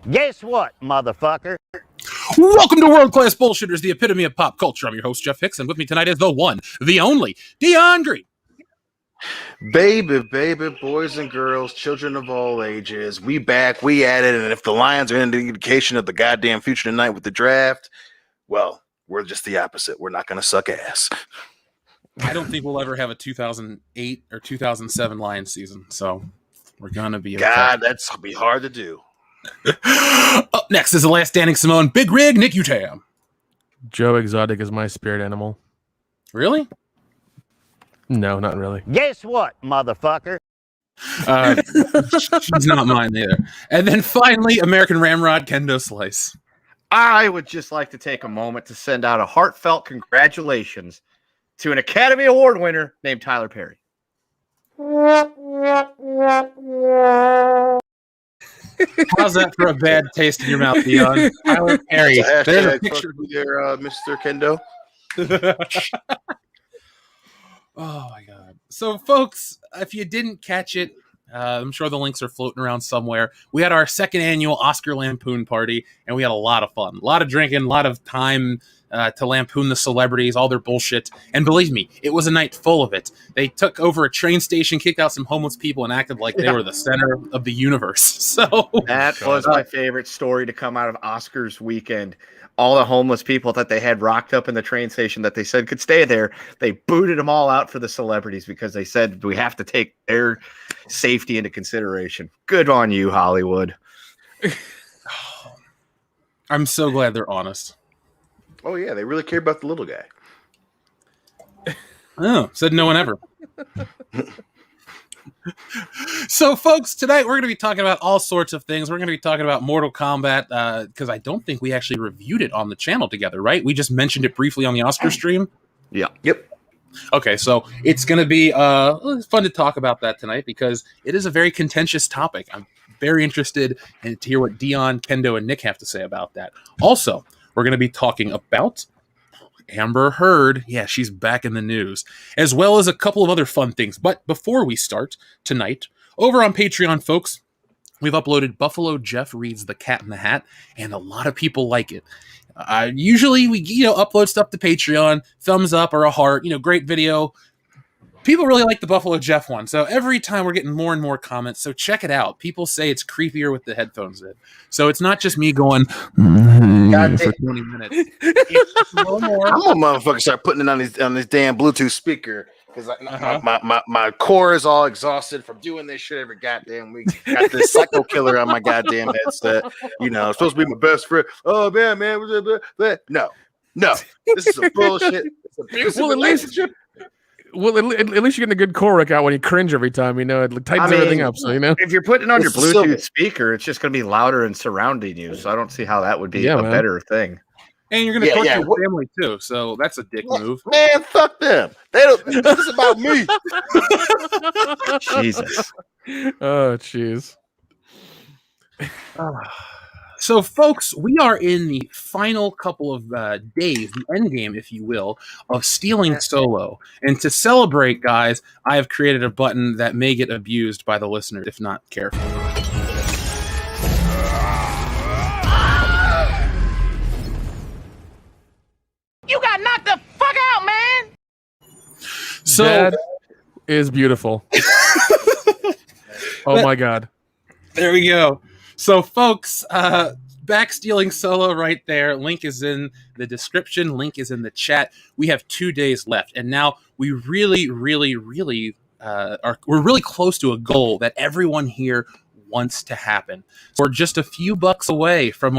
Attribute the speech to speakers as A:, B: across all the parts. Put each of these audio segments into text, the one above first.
A: Guess what, motherfucker?
B: Welcome to World Class Bullshitters, the epitome of pop culture. I'm your host, Jeff Hicks, and with me tonight is the one, the only, DeAndre.
C: Baby, boys and girls, children of all ages, we back, we at it, and if the Lions are any indication of the goddamn future tonight with the draft, well, we're just the opposite. We're not going to suck ass.
B: I don't think we'll ever have a 2008 or 2007 Lions season, so we're going to be okay.
C: God, that's going to be hard to do.
B: Up next is the last standing Simone, Big Rig, Nick Utam.
D: Joe Exotic is my spirit animal.
B: Really?
D: No, not really.
A: Guess what, motherfucker?
B: She's not mine either. And then finally, American Ramrod, Kendo Slice.
E: I would just like to take a moment to send out a heartfelt congratulations to an Academy Award winner named Tyler Perry.
B: How's that for a bad taste in your mouth, Dion? Tyler Perry.
C: There's a picture there, Mr. Kendo.
B: Oh, my God. So, folks, if you didn't catch it, I'm sure the links are floating around somewhere. We had our second annual Oscar Lampoon party, and we had a lot of fun. A lot of drinking, a lot of time to lampoon the celebrities, all their bullshit. And believe me, it was a night full of it. They took over a train station, kicked out some homeless people, and acted like they were the center of the universe. So
E: that was my favorite story to come out of Oscars weekend. All the homeless people that they had rocked up in the train station that they said could stay there, they booted them all out for the celebrities because they said we have to take their safety into consideration. Good on you, Hollywood.
B: I'm so glad they're honest.
C: Oh, yeah, they really care about the little guy.
B: Oh, said no one ever. So, folks, tonight we're going to be talking about all sorts of things. We're going to be talking about Mortal Kombat because I don't think we actually reviewed it on the channel together, right? We just mentioned it briefly on the Oscar stream.
E: Yeah.
C: Yep.
B: Okay, so it's going to be fun to talk about that tonight because it is a very contentious topic. I'm very interested to hear what Dion, Kendo, and Nick have to say about that. Also, we're going to be talking about Amber Heard. Yeah, she's back in the news, as well as a couple of other fun things. But before we start tonight, over on Patreon, folks, we've uploaded Buffalo Jeff Reads the Cat in the Hat, and a lot of people like it. Usually we upload stuff to Patreon, thumbs up or a heart, great video. People really like the Buffalo Jeff one, so every time we're getting more and more comments, so check it out. People say it's creepier with the headphones in. So it's not just me going for 20 minutes. It's a little more.
C: I'm gonna motherfucker start putting it on this damn Bluetooth speaker because my core is all exhausted from doing this shit every goddamn week. Got this psycho killer on my goddamn headset. It's supposed to be my best friend. Oh man, no, this is some bullshit. It's a abusive relationship.
D: Well, at least you're getting a good core workout when you cringe every time. It tightens everything up. So
E: if you're putting it on your Bluetooth speaker, it's just going to be louder and surrounding you. So I don't see how that would be a better thing.
B: And you're going to torture your family too. So that's a dick move.
C: Man, fuck them. They don't. This is about me.
E: Jesus.
D: Oh, jeez.
B: So, folks, we are in the final couple of days, the end game, if you will, of stealing Solo. And to celebrate, guys, I have created a button that may get abused by the listeners if not careful.
A: You got knocked the fuck out, man!
B: So
D: that is beautiful. Oh, my God.
B: There we go. So, folks, back stealing Solo right there. Link is in the description. Link is in the chat. We have 2 days left, and now we really, really, really we're really close to a goal that everyone here wants to happen. So we're just a few bucks away from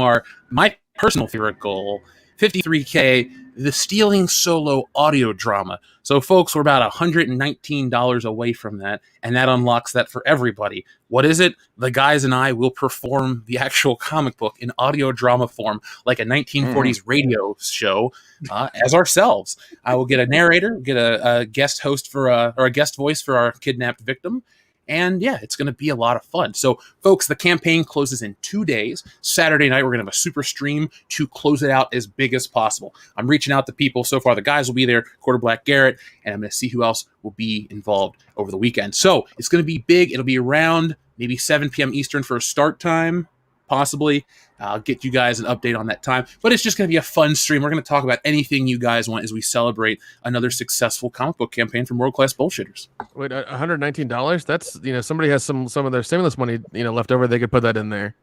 B: my personal favorite goal, 53K, the Stealing Solo audio drama. So, folks, we're about $119 away from that, and that unlocks that for everybody. What is it? The guys and I will perform the actual comic book in audio drama form, like a 1940s radio show, as ourselves. I will get a narrator, get a guest host or a guest voice for our kidnapped victim. And yeah, it's going to be a lot of fun. So, folks, the campaign closes in 2 days. Saturday night, we're going to have a super stream to close it out as big as possible. I'm reaching out to people. So far, the guys will be there, Quarter Black Garrett, and I'm going to see who else will be involved over the weekend. So, it's going to be big. It'll be around maybe 7 p.m. Eastern for a start time, possibly. I'll get you guys an update on that time. But it's just going to be a fun stream. We're going to talk about anything you guys want as we celebrate another successful comic book campaign from World Class Bullshitters.
D: Wait, $119? That's, somebody has some of their stimulus money, left over. They could put that in there.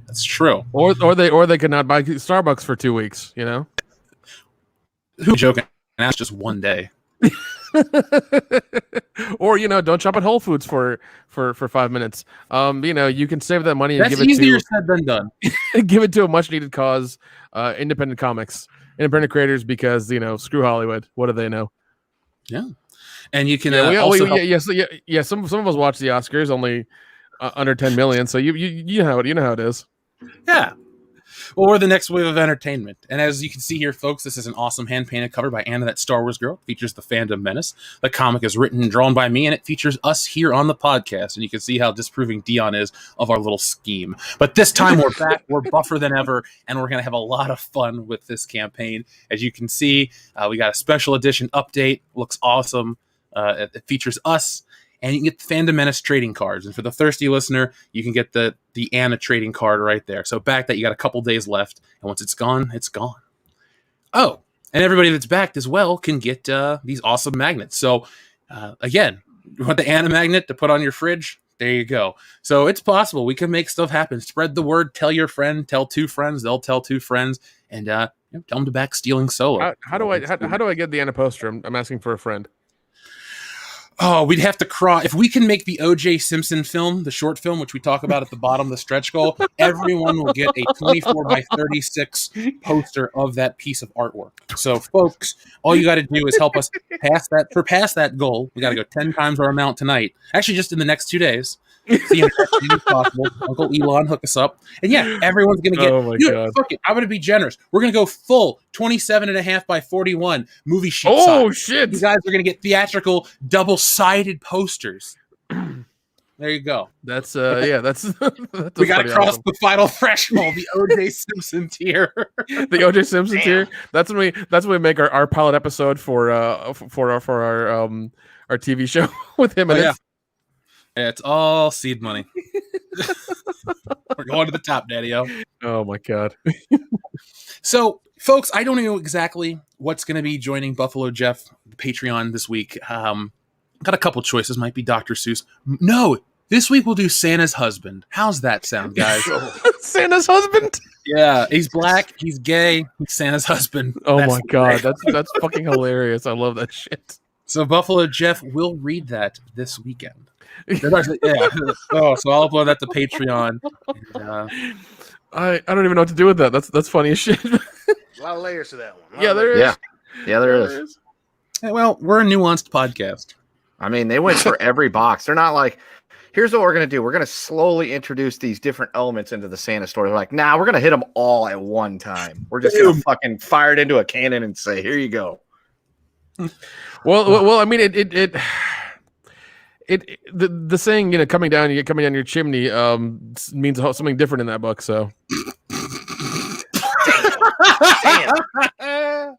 B: That's true.
D: Or they could not buy Starbucks for 2 weeks,
B: Who's joking? That's just one day.
D: Or don't shop at Whole Foods for 5 minutes. You can save that money and
B: That's
D: give it
B: easier said than done.
D: give it to a much needed cause, independent comics, independent creators, because screw Hollywood. What do they know?
B: Yeah, and you can
D: some of us watch the Oscars, only under 10 million, so you know how it is.
B: Yeah. Well, we're the next wave of entertainment. And as you can see here, folks, this is an awesome hand-painted cover by Anna, that Star Wars girl. It features the fandom menace. The comic is written and drawn by me, and it features us here on the podcast. And you can see how disproving Dion is of our little scheme. But this time we're back. We're buffer than ever, and we're going to have a lot of fun with this campaign. As you can see, we got a special edition update. Looks awesome. It features us. And you can get the Fandom Menace trading cards. And for the thirsty listener, you can get the Anna trading card right there. So back that, you got a couple days left. And once it's gone, it's gone. Oh, and everybody that's backed as well can get these awesome magnets. So again, you want the Anna magnet to put on your fridge? There you go. So it's possible. We can make stuff happen. Spread the word. Tell your friend. Tell 2 friends. They'll tell 2 friends. And tell them to back Stealing Solo.
D: How do I get the Anna poster? I'm asking for a friend.
B: Oh, we'd have to crawl. If we can make the OJ Simpson film, the short film, which we talk about at the bottom of the stretch goal, everyone will get a 24 by 36 poster of that piece of artwork. So, folks, all you got to do is help us pass that goal. We got to go 10 times our amount tonight. Actually, just in the next 2 days. See if that's possible. Uncle Elon, hook us up. And yeah, everyone's going to get,
D: oh my God.
B: Fuck it, I'm going to be generous. We're going to go full 27.5 by 41 movie sheet
D: Oh,
B: size.
D: shit.
B: You guys are going to get theatrical double-sided posters. There you go.
D: That's that's
B: we got to cross the final threshold, the OJ Simpson tier.
D: The OJ Simpson tier. That's when we make our pilot episode for our TV show with him and
B: It's all seed money. We're going to the top, Daddy-O.
D: Oh my God.
B: So, folks, I don't know exactly what's going to be joining Buffalo Jeff Patreon this week. Got a couple choices. Might be Dr. Seuss. No, this week we'll do Santa's husband. How's that sound, guys?
D: Santa's husband?
B: Yeah, he's black, he's gay, he's Santa's husband.
D: Oh my God, that's fucking hilarious. I love that shit.
B: So Buffalo Jeff will read that this weekend. Yeah. Oh, so I'll upload that to Patreon. And,
D: I don't even know what to do with that. That's funny as shit.
C: A lot of layers to that one.
D: Yeah, there is.
E: Yeah, there is.
B: yeah, well, we're a nuanced podcast.
E: I mean, they went for every box. They're not like, here's what we're going to do. We're going to slowly introduce these different elements into the Santa story. They're like, nah, we're going to hit them all at one time. We're just going to fucking fire it into a cannon and say, here you go.
D: Well, I mean, the saying, coming down your chimney means something different in that book. So,
C: Damn.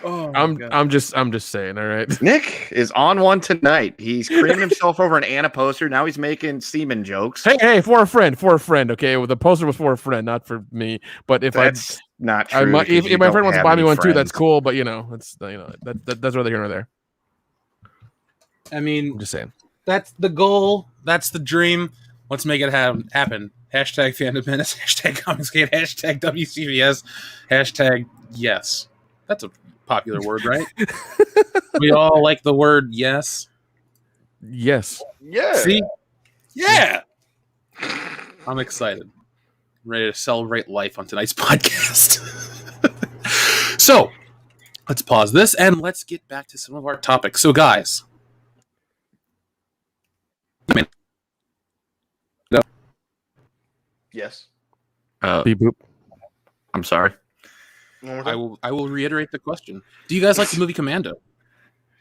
B: Oh,
D: I'm just saying. All right.
E: Nick is on one tonight. He's creaming himself over an Anna poster. Now he's making semen jokes.
D: Hey, for a friend. Okay, well, the poster was for a friend, not for me. But if
E: that's not true.
D: if my friend wants to buy me one too, that's cool. But that's neither here nor there.
B: I mean,
D: I'm just saying.
B: That's the goal. That's the dream. Let's make it happen. Hashtag Fandom Menace. Hashtag Comicsgate. Hashtag WCVS. Hashtag yes. That's a popular word, right? We all like the word yes.
D: Yes.
C: Yeah.
B: See? Yeah. I'm excited. I'm ready to celebrate life on tonight's podcast. So, let's pause this and let's get back to some of our topics. So, guys.
C: Yes.
D: Beep boop.
E: I'm sorry.
B: I will reiterate the question. Do you guys like the movie Commando?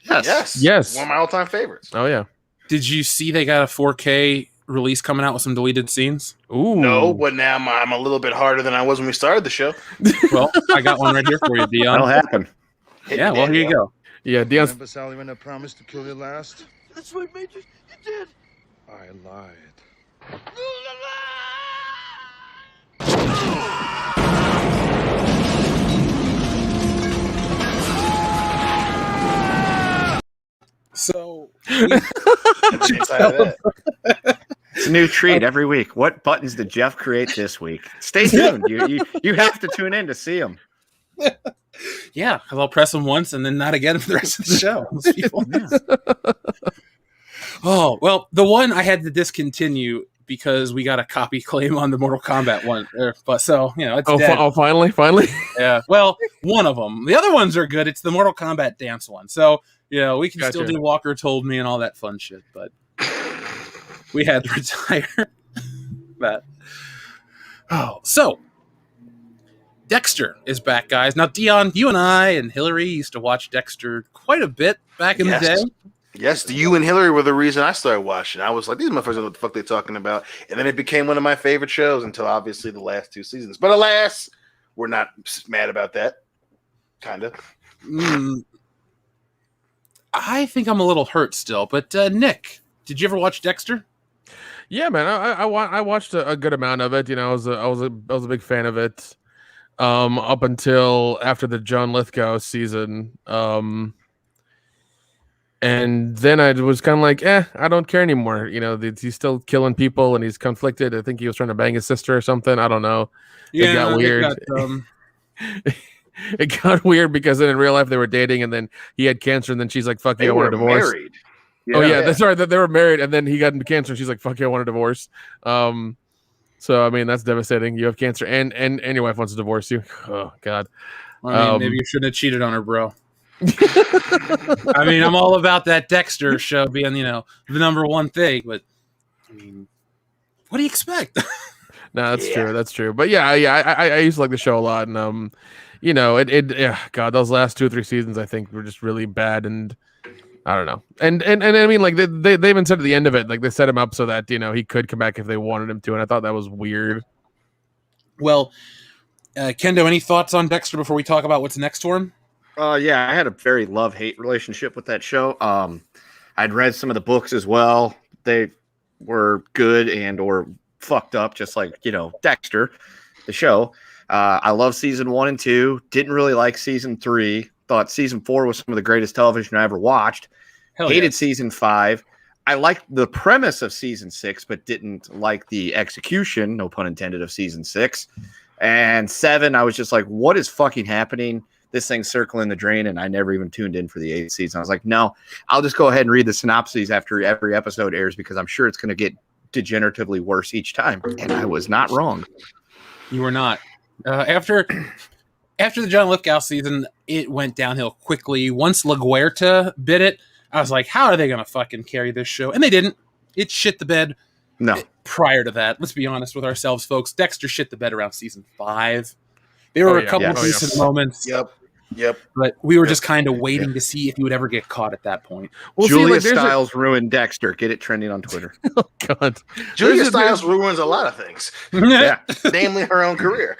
C: Yes. One of my all-time favorites.
D: Oh yeah.
B: Did you see they got a 4K release coming out with some deleted scenes?
D: Ooh.
C: No, but now I'm a little bit harder than I was when we started the show.
B: Well, I got one right here for you, Dion.
E: That'll happen.
B: Yeah, well, here you go.
D: Yeah, Dion's.
F: Remember, Sally, when I promised to kill you last?
G: That's right, Major. You did.
F: I lied.
B: So
E: It's a new treat every week. What buttons did Jeff create this week? Stay tuned. You have to tune in to see them.
B: yeah, because I'll press them once and then not again for the rest of the show. Those people. Oh, well, the one I had to discontinue because we got a copy claim on the Mortal Kombat one. But so, it's dead.
D: Finally.
B: Yeah. Well, one of them. The other ones are good. It's the Mortal Kombat dance one. So, we can still do Walker Told Me and all that fun shit, but we had to retire that. Oh, so Dexter is back, guys. Now, Dion, you and I and Hillary used to watch Dexter quite a bit back in the day.
C: Yes, you and Hillary were the reason I started watching. I was like, these motherfuckers know what the fuck they're talking about. And then it became one of my favorite shows until obviously the last 2 seasons. But alas, we're not mad about that. Kind of.
B: I think I'm a little hurt still. But Nick, did you ever watch Dexter?
D: Yeah, man. I watched a good amount of it. I was a big fan of it up until after the John Lithgow season. And then I was kind of like, I don't care anymore. He's still killing people and he's conflicted. I think he was trying to bang his sister or something. I don't know.
B: Yeah,
D: it got weird. It got weird because then in real life they were dating and then he had cancer and then she's like, fuck you, I want a divorce.
C: Married.
D: Yeah. Oh, yeah. That's right. They were married and then he got into cancer and she's like, fuck you, I want a divorce. So, I mean, that's devastating. You have cancer and your wife wants to divorce you. Oh, God.
B: I mean, maybe you shouldn't have cheated on her, bro. I mean, I'm all about that Dexter show being, the number one thing, but I mean, what do you expect?
D: No, that's true. That's true. But yeah, I used to like the show a lot, and God, those last 2 or 3 seasons I think were just really bad, and I don't know. And I mean, like they even said at the end of it, like they set him up so that he could come back if they wanted him to, and I thought that was weird.
B: Well, Kendo, any thoughts on Dexter before we talk about what's next for him?
E: Yeah, I had a very love-hate relationship with that show. I'd read some of the books as well. They were good and or fucked up, just like, Dexter, the show. I love season 1 and 2. Didn't really like season 3. Thought season 4 was some of the greatest television I ever watched. Hated season 5. I liked the premise of season 6, but didn't like the execution, no pun intended, of season 6. And 7, I was just like, what is fucking happening? This thing's circling the drain, and I never even tuned in for the 8th season. I was like, no, I'll just go ahead and read the synopses after every episode airs because I'm sure it's going to get degeneratively worse each time. And I was not wrong.
B: You were not. After the John Lithgow season, it went downhill quickly. Once LaGuerta bit it, I was like, how are they going to fucking carry this show? And they didn't. It shit the bed.
E: No.
B: Prior to that, let's be honest with ourselves, folks. Dexter shit the bed around season 5. There were a couple of decent moments.
C: Yep.
B: But we were just kind of waiting to see if he would ever get caught at that point.
E: Well, Julia Stiles ruined Dexter. Get it trending on Twitter.
D: Oh, God.
C: Julia Stiles ruins a lot of things.
E: Yeah.
C: Namely her own career.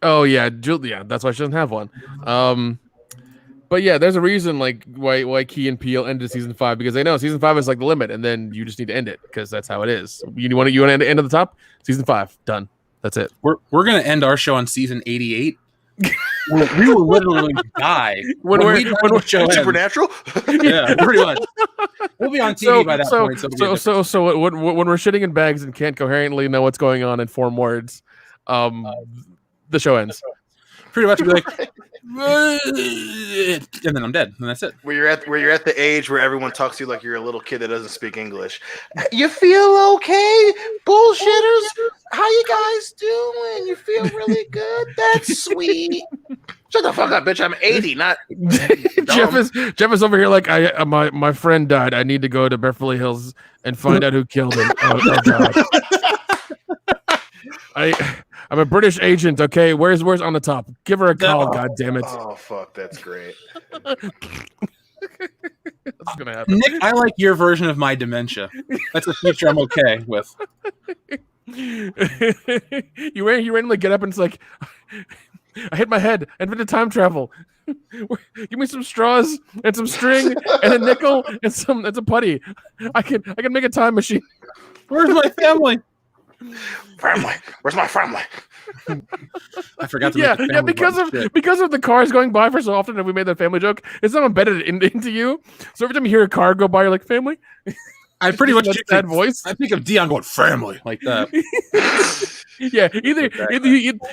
D: Oh, yeah. Julia. That's why she doesn't have one. But yeah, there's a reason like why Key and Peele ended season 5 because they know season 5 is like the limit, and then you just need to end it because that's how it is. You want to end at the top? Season 5 done. That's it.
B: We're gonna end our show on season 88. We will literally die
D: when we're
B: show
C: Supernatural.
B: Yeah, pretty much. We'll be on TV by that point.
D: So when we're shitting in bags and can't coherently know what's going on in 4 words, the show ends.
B: Pretty much, be like, and then I'm dead, and that's it.
C: Where you're at the age where everyone talks to you like you're a little kid that doesn't speak English. You feel okay, bullshitters? How you guys doing? You feel really good? That's sweet. Shut the fuck up, bitch. I'm 80, not
D: Jeff is over here like my friend died. I need to go to Beverly Hills and find out who killed him. Oh God. I'm a British agent, okay? Where's on the top? Give her a call, God damn it.
C: Oh fuck, that's great.
D: That's gonna happen.
B: Nick, I like your version of my dementia. That's a future I'm okay with.
D: You randomly get up and it's like, I hit my head. Invented time travel. Give me some straws and some string and a nickel and some putty. I can make a time machine.
B: Where's my family?
C: Family. Where's my family?
B: I forgot to
D: Yeah,
B: make the
D: yeah,
B: family button. Shit.
D: because of the cars going by for so often, and we made that family joke. It's not embedded into you. So every time you hear a car go by, you're like, family.
B: I pretty much
D: Just that voice.
B: I think of Dion going family like that.
D: Yeah, either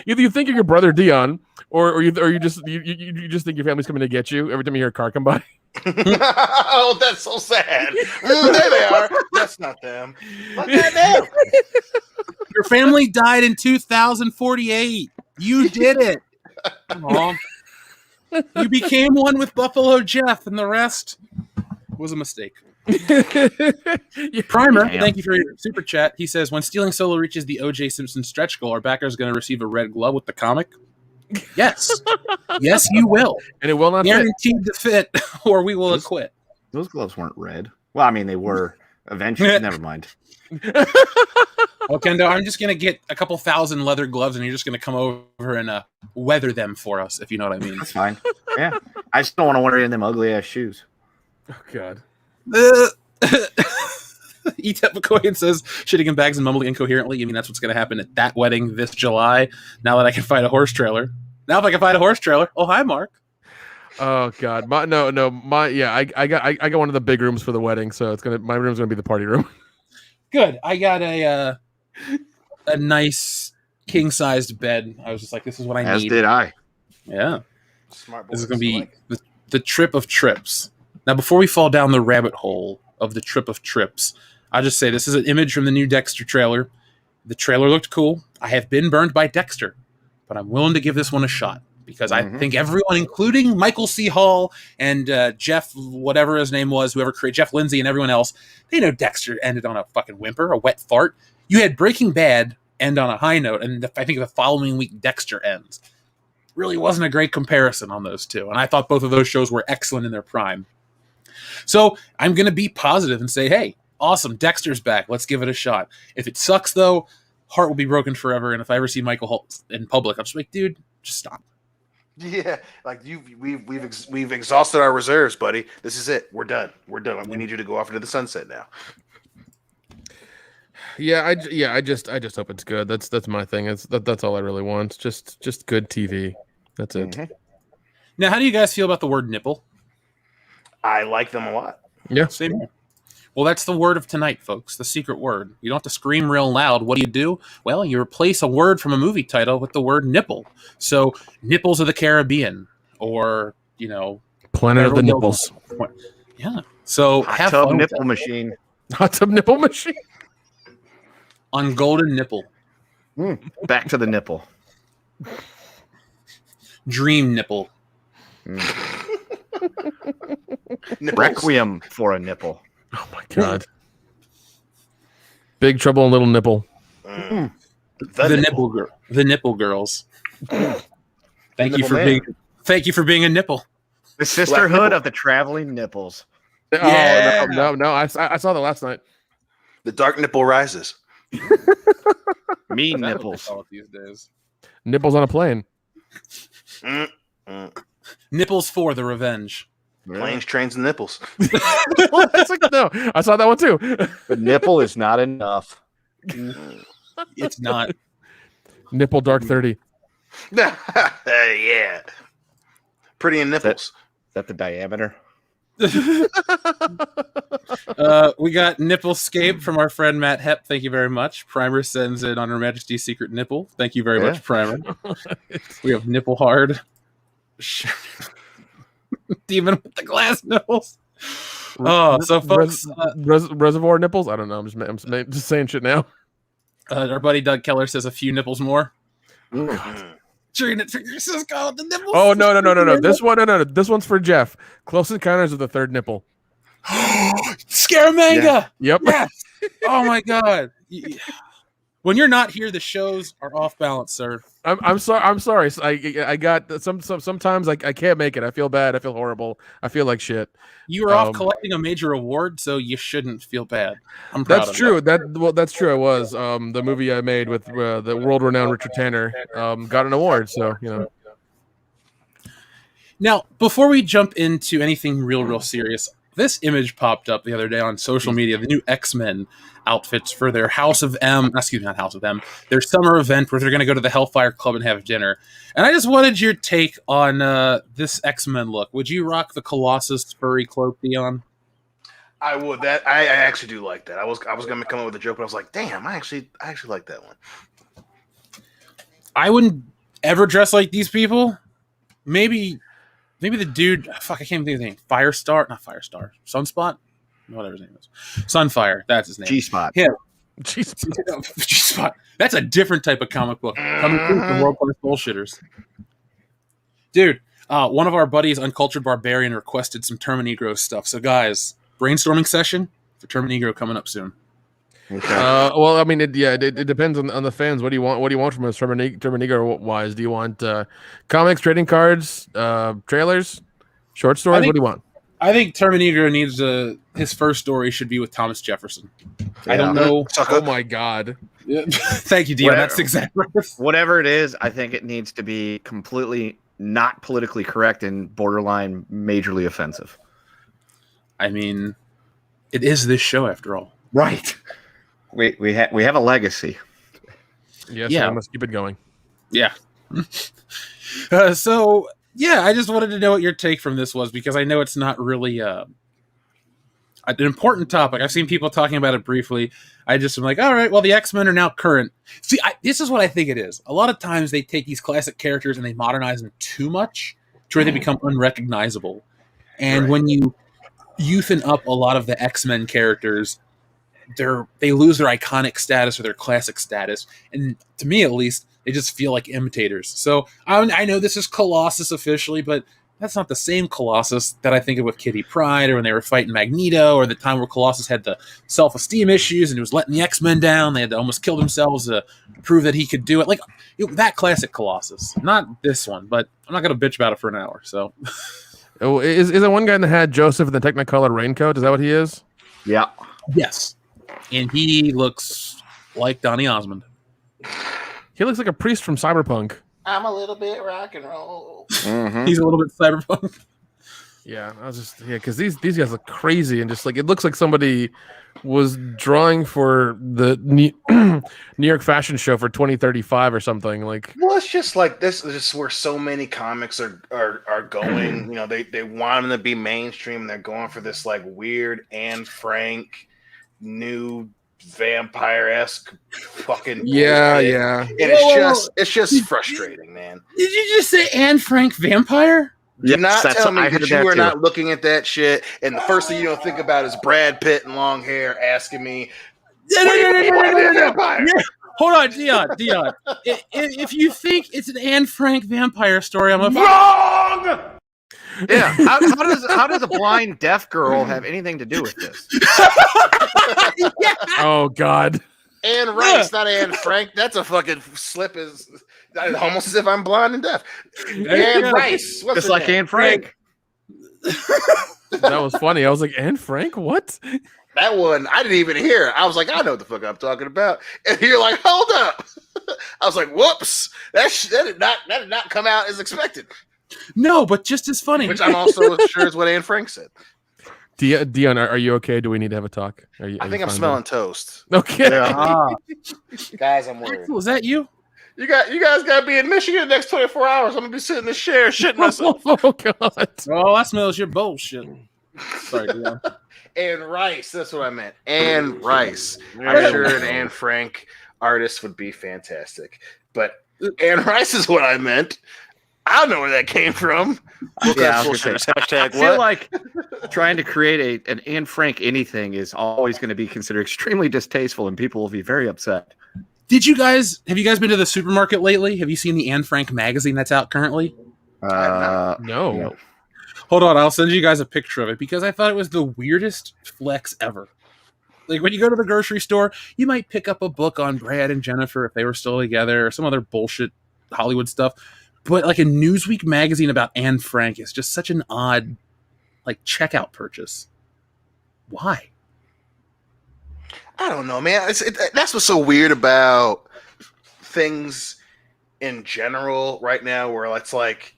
D: you think of your brother Dion, or you just think your family's coming to get you every time you hear a car come by.
C: Oh, that's so sad. There they are. That's not them. What goddamn?
B: Your family died in 2048. You did it. Aw. You became one with Buffalo Jeff, and the rest was a mistake. Primer, thank you for your super chat. He says, when Stealing Solo reaches the OJ Simpson stretch goal, our backer is going to receive a red glove with the comic. Yes. Yes, you will.
D: And it will not
B: guaranteed to fit, or we will acquit.
E: Those gloves weren't red. Well, I mean, they were eventually. Never mind.
B: Well, Kendo, I'm just going to get a couple thousand leather gloves, and you're just going to come over and weather them for us, if you know what I mean.
E: That's fine. Yeah. I just don't want to wear any of them ugly-ass shoes.
D: Oh, God.
B: E-Tep McCoy says, shitting in bags and mumbling incoherently. You mean that's what's going to happen at that wedding this July? Now that I can find a horse trailer. Now if I can find a horse trailer. Oh, hi, Mark.
D: Oh God, I got one of the big rooms for the wedding, so my room's gonna be the party room.
B: Good. I got a nice king-sized bed. I was just like, this is what I need.
E: As did I.
B: Yeah.
C: Smart boy.
B: This is going to be the trip of trips. Now, before we fall down the rabbit hole of the trip of trips, I'll just say this is an image from the new Dexter trailer. The trailer looked cool. I have been burned by Dexter, but I'm willing to give this one a shot because I think everyone, including Michael C. Hall and Jeff, whatever his name was, whoever created Jeff Lindsay and everyone else, they know Dexter ended on a fucking whimper, a wet fart. You had Breaking Bad end on a high note, and I think the following week Dexter ends. Really wasn't a great comparison on those two, and I thought both of those shows were excellent in their prime. So I'm going to be positive and say, hey, awesome, Dexter's back. Let's give it a shot. If it sucks, though, heart will be broken forever, and if I ever see Michael Hall in public, I'm just like, dude, just stop.
C: Yeah, like we've exhausted our reserves, buddy. This is it. We're done. We're done. Like, we need you to go off into the sunset now.
D: I just hope it's good. That's my thing. That's all I really want. Just good TV. That's it.
C: Mm-hmm.
B: Now, how do you guys feel about the word nipple?
C: I like them a lot.
D: Yeah,
B: same here. Well, that's the word of tonight, folks. The secret word. You don't have to scream real loud. What do? Well, you replace a word from a movie title with the word nipple. So, Nipples of the Caribbean, or
D: Planet of the Nipples.
B: Yeah. So,
E: Hot tub nipple machine.
D: Hot tub nipple machine.
B: On Golden Nipple.
E: Back to the nipple.
B: Dream Nipple.
E: Requiem for a nipple.
D: Oh my God. Big Trouble in Little Nipple.
B: The Nipple Girls. Thank you for being a nipple.
E: The Sisterhood of the Traveling Nipples.
D: Yeah. Oh, no. I saw that last night.
C: The Dark Nipple Rises.
E: Mean nipples.
B: These days.
D: Nipples on a plane.
B: Nipples for the Revenge.
C: Planes, trains, and nipples.
D: No, I saw that one too.
E: The nipple is not enough.
B: It's not.
D: Nipple Dark 30.
C: Yeah. Pretty in nipples.
E: Is that the diameter?
B: We got Nipplescape from our friend Matt Hepp. Thank you very much. Primer sends it on Her Majesty's Secret Nipple. Thank you very much, Primer. We have Nipple Hard. Demon with the glass nipples. Oh, so folks,
D: reservoir nipples. I don't know. I'm just saying shit now.
B: Our buddy Doug Keller says a few nipples more. Trinity Fingers says call the nipples.
D: Oh no. This one, no. This one's for Jeff. Close Encounters of the Third Nipple.
B: Scaramanga.
D: Yeah. Yep.
B: Yes. Oh my God. When you're not here, the shows are off balance, sir.
D: I'm sorry. I got sometimes I can't make it. I feel bad. I feel horrible. I feel like shit.
B: You were off collecting a major award, so you shouldn't feel bad. I'm proud
D: That's true. That's true. I was. The movie I made with the world-renowned Richard Tanner got an award. So
B: Now, before we jump into anything real serious, this image popped up the other day on social media, the new XMen outfits for their their summer event where they're going to go to the Hellfire Club and have dinner. And I just wanted your take on this X-Men look. Would you rock the Colossus furry cloak, Dion?
C: I would. That I actually do like that. I was gonna come up with a joke, but I was like, damn, I actually like that one.
B: I wouldn't ever dress like these people. Maybe the dude. Fuck, I can't think of his name. Not Firestar. Sunspot. Whatever his name is. Sunfire. That's his name.
E: G-Spot.
B: Yeah. G-Spot. That's a different type of comic book. Coming through from World Class Bullshitters. Dude, one of our buddies, Uncultured Barbarian, requested some Terminegro stuff. So, guys, brainstorming session for Terminegro coming up soon.
E: Okay.
D: Well, I mean, it depends on the fans. What do you want? What do you want from us, Terminator wise? Do you want comics, trading cards, trailers, short stories? What do you want?
B: I think Terminegro needs his first story should be with Thomas Jefferson. I don't know.
D: Oh my god!
B: Thank you, Dion. That's exactly
E: whatever it is. I think it needs to be completely not politically correct and borderline majorly offensive.
B: I mean, it is this show after all.
E: Right. We have a legacy.
D: Yes,
B: yeah.
D: I must keep it going.
B: Yeah. So yeah, I just wanted to know what your take from this was because I know it's not really an important topic. I've seen people talking about it briefly. I just am like, all right, well, the X-Men are now current. See, this is what I think it is. A lot of times they take these classic characters and they modernize them too much to where they become unrecognizable. And when you youthen up a lot of the X-Men characters, they lose their iconic status or their classic status. And to me, at least, they just feel like imitators. So I know this is Colossus officially, but that's not the same Colossus that I think of with Kitty Pryde or when they were fighting Magneto or the time where Colossus had the self-esteem issues and he was letting the X-Men down. They had to almost kill themselves to prove that he could do it. Like that classic Colossus, not this one, but I'm not going to bitch about it for an hour. So
D: Oh, is there one guy that had Joseph in the Technicolor raincoat? Is that what he is?
E: Yeah.
B: Yes. And he looks like Donny Osmond.
D: He looks like a priest from Cyberpunk.
C: I'm a little bit rock and roll.
E: Mm-hmm.
B: He's a little bit cyberpunk.
D: Yeah, because these guys look crazy and just like it looks like somebody was drawing for the New York Fashion Show for 2035 or something. Like,
C: well, it's just like this is just where so many comics are going. You know, they want them to be mainstream. And they're going for this like weird Anne Frank new vampire-esque fucking bullshit. And it's just frustrating, man.
B: Did you just say Anne Frank vampire?
C: Do not tell me that you are not looking at that shit, and the first thing you don't think about is Brad Pitt and long hair asking me, vampire.
B: Yeah. Hold on, Dion. If you think it's an Anne Frank vampire story, I'm wrong.
E: Yeah. How does a blind deaf girl have anything to do with this?
B: Yeah.
D: Oh God.
C: Anne Rice, not Anne Frank. That's a fucking slip. Is almost as if I'm blind and deaf. Anne Rice,
E: just like Anne Frank.
D: That was funny. I was like, Anne Frank, what?
C: That one I didn't even hear. I was like, I know what the fuck I'm talking about. And you're like, hold up. I was like, whoops. That did not come out as expected.
B: No, but just as funny.
C: Which I'm also sure is what Anne Frank said.
D: Dion, are you okay? Do we need to have a talk?
C: I think I'm smelling toast.
D: Okay.
C: Guys, I'm worried.
B: Was that you?
C: You guys gotta be in Michigan the next 24 hours. I'm gonna be sitting in the chair shitting myself.
D: Oh God.
B: Oh, that smells your bullshit. Sorry, Dion.
C: Anne Rice, that's what I meant. Anne Rice. I'm sure an Anne Frank artist would be fantastic. But Anne Rice is what I meant. I don't know where that came from.
E: Yeah,
C: Hashtag
E: I feel like trying to create an Anne Frank anything is always going to be considered extremely distasteful, and people will be very upset.
B: Have you guys been to the supermarket lately? Have you seen the Anne Frank magazine that's out currently?
D: No.
B: Hold on, I'll send you guys a picture of it because I thought it was the weirdest flex ever. Like when you go to the grocery store, you might pick up a book on Brad and Jennifer if they were still together or some other bullshit Hollywood stuff. But like a Newsweek magazine about Anne Frank is just such an odd like checkout purchase. Why?
C: I don't know, man. That's what's so weird about things in general right now, where it's like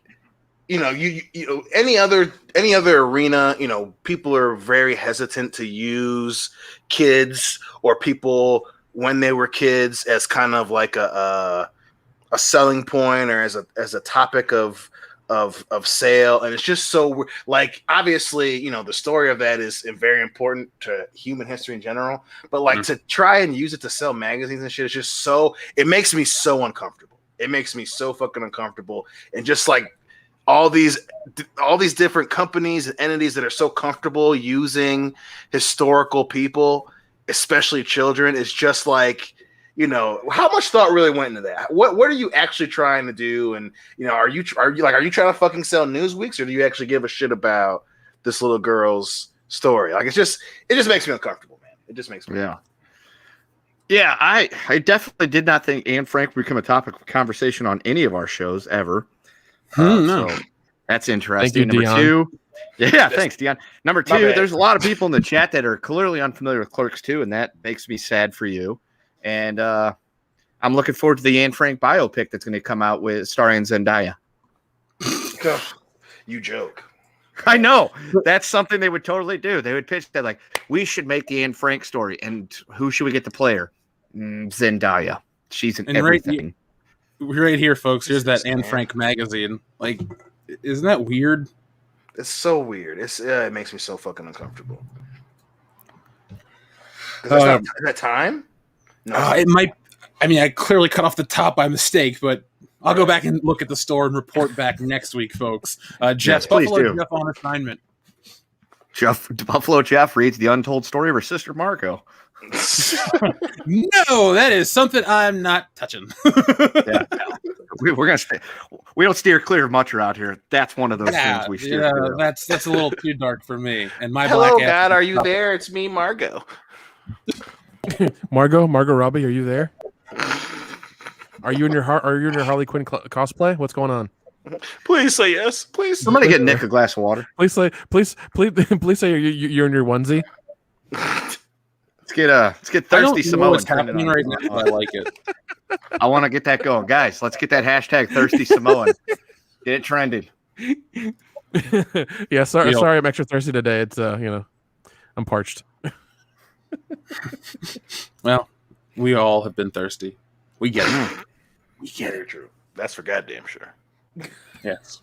C: you know any other arena, people are very hesitant to use kids or people when they were kids as kind of like a selling point or as a topic of sale, and it's just so like obviously the story of that is very important to human history in general, but like to try and use it to sell magazines and shit, it's just it makes me so uncomfortable. It makes me so fucking uncomfortable, and just like all these different companies and entities that are so comfortable using historical people, especially children, is just like, how much thought really went into that? What are you actually trying to do? And are you trying to fucking sell Newsweeks, or do you actually give a shit about this little girl's story? Like it just makes me uncomfortable, man. It just makes me
E: Yeah, I definitely did not think Anne Frank would become a topic of conversation on any of our shows ever.
B: No.
E: So that's interesting.
D: Thank you,
E: Number
D: Dion.
E: 2. Yeah, thanks, Dion. Number 2, there's a lot of people in the chat that are clearly unfamiliar with Clerks 2, and that makes me sad for you. And I'm looking forward to the Anne Frank biopic that's going to come out with starring Zendaya.
C: You joke.
E: I know. That's something they would totally do. They would pitch that like, we should make the Anne Frank story, and who should we get to play her? Zendaya. She's in everything.
B: Right here, folks. Here's that Anne Frank magazine. Like, isn't that weird?
C: It's so weird. It makes me so fucking uncomfortable. Is that time? No,
B: it might. I mean, I clearly cut off the top by mistake, but I'll go back and look at the store and report back next week, folks. Jeff,
E: Yes, please
B: Buffalo
E: do.
B: Jeff on assignment.
E: Buffalo Jeff reads the untold story of her sister Margot.
B: No, that is something I'm not touching.
E: Yeah, we're gonna stay. We don't steer clear of much around here. That's one of those things we steer clear of.
B: That's a little too dark for me. And my
C: Hello,
B: black
C: God, are you there? It's me, Margot.
D: Margot Robbie, are you there? Are you in your Harley Quinn cosplay? What's going on?
C: Please say yes. Please.
E: Somebody get Nick a glass of water.
D: Please say you're in your onesie.
E: Let's get thirsty
B: I don't know
E: Samoan.
B: what's happening right now, but I like it.
E: I want to get that going, guys. Let's get that hashtag thirsty Samoan. Get it trending.
D: Yeah, sorry, I'm extra thirsty today. It's I'm parched.
B: Well, we all have been thirsty. We get it.
C: We get it, Drew. That's for goddamn sure.
B: Yes.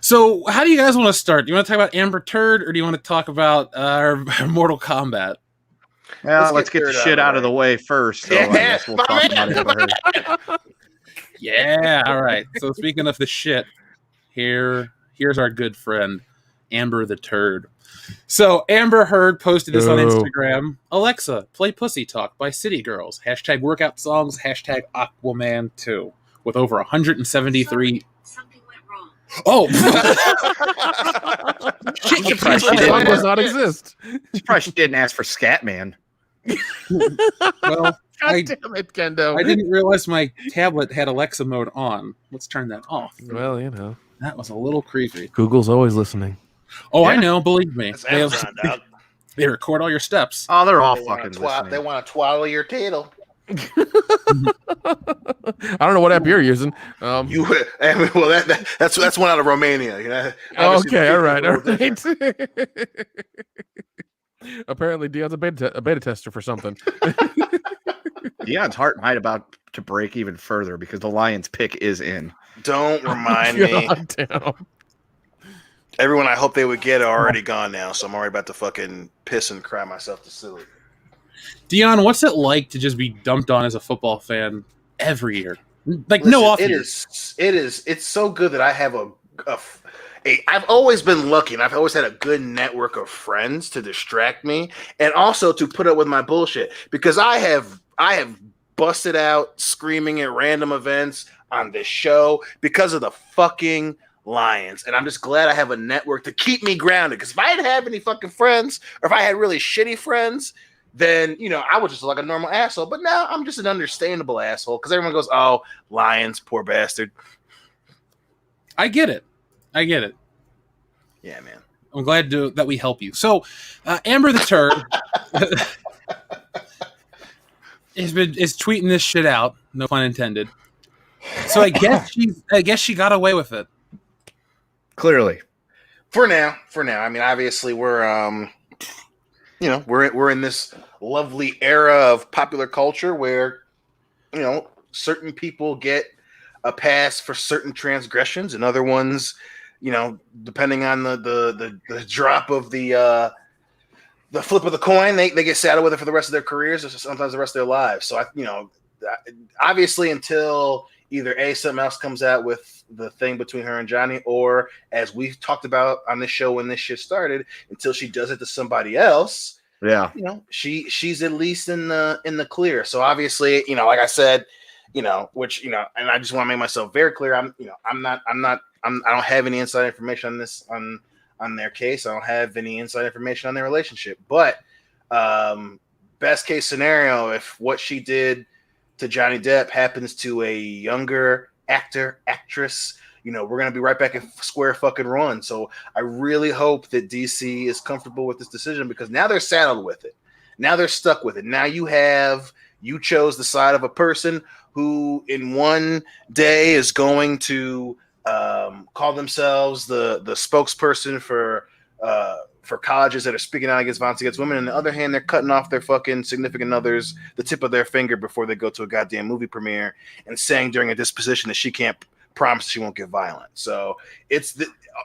B: So, how do you guys want to start? Do you want to talk about Amber Turd, or do you want to talk about Mortal Kombat?
E: Well, let's get the shit out of the way first. So I guess we'll talk about Amber Heard.
B: Yeah, all right. So, speaking of the shit, here's our good friend, Amber the Turd. So, Amber Heard posted this on Instagram. Alexa, play Pussy Talk by City Girls. Hashtag workout songs. Hashtag Aquaman 2. With over 173...
G: Something went wrong.
B: Oh!
E: Shit, you
D: That song does not exist.
E: surprised she didn't ask for Scatman.
B: Well,
D: God damn it, Kendo.
B: I didn't realize my tablet had Alexa mode on. Let's turn that off.
D: Well,
B: That was a little creepy.
D: Google's always listening.
B: Oh, I know. Believe me.
C: That's Amazon, dog.
B: They record all your steps.
E: Oh, they're all
C: They
E: fucking
C: want to
E: listening.
C: twaddle your tail.
D: I don't know what app you're using.
C: Well, that's one out of Romania.
D: Okay, all right. Apparently, Dion's a beta tester for something.
E: Dion's heart might about to break even further because the Lions pick is in.
C: Don't remind me.
D: God damn.
C: Everyone I hope they would get are already gone now, so I'm already about to fucking piss and cry myself to sleep.
B: Dion, what's it like to just be dumped on as a football fan every year? Like,
C: Listen,
B: no off
C: it
B: years.
C: is. It's so good that I have I've always been lucky, and I've always had a good network of friends to distract me, and also to put up with my bullshit, because I have busted out screaming at random events on this show because of the fucking Lions, and I'm just glad I have a network to keep me grounded. Because if I didn't have any fucking friends, or if I had really shitty friends, then I was just like a normal asshole. But now I'm just an understandable asshole because everyone goes, "Oh, Lions, poor bastard."
B: I get it.
C: Yeah, man.
B: I'm glad that we help you. So, Amber the Turd is tweeting this shit out. No pun intended. So I guess she got away with it.
E: Clearly.
C: For now. I mean, obviously, we're we're in this lovely era of popular culture where certain people get a pass for certain transgressions, and other ones, depending on the drop of the flip of the coin, they get saddled with it for the rest of their careers, or sometimes the rest of their lives. So obviously, until either something else comes out with the thing between her and Johnny, or as we've talked about on this show when this shit started, until she does it to somebody else, she's at least in the clear. So obviously, like I said, which and I just want to make myself very clear. I don't have any inside information on this on their case. I don't have any inside information on their relationship. But best case scenario, if what she did to Johnny Depp happens to a younger actress, we're gonna be right back in square fucking one. So I really hope that DC is comfortable with this decision, because now they're saddled with it. Now they're stuck with it. Now you chose the side of a person who in one day is going to call themselves the spokesperson for colleges that are speaking out against violence against women. On the other hand, they're cutting off their fucking significant others the tip of their finger before they go to a goddamn movie premiere, and saying during a disposition that she can't promise she won't get violent. So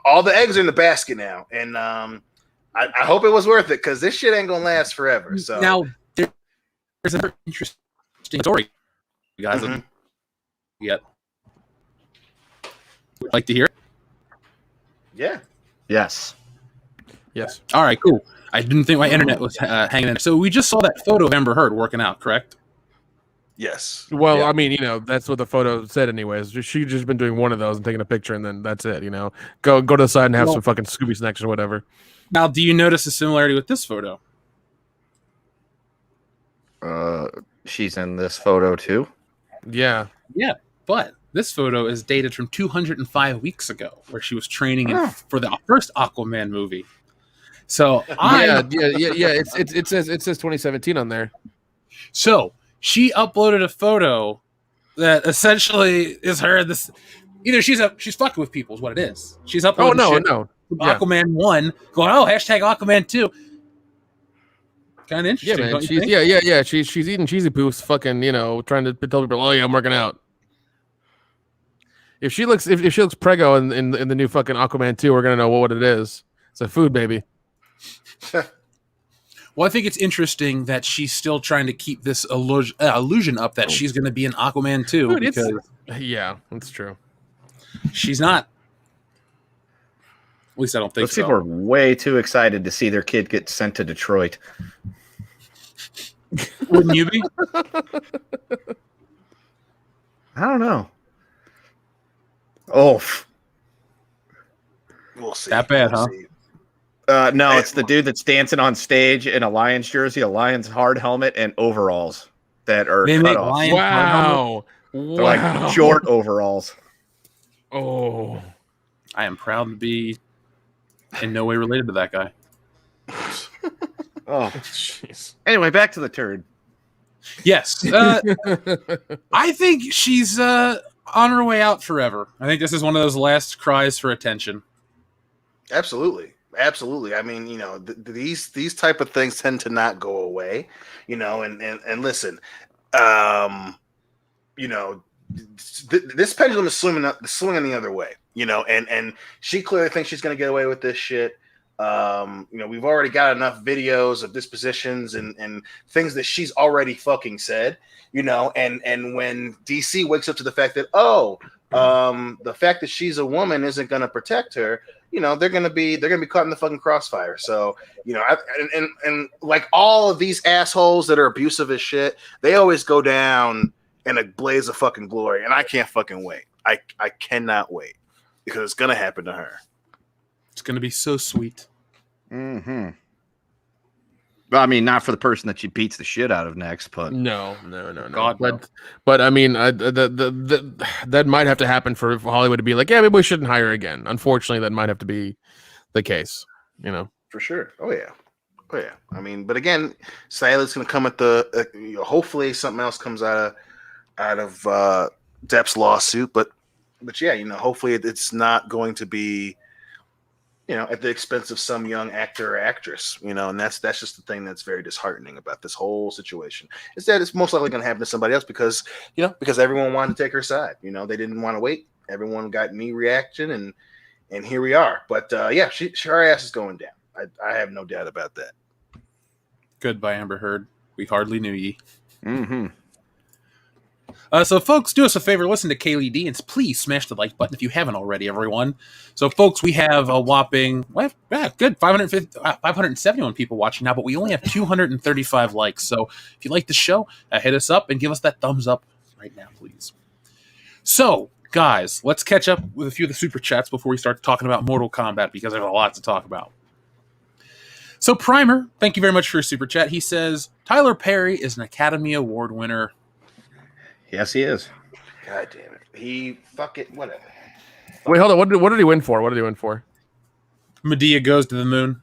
C: all the eggs are in the basket now, and I hope it was worth it, because this shit ain't gonna last forever. So
B: now there's a very interesting story, you guys.
C: Mm-hmm.
B: Yet, would you like to hear it?
C: Yeah.
E: Yes.
B: All right, cool. I didn't think my internet was hanging in. So we just saw that photo of Amber Heard working out, correct?
C: Yes.
D: Well, I mean, that's what the photo said anyways. She just been doing one of those and taking a picture, and then that's it, Go to the side and have some fucking Scooby snacks or whatever.
B: Now, do you notice a similarity with this photo?
E: She's in this photo too.
B: Yeah, but this photo is dated from 205 weeks ago, where she was training for the first Aquaman movie. So
D: it says 2017 on there.
B: So she uploaded a photo that essentially is her. Either she's fucking with people is what it is. She's uploading Aquaman 1, going hashtag Aquaman 2. Kind of interesting.
D: Yeah, man. She's eating cheesy poofs, fucking, trying to tell people, oh yeah, I'm working out. If she looks preggo in the new fucking Aquaman 2, we're gonna know what it is. It's a food baby.
B: Well, I think it's interesting that she's still trying to keep this illusion up that she's going to be in Aquaman 2.
D: Dude,
B: because
D: that's true.
B: She's not. At least I don't think
E: Those people are way too excited to see their kid get sent to Detroit.
B: Wouldn't you be?
E: I don't know. Oh,
C: We'll see.
B: That bad, huh?
C: See.
E: No, it's the dude that's dancing on stage in a Lions jersey, a Lions hard helmet, and overalls that are cut off.
D: Wow.
E: They're like short overalls.
D: Oh.
B: I am proud to be in no way related to that guy.
E: Oh, jeez. Anyway, back to the turd.
B: Yes. I think she's on her way out forever. I think this is one of those last cries for attention.
C: Absolutely. I mean, these type of things tend to not go away, and listen, this pendulum is swinging the other way, and she clearly thinks she's going to get away with this shit. We've already got enough videos of dispositions and things that she's already fucking said, and when DC wakes up to the fact that, the fact that she's a woman isn't going to protect her, they're gonna be caught in the fucking crossfire. So, and like all of these assholes that are abusive as shit, they always go down in a blaze of fucking glory, and I can't fucking wait. I cannot wait, because it's gonna happen to her.
B: It's gonna be so sweet.
E: Mm-hmm. Well, I mean, not for the person that she beats the shit out of next, but
D: no.
B: God,
D: but I mean, that might have to happen for Hollywood to be like, yeah, maybe we shouldn't hire again. Unfortunately, that might have to be the case.
C: For sure. Oh yeah. I mean, but again, Silent's gonna come at hopefully something else comes out of Depp's lawsuit, but yeah, you know, hopefully it's not going to be, you know, at the expense of some young actor or actress, you know, and that's just the thing that's very disheartening about this whole situation, is that it's most likely going to happen to somebody else because everyone wanted to take her side. You know, they didn't want to wait. Everyone got knee reaction, and here we are. But yeah, her ass is going down. I have no doubt about that.
B: Good by Amber Heard. We hardly knew ye.
E: Mm-hmm.
B: So, folks, do us a favor. Listen to Kaylee D, and please smash the like button if you haven't already, everyone. So, folks, we have a whopping, good 571 people watching now, but we only have 235 likes. So, if you like the show, hit us up and give us that thumbs up right now, please. So, guys, let's catch up with a few of the super chats before we start talking about Mortal Kombat, because there's a lot to talk about. So, Primer, thank you very much for your super chat. He says, Tyler Perry is an Academy Award winner.
E: Yes, he is.
C: God damn it. He whatever.
D: Wait, hold on. What did he win for? What did he win for?
B: Medea Goes to the Moon.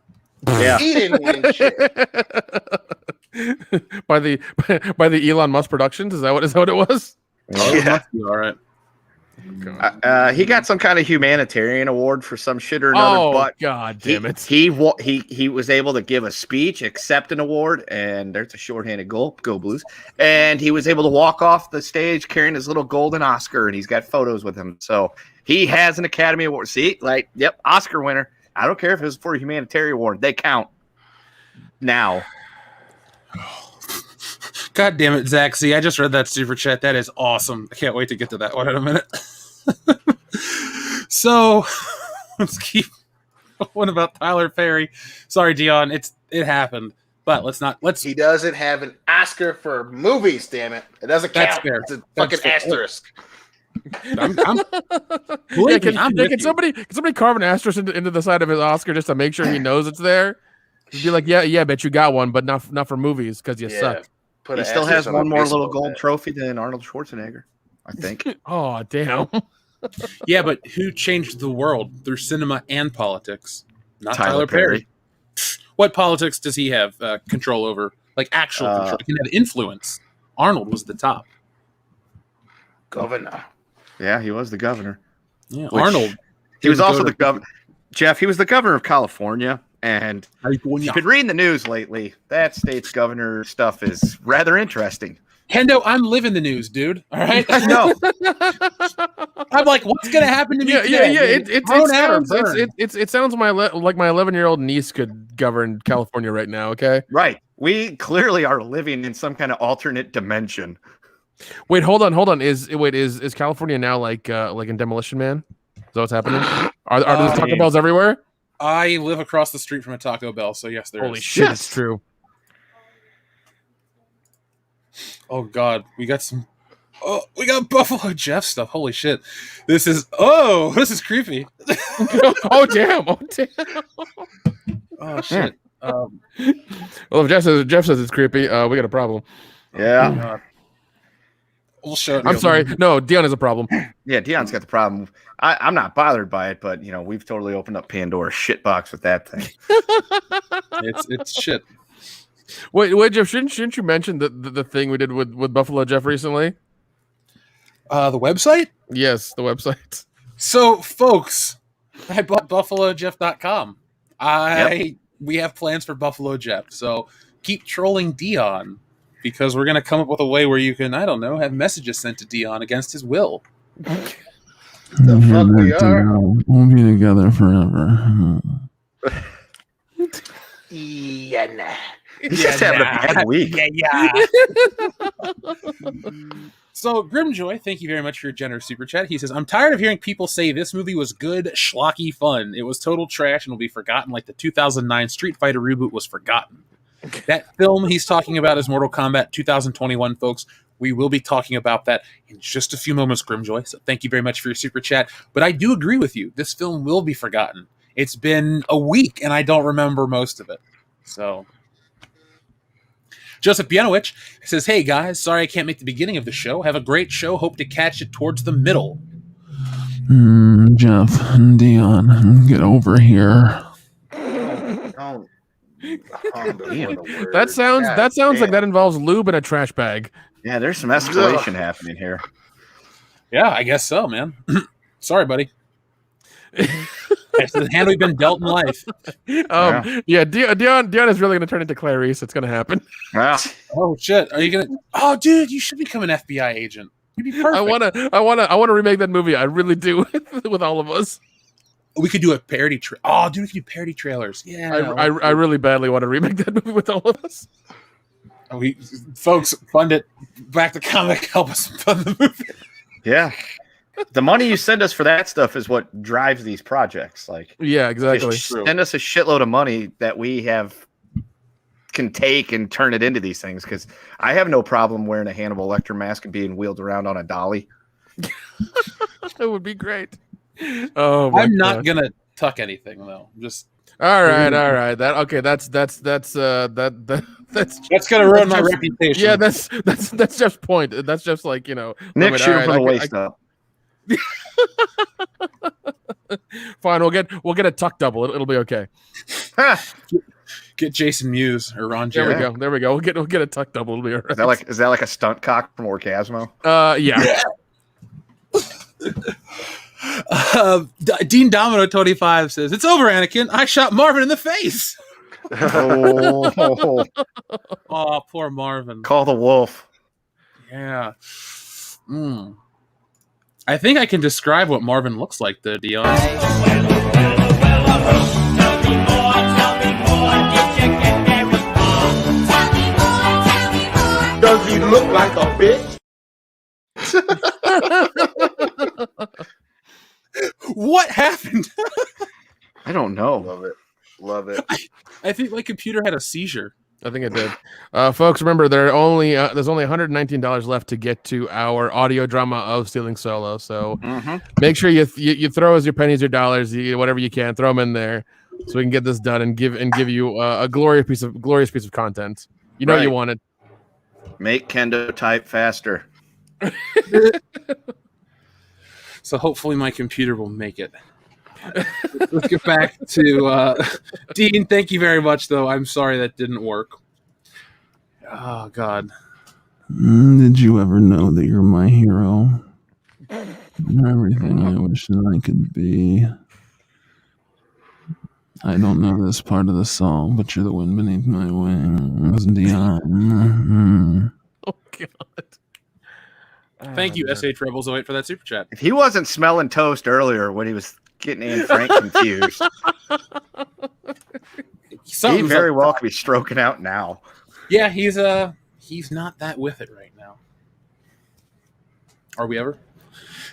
E: Yeah.
C: He didn't win shit.
D: by the Elon Musk Productions? Is that what it was?
E: Yeah.
B: All right.
E: He got some kind of humanitarian award for some shit or another.
D: Oh,
E: but
D: God damn it!
E: He was able to give a speech, accept an award, and there's a shorthanded goal. Go Blues! And he was able to walk off the stage carrying his little golden Oscar, and he's got photos with him. So he has an Academy Award. See, yep, Oscar winner. I don't care if it was for a humanitarian award; they count now.
B: God damn it, Zach. See, I just read that super chat. That is awesome. I can't wait to get to that one in a minute. So, let's keep going about Tyler Perry. Sorry, Dion. It happened. But let's.
C: He doesn't have an Oscar for movies, damn it. It doesn't count.
B: That's fair.
C: It's a fucking asterisk.
D: Can somebody carve an asterisk into the side of his Oscar just to make sure he knows it's there? Just be like, yeah, bet you got one, but not for movies because you suck.
E: He still has one more little gold trophy than Arnold Schwarzenegger, I think.
D: Oh, damn.
B: Yeah, but who changed the world through cinema and politics? Not Tyler Perry. What politics does he have control over? Like actual control. He can have influence. Arnold was the top.
C: Governor.
E: Yeah, he was the governor.
B: Yeah, Arnold.
E: He was also the governor. Jeff, he was the governor of California. And if you've been reading the news lately, that state's governor stuff is rather interesting.
B: Hendo, I'm living the news, dude. All right,
E: I know.
B: I'm like, what's gonna happen to me?
D: It sounds like my 11-year-old niece could govern California right now. Okay,
E: right. We clearly are living in some kind of alternate dimension.
D: Wait, hold on. Is California now like in Demolition Man? Is that what's happening? Are there Taco Bells everywhere?
B: I live across the street from a Taco Bell, so yes, there is.
D: Holy shit, it's true.
B: Oh God, we got Buffalo Jeff stuff. Holy shit, this is creepy.
D: Oh damn!
B: Oh shit.
D: Well, if Jeff says it's creepy, we got a problem.
E: Yeah.
B: We'll show it.
D: I'm sorry. No, Dion has a problem.
E: Yeah, Dion's got the problem. I'm not bothered by it, but we've totally opened up Pandora's shitbox with that thing.
B: It's shit.
D: Wait, Jeff, shouldn't you mention the thing we did with Buffalo Jeff recently?
B: The website?
D: Yes, the website.
B: So, folks, I bought BuffaloJeff.com. We have plans for Buffalo Jeff, so keep trolling Dion. Because we're going to come up with a way where you can, I don't know, have messages sent to Dion against his will.
C: The fuck we are?
G: We'll be together forever.
C: Yeah, nah.
E: He's just having a bad week.
B: Yeah. So, Grimjoy, thank you very much for your generous super chat. He says, I'm tired of hearing people say this movie was good, schlocky fun. It was total trash and will be forgotten like the 2009 Street Fighter reboot was forgotten. That film he's talking about is Mortal Kombat 2021, folks. We will be talking about that in just a few moments, Grimjoy. So thank you very much for your super chat. But I do agree with you. This film will be forgotten. It's been a week, and I don't remember most of it. So, Joseph Bianowicz says, hey, guys, sorry I can't make the beginning of the show. Have a great show. Hope to catch it towards the middle.
G: Jeff and Dion, get over here.
C: Oh.
D: That sounds like that involves lube and a trash bag.
E: Yeah, there's some escalation happening here.
B: Yeah, I guess so, man. Sorry, buddy. It's the hand we've been dealt in life.
D: Dion is really going to turn into Clarice. It's going to happen.
E: Well,
B: Oh shit! Are you gonna? Oh, dude, you should become an FBI agent. You'd be perfect.
D: I want to remake that movie. I really do with all of us.
B: We could do a parody. Oh, dude, we could do parody trailers. Yeah,
D: I really badly want to remake that movie with all of us.
B: Folks, fund it. Back to comic. Help us fund the movie.
E: yeah. The money you send us for that stuff is what drives these projects. Like,
D: Yeah, exactly.
E: just send us a shitload of money that we can take and turn it into these things. Because I have no problem wearing a Hannibal Lecter mask and being wheeled around on a dolly.
D: That would be great. Oh, my
B: I'm not
D: God.
B: gonna tuck anything though. Just
D: All right. That's
B: gonna ruin my reputation.
D: Yeah, that's Jeff's point. That's just like,
E: Nick, shoot him from the
D: I-
E: waist up.
D: Fine, we'll get a tuck double. It'll be okay.
B: Get Jason Mewes or Ron
D: There
B: Jeremy.
D: we go. There we go. We'll get a tuck double. It'll be all right.
E: Is that like a stunt cock from Orgasmo?
D: Yeah.
B: Dean Domino 25 says, "It's over, Anakin. I shot Marvin in the face."
E: Oh,
B: Oh, poor Marvin.
E: call the wolf.
B: Yeah. I think I can describe what Marvin looks like, though, Dion.
F: Does he look like a bitch?
B: What happened?
E: I don't know.
C: Love it.
B: I think my computer had a seizure.
D: I think it did. Folks, remember there's only $119 left to get to our audio drama of Stealing Solo. So make sure you throw us your pennies, your dollars, whatever you can, throw them in there, so we can get this done and give you a glorious piece of content. You know
E: Right.
D: you want it.
E: Make Kendo type faster.
B: So hopefully my computer will make it. Let's get back to Dean. Thank you very much, though. I'm sorry that didn't work. Oh, God.
G: Did you ever know that you're my hero? You're everything I wish that I could be. I don't know this part of the song, but you're the wind beneath my wings, Dion.
D: Oh God.
B: Thank you, SH Rebels 08, for that super chat.
E: If he wasn't smelling toast earlier when he was getting Anne Frank confused, he
B: Something's
E: very
B: up.
E: well could be stroking out now.
B: Yeah, he's not that with it right now. Are we ever?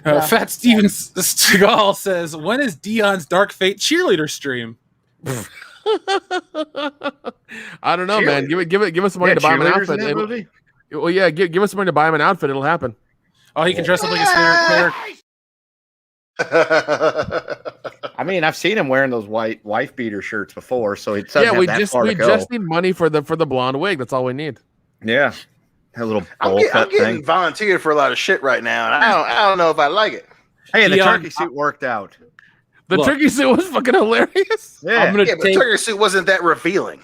B: Fat Steven Seagal says, "When is Dion's Dark Fate cheerleader stream?"
D: I don't know, man. Give us some money to buy him an
E: cheerleaders in
D: outfit.
E: that movie?
D: Well, yeah, give us some money to buy him an outfit. It'll happen.
B: Oh, he can dress up like his favorite player.
E: I mean, I've seen him wearing those white wife beater shirts before, so it doesn't have
D: we
E: that
D: just
E: far to go.
D: need money for the blonde wig. That's all we need.
E: Yeah, that little
C: I'm
E: bowl cut
C: getting
E: thing.
C: volunteered for a lot of shit right now, and I don't know if I like it.
E: Hey, the
B: Dion,
E: turkey suit worked out.
D: The
B: Look.
D: turkey suit was fucking hilarious.
E: Yeah,
B: I'm gonna
C: Yeah, but
B: take.
C: Turkey suit wasn't that revealing.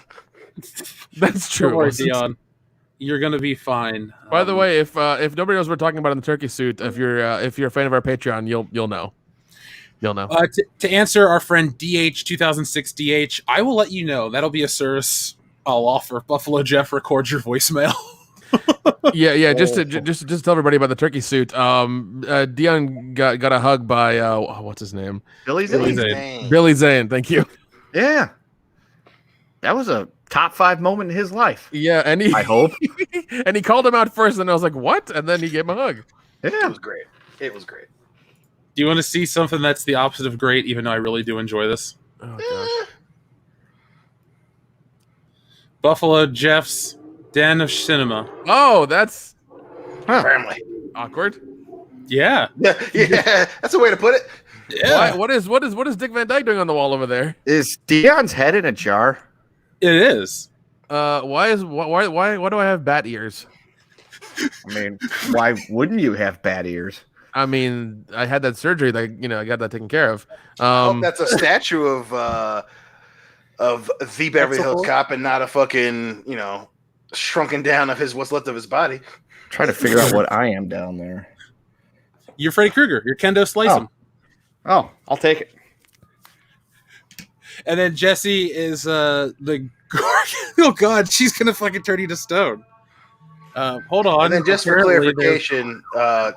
D: That's true.
B: Don't worry, Dion. You're gonna be fine.
D: By the way, if nobody knows what we're talking about in the turkey suit, if you're a fan of our Patreon, you'll know. You'll know.
B: To answer our friend DH 2006 DH, I will let you know. That'll be a service I'll offer. Buffalo Jeff, record your voicemail.
D: Yeah. Just to tell everybody about the turkey suit. Dion got a hug by what's his name?
E: Billy
B: Billy
E: Zane.
B: Zane.
D: Billy Zane. Thank you.
E: Yeah, that was a top 5 moment in his life.
D: Yeah, and he
E: I hope.
D: and he called him out first, and I was like, "What?" And then he gave him a hug.
C: It
E: Yeah,
C: was great. It was great.
B: Do you want to see something that's the opposite of great, even though I really do enjoy this?
D: Oh gosh.
B: Buffalo Jeff's Den of Cinema.
D: Oh, that's
C: Family.
D: awkward.
B: Yeah.
C: Yeah, that's a way to put it.
B: Yeah.
D: What is Dick Van Dyke doing on the wall over there?
E: is Dion's head in a jar?
B: It is.
D: Why do I have bat ears?
E: I mean, why wouldn't you have bad ears?
D: I mean, I had that surgery. I got that taken care of.
C: I hope that's a statue of the Beverly Hills Cop and not a fucking shrunken down of what's left of his body.
E: Trying to figure out what I am down there.
B: You're Freddy Krueger. You're Kendo Slice him.
E: Oh, I'll take it.
B: And then Jesse is the oh god, she's gonna fucking turn you to stone. Hold on.
C: And then just for
B: Apparently
C: clarification,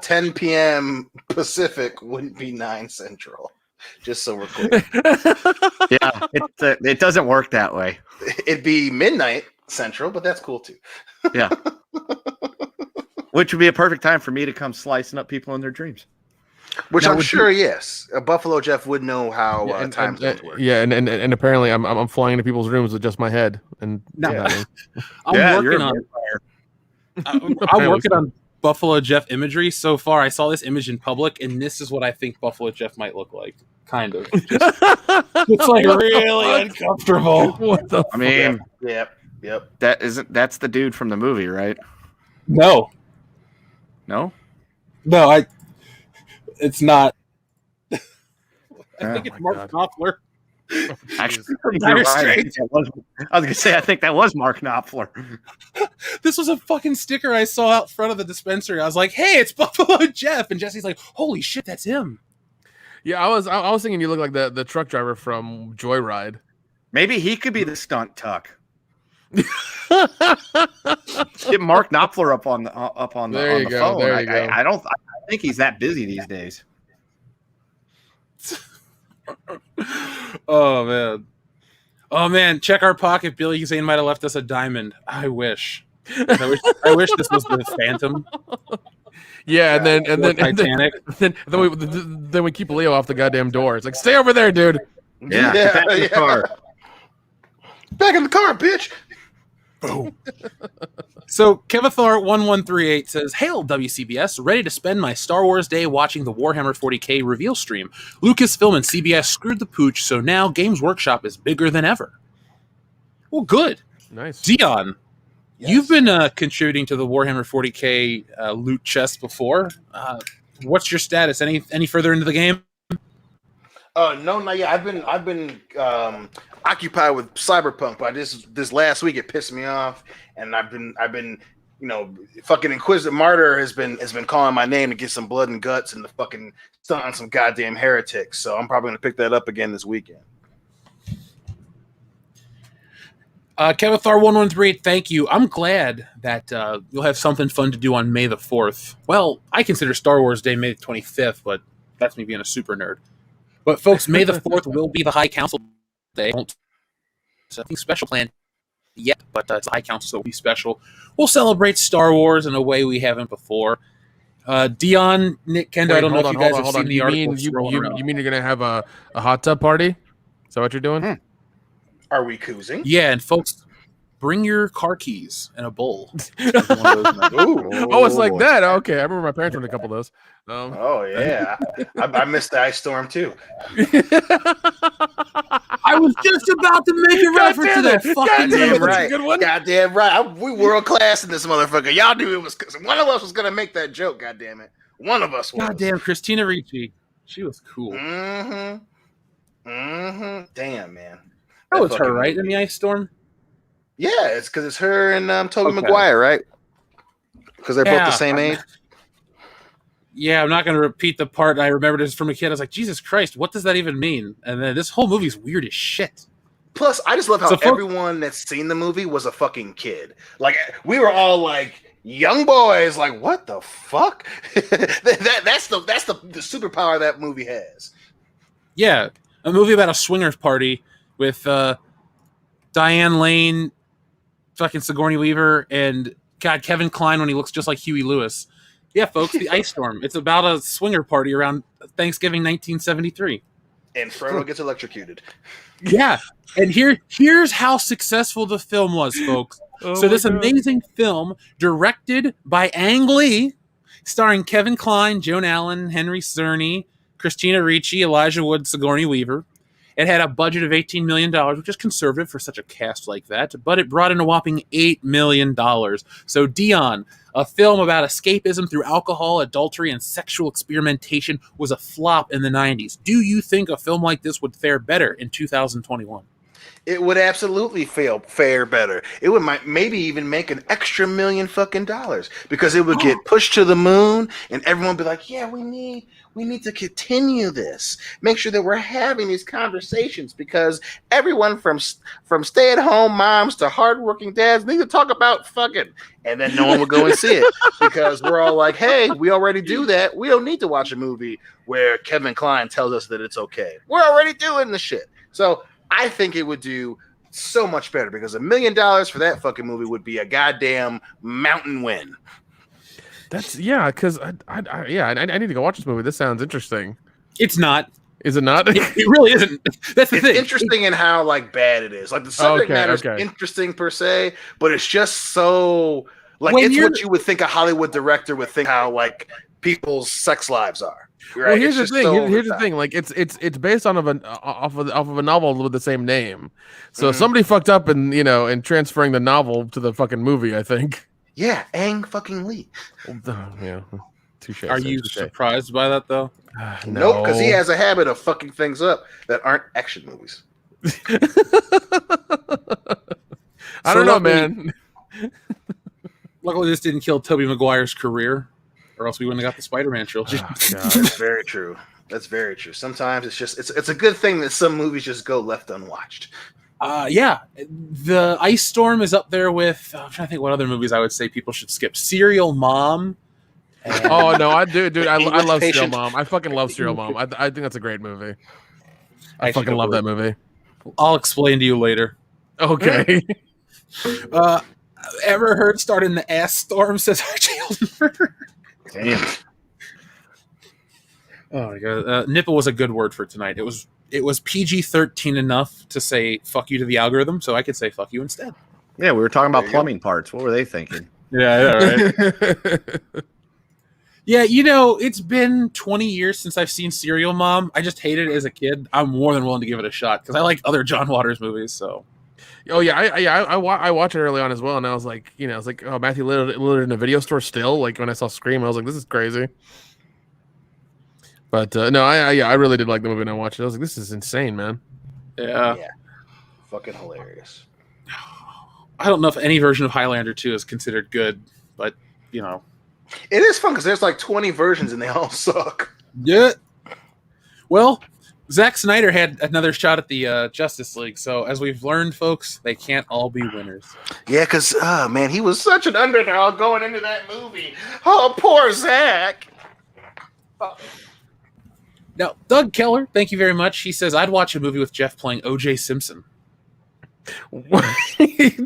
C: 10 p.m. Pacific wouldn't be 9 Central. Just so we're clear.
E: Yeah, it doesn't work that way.
C: It'd be midnight Central, but that's cool too.
E: Yeah. Which would be a perfect time for me to come slicing up people in their dreams.
C: Which
B: Now,
C: I'm
B: would
C: sure, yes. Buffalo Jeff would know how time zones work.
D: Yeah, and apparently I'm flying into people's rooms with just my head. And
B: I'm working on I'm working on Buffalo Jeff imagery. So far, I saw this image in public, and this is what I think Buffalo Jeff might look like. Kind of. It's like really uncomfortable.
D: What the?
E: I mean,
C: Yep.
E: that's the dude from the movie, right?
B: No, it's not. I think it's Mark Knopfler.
E: Actually,
B: Dire
E: you're right.
B: Straits.
E: I was gonna say I think that was Mark Knopfler.
B: This was a fucking sticker I saw out front of the dispensary. I was like, "Hey, it's Buffalo Jeff," and Jesse's like, "Holy shit, that's him."
D: Yeah, I was thinking you look like the truck driver from Joyride.
E: Maybe he could be the stunt tuck. Get Mark Knopfler up on the phone.
D: There you go.
E: I think he's that busy these days.
B: Oh man! Check our pocket. Billy Zane might have left us a diamond. I wish I wish this was the Phantom.
D: Yeah, and then
B: Titanic.
D: Then we keep Leo off the goddamn door. It's like, stay over there, dude.
E: Yeah, get back in the car.
C: Back in the car, bitch.
B: Boom. So Kevathar1138 says, "Hail WCBS, ready to spend my Star Wars day watching the Warhammer 40K reveal stream. Lucasfilm and CBS screwed the pooch, so now Games Workshop is bigger than ever." Well, good.
D: Nice.
B: Dion, you've been contributing to the Warhammer 40K loot chest before. What's your status? Any further into the game?
C: No, not yet. I've been occupied with Cyberpunk, but this last week it pissed me off, and I've been fucking Inquisitive Martyr has been calling my name to get some blood and guts and to fucking stun on some goddamn heretics. So I'm probably gonna pick that up again this weekend.
B: Kevathar1138, thank you. I'm glad that you'll have something fun to do on May the 4th. Well, I consider Star Wars Day May the 25th, but that's me being a super nerd. But folks, May the 4th will be the High Council Day. Nothing special planned yet, but it's the High Council, so it'll be special. We'll celebrate Star Wars in a way we haven't before. Dion, Nick, Kendo, I don't know if you guys have seen the article.
D: You mean you're going to have a hot tub party? Is that what you're doing?
C: Are we coozing?
B: Yeah, and folks, bring your car keys in a bowl.
D: Oh, it's like that. Okay, I remember my parents were in a couple of those.
C: Oh yeah, I missed the ice storm too.
B: I was just about to make a reference to that fucking
C: Goddamn
B: movie.
C: right.
D: Good one.
C: Goddamn right. We world class in this motherfucker. Y'all knew it was one of us was gonna make that joke. Goddamn it, one of us was.
B: Goddamn, Christina Ricci, she was cool.
C: Damn man.
B: That was her, right? In the ice storm.
C: Yeah, it's because it's her and Tobey
B: Okay.
C: Maguire, right? Because they're both the same age.
B: Yeah, I'm not going to repeat the part I remembered as from a kid. I was like, Jesus Christ, what does that even mean? And then this whole movie's weird as shit.
C: Plus, I just love how everyone that's seen the movie was a fucking kid. Like, we were all like young boys. Like, what the fuck? That's the superpower that movie has.
B: Yeah, a movie about a swingers party with Diane Lane, fucking Sigourney Weaver, and God, Kevin Kline when he looks just like Huey Lewis. Yeah, folks, The Ice Storm. It's about a swinger party around Thanksgiving 1973.
C: And Frodo gets electrocuted.
B: Yeah, and here's how successful the film was, folks. So this amazing film, directed by Ang Lee, starring Kevin Kline, Joan Allen, Henry Czerny, Christina Ricci, Elijah Wood, Sigourney Weaver. It had a budget of $18 million, which is conservative for such a cast like that, but it brought in a whopping $8 million. So Dion, a film about escapism through alcohol, adultery, and sexual experimentation, was a flop in the 90s. Do you think a film like this would fare better in 2021?
C: It would absolutely fare better. It would maybe even make an extra $1 million fucking dollars because it would get pushed to the moon, and everyone would be like, "Yeah, we need to continue this. Make sure that we're having these conversations because everyone from stay-at-home moms to hardworking dads need to talk about fucking." And then no one would go and see it because we're all like, "Hey, we already do that. We don't need to watch a movie where Kevin Kline tells us that it's okay. We're already doing the shit." So I think it would do so much better because $1 million for that fucking movie would be a goddamn mountain win.
D: That's because I need to go watch this movie. This sounds interesting.
B: It's not.
D: Is it not?
B: It really isn't. That's the thing.
C: It's interesting in how like bad it is. Like the subject matter is interesting per se, but it's just so like it's what you would think a Hollywood director would think how like people's sex lives are. Right?
D: Well, here's the thing. Here's the thing. Like it's based off of a novel with the same name. So somebody fucked up and and transferring the novel to the fucking movie. I think.
C: Yeah, Ang fucking Lee.
D: Yeah. Touche.
B: Are you surprised by that though?
D: No.
C: Nope, because he has a habit of fucking things up that aren't action movies.
D: I don't know, man.
B: Luckily, this didn't kill Tobey Maguire's career, or else we wouldn't have got the Spider-Man trilogy.
C: That's very true. That's very true. Sometimes it's a good thing that some movies just go left unwatched.
B: Yeah, the Ice Storm is up there with. I'm trying to think what other movies I would say people should skip. Serial Mom.
D: Oh no, I do, dude. I love Serial Mom. I fucking love Serial Mom. I think that's a great movie. I fucking love that movie.
B: I'll explain to you later.
D: Okay.
B: Ever heard starting the ass storm? Says RJ.
E: Damn.
B: Oh my god, nipple was a good word for tonight. It was PG-13 enough to say fuck you to the algorithm, so I could say fuck you instead.
E: Yeah, we were talking about plumbing parts. What were they thinking?
B: Yeah, right. Yeah, it's been 20 years since I've seen Serial Mom. I just hated it as a kid. I'm more than willing to give it a shot because I like other John Waters movies. So,
D: oh yeah, I watched it early on as well, and I was like, oh, Matthew Lillard in a video store still. Like when I saw Scream, I was like, this is crazy. But no, I really did like the movie, and I watched it. I was like, this is insane, man.
B: Yeah,
C: fucking hilarious.
B: I don't know if any version of Highlander 2 is considered good, but
C: it is fun because there's like 20 versions and they all suck.
B: Yeah. Well, Zack Snyder had another shot at the Justice League, so as we've learned, folks, they can't all be winners.
C: Yeah, because man, he was such an underdog going into that movie. Oh, poor Zack.
B: Now, Doug Keller, thank you very much. He says, I'd watch a movie with Jeff playing OJ Simpson.
D: Wait. We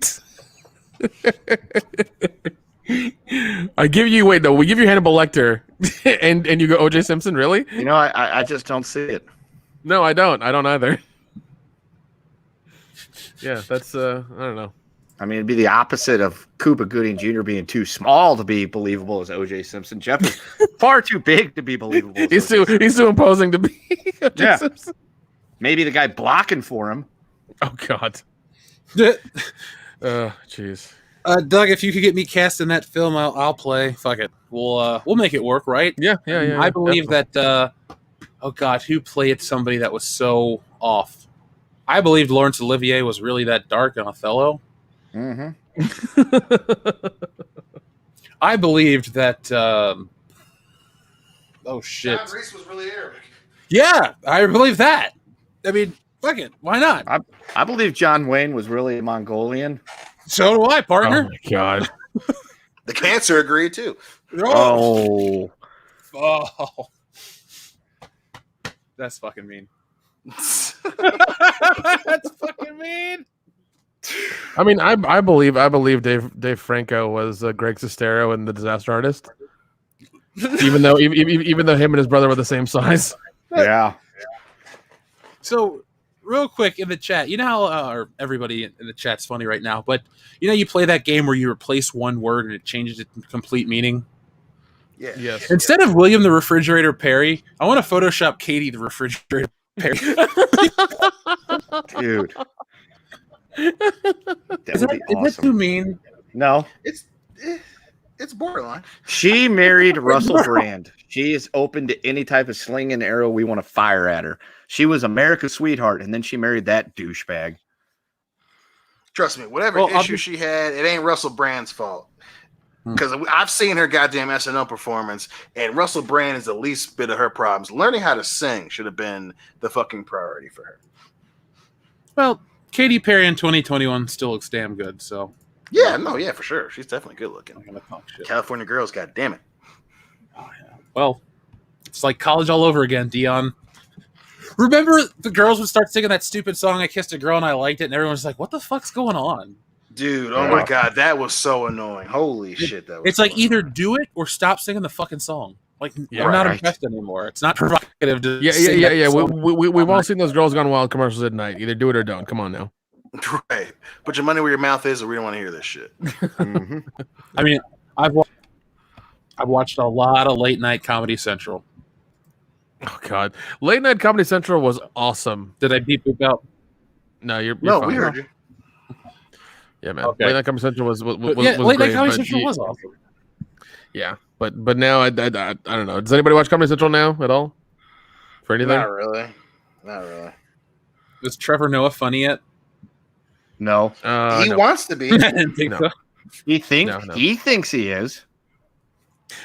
D: give you Hannibal Lecter and you go OJ Simpson, really?
E: I just don't see it.
D: No, I don't either. Yeah, that's I don't know.
E: I mean, it'd be the opposite of Cuba Gooding Jr. being too small to be believable as OJ Simpson. Jeff is far too big to be believable.
D: He's too imposing to be OJ Simpson.
E: Maybe the guy blocking for him.
D: Oh God. Jeez.
B: Doug, if you could get me cast in that film, I'll play. Fuck it, we'll make it work, right?
D: Yeah.
B: I believe that. Oh God, who played somebody that was so off? I believed Laurence Olivier was really that dark in Othello.
E: Mm-hmm.
B: I believed that. Oh shit!
C: John Reese was really Arabic.
B: Yeah, I believe that. I mean, fuck it, why not?
E: I believe John Wayne was really Mongolian.
B: So do I, partner.
D: Oh my God.
C: The cancer agreed too.
B: Oh. That's fucking mean. That's fucking mean.
D: I mean, I believe Dave Franco was Greg Sestero in The Disaster Artist, even though him and his brother were the same size.
E: Yeah.
B: So, real quick in the chat, you know how or everybody in the chat's funny right now, but you play that game where you replace one word and it changes its complete meaning.
C: Yeah.
D: Yes.
B: Instead of William the Refrigerator Perry, I want to Photoshop Katie the Refrigerator Perry.
E: Dude.
B: Is that too mean?
E: No.
C: It's borderline.
E: She married Russell Brand. She is open to any type of sling and arrow we want to fire at her. She was America's sweetheart, and then she married that douchebag.
C: Trust me, whatever
B: Well,
C: issue she had, it ain't Russell Brand's fault. Because I've seen her goddamn SNL performance, and Russell Brand is the least bit of her problems. Learning how to sing should have been the fucking priority for her.
B: Well, Katy Perry in 2021 still looks damn good, so.
C: Yeah, for sure. She's definitely good looking.
B: I'm gonna talk shit.
C: California Girls, goddamn it.
B: Oh, yeah. Well, it's like college all over again, Dion. Remember the girls would start singing that stupid song, I Kissed a Girl and I Liked It, and everyone's like, what the fuck's going on?
C: Dude, oh my god, that was so annoying. Holy shit, that was
B: It's
C: so
B: like either
C: annoying.
B: do it or stop singing the fucking song. Like, I'm not
C: right.
B: impressed anymore. It's not provocative to
D: Yeah.
B: sing that song.
D: We've all seen those Girls Gone Wild commercials at night. Either do it or don't. Come on now.
C: Right. Put your money where your mouth is, or we don't want to hear this shit.
E: Mm-hmm.
B: I mean, I've watched a lot of late night Comedy Central.
D: Oh God, Late Night Comedy Central was awesome.
B: Did I beep boop out?
D: No, you're
C: No,
D: fine.
C: we heard you.
D: Yeah, man.
B: Okay.
D: Late Night Comedy Central was
B: Yeah,
D: was
B: late
D: great,
B: night Comedy
D: but
B: Central was awesome.
D: Yeah, but now I don't know. Does anybody watch Comedy Central now at all? For anything?
C: Not really. Not really.
B: Is Trevor Noah funny yet?
E: No,
C: He
D: No.
C: wants to be.
B: I didn't think
D: No.
B: so.
E: he thinks
D: No.
E: he thinks he is.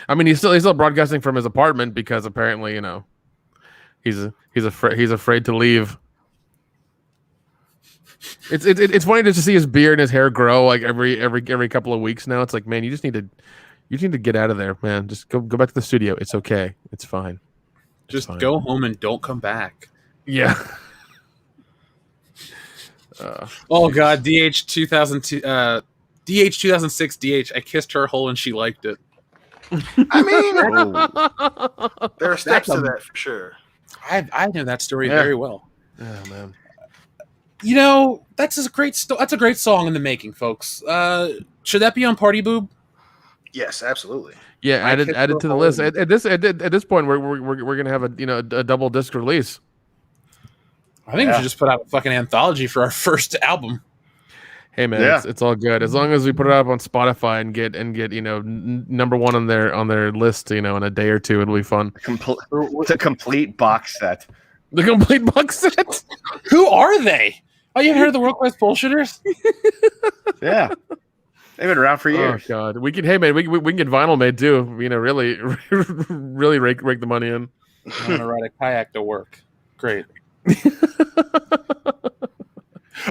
D: I mean, he's still broadcasting from his apartment because apparently, he's afraid to leave. It's funny just to see his beard and his hair grow like every couple of weeks now. It's like, man, you just need to get out of there, man. Just go back to the studio. It's okay. It's fine. It's
B: Just
D: fine.
B: go home and don't come back.
D: Yeah.
B: Oh God, DH 2002, DH 2006, DH. I kissed her hole and she liked it.
C: I mean,
E: Oh,
C: there are steps
B: That's
C: to that for sure.
B: I know that story
E: Yeah.
B: very well.
D: Oh man.
B: You know, that's a great song in the making, folks. Should that be on Party Boob?
C: Yes, absolutely.
D: Yeah,
B: I
D: added
B: kissed
D: to
B: her
D: the
B: hole
D: list.
B: and-
D: At this point, we're gonna have a double disc release.
B: I think we should just put out a fucking anthology for our first album.
D: Hey man,
E: Yeah.
D: it's all good as long as we put it up on Spotify and get number one on their list. In a day or two, it'll be fun.
E: it's a complete box set.
D: The complete box set.
B: Who are they? Oh, you haven't heard of the World Class Bullshitters?
E: Yeah, they've been around for
D: Oh
E: years.
D: God, we can. Hey man, we can get vinyl made too. Really, really rake the money in.
B: I'm gonna ride a kayak to work. Great.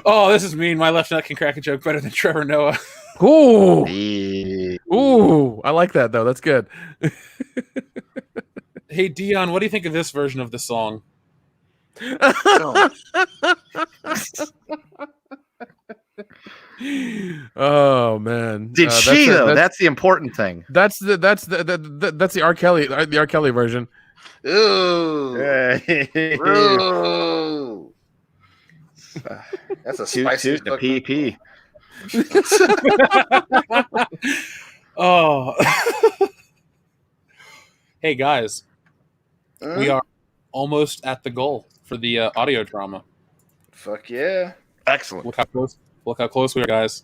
B: Oh, this is mean. My left nut can crack a joke better than Trevor Noah.
D: Ooh,
E: Yeah.
D: ooh, I like that though. That's good.
B: Hey, Dion, what do you think of this version of the song?
D: Oh man,
E: Did
D: that's
E: she
D: it.
E: though? That's the important thing.
D: That's the R. Kelly version.
C: Ooh.
E: Hey.
C: Ooh. That's a
E: Toot
C: spicy
E: toot the PP.
B: Oh. Hey, guys. We are almost at the goal for the audio drama.
C: Fuck yeah.
E: Excellent.
B: Look how close we are, guys.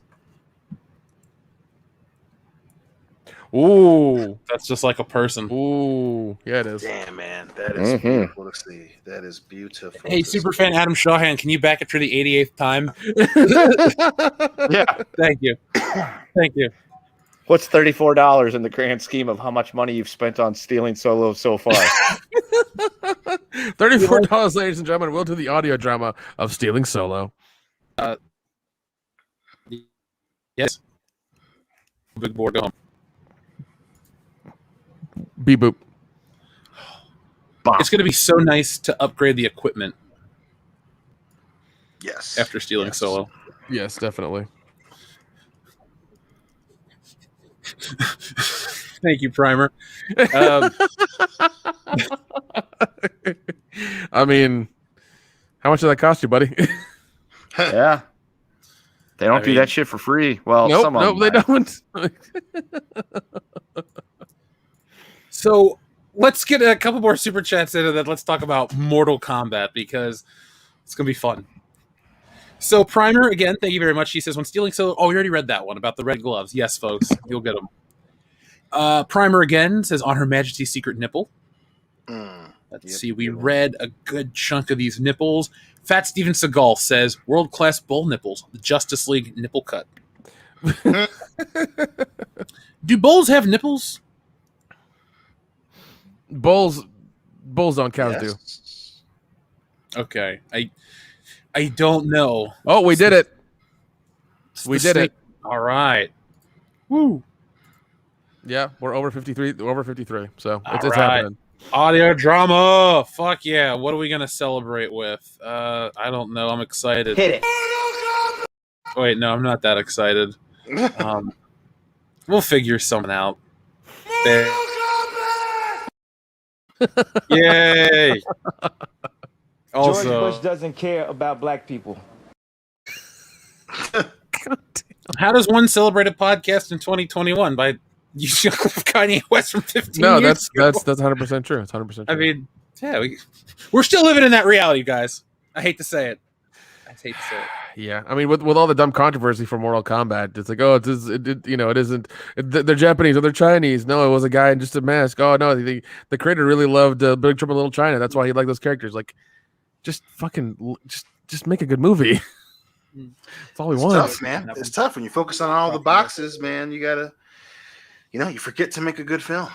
D: Ooh,
B: That's just like a person.
D: ooh, yeah, it is.
C: Damn, man. That is
E: Mhm.
C: beautiful to see. That is beautiful.
B: Hey,
C: to see.
B: superfan Adam Shawhan, can you back it for the 88th time?
E: Yeah.
B: Thank you. Thank you.
E: What's $34 in the grand scheme of how much money you've spent on stealing Solo so far?
D: $34, ladies and gentlemen. We'll do the audio drama of Stealing Solo.
B: Yes. Big board, go home.
D: Beep boop.
B: It's going to be so nice to upgrade the equipment
C: Yes.
B: after stealing
C: Yes.
B: Solo.
D: Yes, definitely.
B: Thank you, Primer.
D: I mean, how much did that cost you, buddy?
E: Yeah. They don't
B: I
E: do
B: mean-
E: that shit for free. Well,
D: Nope,
E: some of
D: nope,
E: them
D: they
E: might.
D: don't.
B: So let's get a couple more super chats in, and then let's talk about Mortal Kombat because it's going to be fun. So Primer, again, thank you very much. He says, when stealing Solo... Oh, we already read that one about the red gloves. Yes, folks, you'll get them. Primer, again, says, on Her Majesty's secret nipple. Let's see. We read a good chunk of these nipples. Fat Steven Seagal says, world-class bull nipples. The Justice League nipple cut. Do bulls have nipples?
D: Bulls don't, cows do.
B: Okay. I don't know.
D: Oh, we did it. We did it.
B: All right. Woo.
D: Yeah, we're over 53. Over 53. So it's
B: right.
D: happening.
B: Audio drama. Fuck yeah. What are we gonna celebrate with? I don't know. I'm excited.
F: Hit it.
B: Wait, no, I'm not that excited. We'll figure something out. There. Yay! Also,
F: George Bush doesn't care about black people.
B: how does one celebrate a podcast in 2021 by using a clip of Kanye West from 15
D: No,
B: years
D: that's 100% true. It's 100% true.
B: I mean, yeah, we're still living in that reality, guys. I hate to say it.
D: Yeah, I mean, with all the dumb controversy for Mortal Kombat, it's like, oh, it isn't. They're Japanese or they're Chinese. No, it was a guy in just a mask. Oh no, the creator really loved Big Trouble in Little China. That's why he liked those characters. Like, just fucking, just make a good movie. That's all we want.
C: Tough, man. It's tough when you focus on all the boxes, man. You gotta, you forget to make a good film.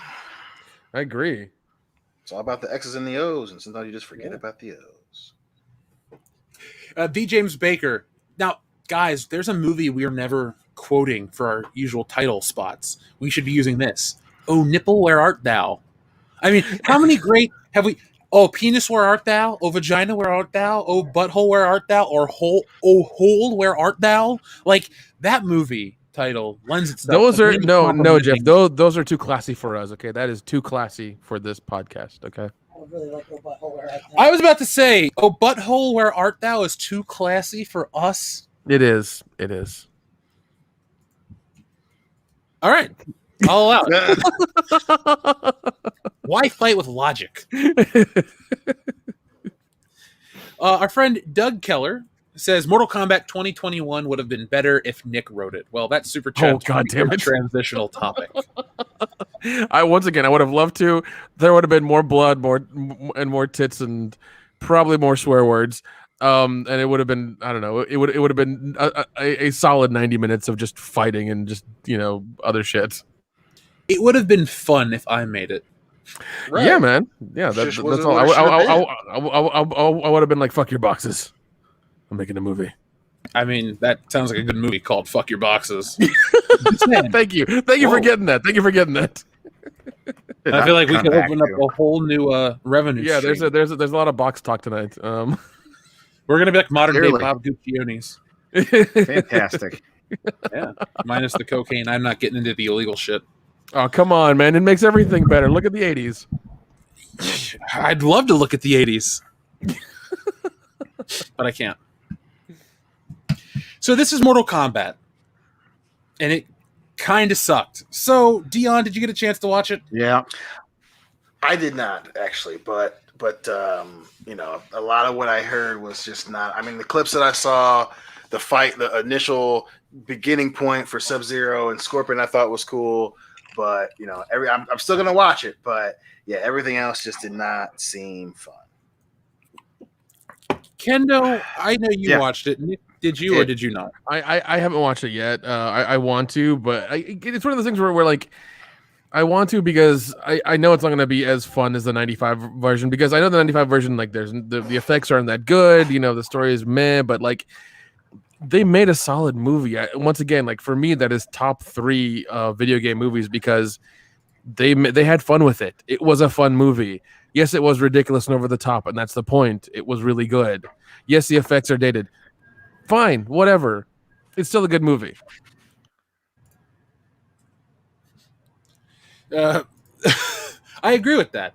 D: I agree.
C: It's all about the X's and the O's, and sometimes you just forget about the O's.
B: D. James Baker. Now, guys, there's a movie we're never quoting for our usual title spots. We should be using this. Oh, nipple, where art thou? I mean, how many great have we? Oh, penis, where art thou? Oh, vagina, where art thou? Oh, butthole, where art thou? Or hole, oh, hole, where art thou? Like, that movie title lends itself.
D: Those are no, Jeff. Those are too classy for us. Okay, that is too classy for this podcast. Okay.
B: I was about to say, oh, butthole, where art thou is too classy for us.
D: It is. It is.
B: All right. I'll allow it. Why fight with logic? Our friend Doug Keller says Mortal Kombat 2021 would have been better if Nick wrote it. Well, that's super chat.
D: Oh, God damn it.
B: Transitional topic.
D: I would have loved to. There would have been more blood, more tits, and probably more swear words. And it would have been, I don't know, it would have been a solid 90 minutes of just fighting and just other shit.
B: It would have been fun if I made it.
D: Right. Yeah, man. Yeah, that's all. I would have been like, fuck your boxes. I'm making a movie.
B: I mean, that sounds like a good movie called "Fuck Your Boxes."
D: Thank you for getting that. Thank you for getting that.
B: I feel like we could open up a whole new revenue.
D: Yeah,
B: stream.
D: there's a lot of box talk tonight.
B: We're gonna be like modern day Bob Gucciones.
E: Fantastic.
B: Yeah, minus the cocaine. I'm not getting into the illegal shit.
D: Oh, come on, man! It makes everything better. Look at the '80s.
B: I'd love to look at the '80s, but I can't. So this is Mortal Kombat, and it kind of sucked. So, Dion, did you get a chance to watch it?
C: Yeah, I did not actually, but a lot of what I heard was just not. I mean, the clips that I saw, the fight, the initial beginning point for Sub-Zero and Scorpion, I thought was cool. But I'm still gonna watch it. But yeah, everything else just did not seem fun.
B: Kendo, I know you watched it. Did you or did you not?
D: I haven't watched it yet. I want to, but it's one of those things where like I want to because I know it's not going to be as fun as the 95 version because I know the 95 version, like there's the effects aren't that good. The story is meh, but like they made a solid movie. Once again, like for me, that is top 3 video game movies because they had fun with it. It was a fun movie. Yes, it was ridiculous and over the top, and that's the point. It was really good. Yes, the effects are dated. Fine, whatever. It's still a good movie.
B: I agree with that.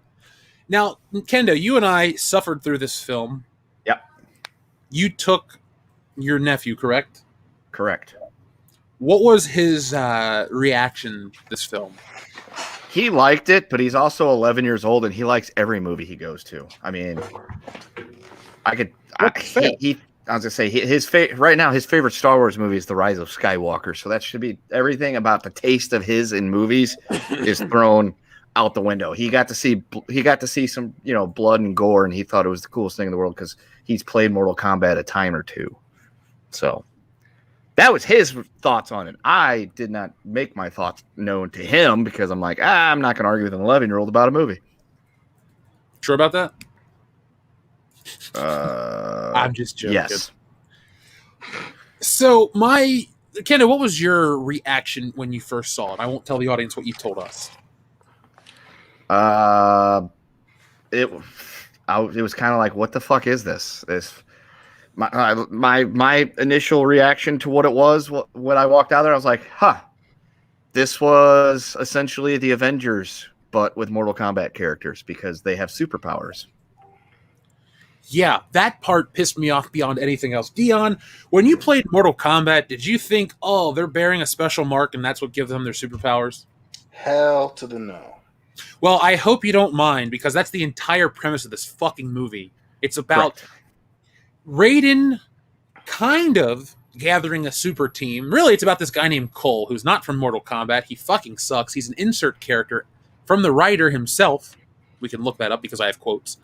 B: Now, Kendo, you and I suffered through this film.
E: Yep.
B: You took your nephew, correct?
E: Correct.
B: What was his reaction to this film?
E: He liked it, but he's also 11 years old, and he likes every movie he goes to. I mean, I was gonna say right now his favorite Star Wars movie is The Rise of Skywalker. So that should be everything about the taste of his in movies is thrown out the window. He got to see some, you know, blood and gore, and he thought it was the coolest thing in the world because he's played Mortal Kombat a time or two. So that was his thoughts on it. I did not make my thoughts known to him because I'm like, I'm not going to argue with an 11-year-old about a movie.
B: Sure about that?
E: I'm
B: just joking.
E: Yes.
B: So Kendall, what was your reaction when you first saw it? I won't tell the audience what you told us.
E: It was kind of like, what the fuck is this? My initial reaction to what it was when I walked out there, I was like, this was essentially the Avengers, but with Mortal Kombat characters because they have superpowers.
B: Yeah, that part pissed me off beyond anything else. Dion, when you played Mortal Kombat, did you think, oh, they're bearing a special mark and that's what gives them their superpowers?
C: Hell to the no.
B: Well, I hope you don't mind because that's the entire premise of this fucking movie. It's about Raiden kind of gathering a super team. Really, it's about this guy named Cole, who's not from Mortal Kombat. He fucking sucks. He's an insert character from the writer himself. We can look that up because I have quotes.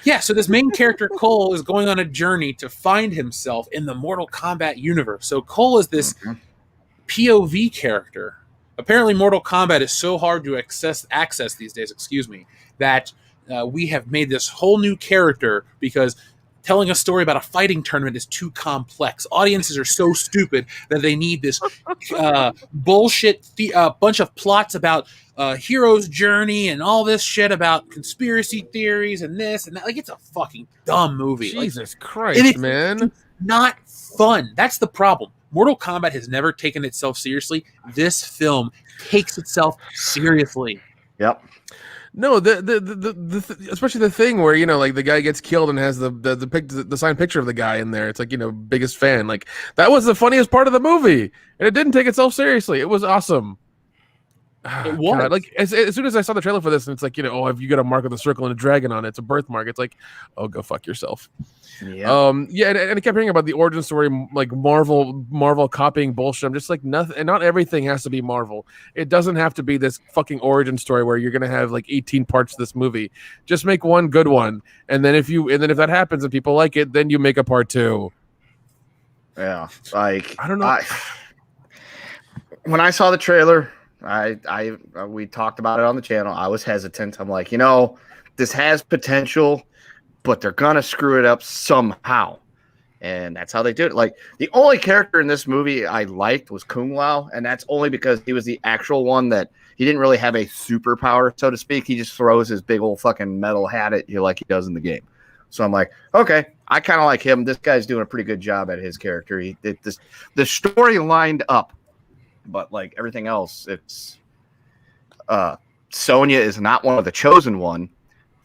B: Yeah, so this main character, Cole, is going on a journey to find himself in the Mortal Kombat universe. So Cole is this POV character. Apparently, Mortal Kombat is so hard to access these days, that we have made this whole new character because telling a story about a fighting tournament is too complex. Audiences are so stupid that they need this bullshit bunch of plots about hero's journey and all this shit about conspiracy theories and this and that. Like, it's a fucking dumb movie.
D: Jesus Christ, man.
B: Not fun. That's the problem. Mortal Kombat has never taken itself seriously. This film takes itself seriously.
E: Yep.
D: No, especially the thing where, you know, like the guy gets killed and has the signed picture of the guy in there. It's like, you know, biggest fan. Like, that was the funniest part of the movie, and it didn't take itself seriously. It was awesome.
B: It was.
D: God, like as soon as I saw the trailer for this, and it's like, you know, have you got a mark with a circle and a dragon on it? It's a birthmark. It's like, oh, go fuck yourself.
E: Yeah.
D: And I kept hearing about the origin story, like Marvel copying bullshit. I'm just like, nothing, and not everything has to be Marvel. It doesn't have to be this fucking origin story where you're gonna have like 18 parts of this movie. Just make one good one, and then if that happens and people like it, then you make a part 2.
E: Yeah, like
D: I don't know.
E: When I saw the trailer, we talked about it on the channel. I was hesitant. I'm like, you know, this has potential, but they're gonna screw it up somehow, and that's how they do it. Like, the only character in this movie I liked was Kung Lao, and that's only because he was the actual one that he didn't really have a superpower, so to speak. He just throws his big old fucking metal hat at you like he does in the game. So I'm like, okay, I kind of like him. This guy's doing a pretty good job at his character. The story lined up. But like everything else, it's Sonya is not one of the chosen one,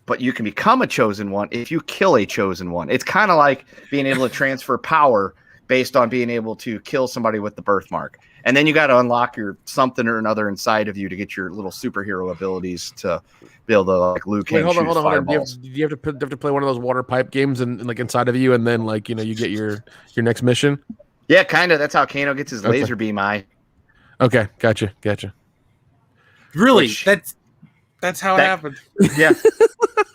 E: but you can become a chosen one if you kill a chosen one. It's kind of like being able to transfer power based on being able to kill somebody with the birthmark. And then you got to unlock your something or another inside of you to get your little superhero abilities to be able to, like, Liu Kang.
D: Wait, hold on. Do you have to play one of those water pipe games and like inside of you, and then, like, you know, you get your next mission?
E: Yeah, kind of. That's how Kano gets his laser beam eye.
D: Okay, gotcha.
B: Really? That's how it happened.
E: Yeah.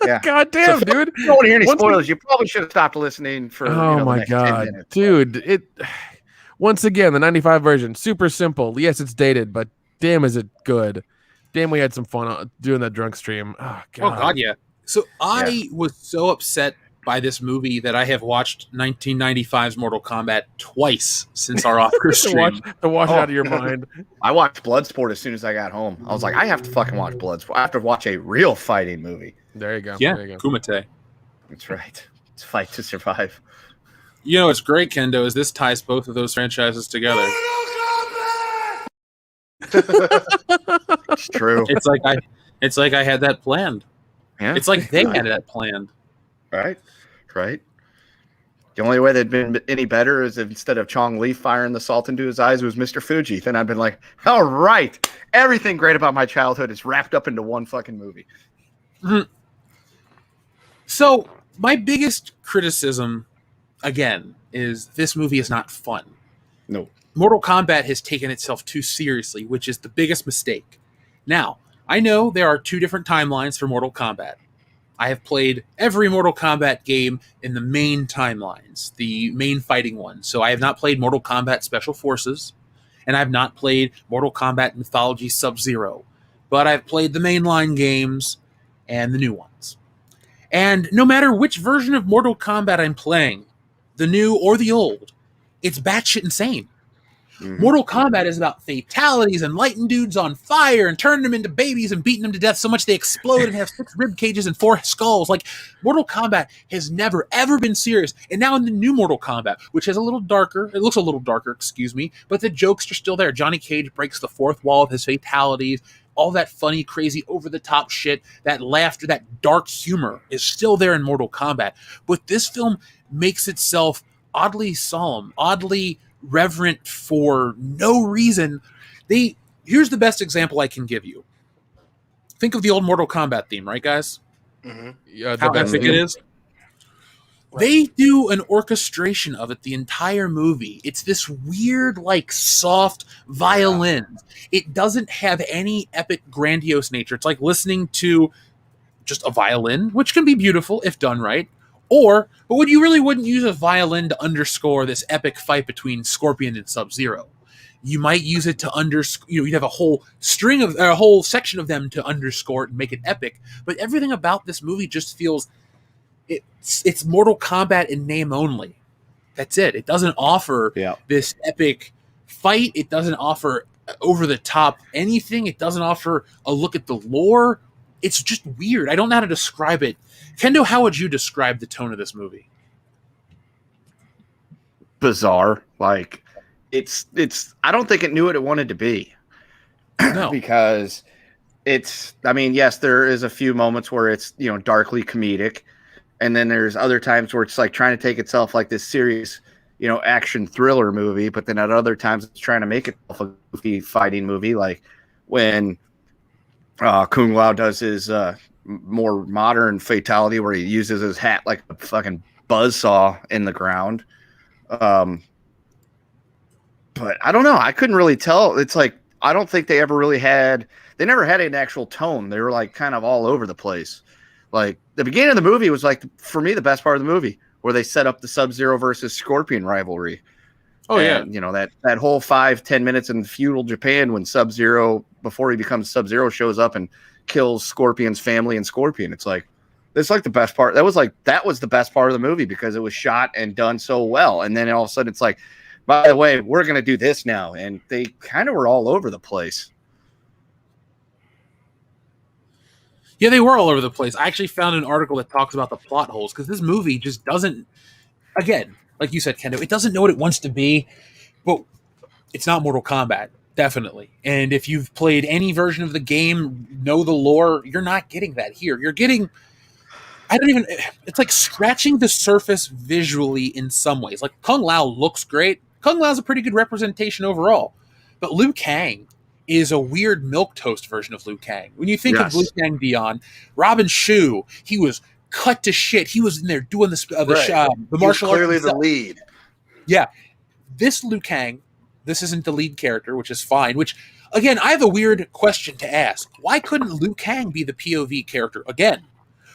E: Yeah.
D: God damn, dude.
E: You don't want to hear any spoilers. You probably should have stopped listening for
D: my
E: the next
D: God,
E: 10 minutes.
D: Dude. Once again, the 95 version, super simple. Yes, it's dated, but damn, is it good. Damn, we had some fun doing that drunk stream. Oh, God.
B: Yeah. So I was so upset by this movie that I have watched 1995's Mortal Kombat twice since our Oscar stream.
D: to wash it out of your mind.
E: I watched Bloodsport as soon as I got home. I was like, I have to fucking watch Bloodsport. I have to watch a real fighting movie.
D: There you go.
B: Yeah,
D: there you go.
B: Kumite.
E: That's right. It's Fight to Survive.
B: You know, it's great, Kendo, is this ties both of those franchises together.
E: It's true.
B: It's like I had that planned.
E: Yeah.
B: It's like they had that planned.
E: Right. The only way they'd been any better is if instead of Chong Li firing the salt into his eyes, it was Mr. Fuji. Then I'd been like, all right, everything great about my childhood is wrapped up into one fucking movie.
B: Mm-hmm. So my biggest criticism, again, is this movie is not fun.
E: No.
B: Mortal Kombat has taken itself too seriously, which is the biggest mistake. Now, I know there are 2 different timelines for Mortal Kombat. I have played every Mortal Kombat game in the main timelines, the main fighting ones. So I have not played Mortal Kombat Special Forces, and I have not played Mortal Kombat Mythology Sub-Zero. But I've played the mainline games and the new ones. And no matter which version of Mortal Kombat I'm playing, the new or the old, it's batshit insane. Mm-hmm. Mortal Kombat is about fatalities and lighting dudes on fire and turning them into babies and beating them to death so much they explode and have 6 rib cages and 4 skulls. Like, Mortal Kombat has never, ever been serious. And now in the new Mortal Kombat, which is a little darker, it looks a little darker, excuse me, but the jokes are still there. Johnny Cage breaks the 4th wall of his fatalities. All that funny, crazy, over-the-top shit, that laughter, that dark humor is still there in Mortal Kombat. But this film makes itself oddly solemn, oddly reverent for no reason. Here's the best example I can give you. Think of the old Mortal Kombat theme, right, guys?
D: Mm-hmm. Yeah,
B: how epic it is. Right. They do an orchestration of it the entire movie. It's this weird, like, soft violin. Yeah. It doesn't have any epic, grandiose nature. It's like listening to just a violin, which can be beautiful if done right. But you really wouldn't use a violin to underscore this epic fight between Scorpion and Sub-Zero. You might use it to underscore, you'd have a whole a whole section of them to underscore it and make it epic. But everything about this movie just feels, it's Mortal Kombat in name only. That's it. It doesn't offer this epic fight. It doesn't offer over the top anything. It doesn't offer a look at the lore. It's just weird. I don't know how to describe it. Kendo, how would you describe the tone of this movie?
E: Bizarre. Like, it's I don't think it knew what it wanted to be.
B: No.
E: Because I mean, yes, there is a few moments where it's, darkly comedic. And then there's other times where it's like trying to take itself like this serious, action thriller movie. But then at other times it's trying to make itself a goofy fighting movie. Like when Kung Lao does his more modern fatality where he uses his hat like a fucking buzzsaw in the ground. But I don't know. I couldn't really tell. It's like, I don't think they never had an actual tone. They were like kind of all over the place. Like the beginning of the movie was like, for me, the best part of the movie where they set up the Sub-Zero versus Scorpion rivalry.
B: Oh,
E: and,
B: yeah.
E: That whole 5-10 minutes in feudal Japan when Sub-Zero, before he becomes Sub-Zero, shows up and kills Scorpion's family and Scorpion. It's like, that's like the best part. That was the best part of the movie because it was shot and done so well. And then all of a sudden it's like, by the way, we're going to do this now. And they kind of were all over the place.
B: Yeah, they were all over the place. I actually found an article that talks about the plot holes because this movie just doesn't, again, like you said, Kendo, it doesn't know what it wants to be, but it's not Mortal Kombat, definitely. And if you've played any version of the game, know the lore, you're not getting that here. You're getting, it's like scratching the surface visually in some ways. Like Kung Lao looks great. Kung Lao's a pretty good representation overall. But Liu Kang is a weird milquetoast version of Liu Kang. When you think of Liu Kang Dion, Robin Shu, he was cut to shit. He was in there doing the martial arts.
C: Clearly the lead.
B: Yeah. This Liu Kang, this isn't the lead character, which is fine. Which, again, I have a weird question to ask. Why couldn't Liu Kang be the POV character again?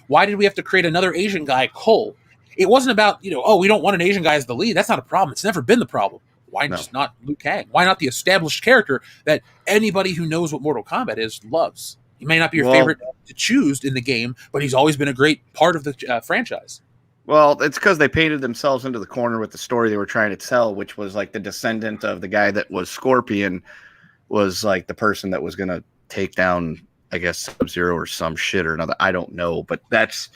B: Why did we have to create another Asian guy, Cole? It wasn't about, we don't want an Asian guy as the lead. That's not a problem. It's never been the problem. Why just not Liu Kang? Why not the established character that anybody who knows what Mortal Kombat is loves? He may not be your favorite to choose in the game, but he's always been a great part of the franchise.
E: Well, it's because they painted themselves into the corner with the story they were trying to tell, which was like the descendant of the guy that was Scorpion was like the person that was going to take down, I guess, Sub-Zero or some shit or another. I don't know, but that's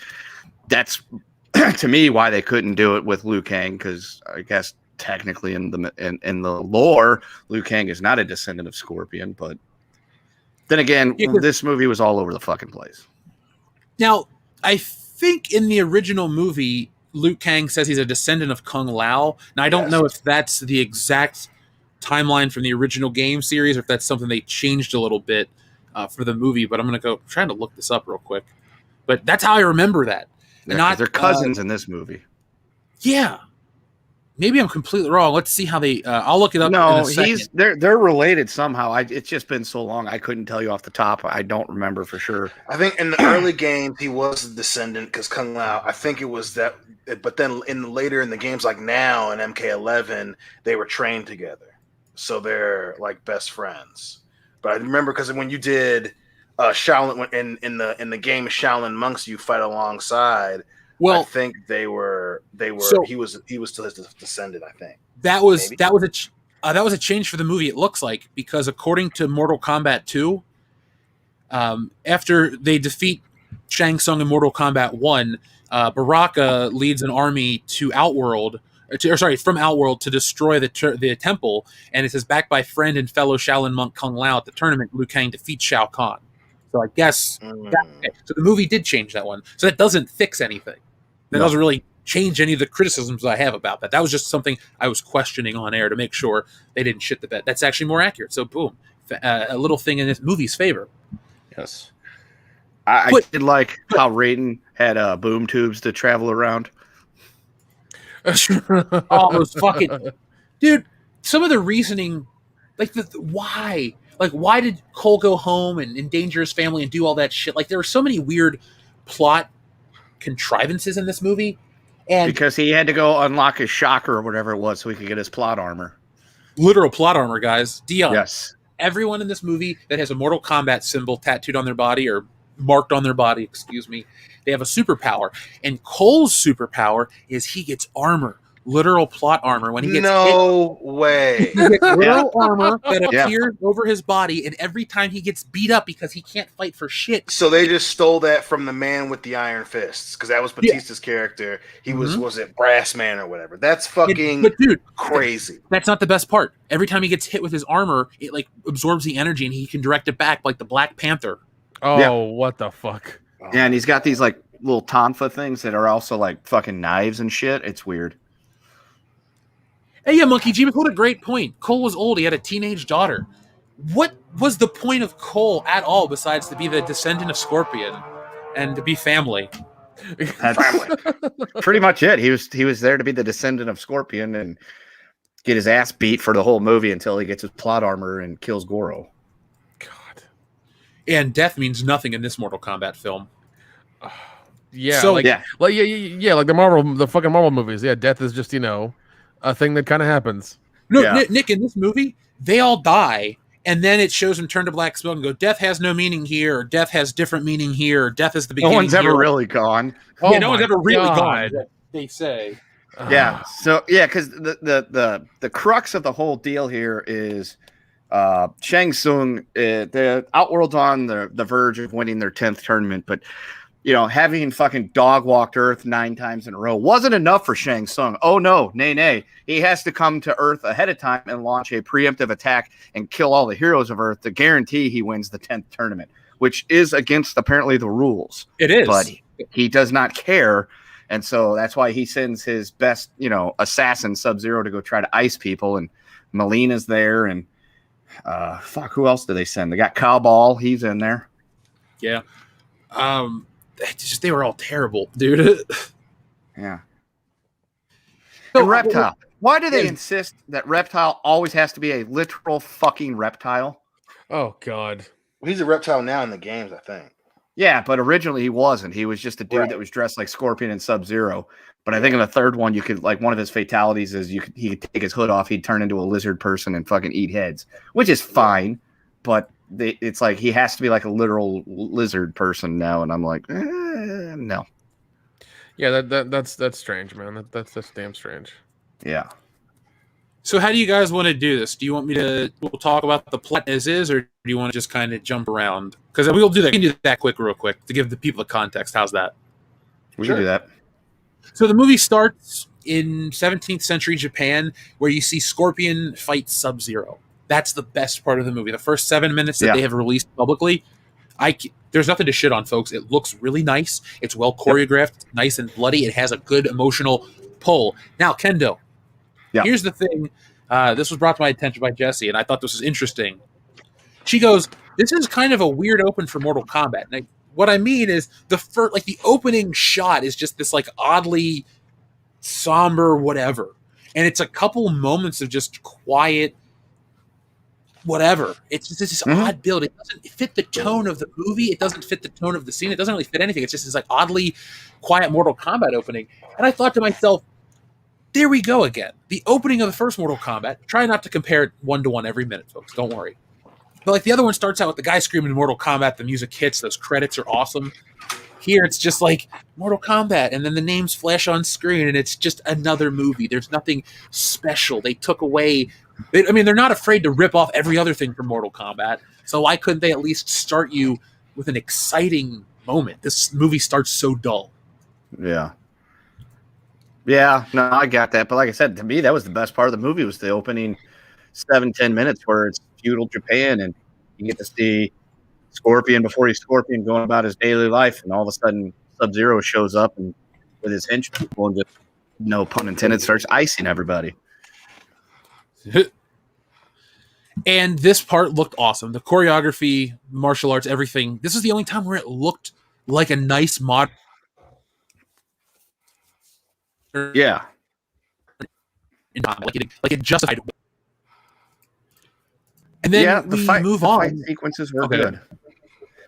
E: to me why they couldn't do it with Liu Kang, because I guess technically in the lore, Liu Kang is not a descendant of Scorpion, but then again, this movie was all over the fucking place.
B: Now, I think in the original movie, Liu Kang says he's a descendant of Kung Lao. Now, I don't know if that's the exact timeline from the original game series or if that's something they changed a little bit for the movie, but I'm trying to look this up real quick. But that's how I remember that.
E: Yeah, they're cousins in this movie.
B: Yeah. maybe I'm completely wrong. Let's see how they. I'll look it up.
E: No,
B: in a second.
E: they're related somehow. It's just been so long, I couldn't tell you off the top. I don't remember for sure.
C: I think in the early games he was a descendant because Kung Lao. I think it was that, but then later in the games, like now in MK11, they were trained together, so they're like best friends. But I remember because when you did Shaolin in the game Shaolin monks, you fight alongside.
B: Well,
C: I think they were.
B: So,
C: he was still his descendant. I think
B: that was a change for the movie. It looks like, because according to Mortal Kombat 2, after they defeat Shang Tsung in Mortal Kombat 1, Baraka leads an army to Outworld. From Outworld to destroy the temple, and it says backed by friend and fellow Shaolin monk Kung Lao at the tournament, Liu Kang defeats Shao Kahn. So I guess so the movie did change that one. So that doesn't fix anything. That doesn't really change any of the criticisms I have about that. That was just something I was questioning on air to make sure they didn't shit the bed. That's actually more accurate. So boom, a little thing in this movie's favor.
E: Yes, I did like how Raiden had boom tubes to travel around.
B: All those fucking dude. Some of the reasoning, like why did Cole go home and endanger his family and do all that shit? Like there were so many weird plot contrivances in this movie, and
E: because he had to go unlock his shocker or whatever it was so he could get his plot armor.
B: Literal plot armor, guys. Dion.
E: Yes.
B: Everyone in this movie that has a Mortal Kombat symbol tattooed on their body or marked on their body, excuse me, they have a superpower. And Cole's superpower is he gets armor. Literal plot armor when he gets
C: way.
B: He gets literal armor that appears over his body, and every time he gets beat up because he can't fight for shit.
C: So they just stole that from the man with the iron fists, because that was Batista's character. He was it Brass Man or whatever. That's fucking crazy.
B: That's not the best part. Every time he gets hit with his armor, it like absorbs the energy and he can direct it back like the Black Panther.
D: Oh, what the fuck?
E: Yeah, and he's got these like little tonfa things that are also like fucking knives and shit. It's weird.
B: Hey, yeah, Monkey G, what a great point. Cole was old. He had a teenage daughter. What was the point of Cole at all besides to be the descendant of Scorpion and to be family?
E: That's pretty much it. He was there to be the descendant of Scorpion and get his ass beat for the whole movie until he gets his plot armor and kills Goro.
B: God. And death means nothing in this Mortal Kombat film.
D: Yeah,
B: so,
D: like the fucking Marvel movies. Yeah, death is just, a thing that kind of happens.
B: No, Nick, in this movie, they all die, and then it shows them turn to black smoke and go, death has no meaning here, or death has different meaning here, or death is the beginning.
E: No one's ever really gone.
B: Yeah, no one's ever really gone, they say.
E: Yeah, so, because the crux of the whole deal here is Shang Tsung, the Outworld's on the verge of winning their 10th tournament, but having fucking dog walked Earth 9 times in a row wasn't enough for Shang Tsung. Oh no, nay. He has to come to Earth ahead of time and launch a preemptive attack and kill all the heroes of Earth to guarantee he wins the 10th tournament, which is against apparently the rules.
B: It is.
E: But he does not care. And so that's why he sends his best, assassin Sub-Zero to go try to ice people. And Melina's there. And who else do they send? They got Cowball. He's in there.
B: Yeah. They were all terrible, dude.
E: Yeah. And Reptile. Why do they insist that Reptile always has to be a literal fucking reptile?
D: Oh, God.
C: He's a reptile now in the games, I think.
E: Yeah, but originally he wasn't. He was just a dude that was dressed like Scorpion and Sub-Zero. But I think in the third one, you could, like, one of his fatalities is he could take his hood off, he'd turn into a lizard person and fucking eat heads, which is fine. But it's like he has to be like a literal lizard person now, and I'm like, no.
D: Yeah, that's strange, man. That's damn strange.
E: Yeah.
B: So how do you guys want to do this? Do you want me to we'll talk about the plot as is, or do you want to just kind of jump around? Because we'll do that. We can do that real quick to give the people the context. How's that?
E: We can do that.
B: So the movie starts in 17th century Japan, where you see Scorpion fight Sub-Zero. That's the best part of the movie. The first 7 minutes that they have released publicly, there's nothing to shit on, folks. It looks really nice. It's well choreographed, nice and bloody. It has a good emotional pull. Now, Kendo, here's the thing. This was brought to my attention by Jessie, and I thought this was interesting. She goes, "This is kind of a weird open for Mortal Kombat." And what I mean is the opening shot is just this like oddly somber whatever. and it's a couple moments of just quiet whatever. It's just this odd build. It doesn't fit the tone of the movie. It doesn't fit the tone of the scene. It doesn't really fit anything. It's just this like oddly quiet Mortal Kombat opening. And I thought to myself, there we go again. The opening of the first Mortal Kombat. Try not to compare it 1-to-1 every minute, folks. Don't worry. But like the other one starts out with the guy screaming Mortal Kombat. The music hits. Those credits are awesome. Here it's just like Mortal Kombat, and then the names flash on screen, and it's just another movie. There's nothing special. They took away. I mean, they're not afraid to rip off every other thing from Mortal Kombat. So why couldn't they at least start you with an exciting moment? This movie starts so dull.
E: Yeah. Yeah, no, I got that. But like I said, to me, that was the best part of the movie was the opening 7-10 minutes where it's feudal Japan, and you get to see Scorpion before he's Scorpion going about his daily life, and all of a sudden Sub-Zero shows up and with his hench people and just, no pun intended, starts icing everybody.
B: And this part looked awesome. The choreography, martial arts, everything. This is the only time where it looked like a nice mod.
E: Yeah.
B: Like it justified. And then we move on.
E: The fight sequences were good.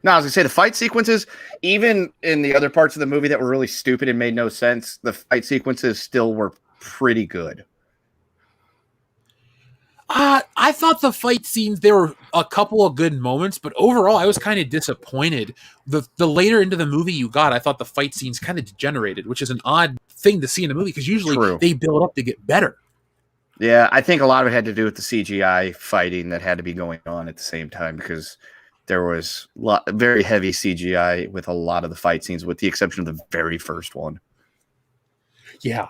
E: No, I was going to say the fight sequences, even in the other parts of the movie that were really stupid and made no sense, the fight sequences still were pretty good.
B: I thought the fight scenes, there were a couple of good moments, but overall I was kind of disappointed. The later into the movie you got, I thought the fight scenes kind of degenerated, which is an odd thing to see in a movie because usually they build up to get better.
E: Yeah, I think a lot of it had to do with the CGI fighting that had to be going on at the same time because there was very heavy CGI with a lot of the fight scenes, with the exception of the very first one.
B: Yeah.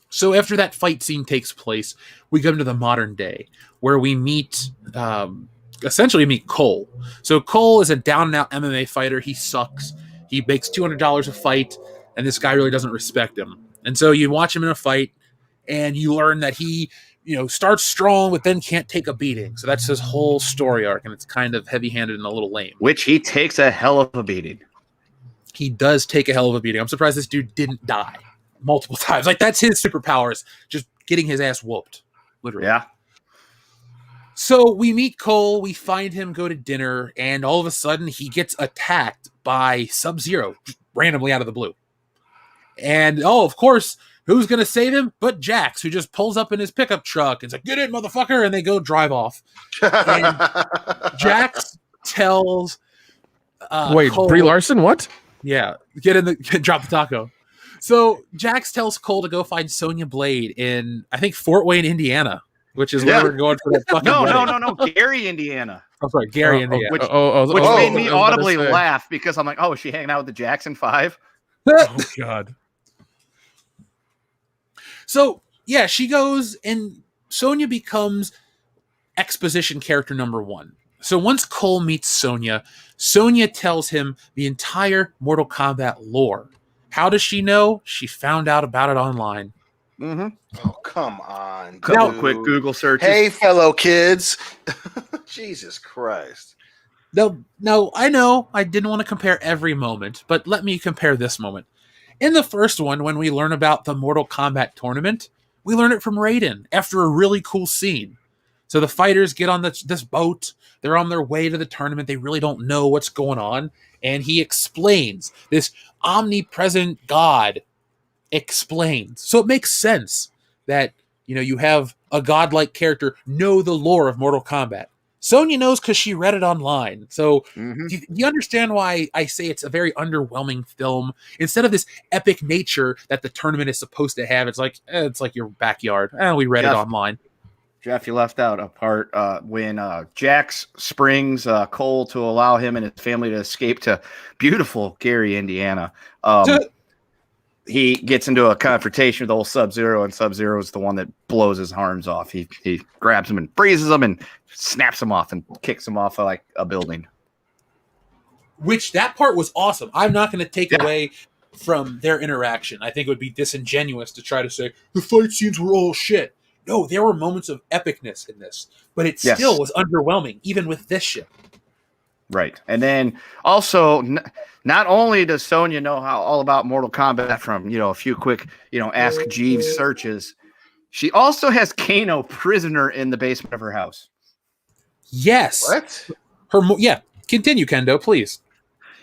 B: So after that fight scene takes place, we come to the modern day where we meet, essentially meet Cole. So Cole is a down-and-out MMA fighter. He sucks. He makes $200 a fight, and this guy really doesn't respect him. And so you watch him in a fight, and you learn that he, starts strong, but then can't take a beating. So that's his whole story arc, and it's kind of heavy-handed and a little lame.
E: Which he takes a hell of a beating.
B: He does take a hell of a beating. I'm surprised this dude didn't die multiple times. Like, that's his superpowers, just getting his ass whooped, literally.
E: Yeah.
B: So we meet Cole, we find him, go to dinner, and all of a sudden he gets attacked by Sub-Zero randomly out of the blue. And, of course, who's going to save him but Jax, who just pulls up in his pickup truck and is like, "Get in, motherfucker," and they go drive off. And Jax tells
D: wait,
B: Cole,
D: Brie Larson, what?
B: Yeah, drop the taco. So Jax tells Cole to go find Sonya Blade in, I think, Fort Wayne, Indiana, which is where we're going for that fucking wedding.
E: No, Gary, Indiana.
B: I'm sorry, Gary, Indiana.
E: Which made me audibly laugh because I'm like, oh, is she hanging out with the Jackson 5?
D: Oh, God.
B: So, yeah, she goes, and Sonya becomes exposition character number 1. So once Cole meets Sonya, Sonya tells him the entire Mortal Kombat lore. How does she know? She found out about it online.
E: Mm-hmm.
C: Oh, come on.
E: Couple quick Google searches.
C: Hey, fellow kids. Jesus Christ.
B: No, I know I didn't want to compare every moment, but let me compare this moment. In the first one, when we learn about the Mortal Kombat tournament, we learn it from Raiden after a really cool scene. So the fighters get on this boat. They're on their way to the tournament. They really don't know what's going on. And he explains. This omnipresent God explains. So it makes sense that, you have a godlike character know the lore of Mortal Kombat. Sonya knows because she read it online. So you understand why I say it's a very underwhelming film. Instead of this epic nature that the tournament is supposed to have, it's like your backyard. We read it online.
E: Jeff, you left out a part when Jax springs Cole to allow him and his family to escape to beautiful Gary, Indiana. He gets into a confrontation with old Sub-Zero, and Sub-Zero is the one that blows his arms off. He grabs him and freezes him and snaps him off and kicks him off like a building.
B: Which, that part was awesome. I'm not going to take away from their interaction. I think it would be disingenuous to try to say the fight scenes were all shit. No, there were moments of epicness in this, but it still was underwhelming, even with this shit.
E: Right. And then also, not only does Sonya know all about Mortal Kombat from, a few quick, Ask Jeeves searches, She also has Kano prisoner in the basement of her house.
B: Yes.
C: What?
B: Yeah. Continue, Kendo, please.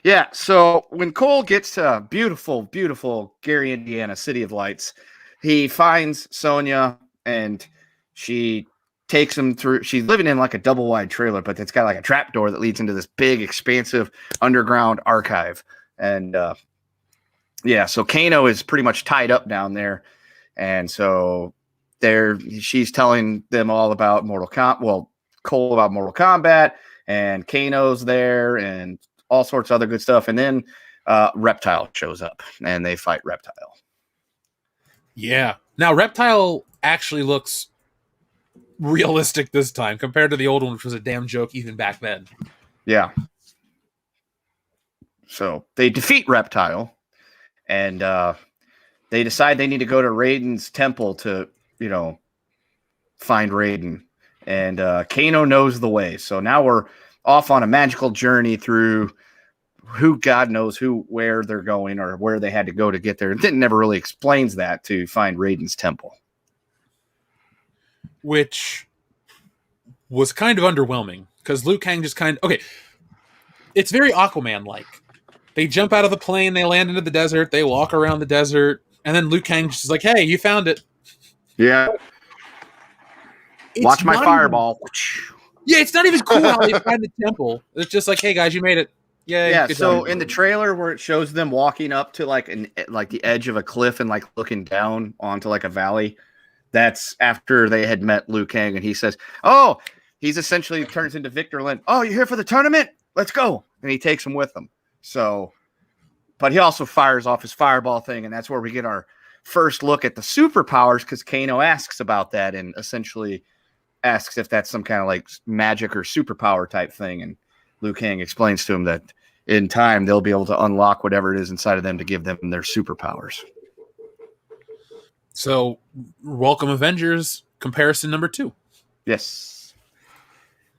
E: Yeah, so when Cole gets to beautiful, beautiful Gary, Indiana, City of Lights, he finds Sonya and she takes him through. She's living in like a double wide trailer, but it's got like a trap door that leads into this big, expansive underground archive. And yeah, so Kano is pretty much tied up down there. And so she's telling them all about Mortal Kombat. Well, Cole about Mortal Kombat, and Kano's there, and all sorts of other good stuff. And then Reptile shows up, and they fight Reptile.
B: Yeah. Now, Reptile actually looks realistic this time compared to the old one, which was a damn joke even back then.
E: Yeah. So they defeat Reptile, and they decide they need to go to Raiden's temple to, find Raiden. And Kano knows the way. So now we're off on a magical journey through who God knows where they're going or where they had to go to get there. It never really explains that to find Raiden's temple.
B: Which was kind of underwhelming because Liu Kang just okay. It's very Aquaman-like. They jump out of the plane, they land into the desert, they walk around the desert, and then Liu Kang just is like, hey, you found it.
E: Yeah. Watch my fireball.
B: Yeah, it's not even cool how they find the temple. It's just like, hey, guys, you made it.
E: Yeah, so in the trailer where it shows them walking up to like the edge of a cliff and like looking down onto like a valley, that's after they had met Liu Kang, and he says, oh, he's essentially turns into Victor Lin. Oh, you're here for the tournament? Let's go. And he takes him with him. So, but he also fires off his fireball thing, and that's where we get our first look at the superpowers, because Kano asks about that and essentially asks if that's some kind of like magic or superpower type thing. And Liu Kang explains to him that in time they'll be able to unlock whatever it is inside of them to give them their superpowers.
B: So, welcome Avengers comparison number 2.
E: Yes.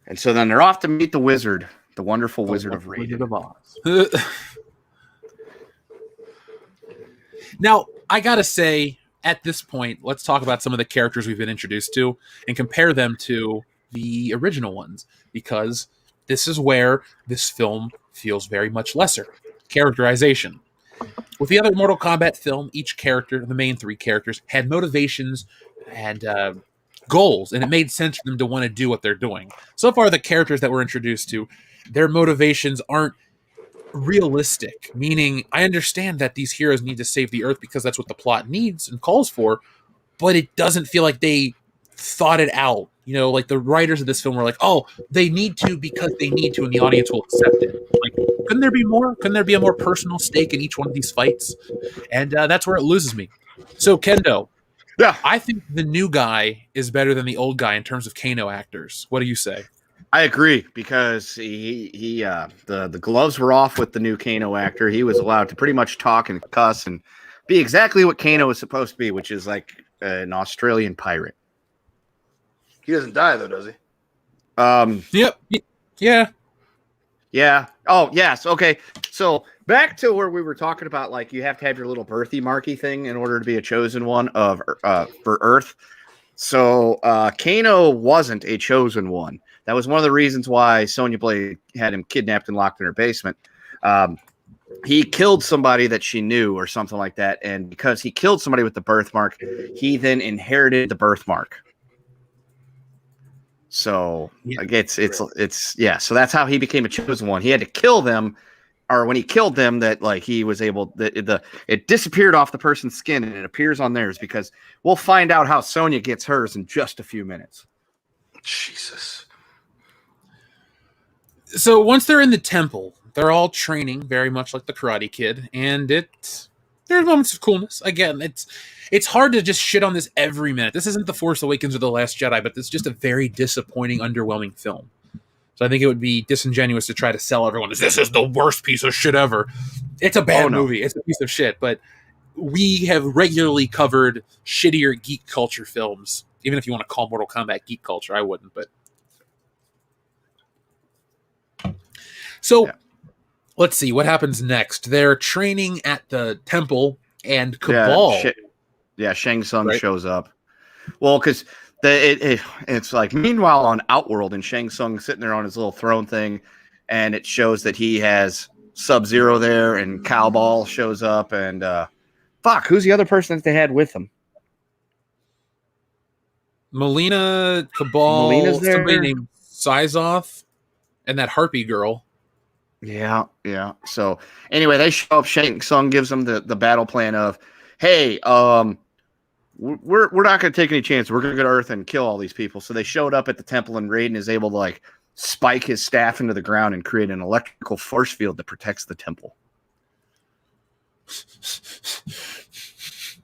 E: And so then they're off to meet the wizard, the wonderful Wizard of Raiden.
B: Now, I gotta say, at this point, let's talk about some of the characters we've been introduced to and compare them to the original ones, because this is where this film feels very much lesser. Characterization. With the other Mortal Kombat film, each character, the main 3 characters, had motivations and goals, and it made sense for them to want to do what they're doing. So far, the characters that we're introduced to, their motivations aren't realistic, meaning I understand that these heroes need to save the Earth because that's what the plot needs and calls for, but it doesn't feel like they thought it out. Like the writers of this film were like, oh, they need to because they need to, and the audience will accept it. Like, couldn't there be more? Couldn't there be a more personal stake in each one of these fights? And that's where it loses me. So, Kendo,
E: yeah,
B: I think the new guy is better than the old guy in terms of Kano actors. What do you say?
E: I agree, because the gloves were off with the new Kano actor. He was allowed to pretty much talk and cuss and be exactly what Kano is supposed to be, which is like an Australian pirate.
C: He doesn't die though, does he?
B: Yep. Yeah.
E: Yeah. Oh, yes. Okay. So back to where we were talking about, like, you have to have your little birthy marky thing in order to be a chosen one for Earth. So Kano wasn't a chosen one. That was one of the reasons why Sonya Blade had him kidnapped and locked in her basement. He killed somebody that she knew or something like that. And because he killed somebody with the birthmark, he then inherited the birthmark. So it's yeah. So that's how he became a chosen one. He had to kill them, or when he killed them, that like he was able it disappeared off the person's skin and it appears on theirs, because we'll find out how Sonya gets hers in just a few minutes.
C: Jesus.
B: So once they're in the temple, they're all training very much like the Karate Kid, and there's moments of coolness. Again, it's hard to just shit on this every minute. This isn't The Force Awakens or The Last Jedi, but it's just a very disappointing, underwhelming film. So I think it would be disingenuous to try to sell everyone as this is the worst piece of shit ever. It's a bad movie. It's a piece of shit, but we have regularly covered shittier geek culture films. Even if you want to call Mortal Kombat geek culture, I wouldn't, but so let's see what happens next. They're training at the temple, and Cabal.
E: Shang Tsung shows up. Well, because it's like, meanwhile on Outworld, and Shang Tsung sitting there on his little throne thing, and it shows that he has Sub-Zero there, and Cowball shows up, and who's the other person that they had with him?
B: Melina, Cabal,
E: Melina's there.
B: somebody named Sizoth, and that Harpy girl.
E: Yeah. So anyway, they show up. Shang Tsung gives them the battle plan of, hey, we're not going to take any chance. We're going to go to Earth and kill all these people. So they showed up at the temple, and Raiden is able to like spike his staff into the ground and create an electrical force field that protects the temple.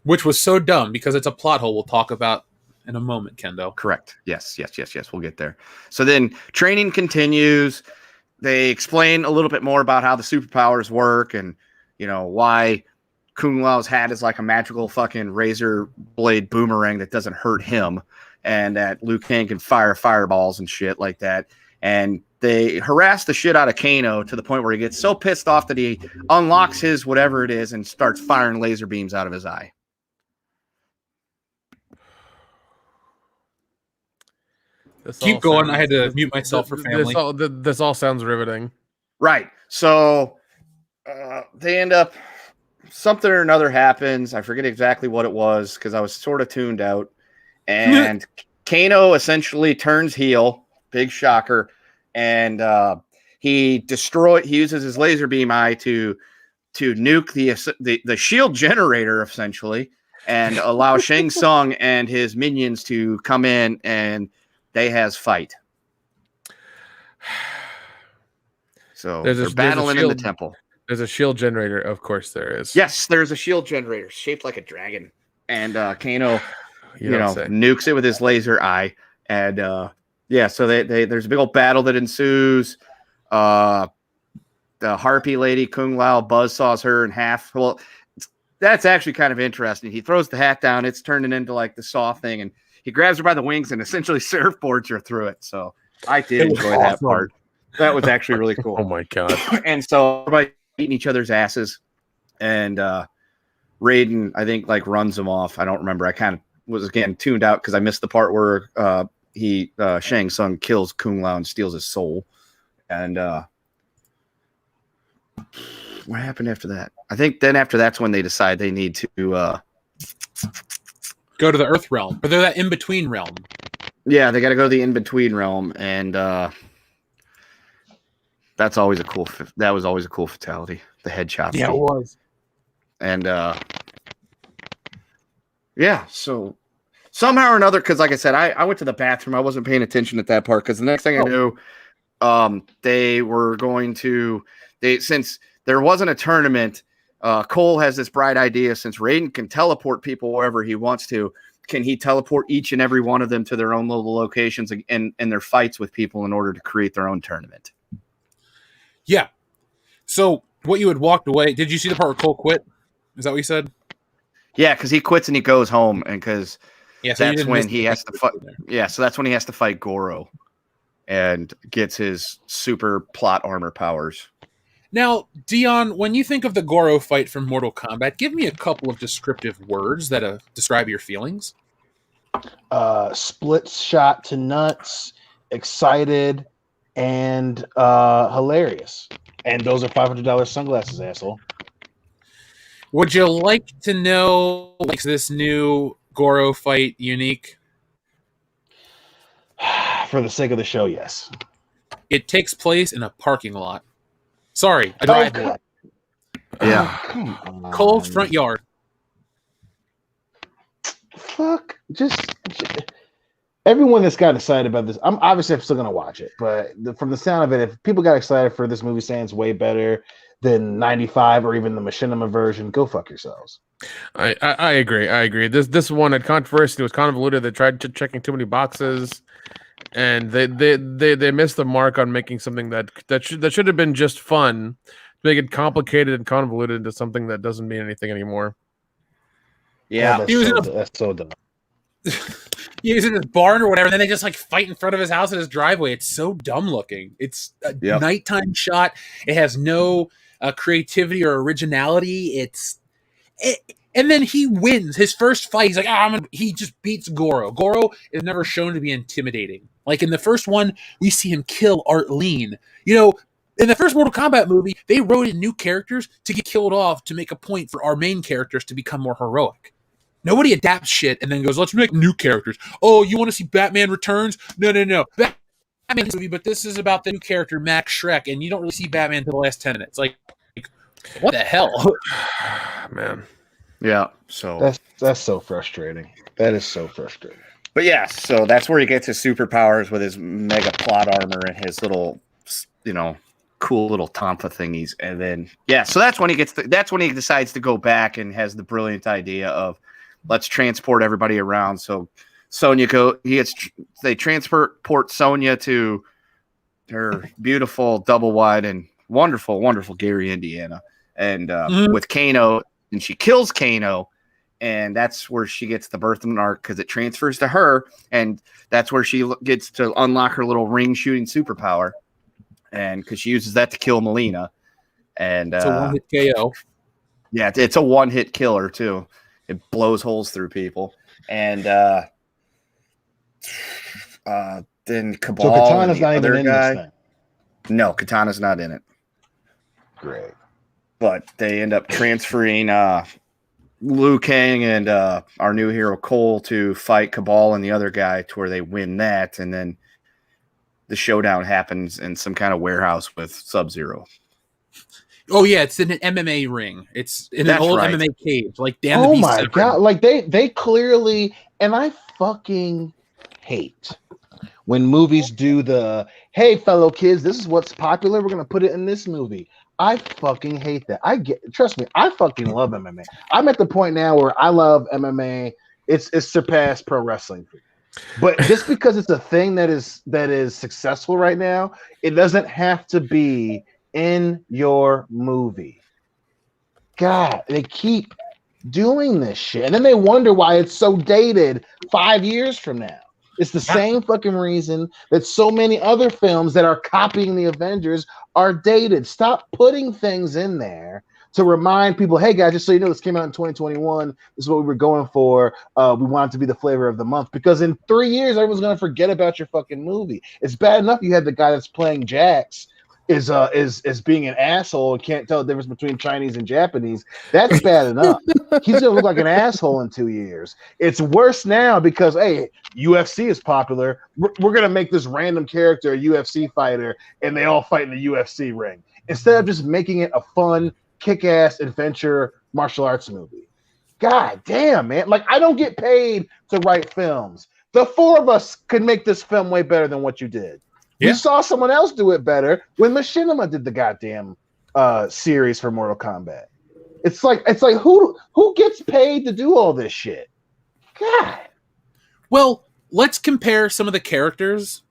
B: Which was so dumb because it's a plot hole we'll talk about in a moment, Kendo.
E: Correct. Yes. We'll get there. So then training continues. They explain a little bit more about how the superpowers work, and why Kung Lao's hat is like a magical fucking razor blade boomerang that doesn't hurt him, and that Liu Kang can fire fireballs and shit like that. And they harass the shit out of Kano to the point where he gets so pissed off that he unlocks his whatever it is and starts firing laser beams out of his eye.
B: Keep going. I had to mute myself for family.
D: This all sounds riveting.
E: Right. So they end up, something or another happens. I forget exactly what it was because I was sort of tuned out. And Kano essentially turns heel. Big shocker. And he uses his laser beam eye to nuke the shield generator, essentially, and allow Shang Tsung and his minions to come in, and they has fight. So they're battling in the temple.
D: There's a shield generator. Of course there is.
E: Yes, there's a shield generator shaped like a dragon. And Kano, nukes it with his laser eye. And so there's a big old battle that ensues. The Harpy lady, Kung Lao, buzzsaws her in half. Well, that's actually kind of interesting. He throws the hat down. It's turning into like the saw thing. And he grabs her by the wings and essentially surfboards her through it. So I did enjoy that part. That was actually really cool.
D: Oh my God.
E: And so everybody eating each other's asses. And Raiden, I think, like runs him off. I don't remember. I kind of was, again, tuned out because I missed the part where Shang Tsung kills Kung Lao and steals his soul. And what happened after that? I think then after that's when they decide they need to
B: go to the Earth realm, but they're that in-between realm.
E: Yeah, they got to go to the in-between realm, and that was always a cool fatality. The head chop.
B: Yeah, it was.
E: And so somehow or another, because like I said, I went to the bathroom. I wasn't paying attention at that part because the next thing I knew, they were going to since there wasn't a tournament. Cole has this bright idea, since Raiden can teleport people wherever he wants to. Can he teleport each and every one of them to their own little locations and their fights with people in order to create their own tournament?
B: Yeah. So what you had walked away, did you see the part where Cole quit? Is that what you said?
E: Yeah, because he quits and he goes home, and because
B: so
E: that's when he has to fight. Yeah, so that's when he has to fight Goro and gets his super plot armor powers.
B: Now, Dion, when you think of the Goro fight from Mortal Kombat, give me a couple of descriptive words that describe your feelings.
H: Split shot to nuts, excited, and hilarious. And those are $500 sunglasses, asshole.
B: Would you like to know, makes this new Goro fight unique?
H: For the sake of the show, yes.
B: It takes place in a parking lot. Sorry, a driveway.
E: Yeah.
B: Cole's front yard.
H: Fuck. Just everyone that's got excited about this, I'm still gonna watch it, but from the sound of it, if people got excited for this movie saying it's way better than 95 or even the machinima version, go fuck yourselves.
D: I agree. This one had controversy. It was convoluted. They tried checking too many boxes, and they missed the mark on making something that should have been just fun. Make it complicated and convoluted into something that doesn't mean anything anymore.
E: Yeah,
H: that's so dumb.
B: He was in his barn or whatever, and then they just like fight in front of his house in his driveway. It's so dumb looking. It's a nighttime shot. It has no creativity or originality. And then he wins his first fight. He's like, he just beats Goro. Goro is never shown to be intimidating. Like in the first one, we see him kill Arlene. You know, in the first Mortal Kombat movie, they wrote in new characters to get killed off to make a point for our main characters to become more heroic. Nobody adapts shit and then goes, let's make new characters. Oh, you want to see Batman Returns? No. Batman movie, but this is about the new character, Max Shrek, and you don't really see Batman until the last 10 minutes. Like what the hell?
D: Man.
E: Yeah. So
H: that's so frustrating. That is so frustrating.
E: But yeah, so that's where he gets his superpowers with his mega plot armor and his little, cool little tonfa thingies. And then so that's when he decides to go back and has the brilliant idea of let's transport everybody around. So they transport Sonya to her beautiful double wide and wonderful, wonderful Gary, Indiana, and with Kano, and she kills Kano. And that's where she gets the birthing arc because it transfers to her, and that's where she gets to unlock her little ring shooting superpower, and because she uses that to kill Melina. And
B: it's a one-hit KO.
E: Yeah, it's a one-hit killer too. It blows holes through people, and then Cabal.
H: So Katana's not even in this thing.
E: No, Katana's not in it.
H: Great,
E: but they end up transferring Liu Kang and our new hero Cole to fight Cabal and the other guy to where they win that, and then the showdown happens in some kind of warehouse with Sub-Zero.
B: Oh yeah, it's in an MMA ring. It's in an old MMA cage. Like damn.
H: Oh my god! Like they clearly, and I fucking hate when movies do the hey fellow kids, this is what's popular. We're gonna put it in this movie. I fucking hate that. Trust me, I fucking love MMA. I'm at the point now where I love MMA. It's surpassed pro wrestling for me. But just because it's a thing that is successful right now, it doesn't have to be in your movie. God, they keep doing this shit. And then they wonder why it's so dated 5 years from now. It's the same fucking reason that so many other films that are copying the Avengers are dated. Stop putting things in there to remind people, hey guys, just so you know, this came out in 2021. This is what we were going for. We want it to be the flavor of the month because in 3 years, everyone's gonna forget about your fucking movie. It's bad enough you had the guy that's playing Jax is being an asshole and can't tell the difference between Chinese and Japanese. That's bad enough. He's gonna look like an asshole in 2 years. It's worse now because hey, UFC is popular. We're gonna make this random character a UFC fighter, and they all fight in the UFC ring instead of just making it a fun, kick-ass adventure martial arts movie. God damn, man! Like I don't get paid to write films. The four of us could make this film way better than what you did. You saw someone else do it better when Machinima did the goddamn series for Mortal Kombat. It's like who gets paid to do all this shit? God.
B: Well, let's compare some of the characters,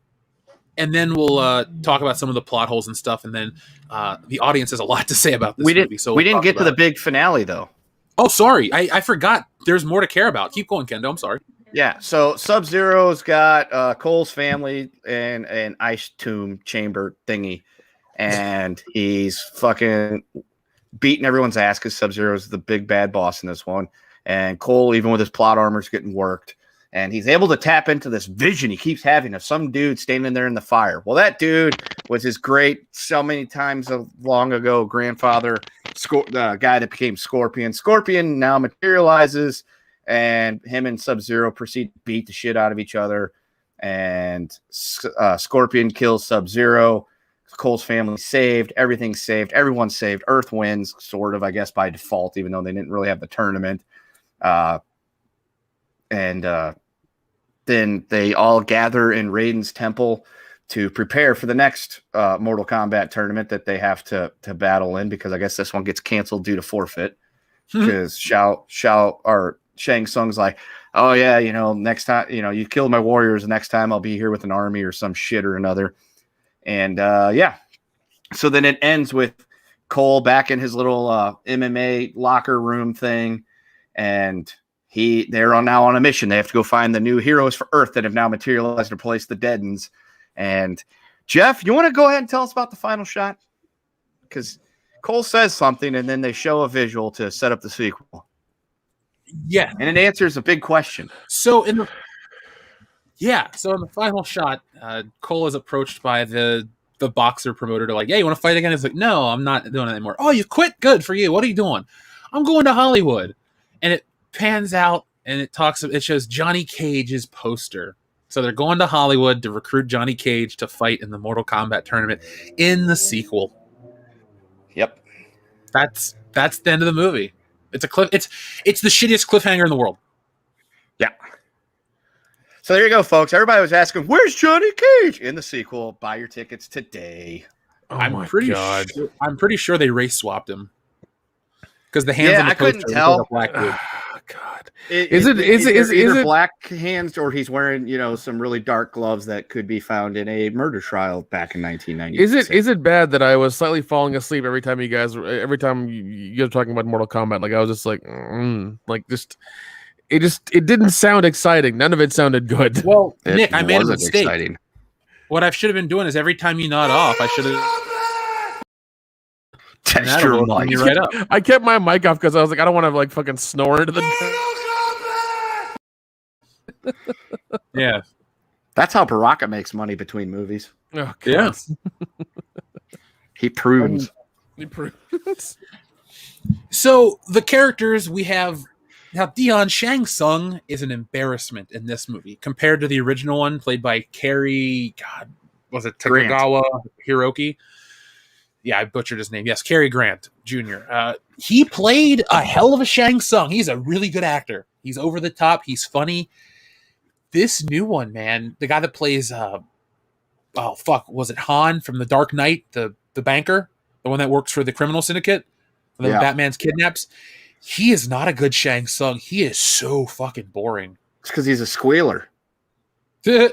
B: and then we'll talk about some of the plot holes and stuff. And then the audience has a lot to say about this movie. So
E: we didn't get to the big finale though.
B: Oh, sorry, I forgot. There's more to care about. Keep going, Kendo. I'm sorry.
E: Yeah, so Sub-Zero's got Cole's family and an ice tomb chamber thingy, and he's fucking beating everyone's ass because Sub-Zero's the big bad boss in this one, and Cole, even with his plot armor, is getting worked, and he's able to tap into this vision he keeps having of some dude standing there in the fire. Well, that dude was his great, so many times long ago, grandfather, the guy that became Scorpion. Scorpion now materializes, and him and Sub-Zero proceed to beat the shit out of each other. And Scorpion kills Sub-Zero. Cole's family saved. Everything's saved. Everyone's saved. Earth wins, sort of, I guess, by default, even though they didn't really have the tournament. And then they all gather in Raiden's temple to prepare for the next Mortal Kombat tournament that they have to battle in, because I guess this one gets canceled due to forfeit. Because Shang Tsung's like, oh yeah, next time, you killed my warriors. Next time I'll be here with an army or some shit or another. And so then it ends with Cole back in his little MMA locker room thing, and they're now on a mission. They have to go find the new heroes for Earth that have now materialized to replace the Deadens. And Jeff, you want to go ahead and tell us about the final shot? Because Cole says something, and then they show a visual to set up the sequel.
B: Yeah.
E: And it answers a big question.
B: So in the final shot, Cole is approached by the boxer promoter to like, "Hey, you want to fight again?" He's like, "No, I'm not doing it anymore." "Oh, you quit? Good for you. What are you doing?" "I'm going to Hollywood." And it pans out and it shows Johnny Cage's poster. So they're going to Hollywood to recruit Johnny Cage to fight in the Mortal Kombat tournament in the sequel.
E: Yep.
B: That's the end of the movie. It's the shittiest cliffhanger in the world.
E: Yeah. So there you go, folks. Everybody was asking, "Where's Johnny Cage?" In the sequel. Buy your tickets today.
B: I'm pretty sure they race swapped him because the hands
E: Yeah,
B: on the
E: I
B: poster
E: couldn't tell.
B: Black dude.
D: God.
E: Is
D: it
E: either black hands or he's wearing, some really dark gloves that could be found in a murder trial back in 1990?
D: Is it bad that I was slightly falling asleep every time you guys were talking about Mortal Kombat? Like I was just like, it didn't sound exciting. None of it sounded good.
B: Well, Nick, I made a mistake.
E: Exciting.
B: What I should have been doing is every time you nod off, I should have
E: Test your mic.
B: right up.
D: I kept my mic off because I was like, I don't want to like fucking snore into the.
B: Yeah,
E: That's how Baraka makes money between movies.
D: Oh, God.
B: yeah.
E: He prunes.
B: So the characters we have now, Dion Shang Tsung is an embarrassment in this movie compared to the original one played by Cary. God, was it Takagawa Hiroki? Yeah, I butchered his name. Yes, Cary Grant Jr. He played a hell of a Shang Tsung. He's a really good actor. He's over the top. He's funny. This new one, man, the guy that plays, was it Han from The Dark Knight, the banker, the one that works for the criminal syndicate, when Batman's kidnaps? He is not a good Shang Tsung. He is so fucking boring.
E: It's because he's a squealer.
B: Good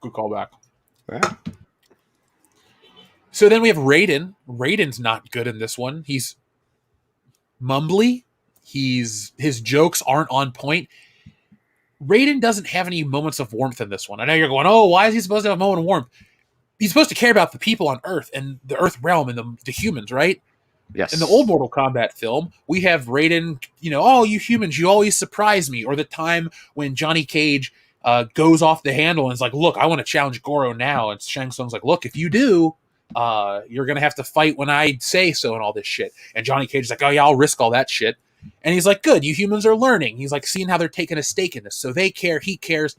B: callback.
E: Yeah.
B: So then we have Raiden. Raiden's not good in this one. He's mumbly. His jokes aren't on point. Raiden doesn't have any moments of warmth in this one. I know you're going, "Oh, why is he supposed to have a moment of warmth?" He's supposed to care about the people on Earth and the Earth realm and the humans, right?
E: Yes.
B: In the old Mortal Kombat film, we have Raiden, "Oh, you humans, you always surprise me." Or the time when Johnny Cage goes off the handle and is like, "Look, I want to challenge Goro now." And Shang Tsung's like, "Look, if you do, you're going to have to fight when I say so," and all this shit. And Johnny Cage is like, "Oh yeah, I'll risk all that shit." And he's like, "Good, you humans are learning." He's like seeing how they're taking a stake in this. So they care, he cares.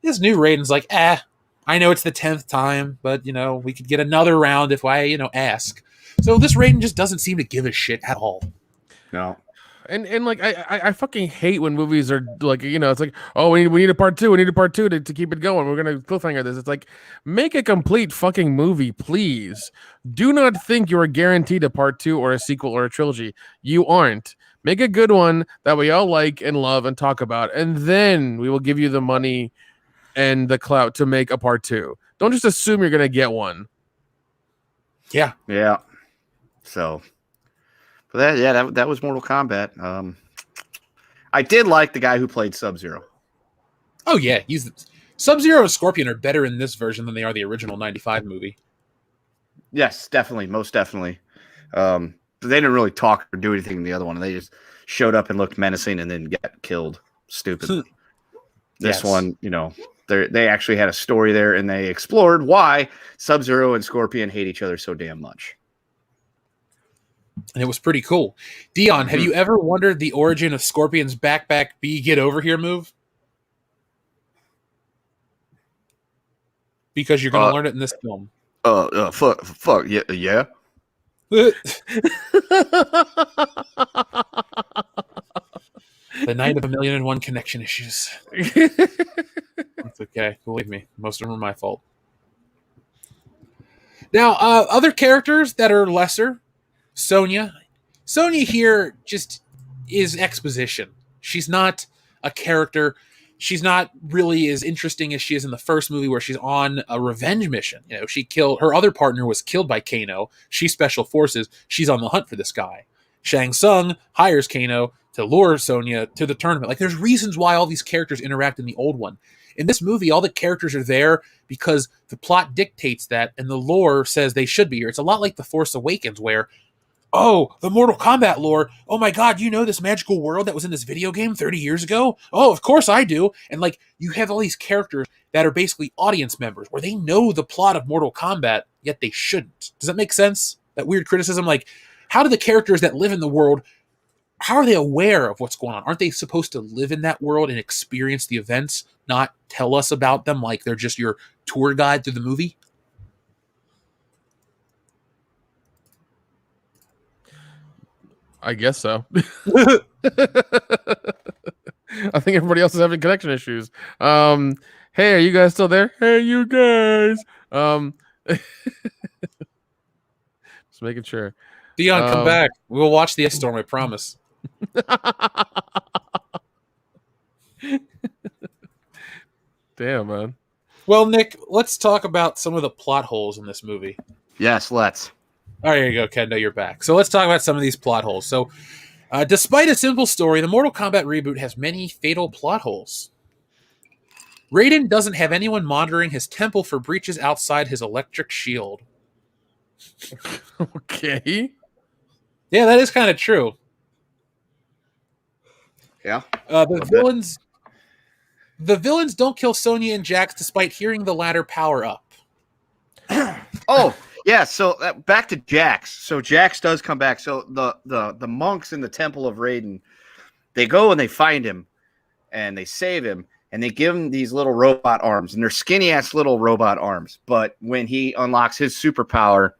B: This new Raiden's like, I know it's the 10th time, but we could get another round if I, ask. So this Raiden just doesn't seem to give a shit at all.
E: No.
D: And like I fucking hate when movies are like, it's like, "Oh, we need a part two. We need a part two to keep it going. We're gonna cliffhanger this." It's like, make a complete fucking movie, please. Do not think you are guaranteed a part two or a sequel or a trilogy. You aren't. Make a good one that we all like and love and talk about, and then we will give you the money and the clout to make a part two. Don't just assume you're gonna get one.
B: Yeah.
E: Yeah. So, but that was Mortal Kombat. I did like the guy who played Sub-Zero.
B: Oh yeah, Sub-Zero and Scorpion are better in this version than they are the original 95 movie.
E: Yes, definitely, most definitely. They didn't really talk or do anything in the other one. They just showed up and looked menacing and then got killed stupidly. This one, they actually had a story there and they explored why Sub-Zero and Scorpion hate each other so damn much.
B: And it was pretty cool. Dion, have you ever wondered the origin of Scorpion's back B get over here move? Because you're going to learn it in this film.
E: Fuck, yeah.
B: The night of 1,000,001 connection issues. It's okay. Believe me, most of them are my fault. Now, other characters that are lesser, Sonya. Sonya here just is exposition. She's not a character. She's not really as interesting as she is in the first movie where she's on a revenge mission. Her other partner was killed by Kano. She's special forces. She's on the hunt for this guy. Shang Tsung hires Kano to lure Sonya to the tournament. Like, there's reasons why all these characters interact in the old one. In this movie, all the characters are there because the plot dictates that, and the lore says they should be here. It's a lot like The Force Awakens, where oh, the Mortal Kombat lore. Oh my God, you know this magical world that was in this video game 30 years ago? Oh, of course I do. And like, you have all these characters that are basically audience members where they know the plot of Mortal Kombat, yet they shouldn't. Does that make sense? That weird criticism? Like, how do the characters that live in the world, how are they aware of what's going on? Aren't they supposed to live in that world and experience the events, not tell us about them like they're just your tour guide through the movie?
D: I guess so. I think everybody else is having connection issues. Hey, are you guys still there? Hey, you guys. Just making sure.
B: Dion, come back. We'll watch the Storm, I promise.
D: Damn, man.
B: Well, Nick, let's talk about some of the plot holes in this movie.
E: Yes, let's.
B: Oh, there you go, Kendo, you're back. So let's talk about some of these plot holes. So, despite a simple story, the Mortal Kombat reboot has many fatal plot holes. Raiden doesn't have anyone monitoring his temple for breaches outside his electric shield.
D: Okay.
B: Yeah, that is kind of true.
E: Yeah.
B: The villains don't kill Sonya and Jax despite hearing the latter power up.
E: Oh, yeah. So back to Jax. So Jax does come back. So the monks in the Temple of Raiden, they go and they find him, and they save him, and they give him these little robot arms, and they're skinny ass little robot arms. But when he unlocks his superpower,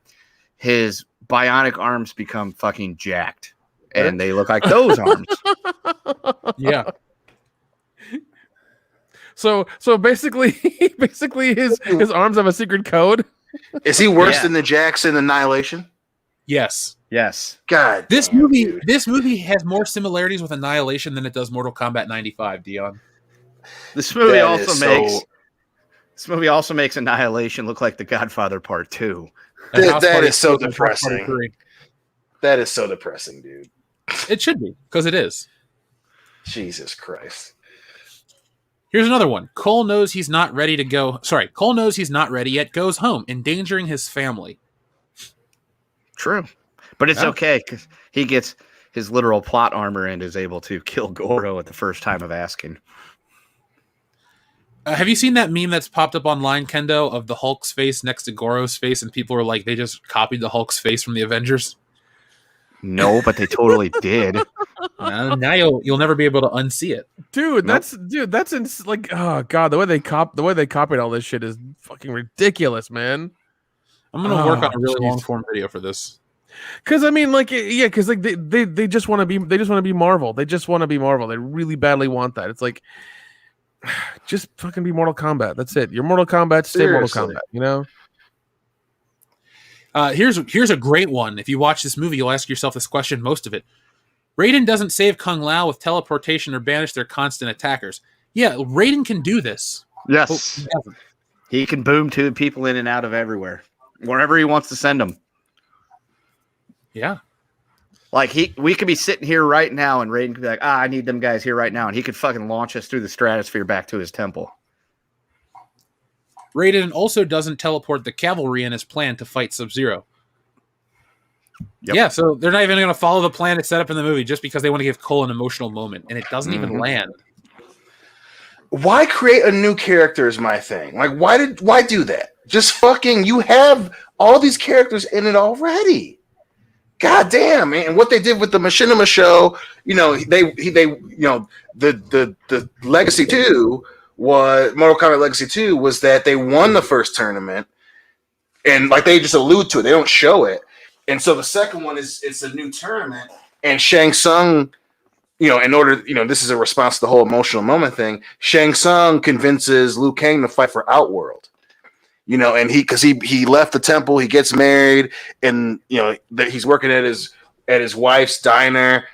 E: his bionic arms become fucking jacked, and they look like those arms.
B: Yeah.
D: So basically his arms have a secret code.
C: Is he worse than the Jackson Annihilation?
B: Yes.
E: Yes.
C: God.
B: This movie has more similarities with Annihilation than it does Mortal Kombat 95, Dion.
E: This movie also makes Annihilation look like The Godfather Part 2.
C: That is so depressing. That is so depressing, dude.
B: It should be, because it is.
C: Jesus Christ.
B: Here's another one. Cole knows he's not ready to go. Sorry, Cole knows he's not ready yet, goes home, endangering his family.
E: True. But it's okay, because he gets his literal plot armor and is able to kill Goro at the first time of asking.
B: Have you seen that meme that's popped up online, Kendo, of the Hulk's face next to Goro's face, and people are like, they just copied the Hulk's face from the Avengers?
E: No, but they totally did.
B: Now you'll never be able to unsee it,
D: Dude, that's like, oh god, the way they copied all this shit is fucking ridiculous, man.
B: I'm gonna work on a really long form video for this.
D: Because I mean, like, yeah, because like they just want to be Marvel. They just want to be Marvel. They really badly want that. It's like, just fucking be Mortal Kombat. That's it. You're Mortal Kombat. Stay Mortal Kombat. You know.
B: Here's a great one. If you watch this movie, you'll ask yourself this question. Most of it. Raiden doesn't save Kung Lao with teleportation or banish their constant attackers. Yeah, Raiden can do this.
E: Yes. He can boom two people in and out of everywhere. Wherever he wants to send them.
B: Yeah.
E: Like, we could be sitting here right now, and Raiden could be like, I need them guys here right now. And he could fucking launch us through the stratosphere back to his temple.
B: Raiden also doesn't teleport the cavalry in his plan to fight Sub-Zero. Yep. Yeah, so they're not even going to follow the plan that's set up in the movie just because they want to give Cole an emotional moment, and it doesn't even land.
C: Why create a new character is my thing. Like, why do that? Just fucking, you have all these characters in it already. God damn, man. And what they did with the Machinima show, you know, they you know, the Legacy 2 was Mortal Kombat Legacy 2 was that they won the first tournament, and like they just allude to it, they don't show it. And so the second one it's a new tournament, and Shang Tsung, you know, in order, you know, this is a response to the whole emotional moment thing. Shang Tsung convinces Liu Kang to fight for Outworld, you know, and he left the temple, he gets married, and you know that he's working at his wife's diner.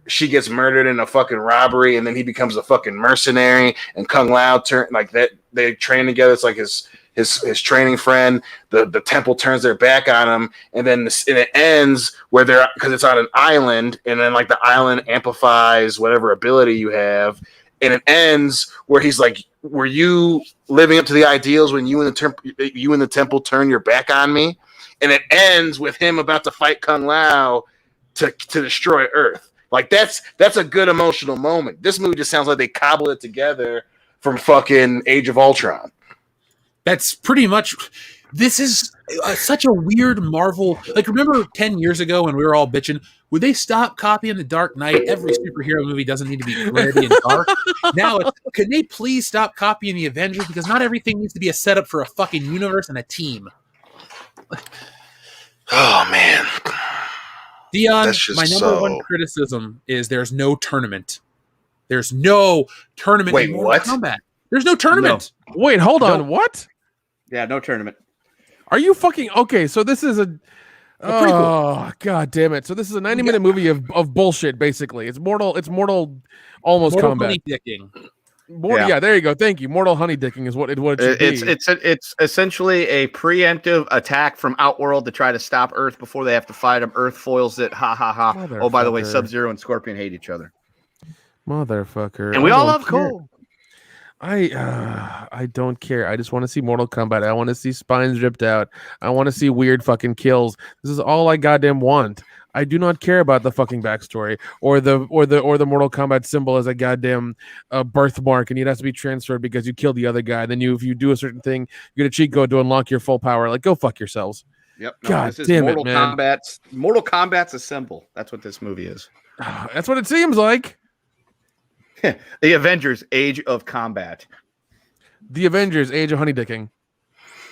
C: She gets murdered in a fucking robbery, and then he becomes a fucking mercenary. And Kung Lao they train together. It's like his training friend. The temple turns their back on him, and then it ends where because it's on an island, and then like the island amplifies whatever ability you have, and it ends where he's like, "Were you living up to the ideals when you and the temple turn your back on me?" And it ends with him about to fight Kung Lao, to destroy Earth. Like that's a good emotional moment. This movie just sounds like they cobbled it together from fucking Age of Ultron.
B: That's pretty much. This is such a weird Marvel. Like, remember 10 years ago when we were all bitching? Would they stop copying The Dark Knight? Every superhero movie doesn't need to be gritty and dark. Now, could they please stop copying the Avengers? Because not everything needs to be a setup for a fucking universe and a team.
C: Oh man,
B: Dion, my number one criticism is there's no tournament. There's no tournament.
C: Wait,
B: in Mortal
C: what?
B: Kombat. There's no tournament.
D: No. Wait, hold on. What?
E: Yeah, no tournament.
D: Are you fucking okay? So this is a
B: prequel.
D: Oh god damn it! So this is a 90-minute movie of bullshit. Basically, it's mortal almost
B: Mortal
D: combat.
B: honey dicking.
D: Yeah, there you go. Thank you. Mortal honey dicking is what it should be.
E: It's essentially a preemptive attack from Outworld to try to stop Earth before they have to fight them. Earth foils it. Ha ha ha. Oh, by the way, Sub-Zero and Scorpion hate each other.
D: Motherfucker.
E: And we all love Cole.
D: I don't care. I just want to see Mortal Kombat. I want to see spines ripped out. I want to see weird fucking kills. This is all I goddamn want. I do not care about the fucking backstory or the Mortal Kombat symbol as a goddamn birthmark, and it has to be transferred because you killed the other guy. Then if you do a certain thing, you get a cheat code to unlock your full power. Like, go fuck yourselves.
E: Yep. No,
D: God
E: this is
D: damn
E: Mortal
D: it, man.
E: Mortal Kombat's a symbol. That's what this movie is.
D: That's what it seems like.
E: The Avengers: Age of Combat.
D: The Avengers: Age of Honeydicking.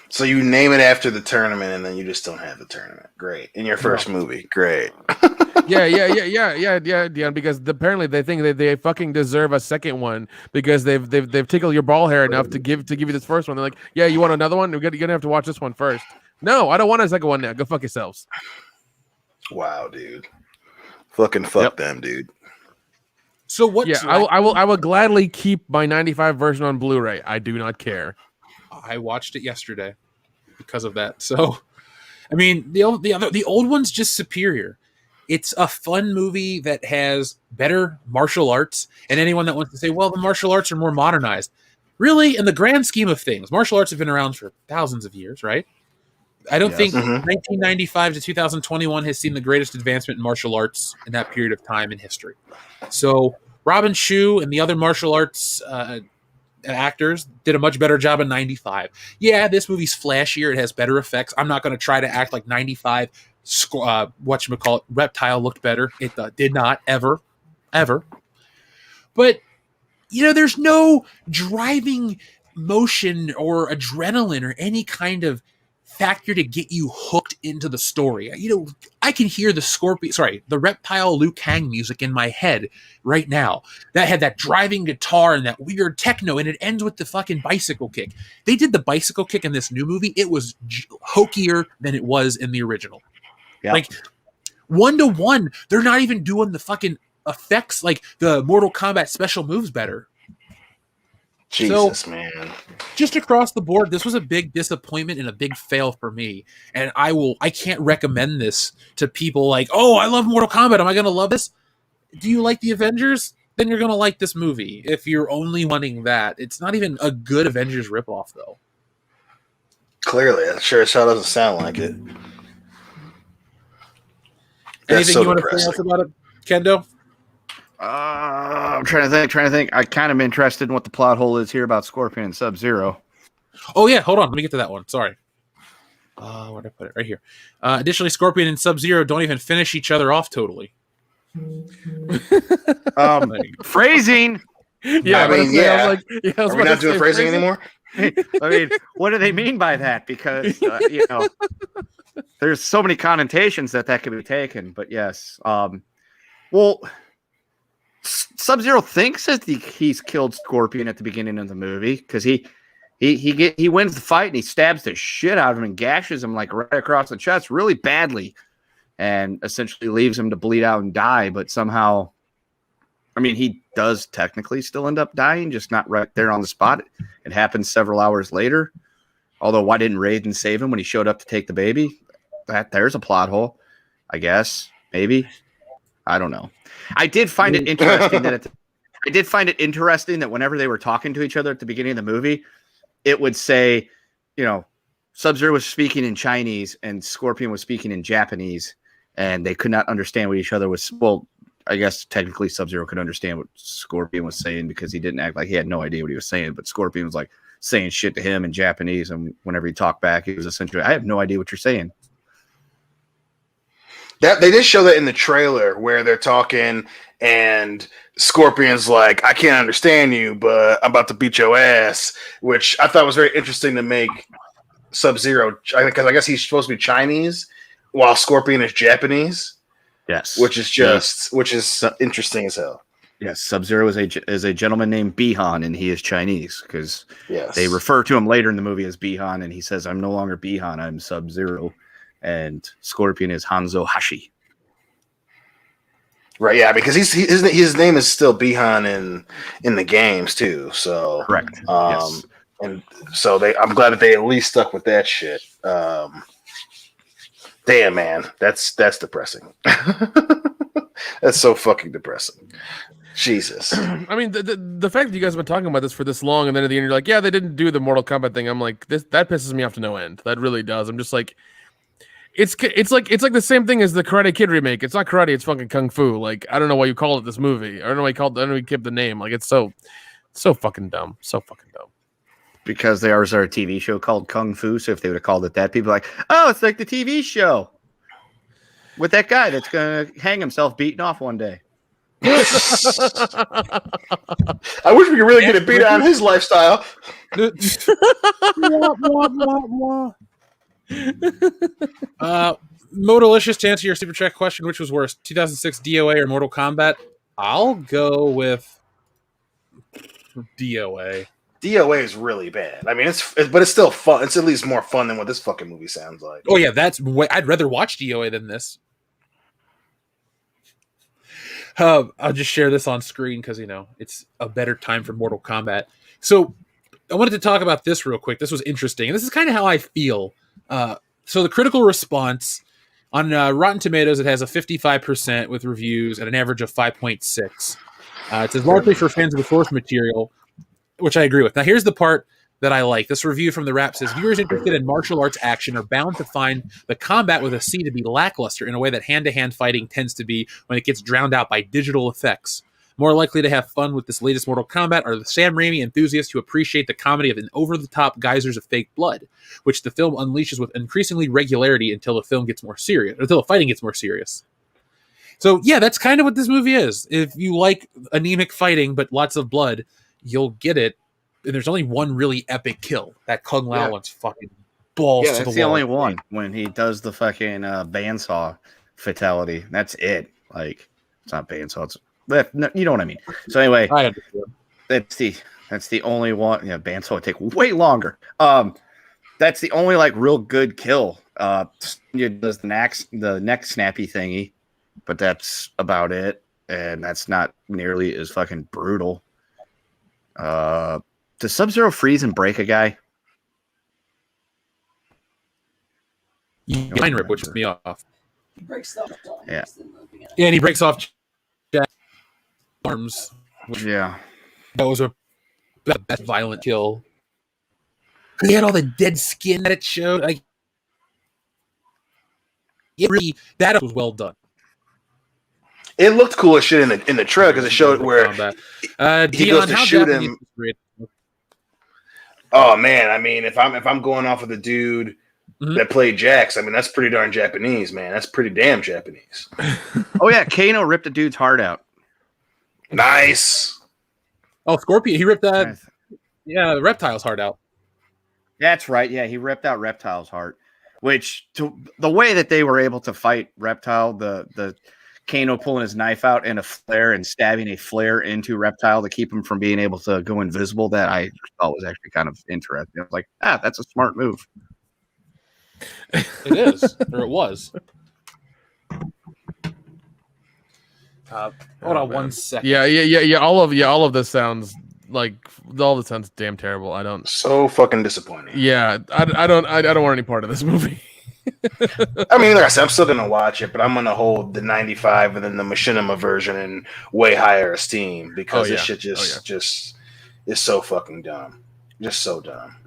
C: So you name it after the tournament, and then you just don't have the tournament. Great. In your first movie, great.
D: Yeah. Because apparently they think that they fucking deserve a second one because they've tickled your ball hair enough to give you this first one. They're like, yeah, you want another one? You're gonna have to watch this one first. No, I don't want a second one now. Go fuck yourselves.
C: Wow, dude. Fucking fuck them, dude.
B: So what?
D: Yeah, I will gladly keep my 95 version on Blu-ray. I do not care.
B: I watched it yesterday because of that. So, I mean, the old one's just superior. It's a fun movie that has better martial arts. And anyone that wants to say, well, the martial arts are more modernized. Really, in the grand scheme of things, martial arts have been around for thousands of years, right? I don't think 1995 to 2021 has seen the greatest advancement in martial arts in that period of time in history. So Robin Shou and the other martial arts actors did a much better job in 95. Yeah, this movie's flashier. It has better effects. I'm not going to try to act like 95 Reptile looked better. It did not, ever. But, there's no driving motion or adrenaline or any kind of factor to get you hooked into the story. I can hear the Reptile Liu Kang music in my head right now. That had that driving guitar and that weird techno, and it ends with the fucking bicycle kick. They did the bicycle kick in this new movie. It was hokier than it was in the original. Yep. Like 1-to-1, they're not even doing the fucking effects like the Mortal Kombat special moves better.
C: Jesus, man.
B: Just across the board, this was a big disappointment and a big fail for me. And I can't recommend this to people like, oh, I love Mortal Kombat. Am I going to love this? Do you like the Avengers? Then you're going to like this movie. If you're only wanting that, it's not even a good Avengers ripoff, though.
C: Clearly, that sure as hell doesn't sound like it.
B: Anything you want to say else about it, Kendo?
E: I'm trying to think. I kind of am interested in what the plot hole is here about Scorpion and Sub-Zero.
B: Oh, yeah. Hold on. Let me get to that one. Sorry. Where did I put it? Right here. Additionally, Scorpion and Sub-Zero don't even finish each other off totally.
E: Phrasing.
C: Yeah, are we not doing phrasing anymore?
E: I mean, what do they mean by that? Because, there's so many connotations that could be taken. But yes. Well, Sub-Zero thinks that he's killed Scorpion at the beginning of the movie because he wins the fight and he stabs the shit out of him and gashes him like right across the chest really badly and essentially leaves him to bleed out and die. But somehow, I mean, he does technically still end up dying, just not right there on the spot. It happens several hours later. Although, why didn't Raiden save him when he showed up to take the baby? There's a plot hole, I guess. Maybe. I don't know. I did find it interesting that whenever they were talking to each other at the beginning of the movie, it would say, Sub-Zero was speaking in Chinese and Scorpion was speaking in Japanese. and they could not understand what each other was. Well, I guess technically Sub-Zero could understand what Scorpion was saying because he didn't act like he had no idea what he was saying. But Scorpion was like saying shit to him in Japanese, and whenever he talked back, he was essentially, "I have no idea what you're saying."
C: That they did show that in the trailer where they're talking, and Scorpion's like, "I can't understand you, but I'm about to beat your ass," which I thought was very interesting to make Sub-Zero, because I guess he's supposed to be Chinese, while Scorpion is Japanese.
E: Yes,
C: which is interesting as hell.
E: Yes, Sub-Zero is a gentleman named Bihan, and he is Chinese because
C: yes,
E: they refer to him later in the movie as Bihan, and he says, "I'm no longer Bihan, I'm Sub-Zero," and Scorpion is Hanzo Hashi.
C: Right, yeah, because his name is still Bihan in the games too. So
E: correct.
C: Yes. And so I'm glad that they at least stuck with that shit. Damn, man, that's depressing. That's so fucking depressing. Jesus.
D: I mean, the fact that you guys have been talking about this for this long, and then at the end you're like, yeah, they didn't do the Mortal Kombat thing. I'm like, that pisses me off to no end. That really does. I'm just like, it's like the same thing as the Karate Kid remake. It's not karate, it's fucking kung fu. Like, I don't know why you call it this movie. I don't know why you called. I don't know why you kept the name. Like, it's so fucking dumb. So fucking dumb.
E: Because theirs are a TV show called Kung Fu, so if they would have called it that, people are like, "Oh, it's like the TV show with that guy that's gonna hang himself beating off one day."
C: I wish we could really get a beat on his lifestyle.
B: Modalicious, to answer your Super Chat question, which was worse, 2006 DOA or Mortal Kombat? I'll go with DOA.
C: DOA is really bad. I mean, but it's still fun. It's at least more fun than what this fucking movie sounds like.
B: Oh yeah, I'd rather watch DOA than this. I'll just share this on screen because it's a better time for Mortal Kombat. So I wanted to talk about this real quick. This was interesting, and this is kind of how I feel. So the critical response on Rotten Tomatoes, it has a 55% with reviews and an average of 5.6. It says largely for fans of the source material, which I agree with. Now, here's the part that I like. This review from the Wrap says, viewers interested in martial arts action are bound to find the combat with a C to be lackluster in a way that hand-to-hand fighting tends to be when it gets drowned out by digital effects. More likely to have fun with this latest Mortal Kombat are the Sam Raimi enthusiasts who appreciate the comedy of an over-the-top geysers of fake blood, which the film unleashes with increasingly regularity until the fighting gets more serious. So, yeah, that's kind of what this movie is. If you like anemic fighting but lots of blood, you'll get it. And there's only one really epic kill. That Kung Lao one's fucking balls to the wall.
E: That's the only one when he does the fucking bandsaw fatality. That's it. Like, it's not bandsaw. It's you know what I mean. So anyway,
B: I understand.
E: That's the only one. Yeah, bandsaw would take way longer. That's the only like real good kill. It does the neck snappy thingy, but that's about it. And that's not nearly as fucking brutal. Does Sub-Zero freeze and break a guy?
B: Mind rip, which is me off.
I: He breaks stuff.
E: Yeah.
B: Yeah, and he breaks off Jack's arms.
E: Yeah.
B: That was the best violent kill. He had all the dead skin that it showed. Like, that was well done.
C: It looked cool as shit in the trailer because it showed where he goes to shoot him. Oh man, I mean, if I'm going off of the dude that played Jax, I mean that's pretty darn Japanese, man. That's pretty damn Japanese.
E: Oh yeah, Kano ripped a dude's heart out.
C: Nice.
B: Oh, Scorpion, he ripped that. Yeah, the Reptile's heart out.
E: That's right. Yeah, he ripped out Reptile's heart. Which the way that they were able to fight Reptile, the Kano pulling his knife out and a flare and stabbing a flare into Reptile to keep him from being able to go invisible, that I thought was actually kind of interesting. I was like, that's a smart move.
B: It is, or it was. Hold on 1 second.
D: Yeah. All of this sounds like damn terrible. I don't.
C: So fucking disappointing.
D: Yeah, I don't want any part of this movie.
C: I mean, like I said, I'm still gonna watch it, but I'm gonna hold the 95 and then the Machinima version in way higher esteem because this shit just is so fucking dumb, just so dumb.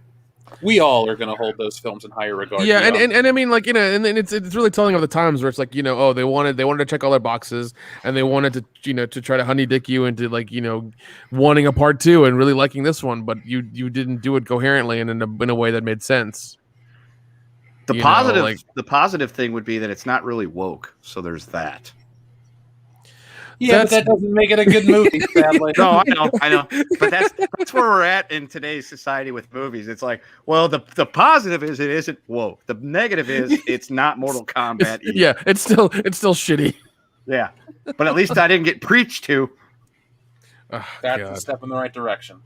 B: We all are going to hold those films in higher regard.
D: Yeah, and I mean, like, you know, and it's really telling of the times where it's like, you know, oh, they wanted to check all their boxes, and they wanted to, you know, to try to honey dick you into, like, you know, wanting a part 2 and really liking this one, but you didn't do it coherently and in a way that made sense.
E: The positive thing would be that it's not really woke, so there's that.
B: Yeah, but that doesn't make it a good movie, sadly.
E: No, I know. But that's where we're at in today's society with movies. It's like, well, the positive is it isn't woke. The negative is it's not Mortal Kombat.
D: Yeah, it's still shitty.
E: Yeah, but at least I didn't get preached to.
D: Oh,
B: that's
D: God.
B: a step in the right direction.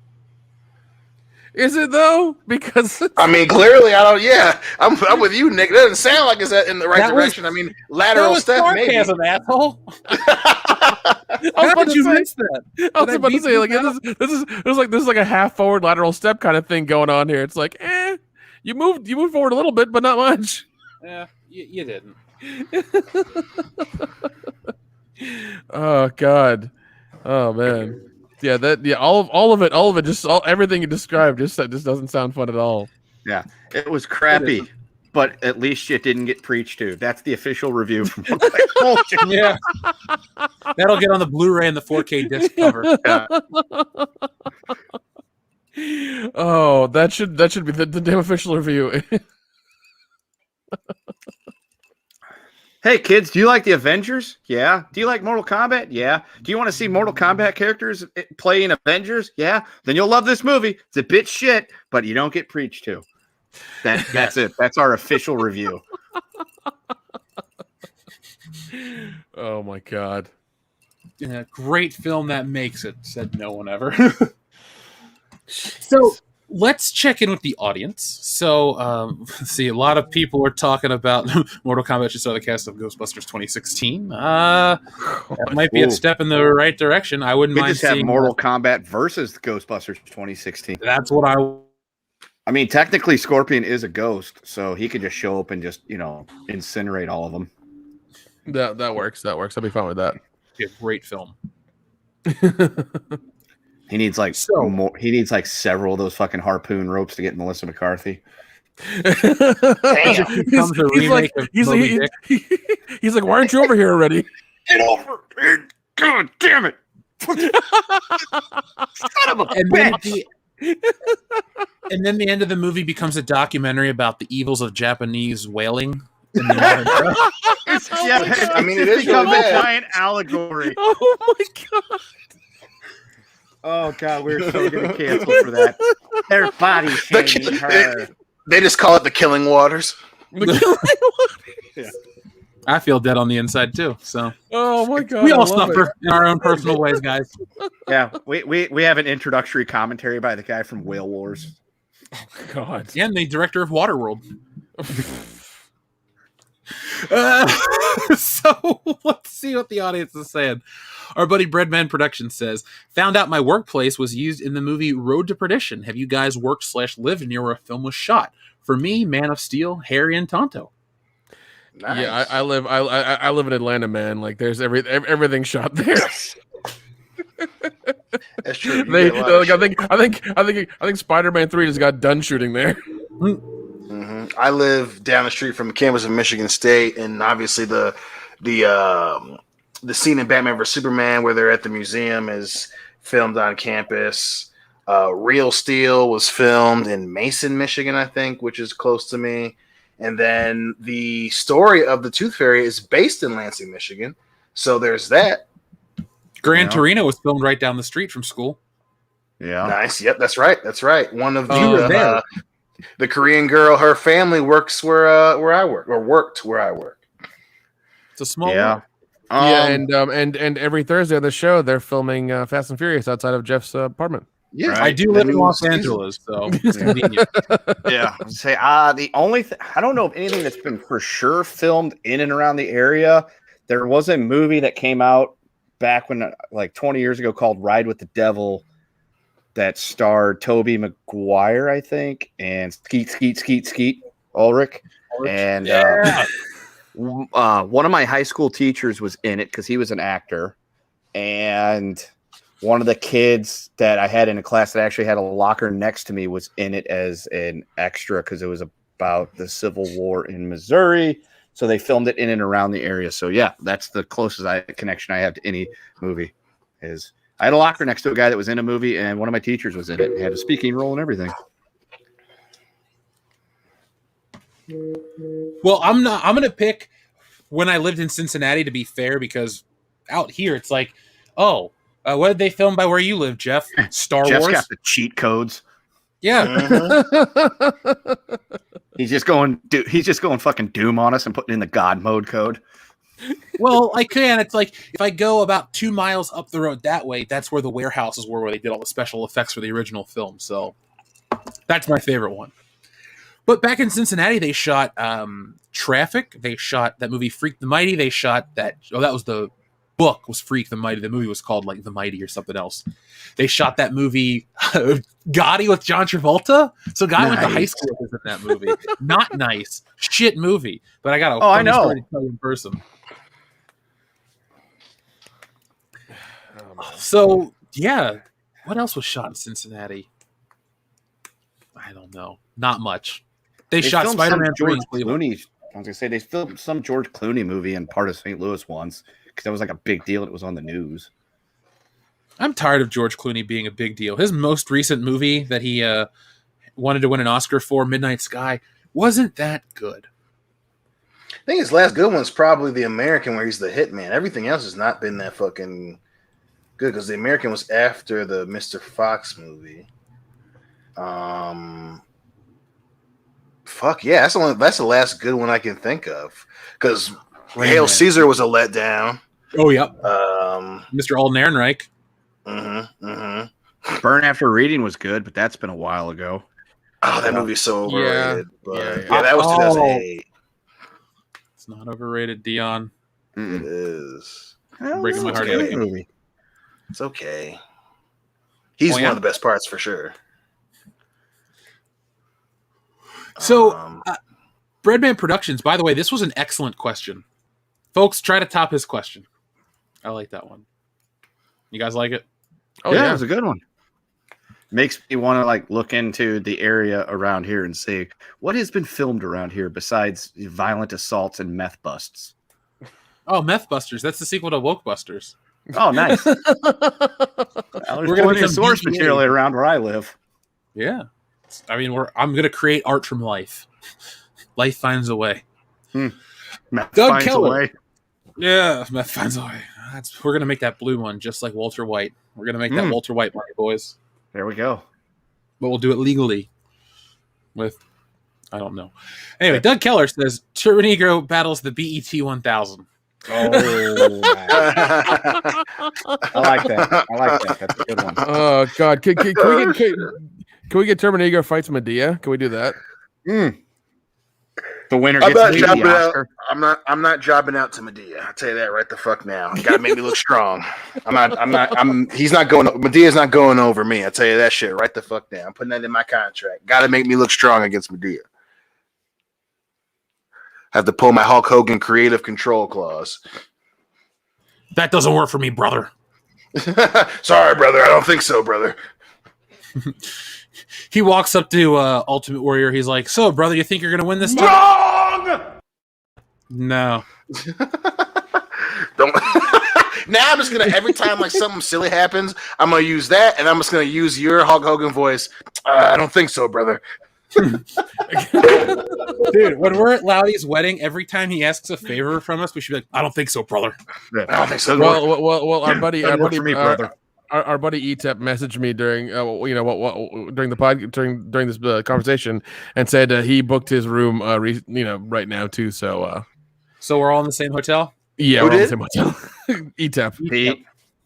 D: Is it though? Because
C: I mean, clearly, I don't. Yeah, I'm with you, Nick. It doesn't sound like it's in the right direction. I mean, lateral step, maybe.
B: Sarcasm, asshole.
D: How
B: did you miss that?
D: I was about to say, like, this is like a half forward lateral step kind of thing going on here. It's like, you moved forward a little bit, but not much.
B: Yeah, you didn't.
D: Oh God, oh man, yeah, all of it, just everything you described just doesn't sound fun at all.
E: Yeah, it was crappy, but at least it didn't get preached to. That's the official review from
B: Yeah, that'll get on the Blu-ray and the 4K disc cover.
D: Yeah. Oh, that should be the damn official review.
E: Hey kids, do you like the Avengers? Yeah. Do you like Mortal Kombat? Yeah. Do you want to see Mortal Kombat characters play in Avengers? Yeah. Then you'll love this movie. It's a bit shit, but you don't get preached to. That's it. That's our official review.
D: Oh my God.
B: Yeah, great film that makes it, said no one ever. So let's check in with the audience. So, see, a lot of people are talking about Mortal Kombat should star the cast of Ghostbusters 2016. That might be a step in the right direction. I wouldn't mind
E: just have
B: seeing
E: Mortal Kombat versus Ghostbusters 2016.
B: That's what
E: I mean, technically, Scorpion is a ghost, so he could just show up and just, you know, incinerate all of them.
D: That works. I'll be fine with that.
B: Be a great film.
E: He needs like more. He needs like several of those fucking harpoon ropes to get Melissa McCarthy.
D: He's like, why aren't you over here already?
E: Get over here! God damn it! Son of a bitch!
B: And then the end of the movie becomes a documentary about the evils of Japanese whaling. In the modern era.
E: I mean, it is become a giant allegory.
D: Oh my God.
E: Oh God, we're so gonna cancel for that. Their body shaming her.
C: They just call it the Killing Waters.
E: Yeah.
B: I feel dead on the inside too. So,
D: oh my God,
B: we all suffer in our own personal ways, guys.
E: Yeah, we have an introductory commentary by the guy from Whale Wars.
D: Oh God,
B: and the director of Waterworld. So let's see what the audience is saying. Our buddy Breadman Productions says, found out my workplace was used in the movie Road to Perdition. Have you guys worked/lived near where a film was shot? For me, Man of Steel, Harry, and Tonto.
C: Nice.
D: Yeah, I live in Atlanta, man. Like, there's everything shot there.
C: That's true.
D: I think Spider-Man 3 just got done shooting there.
C: Mm-hmm. I live down the street from campus of Michigan State, and obviously the scene in Batman vs Superman where they're at the museum is filmed on campus. Real Steel was filmed in Mason, Michigan, I think, which is close to me. And then the story of the Tooth Fairy is based in Lansing, Michigan. So there's that.
B: Gran Torino was filmed right down the street from school.
E: Yeah.
C: Nice. Yep, that's right. That's right. One of
B: there.
C: The Korean girl, her family works where I work, or worked where I work.
B: It's a small
E: world.
D: And every Thursday on the show, they're filming Fast and Furious outside of Jeff's apartment.
C: Yeah,
B: right. I do live in Los Angeles, so it's convenient.
E: Yeah. Say the only I don't know of anything that's been for sure filmed in and around the area. There was a movie that came out back when, like 20 years ago, called Ride with the Devil, that starred Tobey Maguire, I think, and Skeet Ulrich. And one of my high school teachers was in it because he was an actor. And one of the kids that I had in a class that actually had a locker next to me was in it as an extra because it was about the Civil War in Missouri. So they filmed it in and around the area. So yeah, that's the closest connection I have to any movie. Is I had a locker next to a guy that was in a movie, and one of my teachers was in it. He had a speaking role and everything.
B: Well, I'm gonna pick when I lived in Cincinnati to be fair, because out here it's like, oh, what did they film by where you live, Jeff? Star
E: Jeff's
B: Wars.
E: got the cheat codes.
B: Yeah.
E: He's just going fucking Doom on us and putting in the God mode code.
B: Well, I can. It's like if I go about 2 miles up the road that way, that's where the warehouses were, where they did all the special effects for the original film. So that's my favorite one. But back in Cincinnati, they shot Traffic. They shot that movie Freak the Mighty. They shot that. Oh, that was the book was Freak the Mighty. The movie was called like The Mighty or something else. They shot that movie Gotti with John Travolta. So Guy went to high school with in that movie. Not nice. Shit movie. But I got a funny story to tell you in person. So yeah, what else was shot in Cincinnati? I don't know. Not much. They shot Spider-Man 3 in Cleveland.
E: Clooney. I was gonna say they filmed some George Clooney movie in part of St. Louis once because that was like a big deal. It was on the news.
B: I'm tired of George Clooney being a big deal. His most recent movie that he wanted to win an Oscar for, Midnight Sky, wasn't that good.
C: I think his last good one's probably The American, where he's the hitman. Everything else has not been that fucking good because The American was after the Mr. Fox movie. Fuck yeah, that's the last good one I can think of. Because Hail Caesar was a letdown.
B: Oh yeah.
C: Mr.
B: Alden Ehrenreich.
E: Burn After Reading was good, but that's been a while ago.
C: Oh, that movie's so overrated.
D: Yeah,
C: that was 2008.
B: It's not overrated, Dion.
C: It is.
B: Breaking my heart again.
C: Movie. It's okay. He's one of the best parts for sure.
B: So, Breadman Productions, by the way, this was an excellent question. Folks, try to top his question. I like that one. You guys like it?
E: Oh, yeah, it was a good one. Makes me want to like look into the area around here and see what has been filmed around here besides violent assaults and meth busts.
B: Oh, Meth Busters. That's the sequel to Woke Busters.
E: Oh, nice. There's plenty of source material around where I live.
B: Yeah. I mean, I'm going to create art from life. Life finds a way.
E: Meth
B: Doug
E: finds
B: Keller.
E: a way.
B: Yeah, Meth finds a way. We're going to make that blue one just like Walter White. We're going to make that Walter White money, boys.
E: There we go.
B: But we'll do it legally with, I don't know. Anyway, Doug Keller says, Turbonegro battles the BET 1000.
E: Oh, I like that. That's a good one.
D: Oh God, can we get Terminator fights Medea? Can we do that?
E: The winner gets the Oscar.
C: I'm not jobbing out to Medea. I'll tell you that right the fuck now. You gotta make me look strong. Medea's not going over me. I'll tell you that shit right the fuck now. I'm putting that in my contract. Gotta make me look strong against Medea. Have to pull my Hulk Hogan creative control clause.
B: That doesn't work for me, brother.
C: Sorry, brother. I don't think so, brother.
B: He walks up to Ultimate Warrior. He's like, "So, brother, you think you're gonna win this time?"
C: Wrong.
B: No.
C: Don't. Now I'm just gonna every time like something silly happens, I'm gonna use that, and I'm just gonna use your Hulk Hogan voice. I don't think so, brother.
B: Dude, when we're at Loudy's wedding, every time he asks a favor from us, we should be like, "I don't think so, brother."
C: I don't think so.
D: Well, our buddy,
E: brother.
D: Our buddy Etep messaged me during during this conversation and said he booked his room right now too. So
B: we're all in the same hotel.
D: Yeah, we're all in the same hotel. Etep.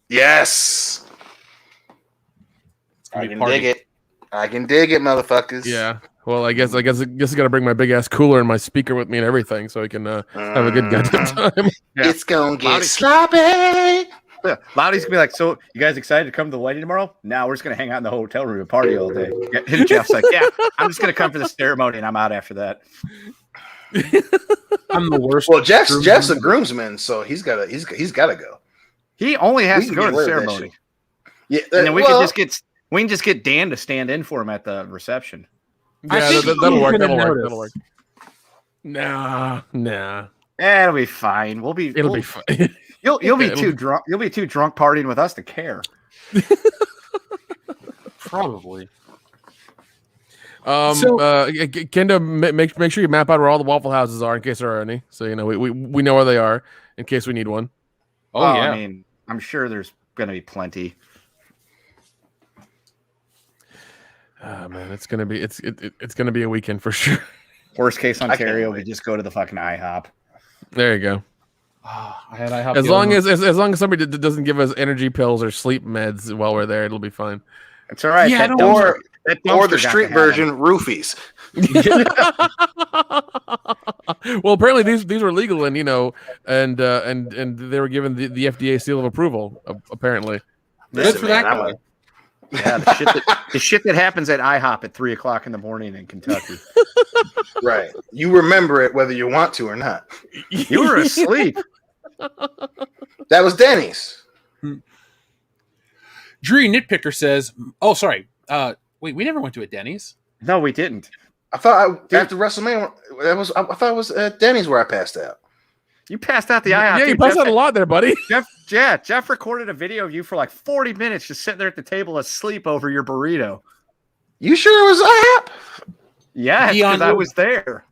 C: Yes. I can dig it, motherfuckers.
D: Yeah. Well, I guess I gotta bring my big ass cooler and my speaker with me and everything, so I can have a good goddamn time.
C: Yeah. It's gonna get sloppy.
E: Yeah. Loudy's gonna be like, "So, you guys excited to come to the wedding tomorrow?" "No, we're just gonna hang out in the hotel room and party all day." And Jeff's like, "Yeah, I'm just gonna come for the ceremony and I'm out after that."
B: I'm the worst.
C: Well, Jeff's a groomsman, so he's gotta go.
E: He only has to go to the ceremony.
C: Yeah,
E: And then we can just get Dan to stand in for him at the reception.
D: Yeah, that'll work. That'll work. Nah.
E: It'll be fine.
D: It'll be fine.
E: You'll be too drunk. You'll be too drunk partying with us to care.
B: Probably.
D: Kendo, make sure you map out where all the Waffle Houses are in case there are any. So we know where they are in case we need one.
B: Oh yeah.
E: I mean, I'm sure there's gonna be plenty.
D: Oh man, it's gonna be a weekend for sure.
E: Worst case Ontario, we just go to the fucking IHOP.
D: There you go.
B: I had IHOP
D: As long as somebody doesn't give us energy pills or sleep meds while we're there, it'll be fine.
E: It's all right.
B: Yeah,
C: or the street version, roofies.
D: Well, apparently these were legal, and and they were given the FDA seal of approval. Apparently,
B: good for that guy.
E: Yeah, the shit that happens at IHOP at 3:00 in the morning in Kentucky.
C: Right. You remember it whether you want to or not.
E: You were asleep.
C: That was Denny's.
B: Drew Nitpicker says, "Oh, sorry. Wait, we never went to a Denny's.
E: No, we didn't.
C: I thought after WrestleMania, I thought it was Denny's where I passed out.
E: You passed out the IHOP.
D: Yeah, you passed out a lot there, buddy.
E: Jeff recorded a video of you for like 40 minutes just sitting there at the table asleep over your burrito.
C: You sure it was IHOP?
E: Yeah, because I was there.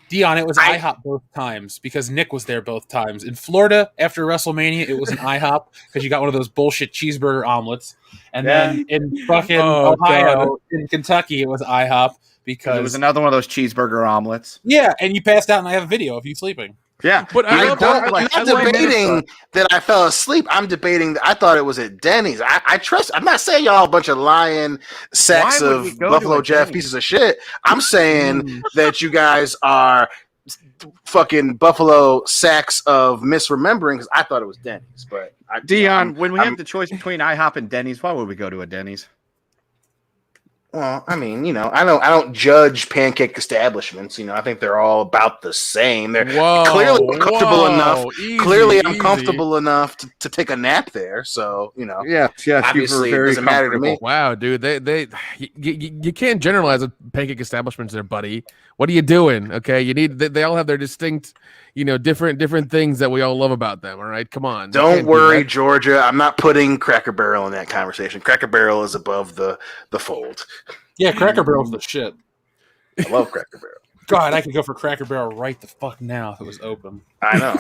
B: Dion, it was IHOP both times because Nick was there both times. In Florida, after WrestleMania, it was an IHOP because you got one of those bullshit cheeseburger omelets. And then in fucking Ohio, in Kentucky, it was IHOP because
E: it was another one of those cheeseburger omelets.
B: Yeah, and you passed out and I have a video of you sleeping.
E: Yeah,
D: but
C: I'm not debating that I fell asleep. I'm debating that I thought it was at Denny's. I trust. I'm not saying y'all a bunch of lying sacks of Buffalo Jeff pieces of shit. I'm saying that you guys are fucking Buffalo sacks of misremembering because I thought it was Denny's. But
E: Dion, when we have the choice between IHOP and Denny's, why would we go to a Denny's?
C: Well, I mean, I don't judge pancake establishments. I think they're all about the same. They're clearly comfortable enough. I'm comfortable enough to take a nap there. So,
E: yes,
C: obviously it doesn't matter to me.
D: Wow, dude, you can't generalize a pancake establishments there, buddy. What are you doing? Okay, they all have their distinct, different things that we all love about them. All right, come on.
C: Don't worry, Georgia. I'm not putting Cracker Barrel in that conversation. Cracker Barrel is above the fold.
B: Yeah, Cracker Barrel's the shit.
C: I love Cracker Barrel.
B: God, I could go for Cracker Barrel right the fuck now if it was open.
C: I know.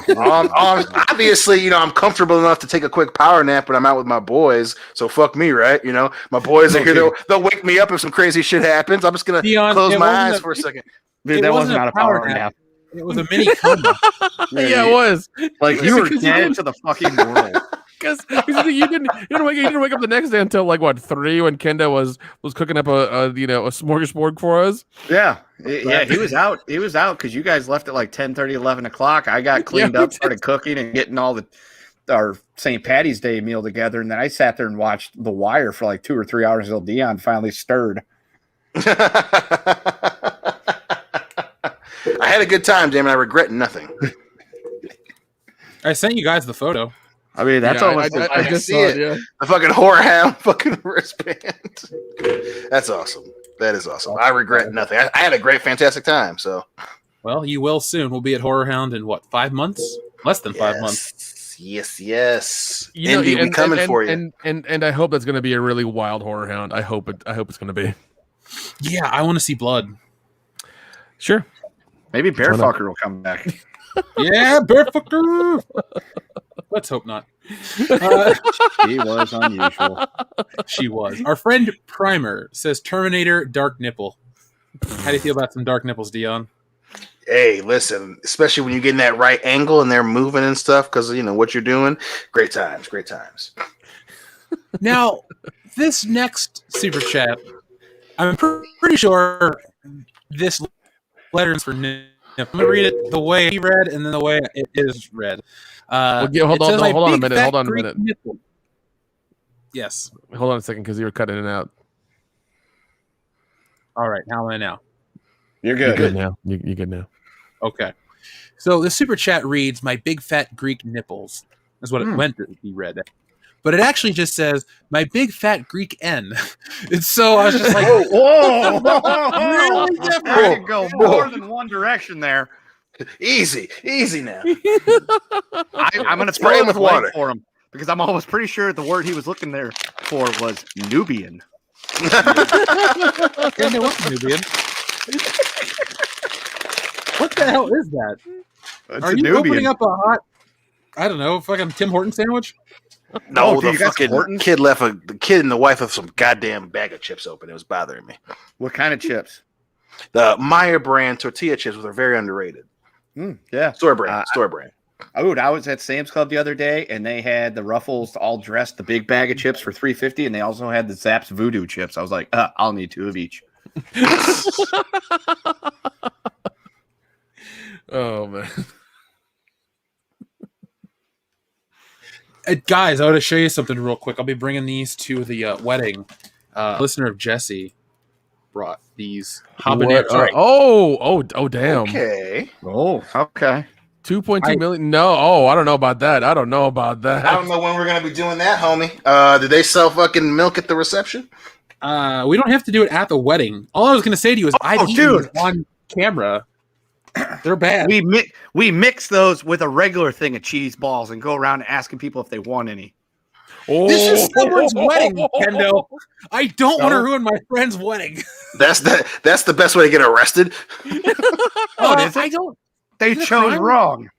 C: Obviously, I'm comfortable enough to take a quick power nap when I'm out with my boys. So fuck me, right? My boys are here. They'll wake me up if some crazy shit happens. I'm just gonna close my eyes for a second.
E: Dude, that wasn't a power nap.
B: It was a mini coma.
D: Yeah, it was.
E: Like you were dead to the fucking world.
D: Because you didn't wake up the next day until like 3 when Kenda was cooking up a smorgasbord for us.
E: Yeah, he was out. He was out because you guys left at like 10:30, 11 o'clock. I got cleaned up, started cooking, and getting our St. Patty's Day meal together, and then I sat there and watched The Wire for like 2 or 3 hours until Dion finally stirred.
C: I had a good time, damn it. I regret nothing.
B: I sent you guys the photo.
E: I mean, that's almost.
C: I just see it. Yeah. The fucking whorehound fucking wristband. That's awesome. That is awesome. I regret nothing. I had a great, fantastic time. So,
B: well, you will soon. We'll be at Horror Hound in 5 months? Less than 5 months.
C: Yes. Indy, we coming for you.
D: And I hope that's going to be a really wild Horror Hound. I hope it's going to be.
B: Yeah, I want to see blood.
D: Sure.
E: Maybe Bearfucker will come back.
B: Yeah, Bearfucker. Let's hope not.
E: She was unusual.
B: She was. Our friend Primer says Terminator Dark Nipple. How do you feel about some dark nipples, Dion?
C: Hey, listen, especially when you get in that right angle and they're moving and stuff because what you're doing. Great times.
B: Now, this next super chat, I'm pretty sure this letter is for Nip. I'm going to read it the way he read and then the way it is read.
D: Hold on a minute.
B: Nipple. Yes.
D: Hold on a second because you were cutting it out.
B: All right. How am I now?
E: You're good.
D: You're good now. You're good now.
B: Okay. So the super chat reads, "My big fat Greek nipples," is what it went to be read. but it actually just says my big fat Greek N. And so I was just like,
E: whoa,
B: really different.
E: I could go more than one direction there.
C: Easy now.
E: I'm going to
C: Spray
E: spray
C: him with water
E: for him because I'm almost pretty sure the word he was looking there for was Nubian.
B: Kendo, what's Nubian? What the hell is that?
E: It's
B: Are
E: a
B: you
E: Nubian.
B: opening up a hot, I don't know, fucking Tim Horton sandwich?
C: No,
E: Oh,
C: the
E: dude, you got
C: fucking
E: Hortons?
C: kid left the kid and the wife left some goddamn bag of chips open. It was bothering me.
E: What kind of chips?
C: The Meyer brand tortilla chips are very underrated.
E: Yeah.
C: Store brand.
E: Oh, I was at Sam's Club the other day, and they had the Ruffles all dressed, the big bag of chips for $3.50, and they also had the Zapp's Voodoo chips. I was like, I'll need 2 of each.
D: Oh man.
B: Guys, I want to show you something real quick. I'll be bringing these to the wedding. Listener of Jesse brought these habanero.
D: Oh, damn.
C: Okay.
E: Oh, okay.
D: 2.2 million. No, I don't know about that. I don't know when
C: we're gonna be doing that, homie. Did they sell fucking milk at the reception?
B: We don't have to do it at the wedding. All I was going to say to you is I've eaten these on camera. They're bad.
E: We mix those with a regular thing of cheese balls and go around asking people if they want any.
B: This is someone's wedding, Kendo. I don't want to ruin my friend's wedding.
C: That's the best way to get arrested.
B: I don't.
E: They chose wrong.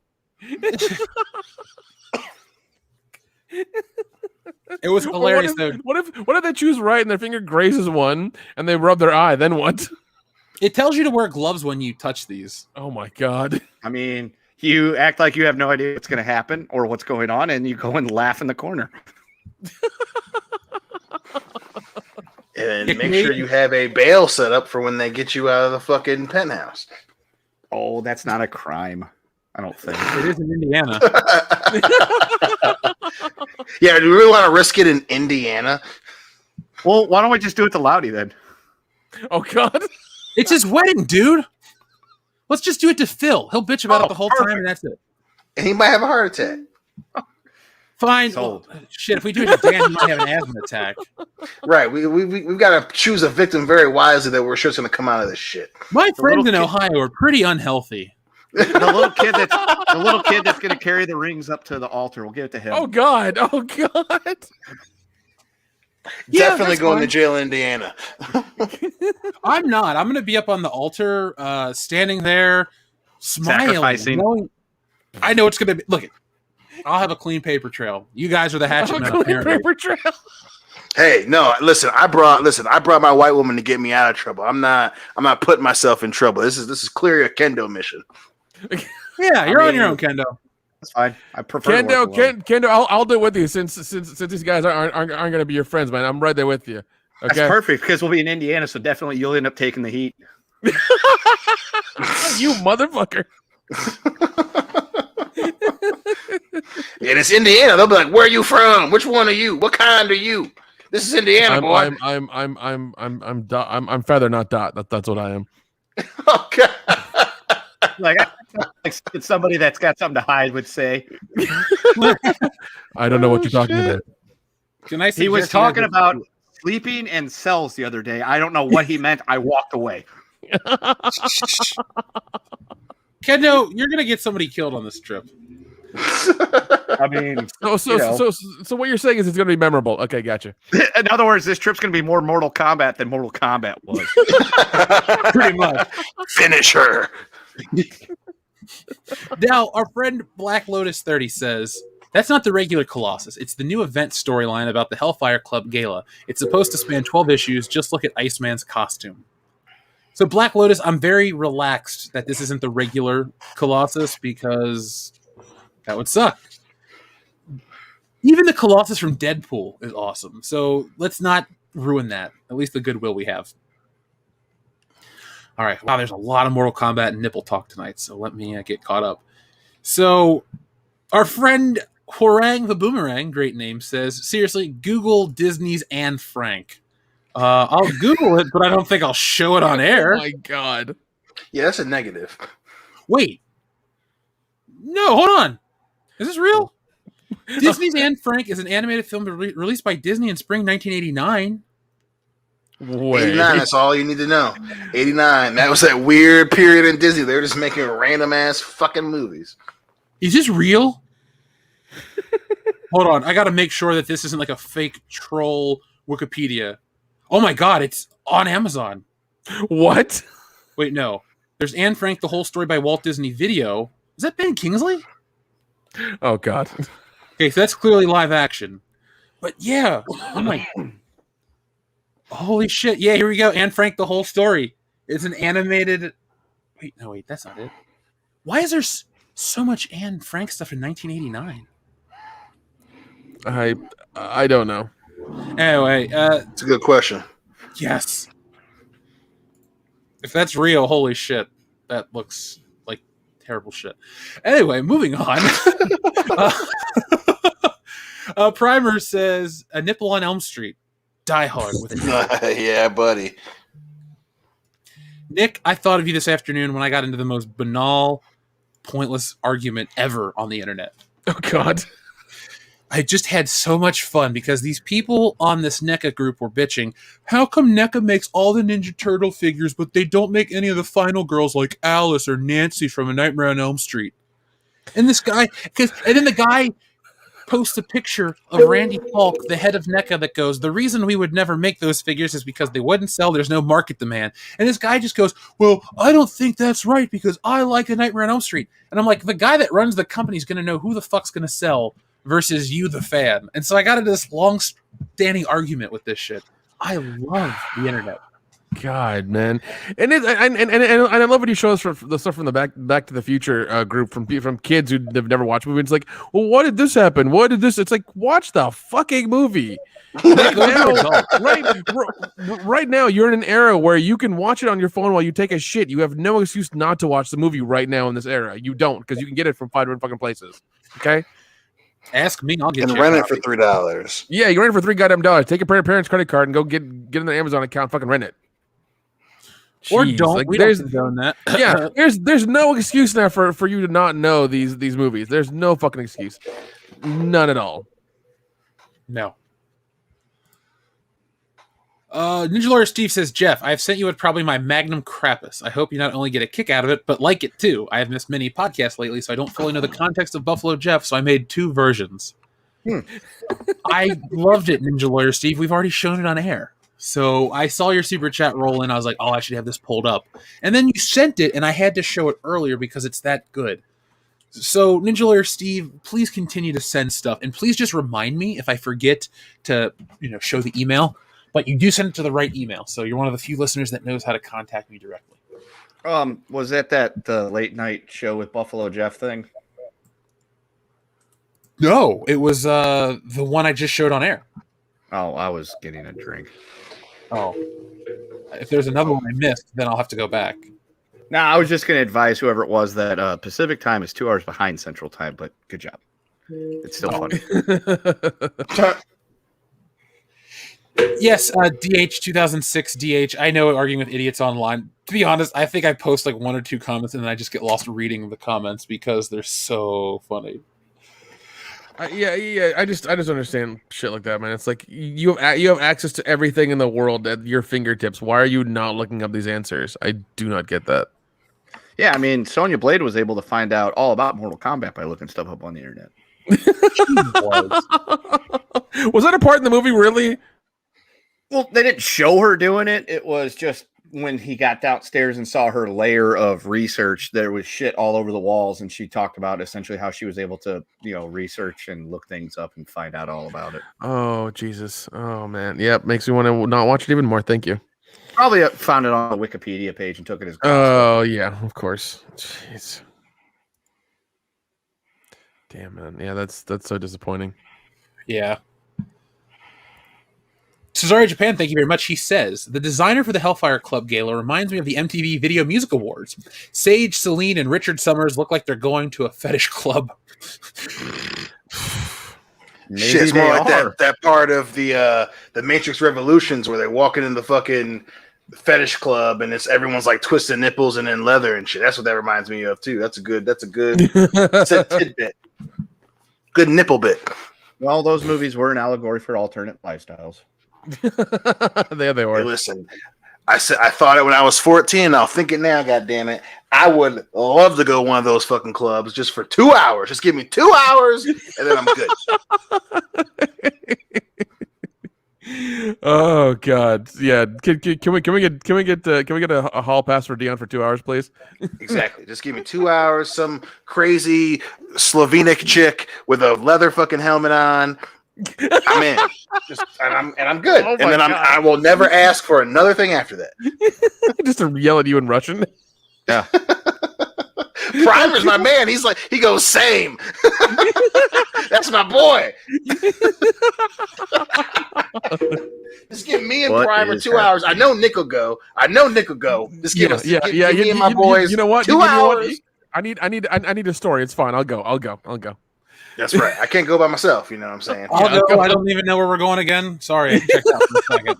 B: It was hilarious.
D: What if they choose right and their finger grazes one and they rub their eye? Then what?
B: It tells you to wear gloves when you touch these.
D: Oh my god!
E: I mean, you act like you have no idea what's going to happen or what's going on, and you go and laugh in the corner.
C: And make sure you have a bail set up for when they get you out of the fucking penthouse.
E: Oh, that's not a crime. I don't think.
B: It is in Indiana.
C: Yeah, do you really want to risk it in Indiana?
E: Well, why don't we just do it to Loudy then?
D: Oh god!
B: It's his wedding, dude. Let's just do it to Phil. He'll bitch about it the whole time, and that's it.
C: And he might have a heart attack.
B: Fine. Well, shit, if we do it to Dan, he might have an asthma attack.
C: Right. We've got to choose a victim very wisely that we're sure it's going to come out of this shit.
B: My friends in Ohio are pretty unhealthy.
E: The little kid that's going to carry the rings up to the altar. We'll give it to him.
D: Oh god!
B: Yeah,
C: Definitely going to jail in Indiana.
B: I'm not. I'm going to be up on the altar, standing there, smiling.
E: Sacrificing.
B: I know it's going to be. Look, I'll have a clean paper trail. You guys are the hatchet men.
D: Paper trail.
C: Hey, no, listen. I brought my white woman to get me out of trouble. I'm not putting myself in trouble. This is clearly a kendo mission.
B: Yeah, you're on your own, Kendo.
E: That's fine. I prefer
D: Kendo. I'll do it with you since these guys aren't going to be your friends, man. I'm right there with you. Okay?
E: That's perfect because we'll be in Indiana, so definitely you'll end up taking the heat.
D: You motherfucker.
C: Yeah, it's Indiana. They'll be like, "Where are you from? Which one are you? What kind are you?" This is Indiana, boy.
D: I'm feather, not dot. That's what I am.
C: Okay.
E: Like it's somebody that's got something to hide would say.
D: I don't know what you're talking about.
E: He was talking about sleeping and cells the other day. I don't know what he meant. I walked away.
B: Kendo, you're gonna get somebody killed on this trip.
E: I mean,
D: so what you're saying is it's going to be memorable. Okay, gotcha.
E: In other words, this trip's going to be more Mortal Kombat than Mortal Kombat was.
B: Pretty much.
C: Finish her.
B: Now, our friend Black Lotus 30 says, that's not the regular Colossus. It's the new event storyline about the Hellfire Club Gala. It's supposed to span 12 issues. Just look at Iceman's costume. So, Black Lotus, I'm very relaxed that this isn't the regular Colossus because that would suck. Even the Colossus from Deadpool is awesome. So, let's not ruin that. At least the goodwill we have. All right. Wow, there's a lot of Mortal Kombat and nipple talk tonight, so let me get caught up. So, our friend Hwarang the Boomerang, great name, says, seriously, Google Disney's Anne Frank. I'll Google it, but I don't think I'll show it on air.
D: Oh, my God.
C: Yeah, that's a negative.
B: Wait. No, hold on. Is this real? Disney's Anne Frank is an animated film released by Disney in spring 1989.
D: Wait.
C: 89, that's all you need to know. 89. That was that weird period in Disney. They were just making random ass fucking movies.
B: Is this real? Hold on, I gotta make sure that this isn't like a fake troll Wikipedia. Oh my god, it's on Amazon.
D: What?
B: Wait, no. There's Anne Frank, the whole story by Walt Disney Video. Is that Ben Kingsley?
D: Oh god.
B: Okay, so that's clearly live action. But yeah, oh my... Holy shit. Yeah, here we go. Anne Frank, the whole story. It's an animated... Wait, that's not it. Why is there so much Anne Frank stuff in 1989?
D: I don't know.
B: Anyway,
C: It's a good question.
B: yes. If that's real, holy shit. That looks like terrible shit. Anyway, moving on. Primer says, A Nipple on Elm Street. Die Hard with a
C: Yeah, buddy.
B: Nick, I thought of you this afternoon when I got into the most banal, pointless argument ever on the internet.
D: Oh god.
B: I just had so much fun because these people on this NECA group were bitching. How come NECA makes all the Ninja Turtle figures, but they don't make any of the final girls like Alice or Nancy from A Nightmare on Elm Street? And this guy, and then the guy posts a picture of Randy Falk, the head of NECA, that goes, the reason we would never make those figures is because they wouldn't sell. There's no market demand. And this guy just goes, well, I don't think that's right because I like A Nightmare on Elm Street. And I'm like, the guy that runs the company is going to know who the fuck's going to sell versus you, the fan. And so I got into this long-standing argument with this shit. I love the internet.
D: God, man, and I love when you show us the stuff from the Back to the Future group from kids who have never watched movies. It's like, well, what did this happen? What did this? It's like, watch the fucking movie. Right now, you're in an era where you can watch it on your phone while you take a shit. You have no excuse not to watch the movie right now in this era. You don't, because you can get it from 5 different fucking places. Okay.
B: Ask me, I'll get
C: And
B: you.
C: rent it for $3.
D: Yeah, you rent it for $3 goddamn. Take your parents' credit card and go get in the Amazon account, fucking rent it.
B: Or
D: Jeez,
B: don't.
D: like,
B: We don't condone that.
D: Yeah, there's no excuse now for you to not know these movies. There's no fucking excuse. None at all.
B: No. Ninja Lawyer Steve says, Jeff, I've sent you probably my magnum crapus. I hope you not only get a kick out of it, but like it too. I have missed many podcasts lately, so I don't fully know the context of Buffalo Jeff, so I made 2 versions. I loved it, Ninja Lawyer Steve. We've already shown it on air. So I saw your super chat roll in. I was like, oh, I should have this pulled up. And then you sent it, and I had to show it earlier because it's that good. So, Ninja Lawyer Steve, please continue to send stuff. And please just remind me if I forget to show the email. But you do send it to the right email. So you're one of the few listeners that knows how to contact me directly.
E: Was that the late night show with Buffalo Jeff thing?
B: No, it was the one I just showed on air.
E: Oh, I was getting a drink.
B: Oh. If there's another one I missed, then I'll have to go back.
E: No, I was just going to advise whoever it was that Pacific time is 2 hours behind Central time, but good job. It's still funny.
B: Yes, DH 2006 DH. I know arguing with idiots online. To be honest, I think I post like 1 or 2 comments and then I just get lost reading the comments because they're so funny.
D: Yeah. I just understand shit like that, man. It's like you have access to everything in the world at your fingertips. Why are you not looking up these answers? I do not get that.
E: Yeah, I mean, Sonya Blade was able to find out all about Mortal Kombat by looking stuff up on the internet.
D: Was that a part in the movie, really?
E: Well, they didn't show her doing it. It was just when he got downstairs and saw her layer of research, there was shit all over the walls. And she talked about essentially how she was able to, research and look things up and find out all about it.
D: Oh, Jesus. Oh, man. Yep. Makes me want to not watch it even more. Thank you.
E: Probably found it on the Wikipedia page and took it as gospel.
D: Oh, yeah, of course. Jeez. Damn, man. Yeah, that's so disappointing.
B: Yeah. Cesare Japan, thank you very much. He says, the designer for the Hellfire Club Gala reminds me of the MTV Video Music Awards. Sage, Celine, and Richard Summers look like they're going to a fetish club.
C: Shit, it's more like that part of the Matrix Revolutions where they're walking in the fucking fetish club and everyone's like twisted nipples and in leather and shit. That's what that reminds me of too. That's a good tidbit. Good nipple bit.
E: Well, those movies were an allegory for alternate lifestyles.
D: There they
C: Hey,
D: were.
C: listen, I thought it when I was 14. I'll think it now. God damn it! I would love to go to one of those fucking clubs just for 2 hours. Just give me 2 hours, and then I'm good.
D: Oh God, yeah. Can we get a hall pass for Dion for 2 hours, please?
C: Exactly. Just give me 2 hours. Some crazy Slovenic chick with a leather fucking helmet on. I'm in. I'm good.
D: Oh
C: and then
D: God.
C: I will never ask for another thing after that.
D: Just to yell at you in Russian.
E: Yeah.
C: Primer's my man. He goes same. That's my boy. Just give me and
E: What
C: Primer
E: is
C: 2 hours. I know Nick will go. Just give us give me and my boys.
D: You know what?
C: 2 hours.
D: I need a story. It's fine. I'll go.
C: That's right. I can't go by myself. You know what I'm saying?
B: I'll go. I don't even know where we're going again. Sorry, I checked out for a second.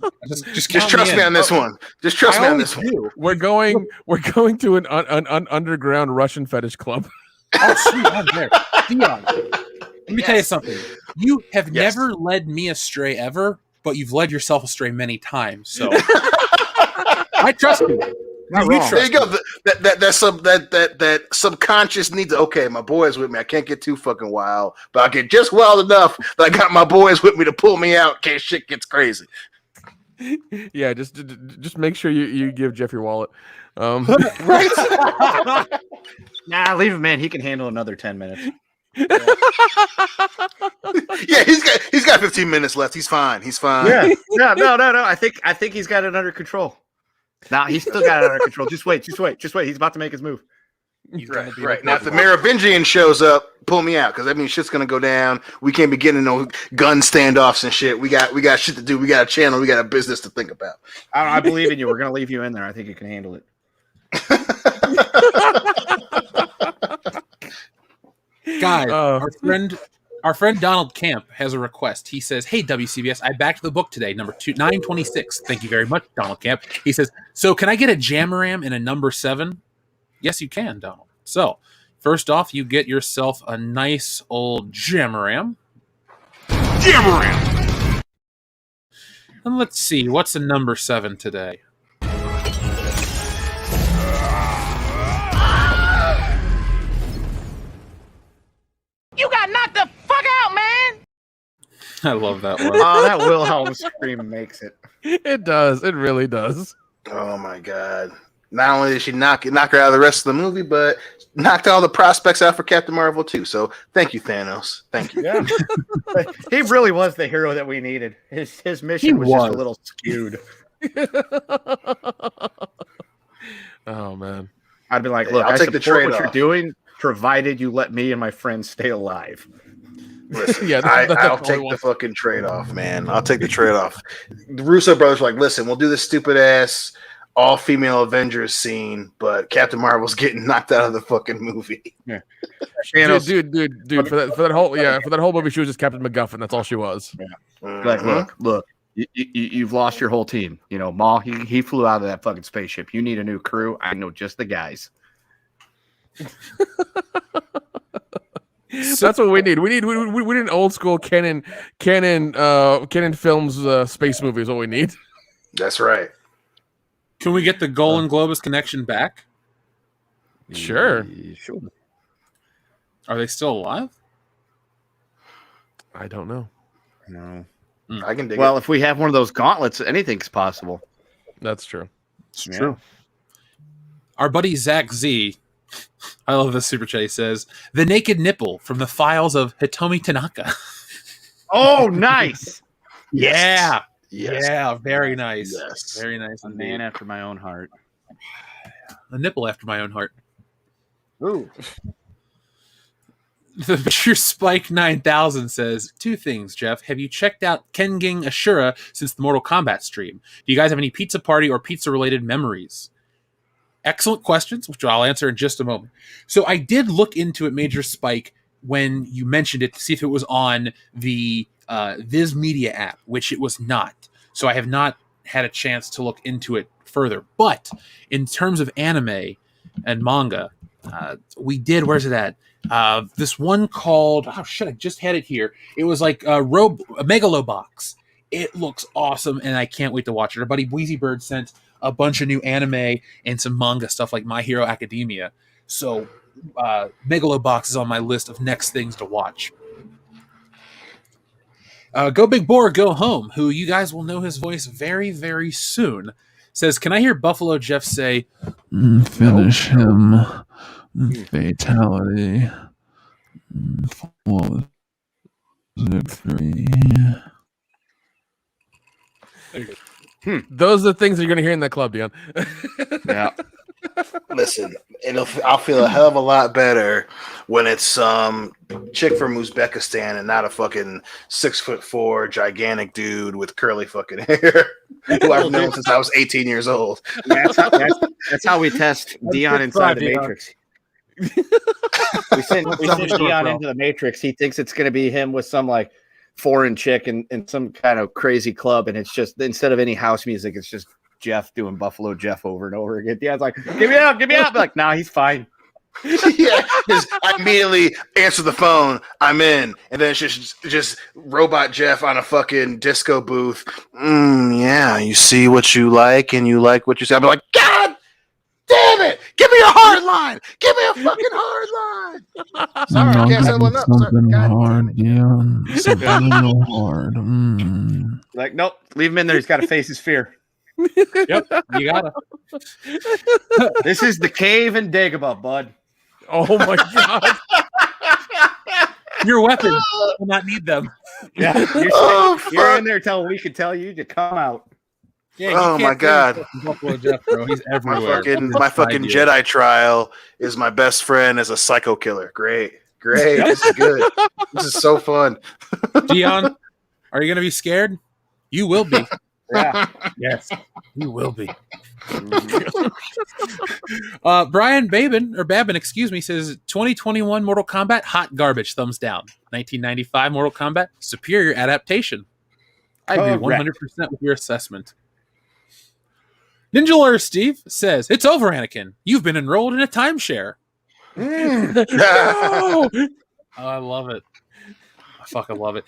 B: Just
C: Trust me on this one. Just trust me on this one.
D: We're going to an underground Russian fetish club.
B: Oh, sweet. I'm there. Dion, let me tell you something. You have never led me astray ever, but you've led yourself astray many times. So I trust you.
C: There you go. That subconscious need to. Okay, my boys with me. I can't get too fucking wild, but I get just wild enough that I got my boys with me to pull me out in case shit gets crazy.
D: Yeah, just make sure you give Jeff your wallet.
C: Right?
E: Nah, leave him in. He can handle another 10 minutes.
C: Yeah, he's got 15 minutes left. He's fine.
E: Yeah. No. I think he's got it under control. Nah, he's still got it under control. Just wait. He's about to make his move.
C: Right. Now, if the Merovingian shows up, pull me out because that means shit's gonna go down. We can't be getting no gun standoffs and shit. We got shit to do. We got a channel. We got a business to think about.
E: I believe in you. We're gonna leave you in there. I think you can handle it.
B: Guys, our friend Donald Camp has a request. He says, "Hey WCBS, I backed the book today, number 926. Thank you very much, Donald Camp." He says, "So can I get a Jamaram and a number 7?" Yes, you can, Donald. So first off, you get yourself a nice old Jamaram. And let's see, what's a number 7 today?
A: You got knocked the fuck out, man!
B: I love that one.
E: Oh, that Wilhelm scream makes it.
D: It does. It really does.
C: Oh my god! Not only did she knock her out of the rest of the movie, but knocked all the prospects out for Captain Marvel too. So thank you, Thanos. Thank you.
E: Yeah, he really was the hero that we needed. His mission was just a little skewed.
D: Oh man,
E: I'd be like, look,
C: I'll
E: I
C: take the
E: support what
C: trade-off.
E: you're doing, provided you let me and my friends stay alive.
C: Listen,
D: Yeah,
C: I'll take the fucking trade off, man. I'll take the trade off. The Russo brothers were like, listen, we'll do this stupid ass all female Avengers scene, but Captain Marvel's getting knocked out of the fucking movie.
E: Yeah,
D: dude. For that whole movie, she was just Captain MacGuffin. That's all she was.
E: Yeah. Like, look. You've lost your whole team. You know, Maul. He flew out of that fucking spaceship. You need a new crew. I know just the guys.
D: That's what we need. We need an old school canon films space movie is what we need.
C: That's right.
B: Can we get the Golan Globus connection back?
D: Sure.
B: Are they still alive?
D: I don't know.
E: No.
C: I can dig
E: Well,
C: it.
E: if we have one of those gauntlets, anything's possible.
D: That's true.
B: It's true. Our buddy Zach Z, I love this super chat. He says, "The naked nipple from the files of Hitomi Tanaka."
E: Oh, nice.
B: Yeah.
C: Yes.
B: Yeah, very nice.
C: Yes.
B: Very nice.
E: A
B: Indeed.
E: man after my own heart.
B: A nipple after my own heart.
E: Ooh.
B: The Pure Spike 9000 says, 2 things, Jeff. Have you checked out Kenging Ashura since the Mortal Kombat stream? Do you guys have any pizza party or pizza-related memories? Excellent questions, which I'll answer in just a moment. So I did look into it, Major Spike, when you mentioned it to see if it was on the Viz Media app, which it was not. So I have not had a chance to look into it further. But in terms of anime and manga, we did. Where's it at? This one called. Oh shit! I just had it here. It was like a Megalobox. It looks awesome, and I can't wait to watch it. Our buddy Wheezy Bird sent a bunch of new anime and some manga stuff like My Hero Academia. So Megalobox is on my list of next things to watch. Go Big Boar, Go Home, who you guys will know his voice very, very soon, says, can I hear Buffalo Jeff say,
G: finish him. Fatality. Flawless victory.
D: Those are the things that you're going to hear in that club, Dion.
E: Yeah.
C: Listen, I'll feel a hell of a lot better when it's some chick from Uzbekistan and not a fucking 6'4" gigantic dude with curly fucking hair who I've known since I was 18 years old.
E: That's how we test Dion inside the Matrix. We send Dion into the Matrix. He thinks it's going to be him with some like foreign chick in some kind of crazy club, and it's just, instead of any house music, it's just Jeff doing Buffalo Jeff over and over again. Dion's like, give me up. I'm like, nah, he's fine.
C: Yeah, I immediately answer the phone. I'm in, and then it's just robot Jeff on a fucking disco booth. Yeah, you see what you like, and you like what you see. I'm like, God damn it! Give me a hard line. Give me a fucking hard line. Sorry, I can't set one up.
G: Something
C: God
G: hard, yeah. Something real hard.
E: Like, nope, leave him in there. He's got to face his fear.
B: yep, you gotta.
E: This is the cave in Dagobah, bud.
D: Oh my god.
B: Your weapons will not need them.
E: Yeah, you're in there till we can tell you to come out.
B: Yeah,
C: oh my god.
B: Buffalo Jeff, bro. He's everywhere.
C: My fucking Jedi trial is my best friend as a psycho killer. Great. This is good. This is so fun.
B: Dion, are you gonna be scared? You will be.
E: Yeah.
B: Yes, you will be. Brian Babin, excuse me, says 2021 Mortal Kombat hot garbage, thumbs down. 1995 Mortal Kombat superior adaptation. I agree 100% with your assessment. Ninja Lawyer Steve says, it's over, Anakin. You've been enrolled in a timeshare. Oh, I love it. I fucking love it.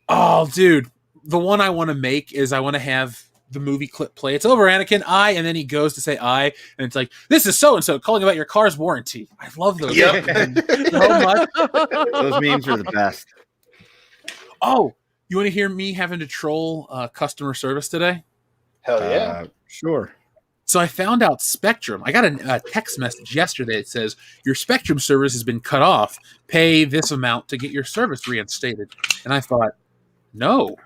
B: Oh, dude. The one I want to make is I want to have the movie clip play. It's over, Anakin. And then he goes to say I, and it's like, this is so-and-so calling about your car's warranty. I love those.
C: Yep.
B: So much.
E: Those memes are the best.
B: Oh, you want to hear me having to troll customer service today?
C: Hell yeah.
E: Sure.
B: So I found out Spectrum. I got a text message yesterday that says, your Spectrum service has been cut off. Pay this amount to get your service reinstated. And I thought, no,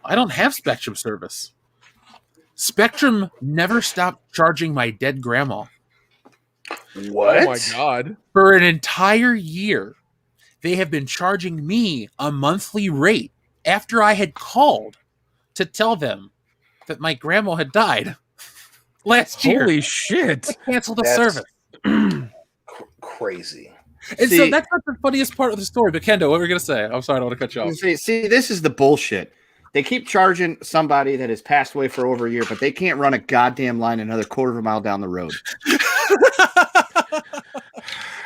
B: I don't have Spectrum service. Spectrum never stopped charging my dead grandma.
C: What?
D: Oh my god.
B: For an entire year, they have been charging me a monthly rate after I had called to tell them that my grandma had died last year.
D: Holy shit.
B: They canceled the service.
C: Crazy.
B: And so that's not the funniest part of the story. But Kendo, what were you going to say? I'm sorry, I don't want to cut you off.
E: See, this is the bullshit. They keep charging somebody that has passed away for over a year, but they can't run a goddamn line another quarter of a mile down the road.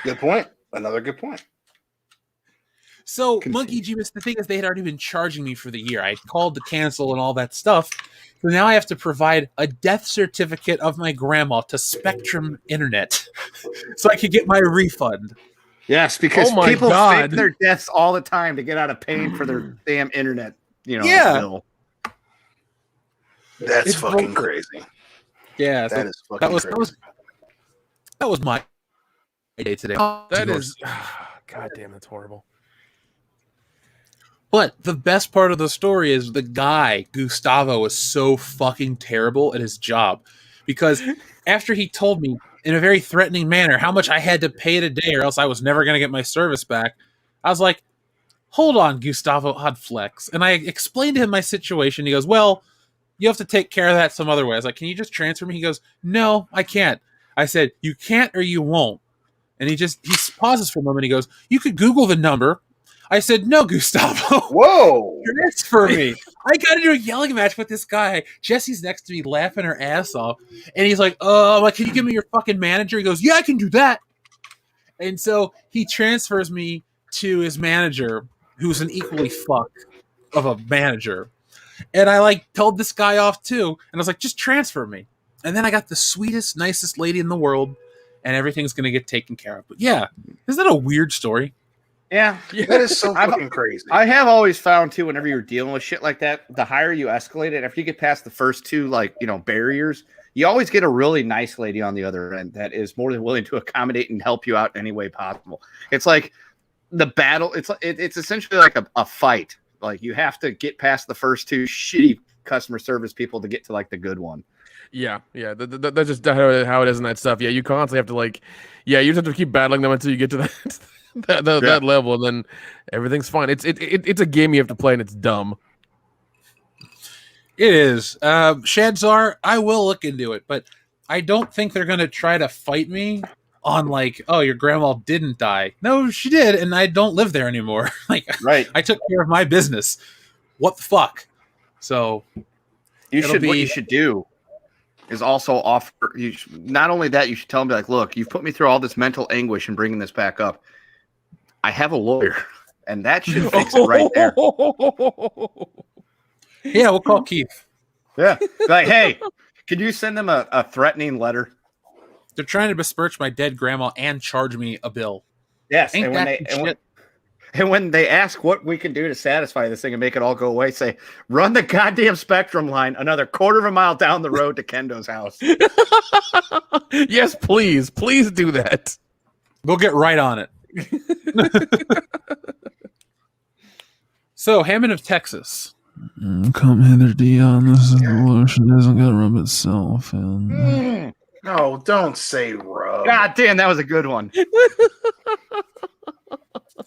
C: Good point. Another good point.
B: So, Monkey Jeebus, the thing is, they had already been charging me for the year. I called to cancel and all that stuff. So now I have to provide a death certificate of my grandma to Spectrum Internet so I could get my refund.
E: Yes, because people fake their deaths all the time to get out of paying for their damn internet, bill.
C: That's fucking crazy.
B: Yeah,
C: that is fucking crazy.
B: That was my day today.
D: That is, god damn, that's horrible.
B: But the best part of the story is the guy, Gustavo, was so fucking terrible at his job. Because after he told me in a very threatening manner how much I had to pay today or else I was never going to get my service back, I was like, hold on, Gustavo Oddflex. And I explained to him my situation. He goes, well, you have to take care of that some other way. I was like, can you just transfer me? He goes, no, I can't. I said, you can't or you won't. And he pauses for a moment. He goes, you could Google the number. I said, no, Gustavo.
C: Whoa.
B: Transfer me. I got into a yelling match with this guy. Jesse's next to me laughing her ass off. And he's like, can you give me your fucking manager? He goes, yeah, I can do that. And so he transfers me to his manager, who's an equally fuck of a manager. And I like told this guy off too. And I was like, just transfer me. And then I got the sweetest, nicest lady in the world, and everything's going to get taken care of. But yeah, isn't that a weird story?
E: Yeah.
C: That is so fucking crazy.
E: I have always found too, whenever you're dealing with shit like that, the higher you escalate it, after you get past the first two, barriers, you always get a really nice lady on the other end that is more than willing to accommodate and help you out in any way possible. It's like the battle. It's essentially like a fight. Like you have to get past the first two shitty customer service people to get to like the good one.
D: Yeah. That's just how it is in that stuff. Yeah, you constantly have to you just have to keep battling them until you get to that level, and then everything's fine. It's a game you have to play, and it's dumb.
B: It is. Shadzar, I will look into it, but I don't think they're going to try to fight me on your grandma didn't die. No, she did, and I don't live there anymore.
E: Right.
B: I took care of my business. What the fuck? So
E: what you should do is also offer not only that, you should tell them look, you've put me through all this mental anguish and bringing this back up. I have a lawyer, and that should fix it right there.
B: Yeah, we'll call Keith.
E: Yeah. Hey, could you send them a threatening letter?
B: They're trying to besmirch my dead grandma and charge me a bill.
E: Yes.
B: Ain't
E: And when they ask what we can do to satisfy this thing and make it all go away, say, run the goddamn Spectrum line another quarter of a mile down the road to Kendo's house.
D: Yes, please. Please do that.
B: We'll get right on it. So, Hammond of Texas.
G: Come hither, Dion. This is the lotion doesn't gotta rub itself in.
C: No, don't say rub.
E: God damn, that was a good one.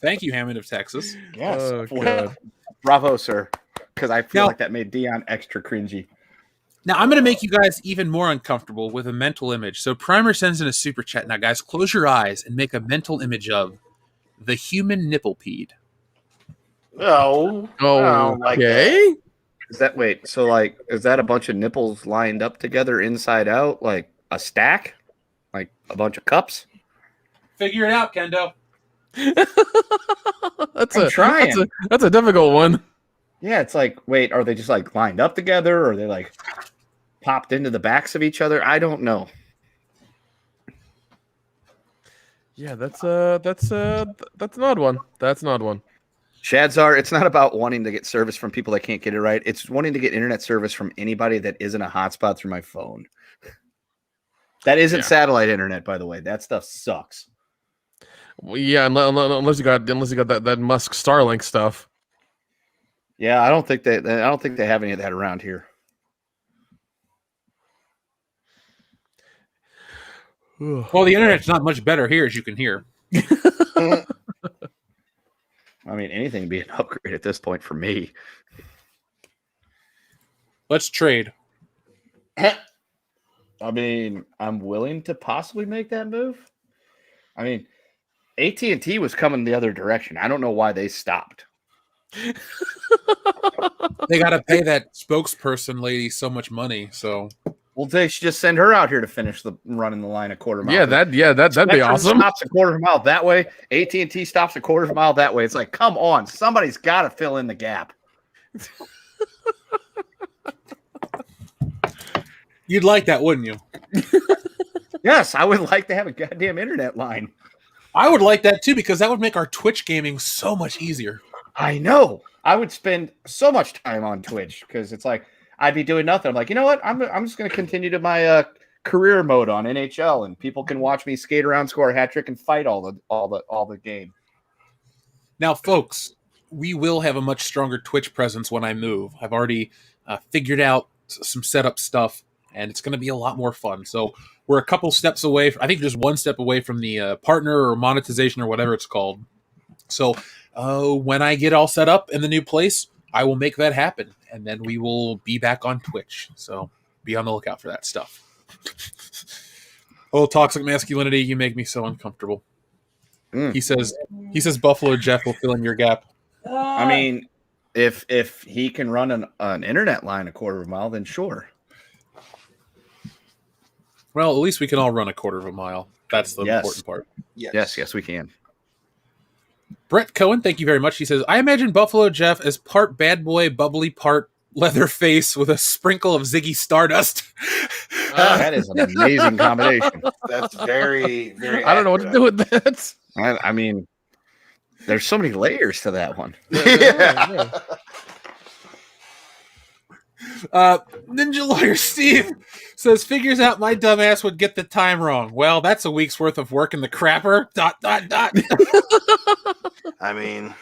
B: Thank you, Hammond of Texas.
E: Yes.
D: Oh, God.
E: Bravo, sir. Because I feel
B: Now-
E: like that made Dion extra cringy.
B: Now, I'm going to make you guys even more uncomfortable with a mental image. So, Primer sends in a super chat. Now, guys, close your eyes and make a mental image of the human nipplepede.
C: No.
D: Okay.
E: Is that is that a bunch of nipples lined up together inside out, like a stack? Like a bunch of cups?
B: Figure it out, Kendo.
E: I'm trying.
D: That's a difficult one.
E: Yeah, it's wait, are they just lined up together, or are they popped into the backs of each other? I don't know.
D: Yeah, that's an odd one. That's an odd one.
E: Shadzar, it's not about wanting to get service from people that can't get it right. It's wanting to get internet service from anybody that isn't a hotspot through my phone. That isn't satellite internet, by the way. That stuff sucks.
D: Well, yeah, unless you got that Musk Starlink stuff.
E: Yeah, I don't think they have any of that around here.
B: Well, the internet's not much better here, as you can hear.
E: I mean, anything would be an upgrade at this point for me.
B: Let's trade.
E: I mean, I'm willing to possibly make that move. I mean, AT&T was coming the other direction. I don't know why they stopped.
B: They got to pay that spokesperson lady so much money, so...
E: Well, they should just send her out here to finish running the line a quarter mile.
D: Yeah, that'd be awesome.
E: Stops a quarter of a mile that way. AT&T stops a quarter of a mile that way. It's like, come on, somebody's got to fill in the gap.
B: You'd like that, wouldn't you?
E: Yes, I would like to have a goddamn internet line.
B: I would like that too, because that would make our Twitch gaming so much easier.
E: I know. I would spend so much time on Twitch because it's like I'd be doing nothing. I'm like, you know what? I'm just going to continue to my career mode on NHL, and people can watch me skate around, score a hat trick, and fight all the game.
B: Now, folks, we will have a much stronger Twitch presence when I move. I've already figured out some setup stuff, and it's going to be a lot more fun. So we're a couple steps away. I think just one step away from the partner or monetization or whatever it's called. So when I get all set up in the new place, I will make that happen, and then we will be back on Twitch. So be on the lookout for that stuff. Oh, toxic masculinity, you make me so uncomfortable. He says Buffalo Jeff will fill in your gap.
E: I mean, if he can run an internet line a quarter of a mile, then sure.
B: Well, at least we can all run a quarter of a mile. That's the important part.
E: Yes, we can.
B: Brett Cohen, thank you very much. He says, I imagine Buffalo Jeff as part bad boy, bubbly, part Leatherface with a sprinkle of Ziggy Stardust.
E: That is an amazing combination.
C: That's very, very.
D: I don't know what to do with that.
E: I mean, there's so many layers to that one.
C: Yeah.
B: Ninja Lawyer Steve says, figures out my dumbass would get the time wrong. Well, that's a week's worth of work in the crapper. ...
C: I mean,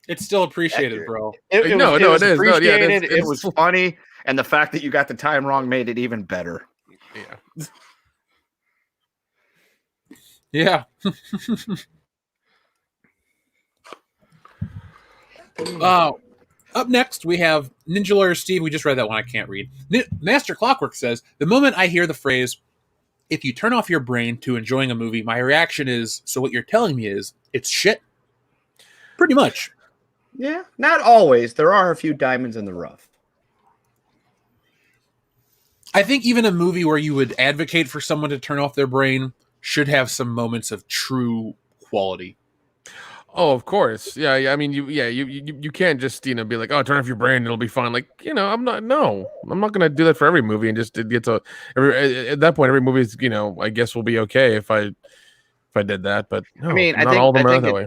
B: it's still appreciated, bro.
E: It
D: is.
E: Appreciated. It was funny, and the fact that you got the time wrong made it even better.
B: Yeah. Up next, we have Ninja Lawyer Steve. We just read that one. I can't read. Master Clockwork says, the moment I hear the phrase, if you turn off your brain to enjoying a movie, my reaction is, so what you're telling me is, it's shit? Pretty much.
E: Yeah, not always. There are a few diamonds in the rough.
B: I think even a movie where you would advocate for someone to turn off their brain should have some moments of true quality.
D: Oh, of course. Yeah. I mean, you can't just, be like, oh, turn off your brain, it'll be fine. Like, I'm not going to do that for every movie and just get to at that point, every movie is, I guess will be okay if I did that. But no, I mean, all of them are that way.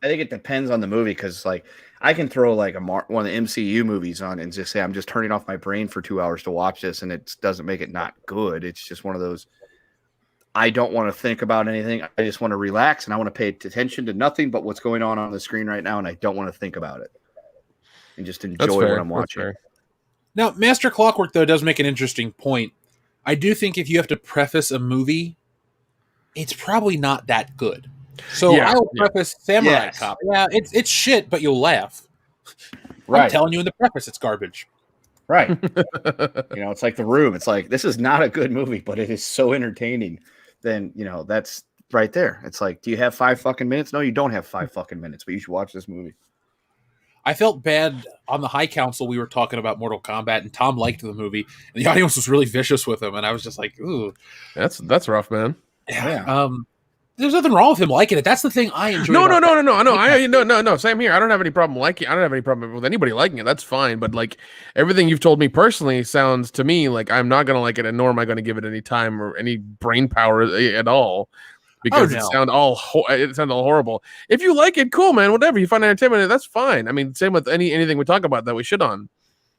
E: I think it depends on the movie because, like, I can throw like one of the MCU movies on and just say I'm just turning off my brain for 2 hours to watch this, and it doesn't make it not good. It's just one of those. I don't want to think about anything. I just want to relax, and I want to pay attention to nothing but what's going on the screen right now, and I don't want to think about it and just enjoy what I'm watching.
B: Now, Master Clockwork, though, does make an interesting point. I do think if you have to preface a movie, it's probably not that good. So I will preface Samurai Cop. Yeah, it's shit, but you'll laugh. Right. I'm telling you in the preface, it's garbage.
E: Right. It's like The Room. It's like, this is not a good movie, but it is so entertaining. Then, that's right there. It's like, do you have 5 fucking minutes? No, you don't have 5 fucking minutes, but you should watch this movie.
B: I felt bad on the High Council. We were talking about Mortal Kombat, and Tom liked the movie, and the audience was really vicious with him, and I was just like, ooh.
D: That's rough, man.
B: Yeah. There's nothing wrong with him liking it. That's the thing I enjoy.
D: No. Same here. I don't have any problem liking. I don't have any problem with anybody liking it. That's fine. But like everything you've told me personally sounds to me like I'm not going to like it, and nor am I going to give it any time or any brain power at all because it sounded all horrible. If you like it, cool, man. Whatever you find entertainment, that's fine. I mean, same with anything we talk about that we shit on.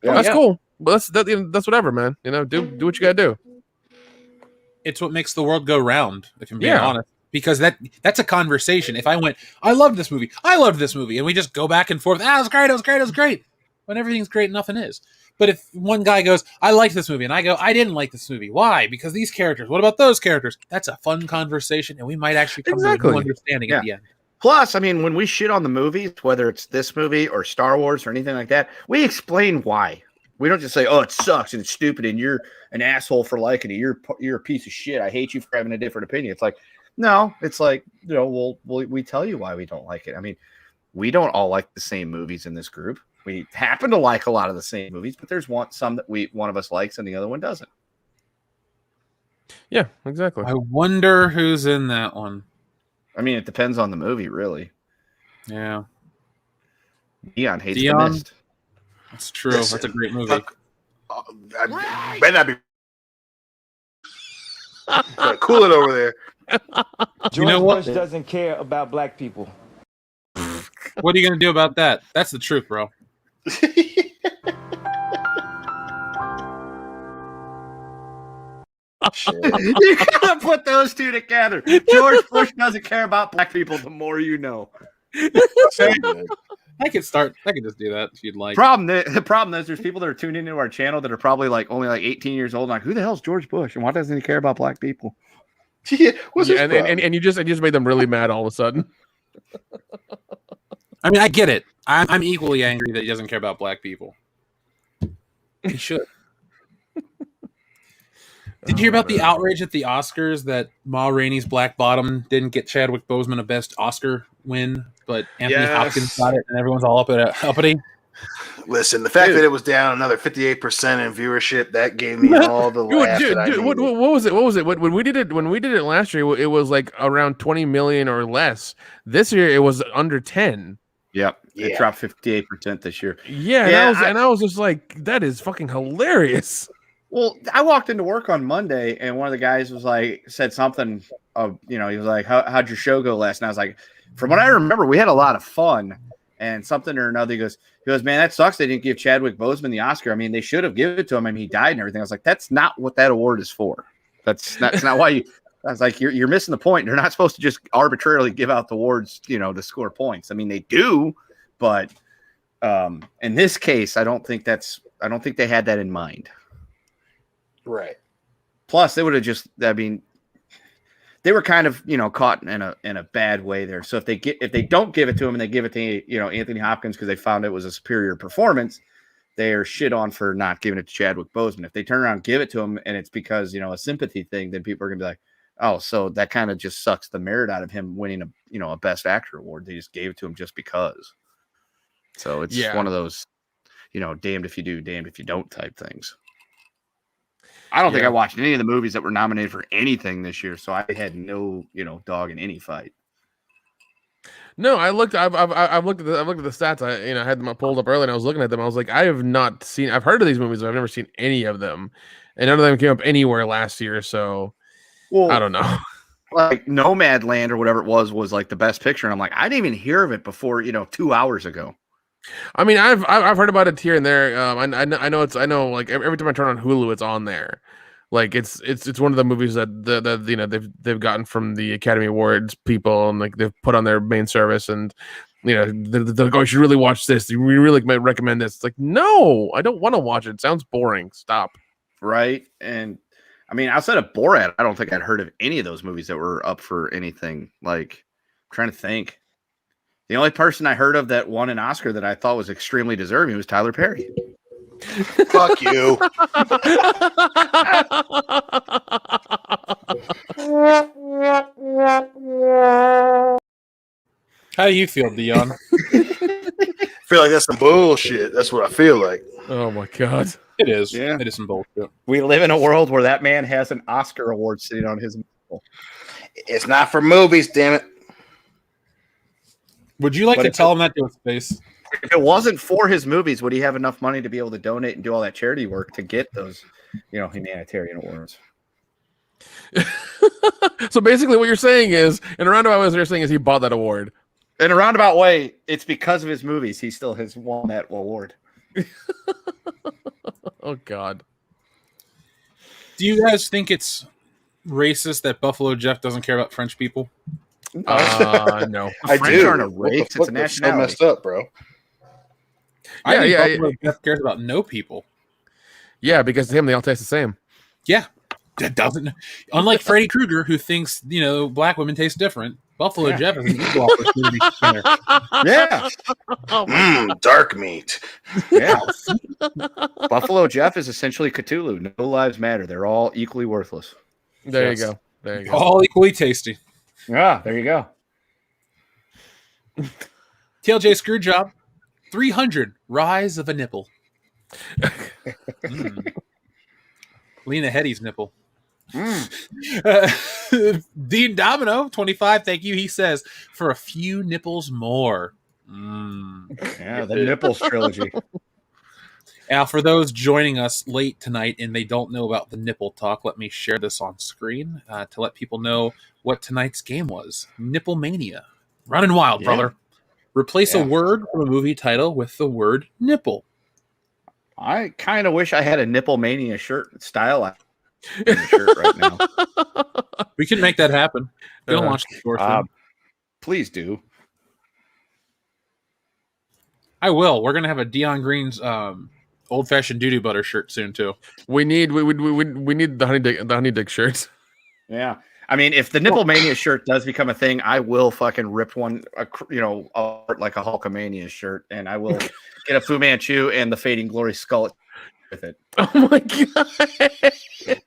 D: Yeah, that's cool. But that's whatever, man. Do what you got to do.
B: It's what makes the world go round. If I'm being honest. Because that's a conversation. If I went, I loved this movie, and we just go back and forth, it was great. When everything's great, nothing is. But if one guy goes, I liked this movie, and I go, I didn't like this movie. Why? Because these characters. What about those characters? That's a fun conversation, and we might actually come to a new understanding at the end.
E: Plus, I mean, when we shit on the movies, whether it's this movie or Star Wars or anything like that, we explain why. We don't just say, oh, it sucks and it's stupid and you're an asshole for liking it. You're a piece of shit. I hate you for having a different opinion. It's like, no, it's like, we tell you why we don't like it. I mean, we don't all like the same movies in this group. We happen to like a lot of the same movies, but there's some that one of us likes and the other one doesn't.
D: Yeah, exactly.
B: I wonder who's in that one.
E: I mean, it depends on the movie, really.
B: Yeah.
E: Dion hates The Mist.
B: That's true. That's a great movie.
C: I better not be. Cool it over there.
F: George Bush doesn't care about black people.
B: What are you going to do about that? That's the truth, bro.
E: You gotta put those two together. George Bush doesn't care about black people. The more you know.
B: I could just do that if you'd like.
E: The problem is there's people that are tuned into our channel that are probably only 18 years old. Like, who the hell's George Bush? And why doesn't he care about black people?
D: And you just made them really mad all of a sudden.
B: I mean, I get it. I'm equally angry that he doesn't care about black people. He should. Did you hear about the outrage at the Oscars that Ma Rainey's Black Bottom didn't get Chadwick Boseman a Best Oscar win, but Anthony Hopkins got it, and everyone's all uppity?
C: Listen, the fact that it was down another 58% in viewership, that gave me all the laugh that I needed.
D: What was it? What was it? When we did it last year, it was like around 20 million or less. This year, it was under 10.
E: Yep, it dropped 58% this year.
D: Yeah, and I was just like, that is fucking hilarious.
E: Well, I walked into work on Monday, and one of the guys said something of, he was like, how'd your show go last night? I was like, from what I remember, we had a lot of fun and something or another. He goes, man, that sucks. They didn't give Chadwick Boseman the Oscar. I mean, they should have given it to him. I mean, he died and everything. I was like, that's not what that award is for. That's not why you. I was like, you're missing the point. They're not supposed to just arbitrarily give out the awards, to score points. I mean, they do, but in this case, I don't think they had that in mind.
C: Right.
E: Plus, they would have they were kind of, caught in a bad way there. So if they don't give it to him and they give it to, Anthony Hopkins because they found it was a superior performance, they are shit on for not giving it to Chadwick Boseman. If they turn around and give it to him and it's because, a sympathy thing, then people are going to be like, oh, so that kind of just sucks the merit out of him winning a Best Actor award. They just gave it to him just because. So it's one of those, damned if you do, damned if you don't type things. I don't think I watched any of the movies that were nominated for anything this year, so I had no, dog in any fight.
D: No, I've looked at the stats. I had them pulled up earlier, and I was looking at them. I was like, I've heard of these movies, but I've never seen any of them, and none of them came up anywhere last year. So, I don't know.
E: Like Nomadland or whatever it was like the best picture, and I'm like, I didn't even hear of it before 2 hours ago.
D: I mean, I've heard about it here and there. I know. Like every time I turn on Hulu, it's on there. Like it's one of the movies that they've gotten from the Academy Awards people, and like they've put on their main service, and they're like, oh, you should really watch this. We really might recommend this. It's like, no, I don't want to watch it. It sounds boring. Stop.
E: Right, and I mean, outside of Borat, I don't think I'd heard of any of those movies that were up for anything. Like, I'm trying to think. The only person I heard of that won an Oscar that I thought was extremely deserving was Tyler Perry.
C: Fuck you.
B: How do you feel, Dion?
C: I feel like that's some bullshit. That's what I feel like.
D: Oh my god.
B: It is.
E: Yeah.
B: It is some bullshit.
E: We live in a world where that man has an Oscar award sitting on his mantle.
C: It's not for movies, damn it.
B: Would you like to tell him that to his face?
E: If it wasn't for his movies, would he have enough money to be able to donate and do all that charity work to get those, humanitarian awards?
D: So basically what you're saying is, in a roundabout way, what you're saying is he bought that award.
E: In a roundabout way, it's because of his movies he still has won that award.
D: Oh, God.
B: Do you guys think it's racist that Buffalo Jeff doesn't care about French people?
D: No.
C: I
E: French
C: do.
E: aren't a race, it's a nationality.
C: So messed up, bro.
B: I think Buffalo Jeff cares about no people.
D: Yeah, because to him, they all taste the same.
B: Yeah. That doesn't. Unlike Freddy Krueger, who thinks, black women taste different, Buffalo Jeff is an equal opportunity center.
E: Yeah.
C: Dark meat.
E: Yeah. Buffalo Jeff is essentially Cthulhu. No lives matter. They're all equally worthless.
D: There you go.
B: All equally tasty.
E: Yeah, there you go.
B: TLJ Screwjob, 300, Rise of a Nipple. Lena Headey's nipple. Dean Domino, 25, thank you. He says, for a few nipples more.
E: Yeah, the Nipples trilogy.
B: Now, for those joining us late tonight and they don't know about the nipple talk, let me share this on screen to let people know what tonight's game was. Nipple Mania. Running wild, brother. Replace a word from a movie title with the word nipple.
E: I kind of wish I had a Nipple Mania shirt style shirt right now.
B: We can make that happen. Don't launch the store thing.
E: Please do.
B: I will. We're gonna have a Dion Green's old fashioned doo-doo butter shirt soon too.
D: We need the honey dick shirts.
E: Yeah. I mean, if the Nipple Mania shirt does become a thing, I will fucking rip one, like a Hulkamania shirt, and I will get a Fu Manchu and the Fading Glory skull it.
D: Oh my god!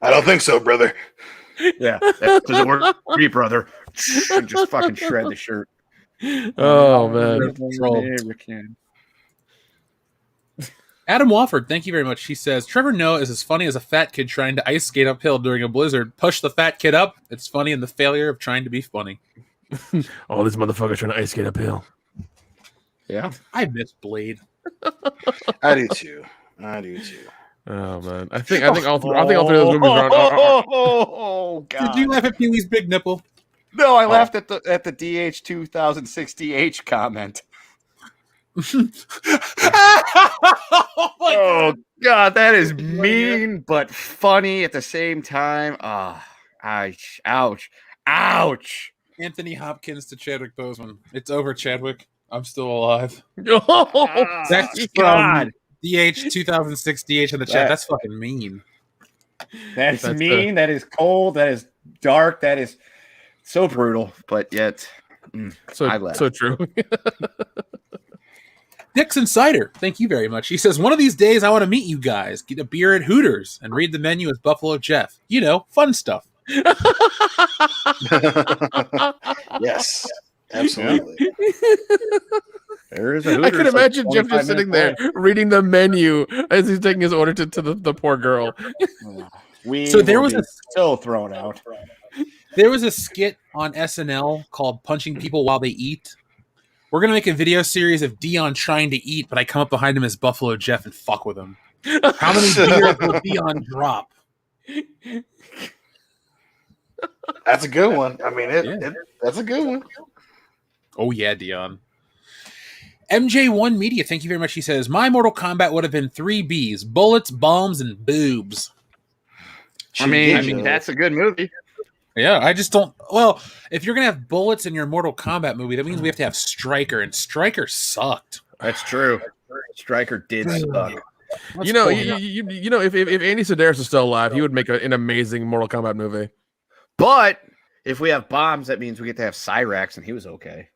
C: I don't think so, brother.
E: Yeah, that doesn't work for me, brother. And just fucking shred the shirt.
D: Oh man!
E: Never can.
B: Adam Wofford, thank you very much. He says, Trevor Noah is as funny as a fat kid trying to ice skate uphill during a blizzard. Push the fat kid up. It's funny in the failure of trying to be funny.
D: Oh, this motherfucker trying to ice skate uphill.
E: Yeah,
B: I miss Blade.
C: I do too.
D: Oh man, I think all three of those movies are on.
E: Oh god!
B: Did you laugh at Pee-wee's big nipple?
E: No, I laughed at the DH 2060H comment. Oh god, that is mean but funny at the same time. Ouch.
B: Anthony Hopkins to Chadwick Boseman. It's over, Chadwick. I'm still alive. That's
E: God.
B: DH 2060H in the chat. That's fucking mean.
E: That's mean. That is cold. That is dark. That is so brutal. But yet,
D: so true.
B: Dixon Cider, thank you very much. He says, one of these days I want to meet you guys, get a beer at Hooters, and read the menu as Buffalo Jeff. You know, fun stuff.
C: Yes, absolutely.
E: There is a Hooters.
D: I can imagine Jeff just sitting there reading the menu as he's taking his order to the poor girl.
B: So there was
E: still thrown out.
B: There was a skit on SNL called Punching People While They Eat. We're going to make a video series of Dion trying to eat, but I come up behind him as Buffalo Jeff and fuck with him. How many beers will Dion drop?
C: That's a good one. I mean, that's a good one.
B: Oh, yeah, Dion. MJ1 Media, thank you very much. He says, my Mortal Kombat would have been 3 Bs, bullets, bombs, and boobs.
E: I mean, that's a good movie.
B: Yeah, I just don't... Well, if you're going to have bullets in your Mortal Kombat movie, that means we have to have Stryker, and Stryker sucked.
E: That's true. Stryker did suck.
D: You know, if Andy Sedaris is still alive, he would make an amazing Mortal Kombat movie.
E: But if we have bombs, that means we get to have Cyrax, and he was okay.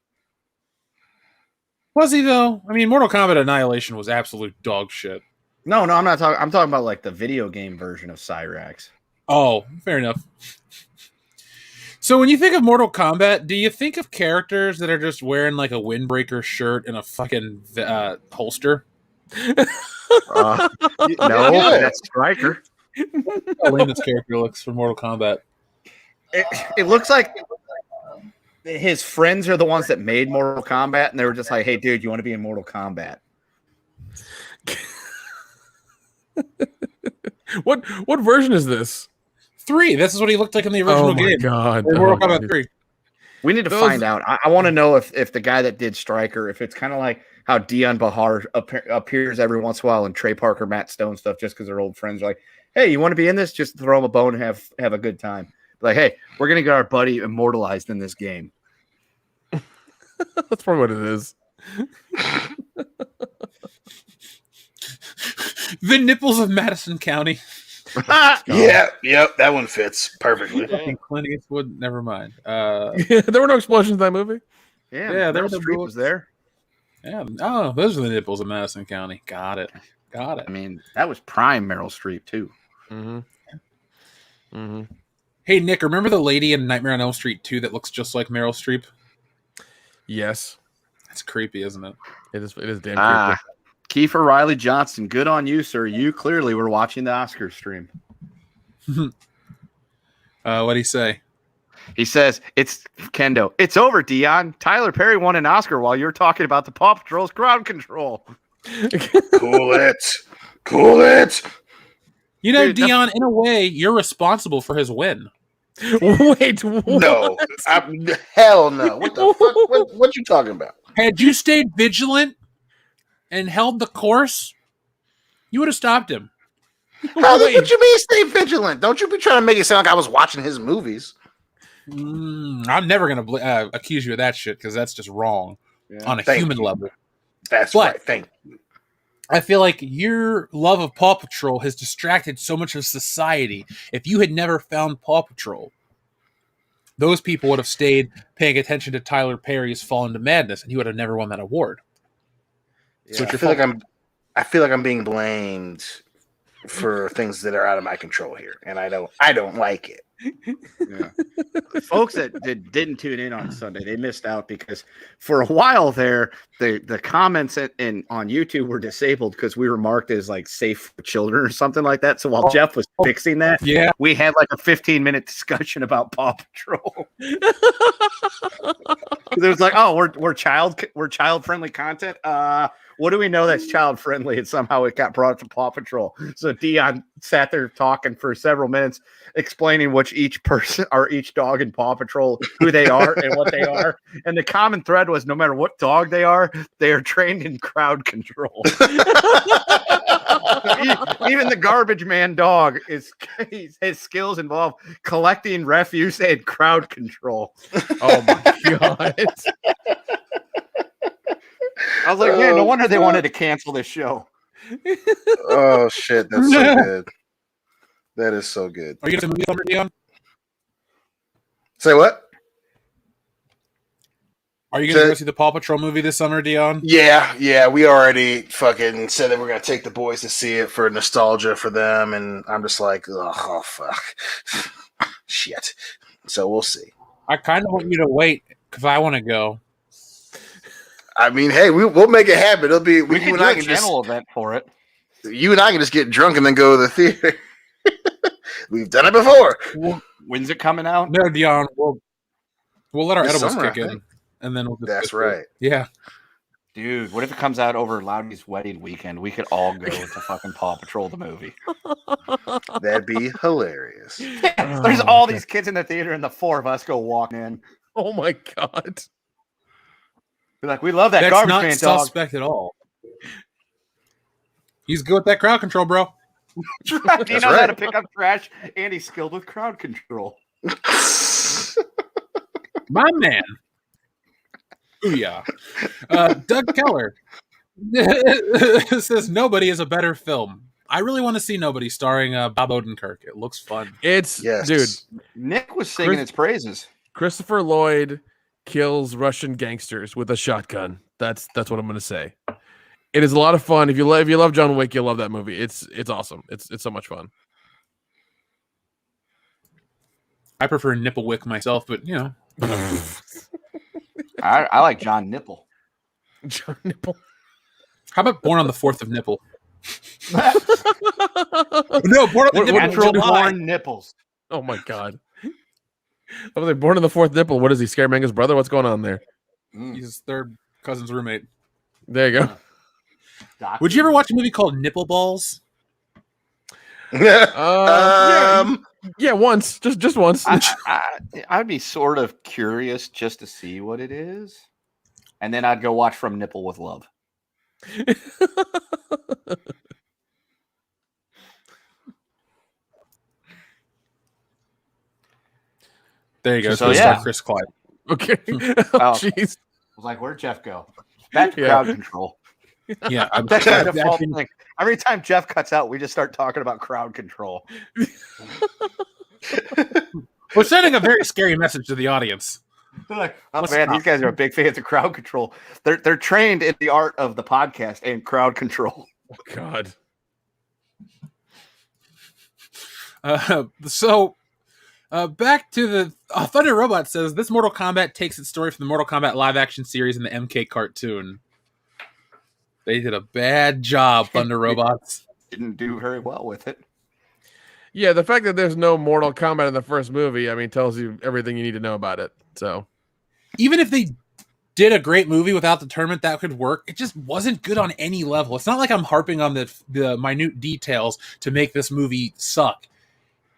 B: Was he, though? I mean, Mortal Kombat Annihilation was absolute dog shit.
E: No, I'm not talking... I'm talking about, like, the video game version of Cyrax.
B: Oh, fair enough. So when you think of Mortal Kombat, do you think of characters that are just wearing like a windbreaker shirt and a fucking holster?
E: No, that's Stryker.
B: How lame this character looks for Mortal Kombat.
E: It looks like his friends are the ones that made Mortal Kombat, and they were just like, hey, dude, you want to be in Mortal Kombat?
D: What version is this?
B: 3. This is what he looked like in the original game.
D: God.
B: Mortal Kombat 3.
E: We need to find out. I want to know if the guy that did Stryker, if it's kind of like how Dion Bahar appears every once in a while in Trey Parker, Matt Stone stuff, just because they're old friends. Like, hey, you want to be in this? Just throw him a bone and have a good time. Like, hey, we're gonna get our buddy immortalized in this game.
D: That's probably what it is.
B: The nipples of Madison County.
C: Yep, that one fits perfectly.
B: Clint Eastwood, never mind.
D: There were no explosions in that movie.
E: Yeah, there was there.
B: Yeah. Oh, those are the nipples of Madison County. Got it.
E: I mean, that was prime Meryl Streep too.
B: Hey, Nick, remember the lady in Nightmare on Elm Street 2 that looks just like Meryl Streep?
D: Yes.
B: That's creepy, isn't it?
D: It is damn creepy.
E: Kiefer Riley Johnson, good on you, sir. You clearly were watching the Oscars stream.
B: What'd he say?
E: He says, it's Kendo. It's over, Dion. Tyler Perry won an Oscar while you're talking about the Paw Patrol's crowd control.
C: Cool it.
B: You know, dude, Dion, in a way, you're responsible for his win.
D: Wait, what?
C: No. Hell no. What the fuck? What you talking about?
B: Had you stayed vigilant and held the course, you would have stopped him.
C: What you mean stay vigilant? Don't you be trying to make it sound like I was watching his movies.
B: I'm never going to accuse you of that shit because that's just wrong on a human level.
C: That's right. Thank you.
B: I feel like your love of Paw Patrol has distracted so much of society. If you had never found Paw Patrol, those people would have stayed paying attention to Tyler Perry's Fall into Madness, and he would have never won that award.
C: Yeah, so I feel like I'm being blamed for things that are out of my control here, and I don't like it.
E: Yeah. Folks that didn't tune in on Sunday, they missed out because for a while there, the comments on YouTube were disabled because we were marked as like safe for children or something like that. So while Jeff was fixing that, we had like a 15-minute discussion about Paw Patrol. It was like, oh, we're child friendly content. What do we know that's child friendly? And somehow it got brought to Paw Patrol. So Dion sat there talking for several minutes, explaining which each person or each dog in Paw Patrol, who they are and what they are. And the common thread was no matter what dog they are trained in crowd control. Even the garbage man dog his skills involve collecting refuse and crowd control.
D: Oh my god.
E: I was like, man, no wonder they wanted to cancel this show.
C: Oh shit, that's so good. That is so good.
B: Are you going to movie summer, Dion?
C: Say what?
B: Are you going to go see the Paw Patrol movie this summer, Dion?
C: Yeah. We already fucking said that we're going to take the boys to see it for nostalgia for them, and I'm just like, oh fuck, shit. So we'll see.
B: I kind of want you to wait because I want to go.
C: I mean, hey, we'll make it happen. It'll be
E: we can do a channel event for it.
C: You and I can just get drunk and then go to the theater. We've done it before.
E: When's it coming out?
B: No, Dion, we'll let our
C: This
B: edibles
C: summer,
B: kick in, and then we'll.
C: That's right.
B: Yeah,
E: dude. What if it comes out over Loudy's wedding weekend? We could all go to fucking Paw Patrol the movie.
C: That'd be hilarious.
E: There's all these kids in the theater, and the four of us go walking in.
D: Oh my god.
E: We're like, we love that
B: that's
E: garbage
B: not
E: man dog.
B: suspect at all. He's good with that crowd control, bro.
E: He knows how to pick up trash, and he's skilled with crowd control.
B: My man. Ooh, yeah. Doug Keller says Nobody is a better film. I really want to see Nobody starring Bob Odenkirk. It looks fun.
D: Dude.
E: Nick was singing its praises.
D: Christopher Lloyd kills Russian gangsters with a shotgun. That's what I'm going to say. It is a lot of fun. If you love John Wick, you'll love that movie. It's awesome. It's so much fun.
B: I prefer Nipple Wick myself, but you know.
E: I like John Nipple.
D: John Nipple.
B: How about Born on the 4th of Nipple? No,
E: Natural born nipples.
D: Oh my god. I was like, Born on the 4th Nipple. What is he? Scaramanga's brother? What's going on there?
B: He's his third cousin's roommate.
D: There you go.
B: Would you ever watch a movie called Nipple Balls?
D: Yeah, once, just once.
E: I'd be sort of curious just to see what it is, and then I'd go watch From Nipple with Love.
B: There you go.
E: So yeah,
B: Chris Clyde.
D: Okay.
E: Oh,
D: jeez.
E: I was like, where'd Jeff go? Back to crowd control.
B: Yeah,
E: that's my default thing. Every time Jeff cuts out, we just start talking about crowd control.
B: We're sending a very scary message to the audience.
E: They're like, oh man, these guys are big fans of crowd control. They're trained in the art of the podcast and crowd control.
D: Oh, God.
B: Back to the Thunder Robot says this Mortal Kombat takes its story from the Mortal Kombat live action series and the MK cartoon. They did a bad job, Thunder Robots.
E: Didn't do very well with it.
D: Yeah, the fact that there's no Mortal Kombat in the first movie, I mean, tells you everything you need to know about it. So,
B: even if they did a great movie without the tournament, that could work. It just wasn't good on any level. It's not like I'm harping on the minute details to make this movie suck.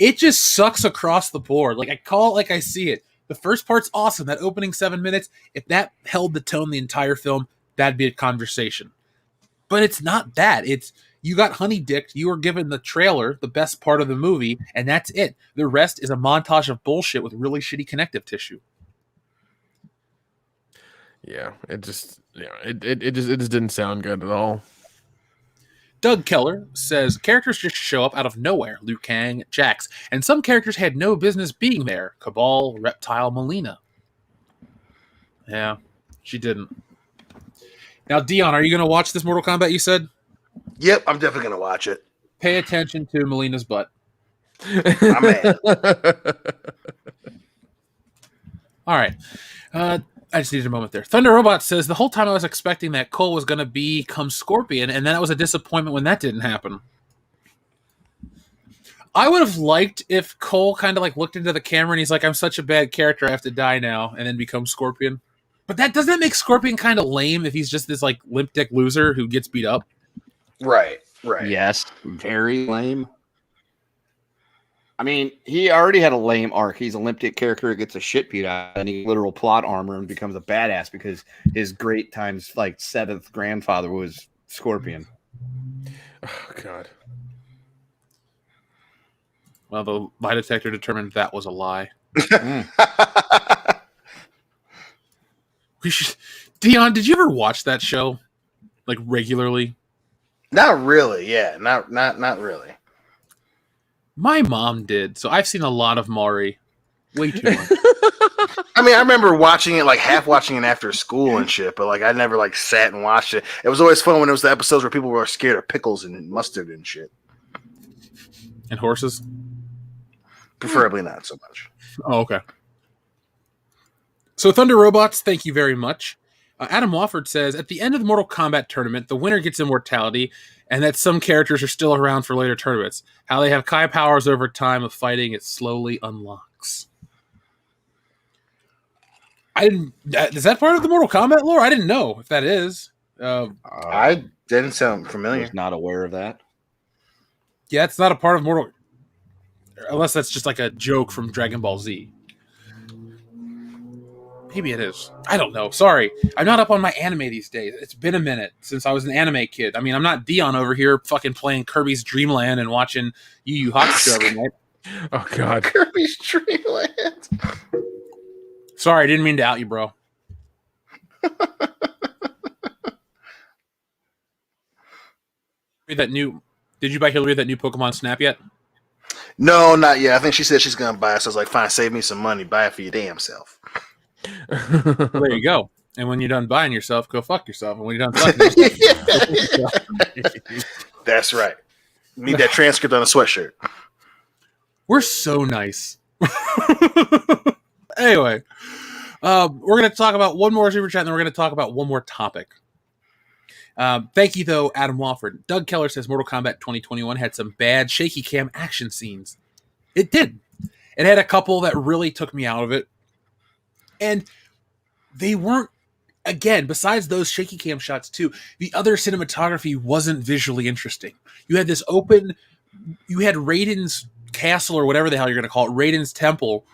B: It just sucks across the board. Like, I call it like I see it. The first part's awesome. That opening 7 minutes, if that held the tone the entire film, that'd be a conversation. But it's not that. It's you got honey-dicked. You were given the trailer, the best part of the movie, and that's it. The rest is a montage of bullshit with really shitty connective tissue.
D: Yeah, it just didn't sound good at all.
B: Doug Keller says characters just show up out of nowhere. Liu Kang, Jax, and some characters had no business being there. Cabal, Reptile, Melina. Yeah, she didn't. Now, Dion, are you going to watch this Mortal Kombat, you said?
C: Yep, I'm definitely going to watch it.
B: Pay attention to Melina's butt.
C: I'm mad.
B: All right. I just needed a moment there. Thunder Robot says, the whole time I was expecting that Cole was going to become Scorpion, and then it was a disappointment when that didn't happen. I would have liked if Cole kind of like looked into the camera and he's like, I'm such a bad character, I have to die now, and then become Scorpion. But doesn't that make Scorpion kind of lame if he's just this like limp dick loser who gets beat up?
C: Right.
E: Yes, very lame. I mean, he already had a lame arc. He's a limp dick character who gets a shit beat out, and he literal plot armor and becomes a badass because his great times like seventh grandfather was Scorpion.
D: Oh God.
B: Well, the lie detector determined that was a lie. We should. Dion, did you ever watch that show like regularly?
C: Not really. Yeah. Not really.
B: My mom did, so I've seen a lot of Maury. Way too much.
C: I mean, I remember watching it, like half watching it after school and shit, but like I never like sat and watched it. It was always fun when it was the episodes where people were scared of pickles and mustard and shit.
B: And horses?
C: Preferably not so much.
B: Oh, okay. So Thunder Robots, thank you very much. Adam Wofford says, at the end of the Mortal Kombat tournament, the winner gets immortality, and that some characters are still around for later tournaments. How they have Kai powers over time of fighting, it slowly unlocks. Is that part of the Mortal Kombat lore? I didn't know if that is.
C: I didn't sound
E: I
C: familiar.
E: was not aware of that.
B: Yeah, it's not a part of Mortal... Unless that's just like a joke from Dragon Ball Z. Maybe it is. I don't know. Sorry. I'm not up on my anime these days. It's been a minute since I was an anime kid. I mean, I'm not Dion over here fucking playing Kirby's Dream Land and watching Yu Yu Hakusho every night.
D: Oh God.
C: Kirby's Dream Land.
B: Sorry, I didn't mean to out you, bro. Did you buy Hillary that new Pokemon Snap yet?
C: No, not yet. I think she said she's gonna buy it. So I was like, fine, save me some money. Buy it for your damn self.
B: Well, there you go. And when you're done buying yourself, go fuck yourself. And when you're done fucking yourself,
C: That's right. Need that transcript on a sweatshirt.
B: we're so nice. Anyway, we're going to talk about one more super chat, and then we're going to talk about one more topic. Thank you, though, Adam Wofford. Doug Keller says Mortal Kombat 2021 had some bad shaky cam action scenes. It did. It had a couple that really took me out of it. And they weren't, again, besides those shaky cam shots too, the other cinematography wasn't visually interesting. You had this you had Raiden's castle or whatever the hell you're going to call it, Raiden's temple,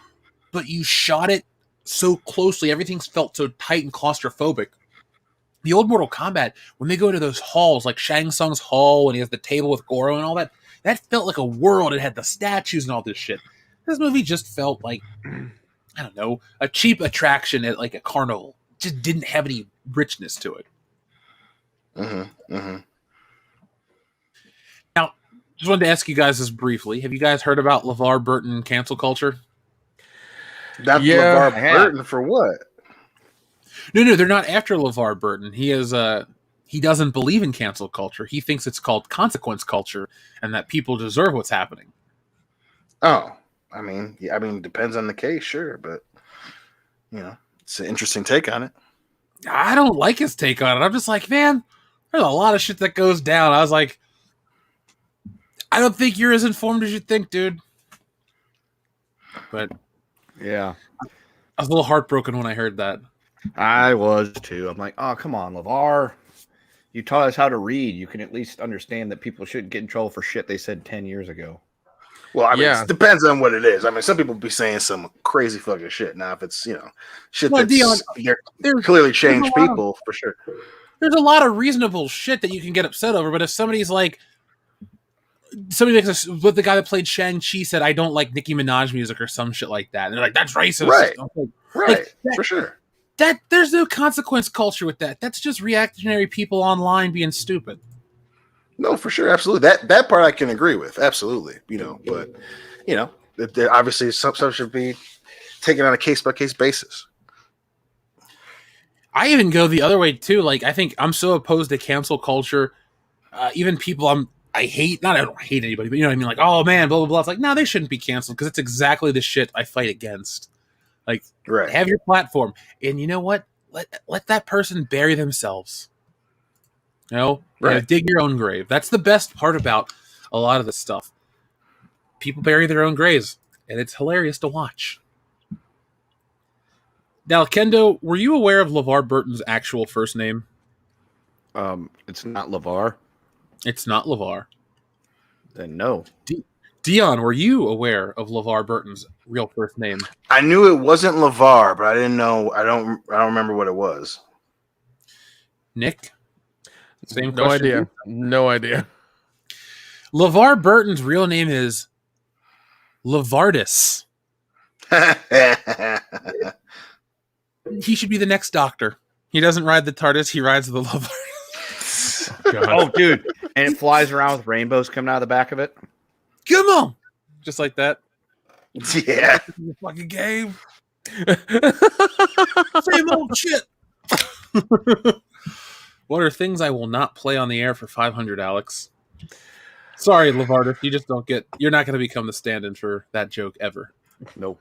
B: but you shot it so closely. Everything felt so tight and claustrophobic. The old Mortal Kombat, when they go to those halls, like Shang Tsung's hall, and he has the table with Goro and all that, that felt like a world. It had the statues and all this shit. This movie just felt like, I don't know, a cheap attraction at like a carnival. It just didn't have any richness to it. Now, just wanted to ask you guys this briefly. Have you guys heard about LeVar Burton cancel culture?
C: Not LeVar Burton for what?
B: No, they're not after LeVar Burton. He doesn't believe in cancel culture. He thinks it's called consequence culture and that people deserve what's happening.
C: Oh, I mean, depends on the case, sure, but it's an interesting take on it.
B: I don't like his take on it. I'm just like, man, there's a lot of shit that goes down. I was like, I don't think you're as informed as you think, dude. But
E: yeah,
B: I was a little heartbroken when I heard that.
E: I was too. I'm like, oh, come on, LeVar. You taught us how to read. You can at least understand that people shouldn't get in trouble for shit they said 10 years ago.
C: Well, I mean, it depends on what it is. I mean, some people be saying some crazy fucking shit. Now, if it's, shit that's Dion, clearly changed people, for sure.
B: There's a lot of reasonable shit that you can get upset over, but if somebody's like, what the guy that played Shang-Chi said, I don't like Nicki Minaj music or some shit like that. And they're like, that's racist.
C: Right, for sure.
B: There's no consequence culture with that. That's just reactionary people online being stupid.
C: No, for sure, absolutely. That part I can agree with, absolutely. But there obviously some should be taken on a case by case basis.
B: I even go the other way too. Like, I think I'm so opposed to cancel culture. Even people I don't hate anybody, but you know what I mean? Like, oh man, blah, blah, blah. It's like, no, they shouldn't be canceled because it's exactly the shit I fight against. Like, have your platform. And you know what? Let that person bury themselves. You know? Dig your own grave. That's the best part about a lot of this stuff. People bury their own graves, and it's hilarious to watch. Now, Kendo, were you aware of LeVar Burton's actual first name?
E: It's not LeVar.
B: It's not LeVar.
E: Then no.
B: Dion, were you aware of LeVar Burton's real first name?
C: I knew it wasn't LeVar, but I didn't know. I don't remember what it was.
B: Nick? Same
D: No
B: question.
D: idea. No idea.
B: LeVar Burton's real name is Levardis. He should be the next Doctor. He doesn't ride the TARDIS, he rides the Levardis.
E: Oh, dude. And it flies around with rainbows coming out of the back of it.
B: Come on! Just like that.
C: Yeah.
B: Fucking game. Same old shit. What are things I will not play on the air for 500, Alex? Sorry, Levardis. You just don't get... You're not going to become the stand-in for that joke ever.
E: Nope.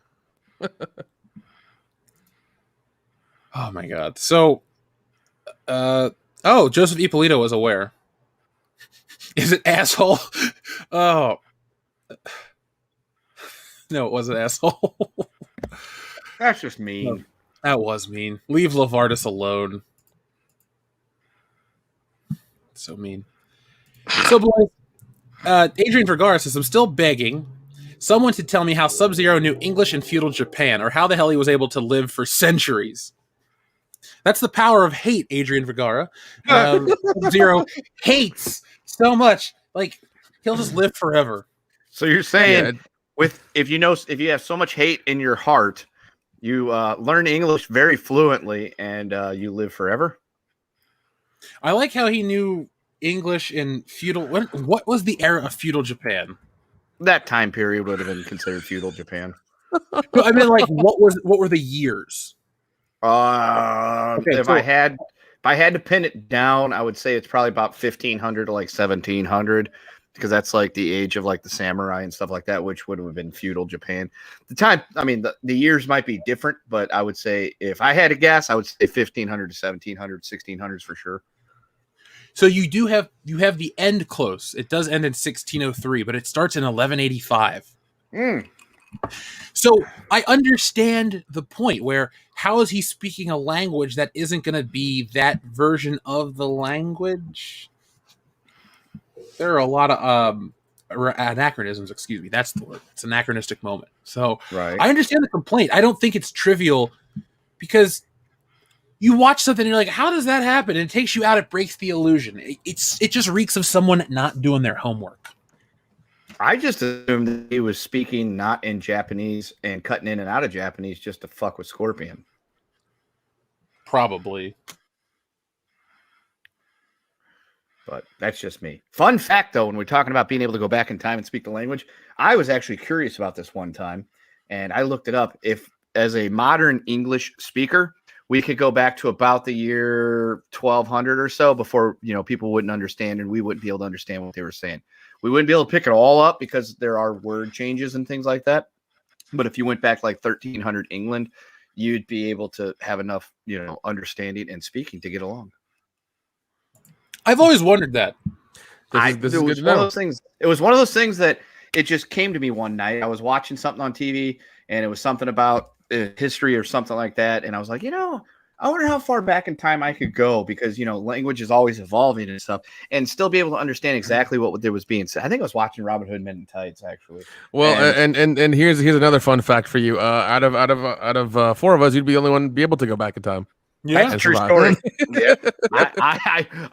B: Oh, my God. So... Joseph Ippolito was aware. Is it asshole? Oh. No, it wasn't asshole.
E: That's just mean.
B: No, that was mean. Leave Levardis alone. So mean. So, boys, Adrian Vergara says, I'm still begging someone to tell me how Sub-Zero knew English in feudal Japan, or how the hell he was able to live for centuries. That's the power of hate, Adrian Vergara. Sub-Zero hates so much. Like, he'll just live forever.
E: So you're saying, if you have so much hate in your heart, you learn English very fluently and you live forever?
B: I like how he knew English in feudal... What was the era of feudal Japan?
E: That time period would have been considered feudal Japan.
B: No, I mean, like, what were the years?
E: If I had to pin it down, I would say it's probably about 1500 to like 1700, because that's like the age of like the samurai and stuff like that, which would have been feudal Japan. The time, I mean, the years might be different, but I would say, if I had to guess, I would say 1500 to 1700, 1600s for sure.
B: So you have the end close. It does end in 1603, but it starts in 1185. So I understand the point where, how is he speaking a language that isn't going to be that version of the language? There are a lot of anachronisms, excuse me. That's the word. It's an anachronistic moment. So I understand the complaint. I don't think it's trivial, because you watch something and you're like, how does that happen? And it takes you out. It breaks the illusion. It just reeks of someone not doing their homework.
E: I just assumed that he was speaking not in Japanese and cutting in and out of Japanese just to fuck with Scorpion.
B: Probably.
E: But that's just me. Fun fact, though, when we're talking about being able to go back in time and speak the language, I was actually curious about this one time, and I looked it up. If, as a modern English speaker, we could go back to about the year 1200 or so before, people wouldn't understand, and we wouldn't be able to understand what they were saying. We wouldn't be able to pick it all up because there are word changes and things like that. But if you went back like 1300 England, you'd be able to have enough, understanding and speaking to get along.
B: I've always wondered that.
E: This is good to know. One of those things. It was one of those things that it just came to me one night. I was watching something on TV, and it was something about history or something like that. And I was like, I wonder how far back in time I could go, because, language is always evolving and stuff, and still be able to understand exactly what there was being said. I think I was watching Robin Hood Men in Tights, actually.
D: Well, and here's another fun fact for you. Out of four of us, you'd be the only one to be able to go back in time.
E: Yeah, that's a true story. Yeah.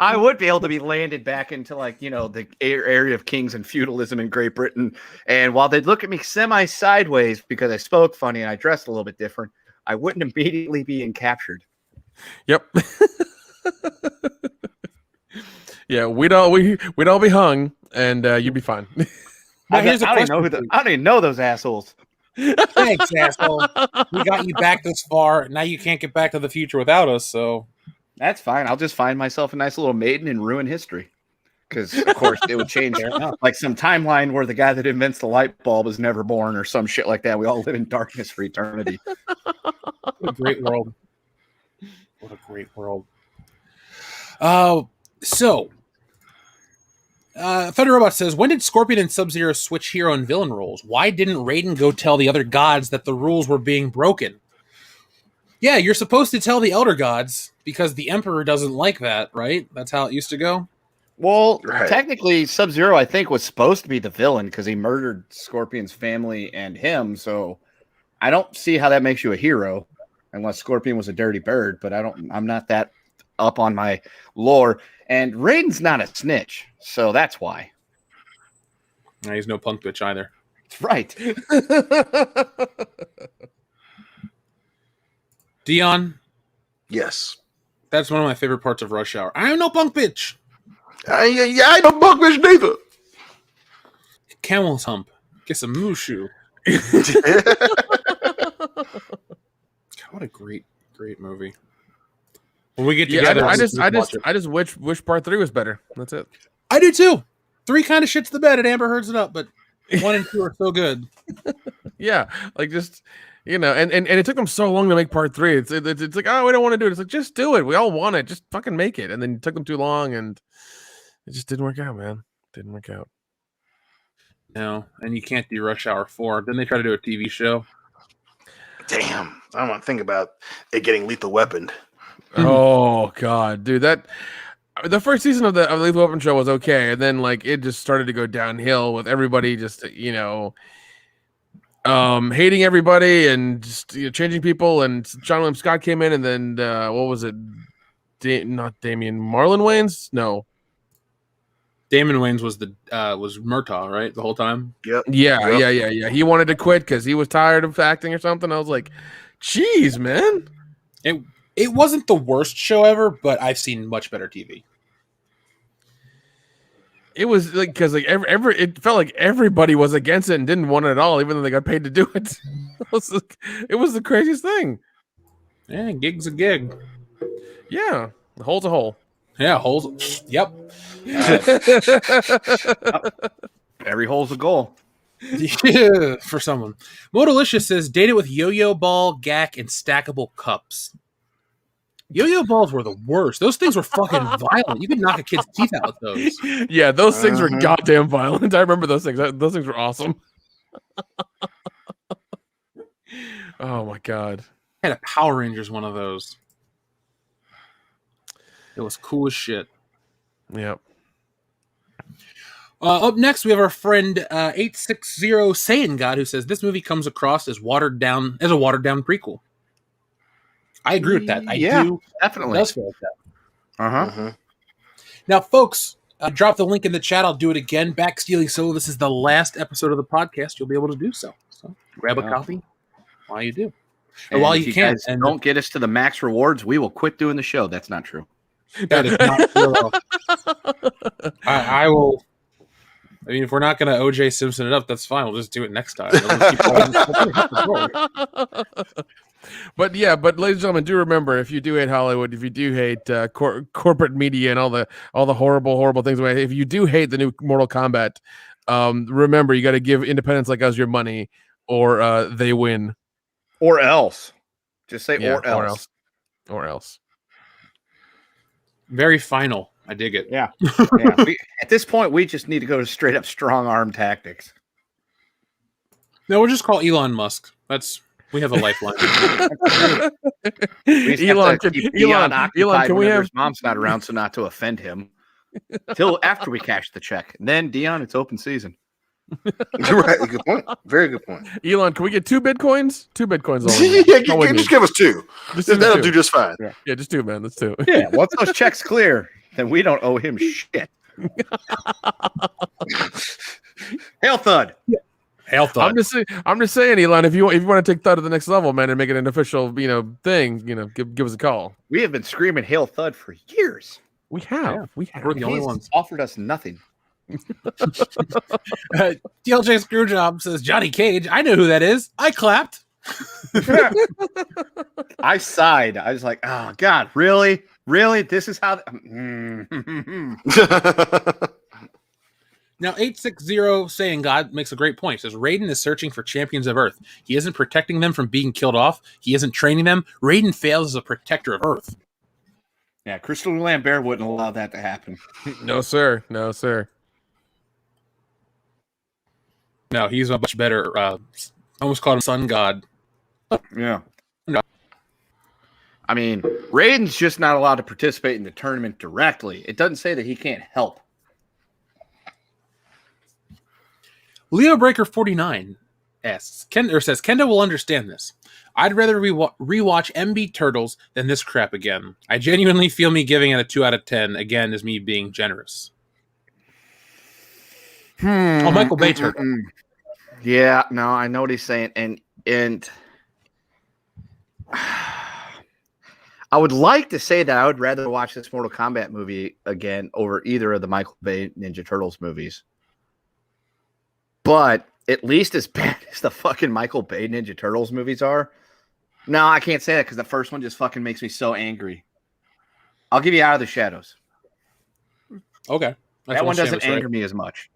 E: I would be able to be landed back into the area of kings and feudalism in Great Britain. And while they'd look at me semi-sideways because I spoke funny and I dressed a little bit different, I wouldn't immediately be captured.
D: Yep. Yeah, we'd all be hung, and you'd be fine.
B: Now, here's a question.
E: I don't even know those assholes.
B: Thanks, asshole. We got you back this far. Now you can't get back to the future without us, so
E: that's fine. I'll just find myself a nice little maiden and ruin history. because of course it would change like some timeline where the guy that invents the light bulb is never born or some shit like that. We all live in darkness for eternity.
B: What a great world. What a great world. Thunder Robot says, when did Scorpion and Sub-Zero switch hero and villain roles? Why didn't Raiden go tell the other gods that the rules were being broken? Yeah, you're supposed to tell the Elder Gods because the Emperor doesn't like that, right? That's how it used to go?
E: Well, technically, Sub-Zero, I think, was supposed to be the villain because he murdered Scorpion's family and him. So I don't see how that makes you a hero unless Scorpion was a dirty bird. But I'm not that up on my lore. And Raiden's not a snitch, so that's why.
B: No, he's no punk bitch either.
E: That's right.
B: Dion?
C: Yes.
B: That's one of my favorite parts of Rush Hour. I am no punk bitch.
C: I ain't no punk bitch neither.
B: Camel's hump. Get some Mushu. What a great movie. When we get together,
D: I just wish part 3 was better. That's it.
B: I do too. 3 kind of shits the bed and Amber Heards it up, but 1 and 2 are so good.
D: Yeah, like just and it took them so long to make part 3. It's like, oh, we don't want to do it. It's like, just do it. We all want it. Just fucking make it. And then it took them too long, and it just didn't work out, man. Didn't work out.
B: No, and you can't do Rush Hour 4. Didn't they try to do a TV show?
C: Damn, I don't want to think about it getting Lethal Weaponed.
D: Oh god, dude, the first season of the Lethal Weapon show was okay, and then like it just started to go downhill with everybody just hating everybody and just changing people. And John William Scott came in, and then what was it? Not Damian Marlon Wayans? No,
B: Damon Wayans was was Murtaugh, right? The whole time.
C: Yep.
D: Yeah. He wanted to quit because he was tired of acting or something. I was like, "Jeez, man."
B: It wasn't the worst show ever, but I've seen much better TV.
D: It was like because like it felt like everybody was against it and didn't want it at all, even though they got paid to do it. It was the craziest thing.
B: Yeah, gig's a gig.
D: Yeah, the hole's a hole.
B: Yeah, holes. Yep.
E: Every hole's a goal.
B: Yeah, for someone. Modalicious says, date it with yo-yo ball, gack, and stackable cups. Yo-yo balls were the worst. Those things were fucking violent. You could knock a kid's teeth out with those.
D: Yeah, those things were goddamn violent. I remember those things. Those things were awesome. Oh my god.
B: I had a Power Rangers one of those. It was cool as shit.
D: Yep.
B: Up next, we have our friend 860 Saiyan God, who says this movie comes across as a watered down prequel. I agree with that. I do
E: definitely.
B: It does feel like that. Now, folks, drop the link in the chat. I'll do it again. Back Stealing Solo. This is the last episode of the podcast. You'll be able to do so. So grab a copy while you do.
E: And
B: while
E: if
B: you can.
E: And don't get us to the max rewards, we will quit doing the show. That's not true.
B: That is not true. I will. I mean, if we're not going to OJ Simpson it up, that's fine. We'll just do it next time.
D: But ladies and gentlemen, do remember, if you do hate Hollywood, if you do hate corporate media and all the horrible things, if you do hate the new Mortal Kombat, remember you got to give independents like us your money, or they win,
E: or else. Just say or
D: else.
B: Very final. I dig it.
E: Yeah. At this point, we just need to go to straight up strong arm tactics.
B: No, we'll just call Elon Musk. We have a lifeline.
E: Elon, can we have his mom's not around, so not to offend him till after we cash the check. And then Dion, it's open season.
C: You're right. Good point. Very good point.
D: Elon, can we get 2 Bitcoins? 2 Bitcoins.
C: Just give us 2. That'll do just fine.
D: Yeah, just 2, man. That's 2.
E: Yeah. Once those checks clear, then we don't owe him shit. Hail Thud. Yeah.
B: Hail Thud.
D: I'm just saying, Elon, if you want to take Thud to the next level, man, and make it an official, thing, give us a call.
E: We have been screaming Hail Thud for years.
D: We have.
B: We're the only ones.
E: Offered us nothing.
B: DLJ Screwjob says, Johnny Cage. I know who that is. I clapped.
E: I sighed. I was like, oh God, really? This is how
B: Now, 860 saying God makes a great point. He says Raiden is searching for champions of Earth. He isn't protecting them from being killed off. He isn't training them. Raiden fails as a protector of Earth.
E: Yeah, Crystal Lambert wouldn't allow that to happen.
D: No, sir. No, sir.
B: No, he's a much better. Almost called him Sun God.
E: Yeah.
B: No.
E: I mean, Raiden's just not allowed to participate in the tournament directly. It doesn't say that he can't help.
B: Leo Breaker 49 asks, says Kendo will understand this. I'd rather rewatch MB Turtles than this crap again. I genuinely feel me giving it a 2 out of 10 again is me being generous. Oh, Michael Bay Turtle.
E: Yeah, no, I know what he's saying, and I would like to say that I would rather watch this Mortal Kombat movie again over either of the Michael Bay Ninja Turtles movies. But at least as bad as the fucking Michael Bay Ninja Turtles movies are, no, I can't say that because the first one just fucking makes me so angry. I'll give you Out of the Shadows.
B: Okay.
E: That one doesn't anger me as much.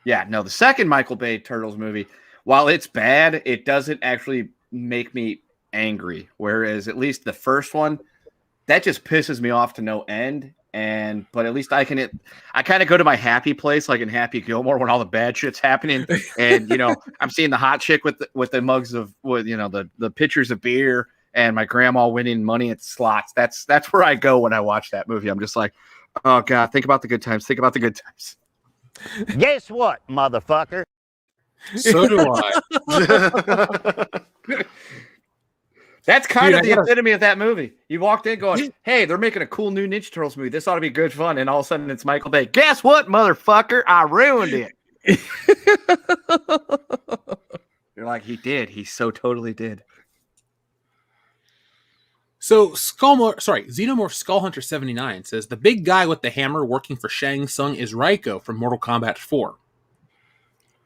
E: Yeah, no, the second Michael Bay Turtles movie, while it's bad, it doesn't actually make me angry. Whereas at least the first one, that just pisses me off to no end. But at least I kind of go to my happy place, like in Happy Gilmore, when all the bad shit's happening, and I'm seeing the hot chick with the mugs of the pitchers of beer, and my grandma winning money at slots. That's where I go when I watch that movie. I'm just like, oh god, think about the good times. Think about the good times.
I: Guess what, motherfucker?
B: So do I.
E: That's kind of the epitome of that movie. You walked in going, hey, they're making a cool new Ninja Turtles movie. This ought to be good fun. And all of a sudden it's Michael Bay. Guess what, motherfucker? I ruined it. You're like, he did. He so totally did.
B: So Xenomorph Skullhunter 79 says the big guy with the hammer working for Shang Tsung is Raiko from Mortal Kombat 4.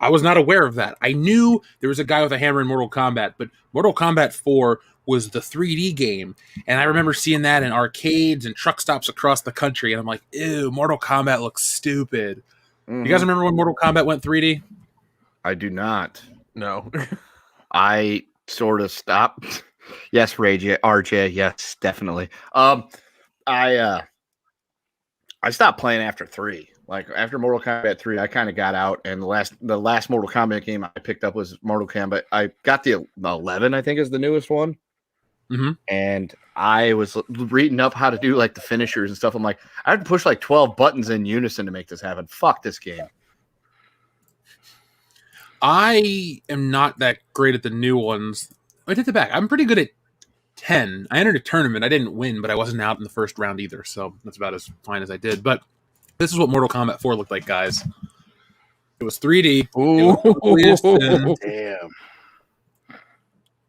B: I was not aware of that. I knew there was a guy with a hammer in Mortal Kombat, but Mortal Kombat 4 was the 3D game, and I remember seeing that in arcades and truck stops across the country, and I'm like, ew, Mortal Kombat looks stupid. You guys remember when Mortal Kombat went 3D?
E: I do not.
D: No.
E: I sort of stopped. Yes, RJ. Yes, definitely. I stopped playing after 3. Like after Mortal Kombat 3, I kind of got out, and the last Mortal Kombat game I picked up was Mortal Kombat. I got the 11, I think, is the newest one.
B: Mm-hmm.
E: And I was reading up how to do like the finishers and stuff. I'm like, I had to push like 12 buttons in unison to make this happen. Fuck this game.
B: I am not that great at the new ones. I did the back. I'm pretty good at 10. I entered a tournament. I didn't win, but I wasn't out in the first round either, so that's about as fine as I did. But this is what Mortal Kombat 4 looked like, guys. It was 3D.
C: Damn.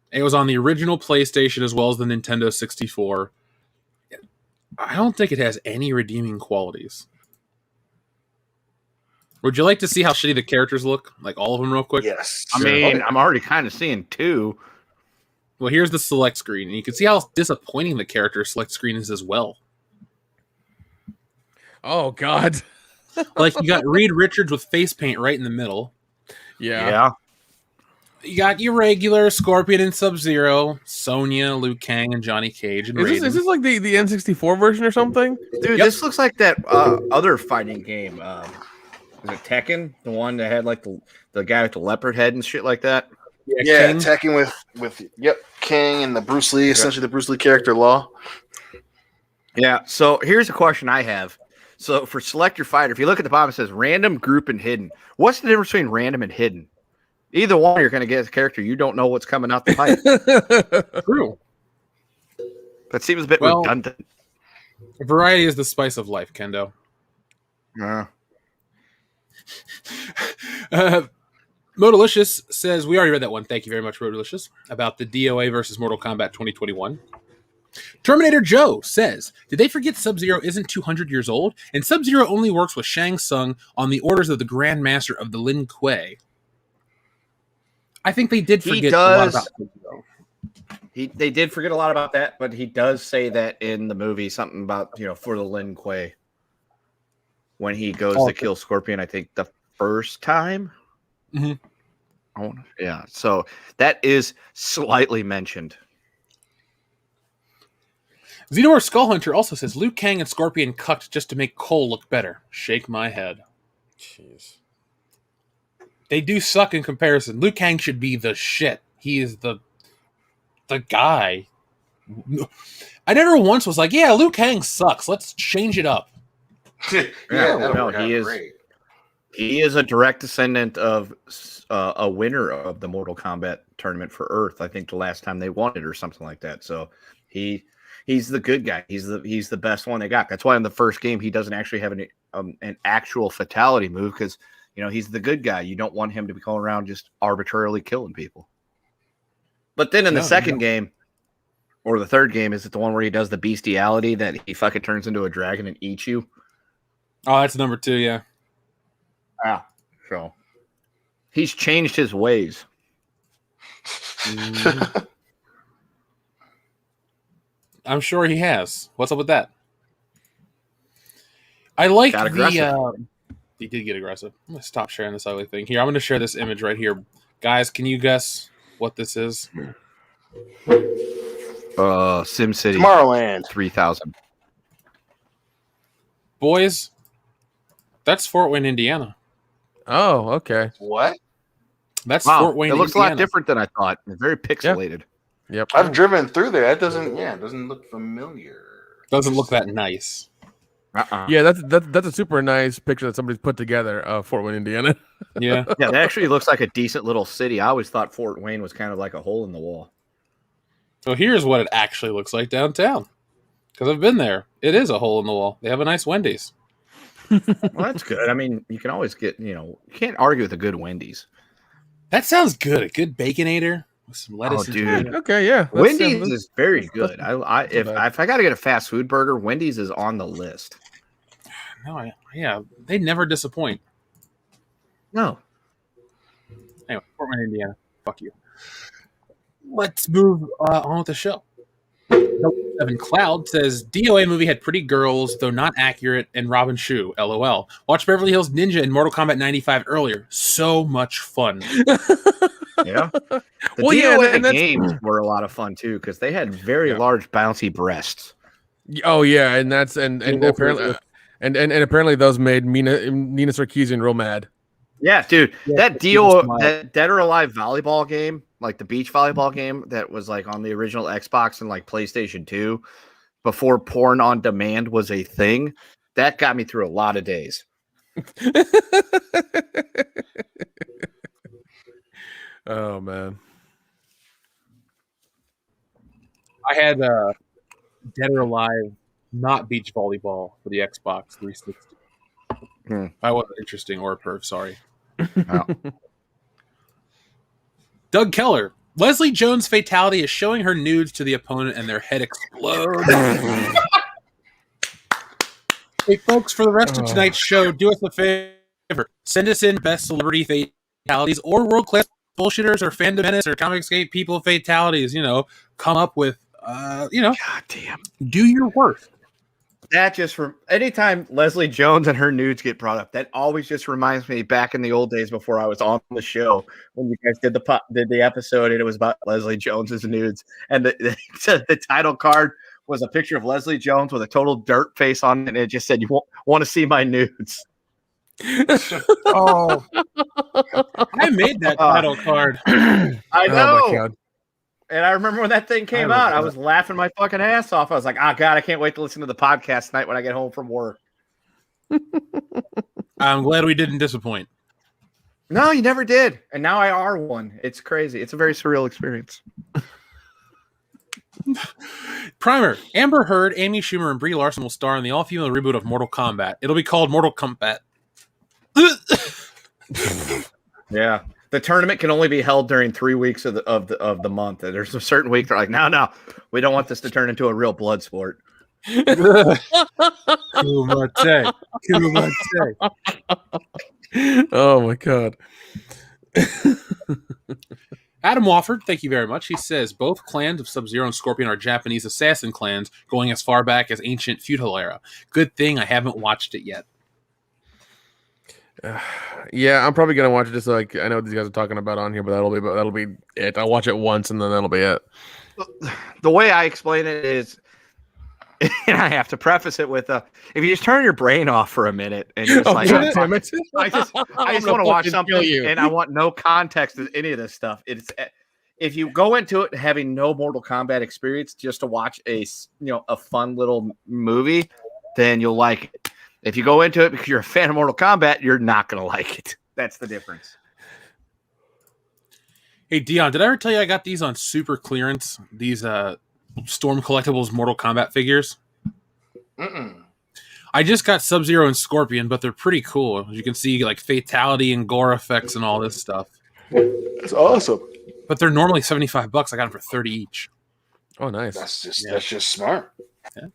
B: It was on the original PlayStation as well as the Nintendo 64. I don't think it has any redeeming qualities. Would you like to see how shitty the characters look? Like all of them real quick?
C: Yes.
E: I mean, I'm already kind of seeing 2.
B: Well, here's the select screen. And you can see how disappointing the character select screen is as well.
D: Oh, God.
B: Like, you got Reed Richards with face paint right in the middle.
D: Yeah.
B: You got your regular Scorpion and Sub-Zero, Sonya, Liu Kang, and Johnny Cage. And
D: Is this like the N64 version or something?
E: Dude, This looks like that other fighting game. Is it Tekken? The one that had like the guy with the leopard head and shit like that?
C: Yeah, Tekken with King and the Bruce Lee, essentially the Bruce Lee character Law.
E: Yeah, so here's a question I have. So for select your fighter, if you look at the bottom, it says random, group, and hidden. What's the difference between random and hidden? Either one, you're going to get a character. You don't know what's coming out the pipe.
B: True.
E: That seems a bit redundant.
B: Variety is the spice of life, Kendo. Modalicious says, we already read that one. Thank you very much, Modalicious, about the DOA versus Mortal Kombat 2021. Terminator Joe says, did they forget Sub-Zero isn't 200 years old? And Sub-Zero only works with Shang Tsung on the orders of the Grand Master of the Lin Kuei. I think they did forget a lot about Sub-Zero.
E: They did forget a lot about that, but he does say that in the movie, something about, for the Lin Kuei. when he goes to kill Scorpion, I think the first time. Yeah, so that is slightly mentioned.
B: Xenor Skullhunter also says Liu Kang and Scorpion cucked just to make Cole look better. Shake my head.
D: Jeez.
B: They do suck in comparison. Liu Kang should be the shit. He is the guy. I never once was like, yeah, Liu Kang sucks. Let's change it up.
E: He is a direct descendant of a winner of the Mortal Kombat tournament for Earth. I think the last time they won it or something like that. So he's the good guy. He's the best one they got. That's why in the first game he doesn't actually have an actual fatality move because he's the good guy. You don't want him to be going around just arbitrarily killing people. But then in the second game or the third game, is it the one where he does the bestiality that he fucking turns into a dragon and eats you?
B: Oh, that's number 2, yeah.
E: Yeah. So he's changed his ways.
B: I'm sure he has. What's up with that? I like he did get aggressive. I'm going to stop sharing this ugly thing. Here, I'm going to share this image right here. Guys, can you guess what this is?
E: SimCity.
C: Tomorrowland.
E: 3000.
B: Boys, that's Fort Wayne, Indiana.
D: Oh, okay.
C: What?
B: That's Fort Wayne,
E: It looks
B: Indiana.
E: a lot different than I thought. It's very pixelated.
D: Yep.
C: I've driven through there. That doesn't look familiar.
B: Doesn't look that nice.
D: Yeah, that's a super nice picture that somebody's put together of Fort Wayne, Indiana.
B: Yeah.
E: Yeah, that actually looks like a decent little city. I always thought Fort Wayne was kind of like a hole in the wall.
B: So here's what it actually looks like downtown. Because I've been there. It is a hole in the wall. They have a nice Wendy's.
E: Well, that's good. I mean, you can always get, you can't argue with a good Wendy's.
B: That sounds good. A good Baconator with some lettuce.
E: Oh, dude.
D: Okay, yeah.
E: Wendy's is very good. If I got to get a fast food burger, Wendy's is on the list.
B: No, yeah, they never disappoint.
E: No.
B: Anyway, Fort Wayne, Indiana. Fuck you. Let's move on with the show. Evan Cloud says DOA movie had pretty girls, though not accurate, and Robin Shue. LOL. Watch Beverly Hills Ninja and Mortal Kombat 95 earlier. So much fun.
E: Yeah. The DOA games were a lot of fun too because they had very large bouncy breasts.
D: Oh yeah, and that's and apparently and apparently those made Nina Sarkeesian real mad.
E: Yeah, dude. That Dead or Alive volleyball game, like the beach volleyball game that was like on the original Xbox and like PlayStation 2 before porn on demand was a thing, that got me through a lot of days.
D: Oh man.
B: I had Dead or Alive, not beach volleyball for the Xbox 360. I wasn't interesting or a perv, sorry.
E: Oh.
B: Doug Keller. Leslie Jones' fatality is showing her nudes to the opponent and their head explodes. Hey, folks, for the rest of tonight's show, do us a favor. Send us in best celebrity fatalities or world-class bullshitters or fandom menace or Comicsgate people fatalities. Come up with,
E: God damn.
B: Do your worst.
E: That just anytime Leslie Jones and her nudes get brought up, that always just reminds me back in the old days before I was on the show when you guys did the episode and it was about Leslie Jones's nudes and the title card was a picture of Leslie Jones with a total dirt face on it and it just said you want to see my nudes.
B: Oh, I made that title card.
E: I know.
D: Oh my God.
E: And I remember when that thing came out, I was laughing my fucking ass off. I was like, oh, God, I can't wait to listen to the podcast tonight when I get home from work.
B: I'm glad we didn't disappoint.
E: No, you never did. And now I are one. It's crazy. It's a very surreal experience.
B: Primer. Amber Heard, Amy Schumer, and Brie Larson will star in the all-female reboot of Mortal Kombat. It'll be called Mortal Kombat.
E: Yeah. The tournament can only be held during 3 weeks of the month. And there's a certain week they're like, no, we don't want this to turn into a real blood sport.
B: Kumate.
D: Oh my God.
B: Adam Wofford, thank you very much. He says both clans of Sub-Zero and Scorpion are Japanese assassin clans going as far back as ancient feudal era. Good thing I haven't watched it yet.
D: Yeah, I'm probably gonna watch it just like I know what these guys are talking about on here, but that'll be it. I'll watch it once and then that'll be it.
E: The way I explain it is, and I have to preface it with, if you just turn your brain off for a minute and you're just like,
D: God damn it.
E: I just want to watch something and I want no context of any of this stuff. If you go into it having no Mortal Kombat experience just to watch a fun little movie, then you'll like it. If you go into it because you're a fan of Mortal Kombat, you're not going to like it. That's the difference.
B: Hey, Dion, did I ever tell you I got these on super clearance? These Storm Collectibles Mortal Kombat figures?
C: Mm-mm.
B: I just got Sub-Zero and Scorpion, but they're pretty cool. You can see like fatality and gore effects and all this stuff.
C: That's awesome.
B: But they're normally $75. I got them for 30 each.
D: Oh, nice.
C: That's just smart.
B: Yeah.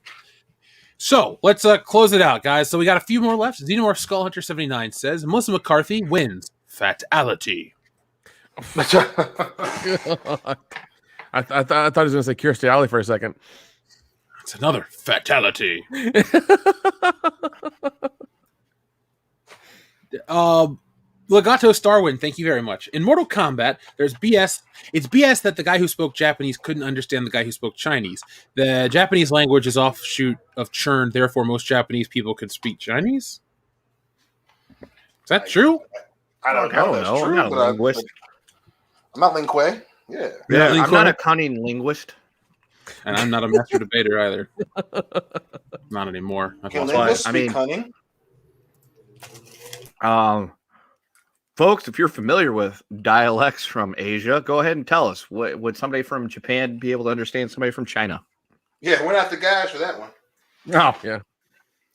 B: So let's close it out, guys. So we got a few more left. Xenomorph Skullhunter79 says Melissa McCarthy wins fatality.
D: I thought he was going to say Kirstie Alley for a second.
B: It's another fatality. Legato Starwin, thank you very much. In Mortal Kombat, there's BS. It's BS that the guy who spoke Japanese couldn't understand the guy who spoke Chinese. The Japanese language is offshoot of Churn, therefore most Japanese people could speak Chinese. Is that true?
C: I don't know. That's true,
E: I'm not a linguist.
C: I'm not Lin Kuei. Yeah.
E: I'm not a cunning linguist.
B: And I'm not a master debater either. Not anymore.
C: Can linguists speak cunning?
E: Folks, if you're familiar with dialects from Asia, go ahead and tell us. Would somebody from Japan be able to understand somebody from China?
C: Yeah, we're not the guys for that one.
E: No. Yeah.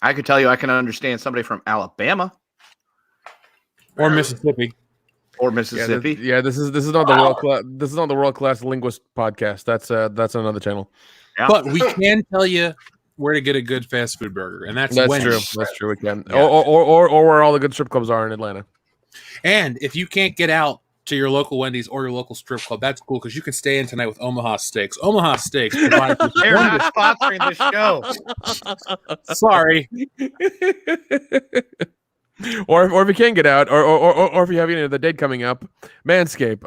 E: I could tell you I can understand somebody from Alabama.
B: Or Mississippi.
E: Or Mississippi.
D: This is not the world class. This is not the world class linguist podcast. That's another channel.
E: Yeah.
B: But we can tell you where to get a good fast food burger, and that's
D: true. That's true. We can. Yeah. Or where all the good strip clubs are in Atlanta.
B: And if you can't get out to your local Wendy's or your local strip club, that's cool because you can stay in tonight with Omaha Steaks. Omaha Steaks.
E: They're not sponsoring this show.
B: Sorry.
D: Or if you can't get out, or if you have the date coming up, Manscaped.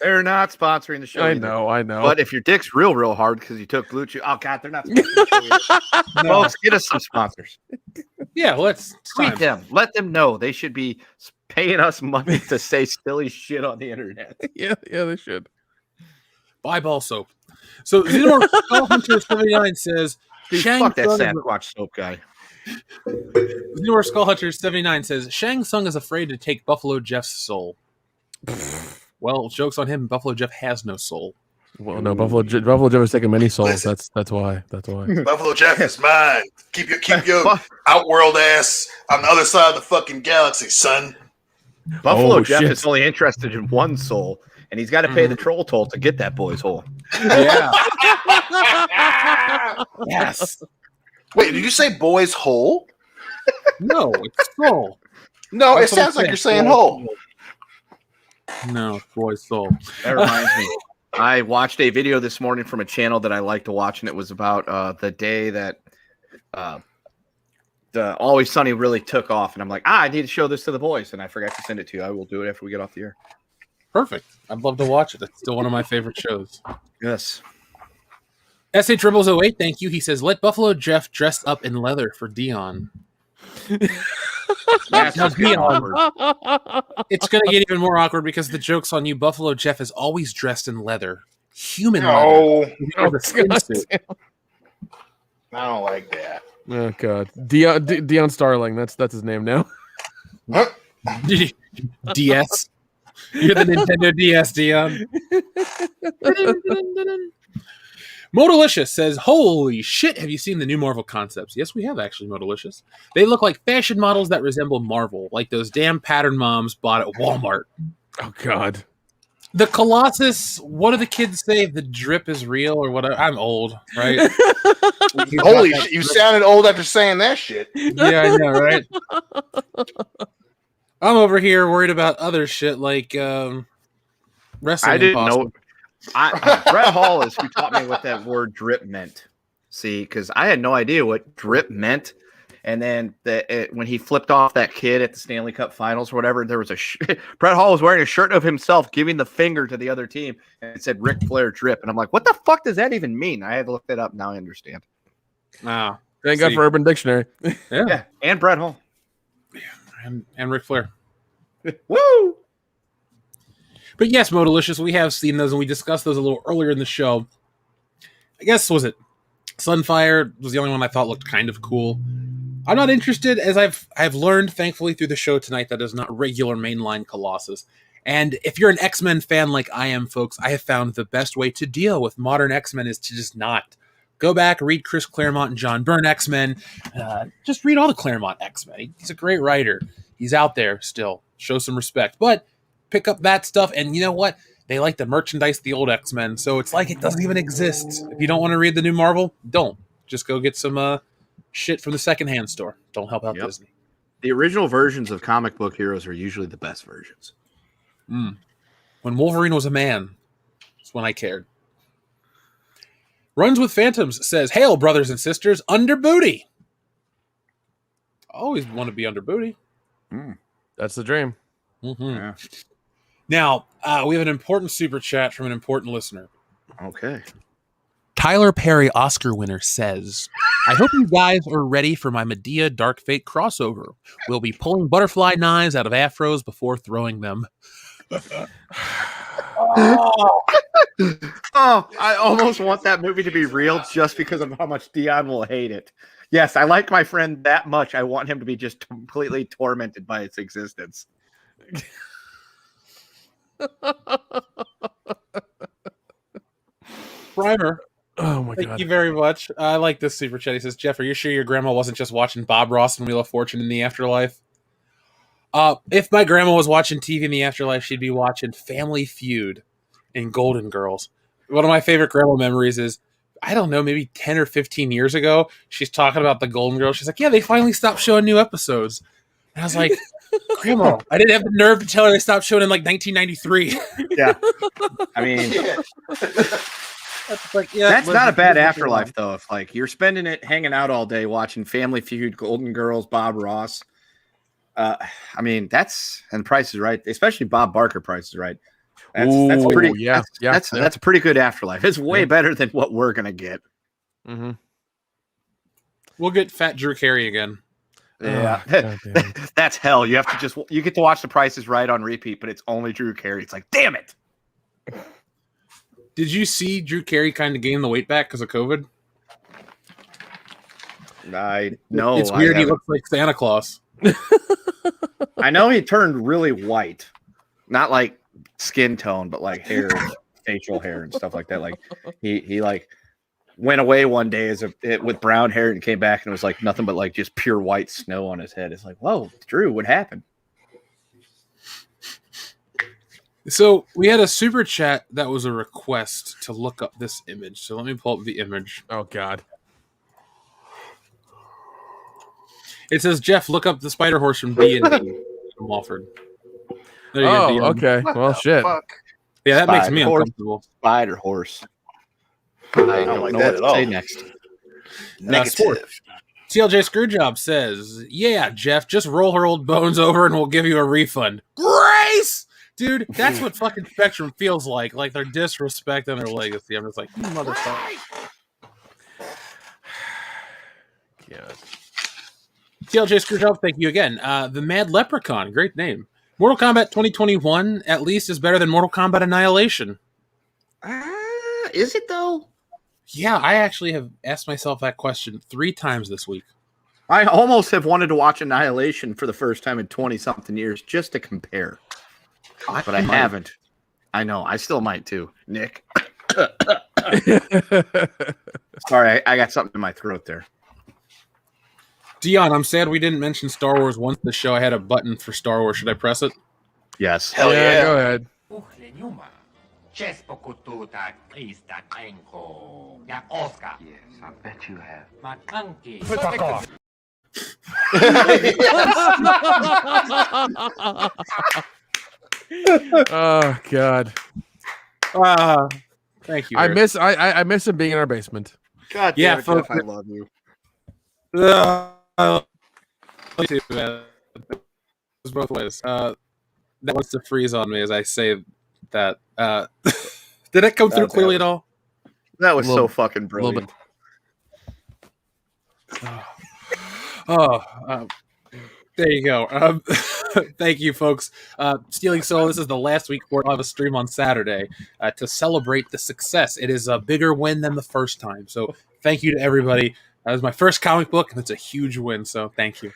E: They're not sponsoring the show.
D: I know.
E: But if your dick's real hard because you took Blue Chew, oh god, they're not sponsoring the show. No. Folks, get us some sponsors.
B: Yeah, let's
E: tweet them. Let them know they should be paying us money to say silly shit on the internet.
D: Yeah, they should.
B: Buy ball soap. So Xenomorph Skullhunter79 says,
E: fuck that Sasquatch soap guy.
B: Xenomorph Skullhunter79 says, Shang Tsung is afraid to take Buffalo Jeff's soul. Well, joke's on him. Buffalo Jeff has no soul.
D: Well, no, Buffalo Jeff has taken many souls. Listen, that's why.
C: Buffalo Jeff is mine. Keep your outworld ass on the other side of the fucking galaxy, son.
E: Buffalo Jeff is only interested in one soul, and he's got to pay the troll toll to get that boy's hole.
B: Yeah. Yes.
C: Wait, did you say boy's hole?
B: No, it's soul.
C: No, it sounds like you're saying hole.
B: No, boy's soul.
E: That reminds me. I watched a video this morning from a channel that I like to watch, and it was about the day that the Always Sunny really took off. And I'm like, I need to show this to the boys, and I forgot to send it to you. I will do it after we get off the air.
B: Perfect. I'd love to watch it. It's still one of my favorite shows.
E: Yes.
B: SH0008, thank you. He says, let Buffalo Jeff dress up in leather for Dion.
E: That's
B: Dion. It's going to get even more awkward because the joke's on you. Buffalo Jeff is always dressed in leather. Human leather.
C: I don't like that.
D: Oh, God. Dion Starling. That's his name now.
C: Huh?
B: DS. You're the Nintendo DS, Dion. Modalicious says, holy shit, have you seen the new Marvel concepts? Yes, we have actually, Modalicious. They look like fashion models that resemble Marvel, like those damn pattern moms bought at Walmart.
D: Oh, God.
B: The Colossus, what do the kids say? The drip is real or whatever? I'm old, right?
C: Holy shit, you sounded old after saying that shit.
B: Yeah, I know, right? I'm over here worried about other shit like wrestling.
E: I didn't know. Brett Hall is who taught me what that word drip meant. See, because I had no idea what drip meant. And then when he flipped off that kid at the Stanley Cup Finals or whatever, there was Brett Hall was wearing a shirt of himself giving the finger to the other team, and it said Ric Flair drip. And I'm like, what the fuck does that even mean? I had to look that up. Now I understand.
B: Wow.
D: Thank God for Urban Dictionary.
E: Yeah, and Brett Hall.
B: Yeah, and Ric Flair.
E: Woo!
B: But yes, Modalicious, we have seen those, and we discussed those a little earlier in the show. I guess, was it Sunfire was the only one I thought looked kind of cool. I'm not interested, as I've learned, thankfully, through the show tonight, that is not regular mainline Colossus. And if you're an X-Men fan like I am, folks, I have found the best way to deal with modern X-Men is to just not. Go back, read Chris Claremont and John Byrne X-Men. Just read all the Claremont X-Men. He's a great writer. He's out there still. Show some respect. But pick up that stuff, and you know what? They like to merchandise the old X-Men, so it's like it doesn't even exist. If you don't want to read the new Marvel, don't. Just go get some shit from the secondhand store. Don't help out Disney.
E: The original versions of comic book heroes are usually the best versions.
B: When Wolverine was a man, that's when I cared. Runs with Phantoms says, "Hail, brothers and sisters, under booty." I always want to be under booty.
D: That's the dream.
B: Mm-hmm.
E: Yeah.
B: Now, we have an important super chat from an important listener.
E: Okay.
B: Tyler Perry Oscar winner says, "I hope you guys are ready for my Medea Dark Fate crossover. We'll be pulling butterfly knives out of afros before throwing them."
E: Oh, I almost want that movie to be real just because of how much Dion will hate it. Yes, I like my friend that much. I want him to be just completely tormented by its existence.
B: Primer.
D: Oh my God.
B: Thank you very much. I like this super chat. He says, "Jeff, are you sure your grandma wasn't just watching Bob Ross and Wheel of Fortune in the afterlife?" If my grandma was watching TV in the afterlife, she'd be watching Family Feud and Golden Girls. One of my favorite grandma memories is, I don't know, maybe 10 or 15 years ago, she's talking about the Golden Girls. She's like, "Yeah, they finally stopped showing new episodes." And I was like, "Grandma, I didn't have the nerve to tell her they stopped showing in like 1993.
E: Yeah. I mean,
B: That's like, yeah,
E: that's not a bad afterlife, though. If like you're spending it hanging out all day watching Family Feud, Golden Girls, Bob Ross. I mean, and Price is Right, especially Bob Barker. Price is Right. That's pretty. That's a pretty good afterlife. It's way better than what we're gonna get.
D: Mm-hmm.
B: We'll get Fat Drew Carey again.
E: Yeah,
D: Oh,
E: that's hell. You have to you get to watch The Price is Right on repeat, but it's only Drew Carey. It's like, damn it.
B: Did you see Drew Carey kind of gain the weight back because of COVID?
E: No,
B: it's weird. He looks like Santa Claus.
E: I know he turned really white, not like skin tone, but like hair, facial hair, and stuff like that. Like he like went away one day with brown hair and came back and it was like nothing but like just pure white snow on his head. It's like, whoa, Drew, what happened?
B: So we had a super chat that was a request to look up this image. So let me pull up the image.
D: Oh God.
B: It says, "Jeff, look up the Spider Horse from D&D from Walford." There you go.
D: Okay. Well, shit.
C: Fuck.
B: Yeah, that makes me
E: Spider Horse.
B: uncomfortable.
E: Spider Horse.
C: I don't like that at all.
E: Say next.
C: Negative.
B: TLJ Screwjob says, "Yeah, Jeff, just roll her old bones over and we'll give you a refund." Grace! Dude, that's what fucking Spectrum feels like. Like they're disrespecting their legacy. I'm just like, you motherfucker.
D: God.
B: TLJ Screwjob, thank you again. The Mad Leprechaun, great name. Mortal Kombat 2021 at least is better than Mortal Kombat Annihilation.
E: Is it though?
B: Yeah, I actually have asked myself that question 3 times this week.
E: I almost have wanted to watch Annihilation for the first time in 20-something years just to compare. But I haven't. I know. I still might too. Nick. Sorry, I got something in my throat there.
B: Dion, I'm sad we didn't mention Star Wars once the show. I had a button for Star Wars. Should I press it?
E: Yes.
C: Hell yeah.
D: Go ahead.
J: Yes, I bet you have.
D: Oh God.
B: Thank you.
D: I
B: Eric.
D: miss him being in our basement.
E: God
B: Yeah,
E: damn it,
B: folks.
E: Jeff, I love you.
B: Me too, man. It goes both ways. That wants to freeze on me as I say that. Did it come through clearly at all?
E: That was so fucking brilliant.
B: There you go. Thank you, folks. Stealing Soul, this is the last week for I'll have a stream on Saturday to celebrate the success. It is a bigger win than the first time. So thank you to everybody. That was my first comic book, and it's a huge win, so thank you.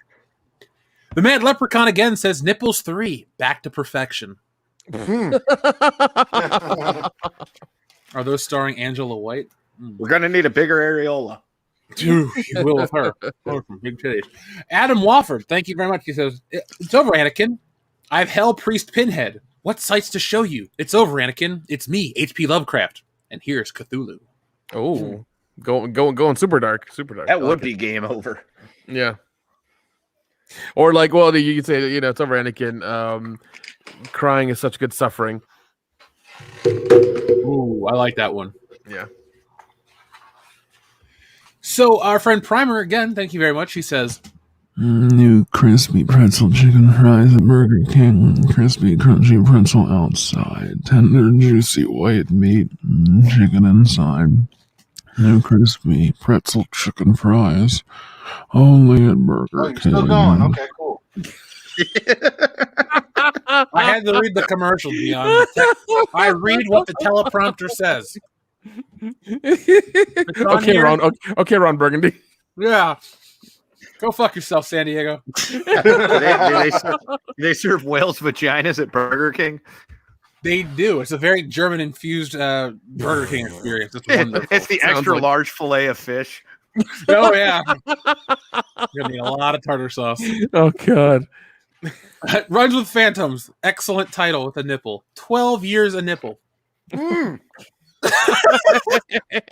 B: The Mad Leprechaun again says, Nipples 3, back to perfection. Are those starring Angela White?
E: We're going to need a bigger areola.
B: Dude, you will with her. Big titties. Adam Wofford, thank you very much. He says, it's over, Anakin. I've Hell Priest Pinhead. What sights to show you? It's over, Anakin. It's me, H.P. Lovecraft. And here's Cthulhu.
D: Oh, going super dark. Super dark.
E: That would be game over.
D: Yeah. Or like, well, you could say, it's over, Anakin. Crying is such good suffering.
B: Ooh, I like that one.
D: Yeah.
B: So our friend Primer, again, thank you very much. He says,
G: new crispy pretzel chicken fries at Burger King. Crispy, crunchy pretzel outside. Tender, juicy white meat. Chicken inside. New crispy pretzel chicken fries. Only at Burger King.
H: Still going. Okay, cool.
B: I had to read the commercial, Dion. I read what the teleprompter says.
D: Okay, Ron Burgundy.
B: Yeah. Go fuck yourself, San Diego.
E: do they serve whales' vaginas at Burger King?
B: They do. It's a very German-infused Burger King experience. It's wonderful.
E: It's the extra large fillet of fish.
B: Oh, yeah. You're going to need a lot of tartar sauce.
D: Oh, God.
B: Runs with Phantoms. Excellent title with a nipple. 12 years a nipple.
E: What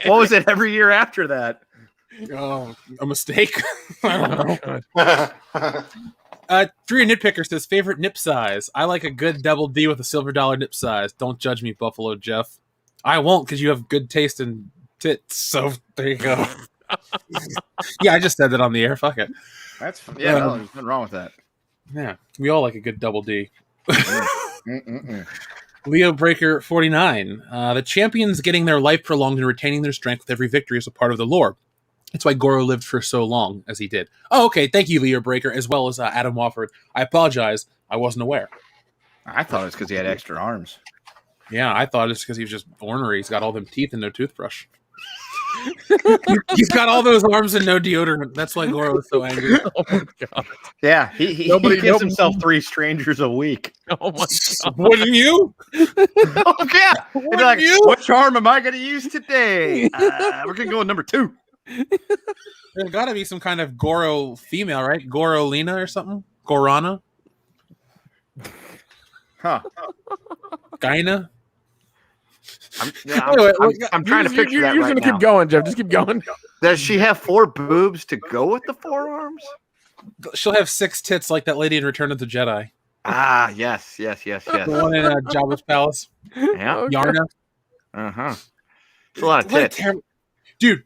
E: was it every year after that?
B: Oh, a mistake. I don't know. Drea Nitpicker says, favorite nip size. I like a good double D with a silver dollar nip size. Don't judge me, Buffalo Jeff. I won't, because you have good taste in tits. So there you go. Yeah, I just said that on the air. Fuck it.
E: There's nothing wrong with that.
B: Yeah, we all like a good double D. Leo Breaker 49. The champions getting their life prolonged and retaining their strength with every victory is a part of the lore. It's why Goro lived for so long as he did. Oh, okay. Thank you, Leo Breaker, as well as Adam Wofford. I apologize. I wasn't aware.
E: I thought it was because he had extra arms.
B: Yeah, I thought it's because he was just ornery. He's got all them teeth and no toothbrush. He's got all those arms and no deodorant. That's why Goro was so angry.
D: Oh, my God.
E: Yeah, he gives himself 3 strangers a week.
D: Oh, my God.
B: Wouldn't you?
E: Oh, yeah. He'd be like, what charm am I going to use today? We're going to go with number 2.
B: There's got to be some kind of Goro female, right? Goro-Lina or something? Gorana?
E: Huh.
B: Gyna?
E: I'm trying to picture that
D: You're
E: right
D: going to
E: now.
D: keep going, Jeff. Just keep going.
E: Does she have 4 boobs to go with the forearms?
B: She'll have 6 tits like that lady in Return of the Jedi.
E: Ah, yes.
B: The one in Jabba's palace.
E: Yeah.
D: Okay.
B: Yarna.
E: Uh-huh. It's a lot of tits.
B: Dude,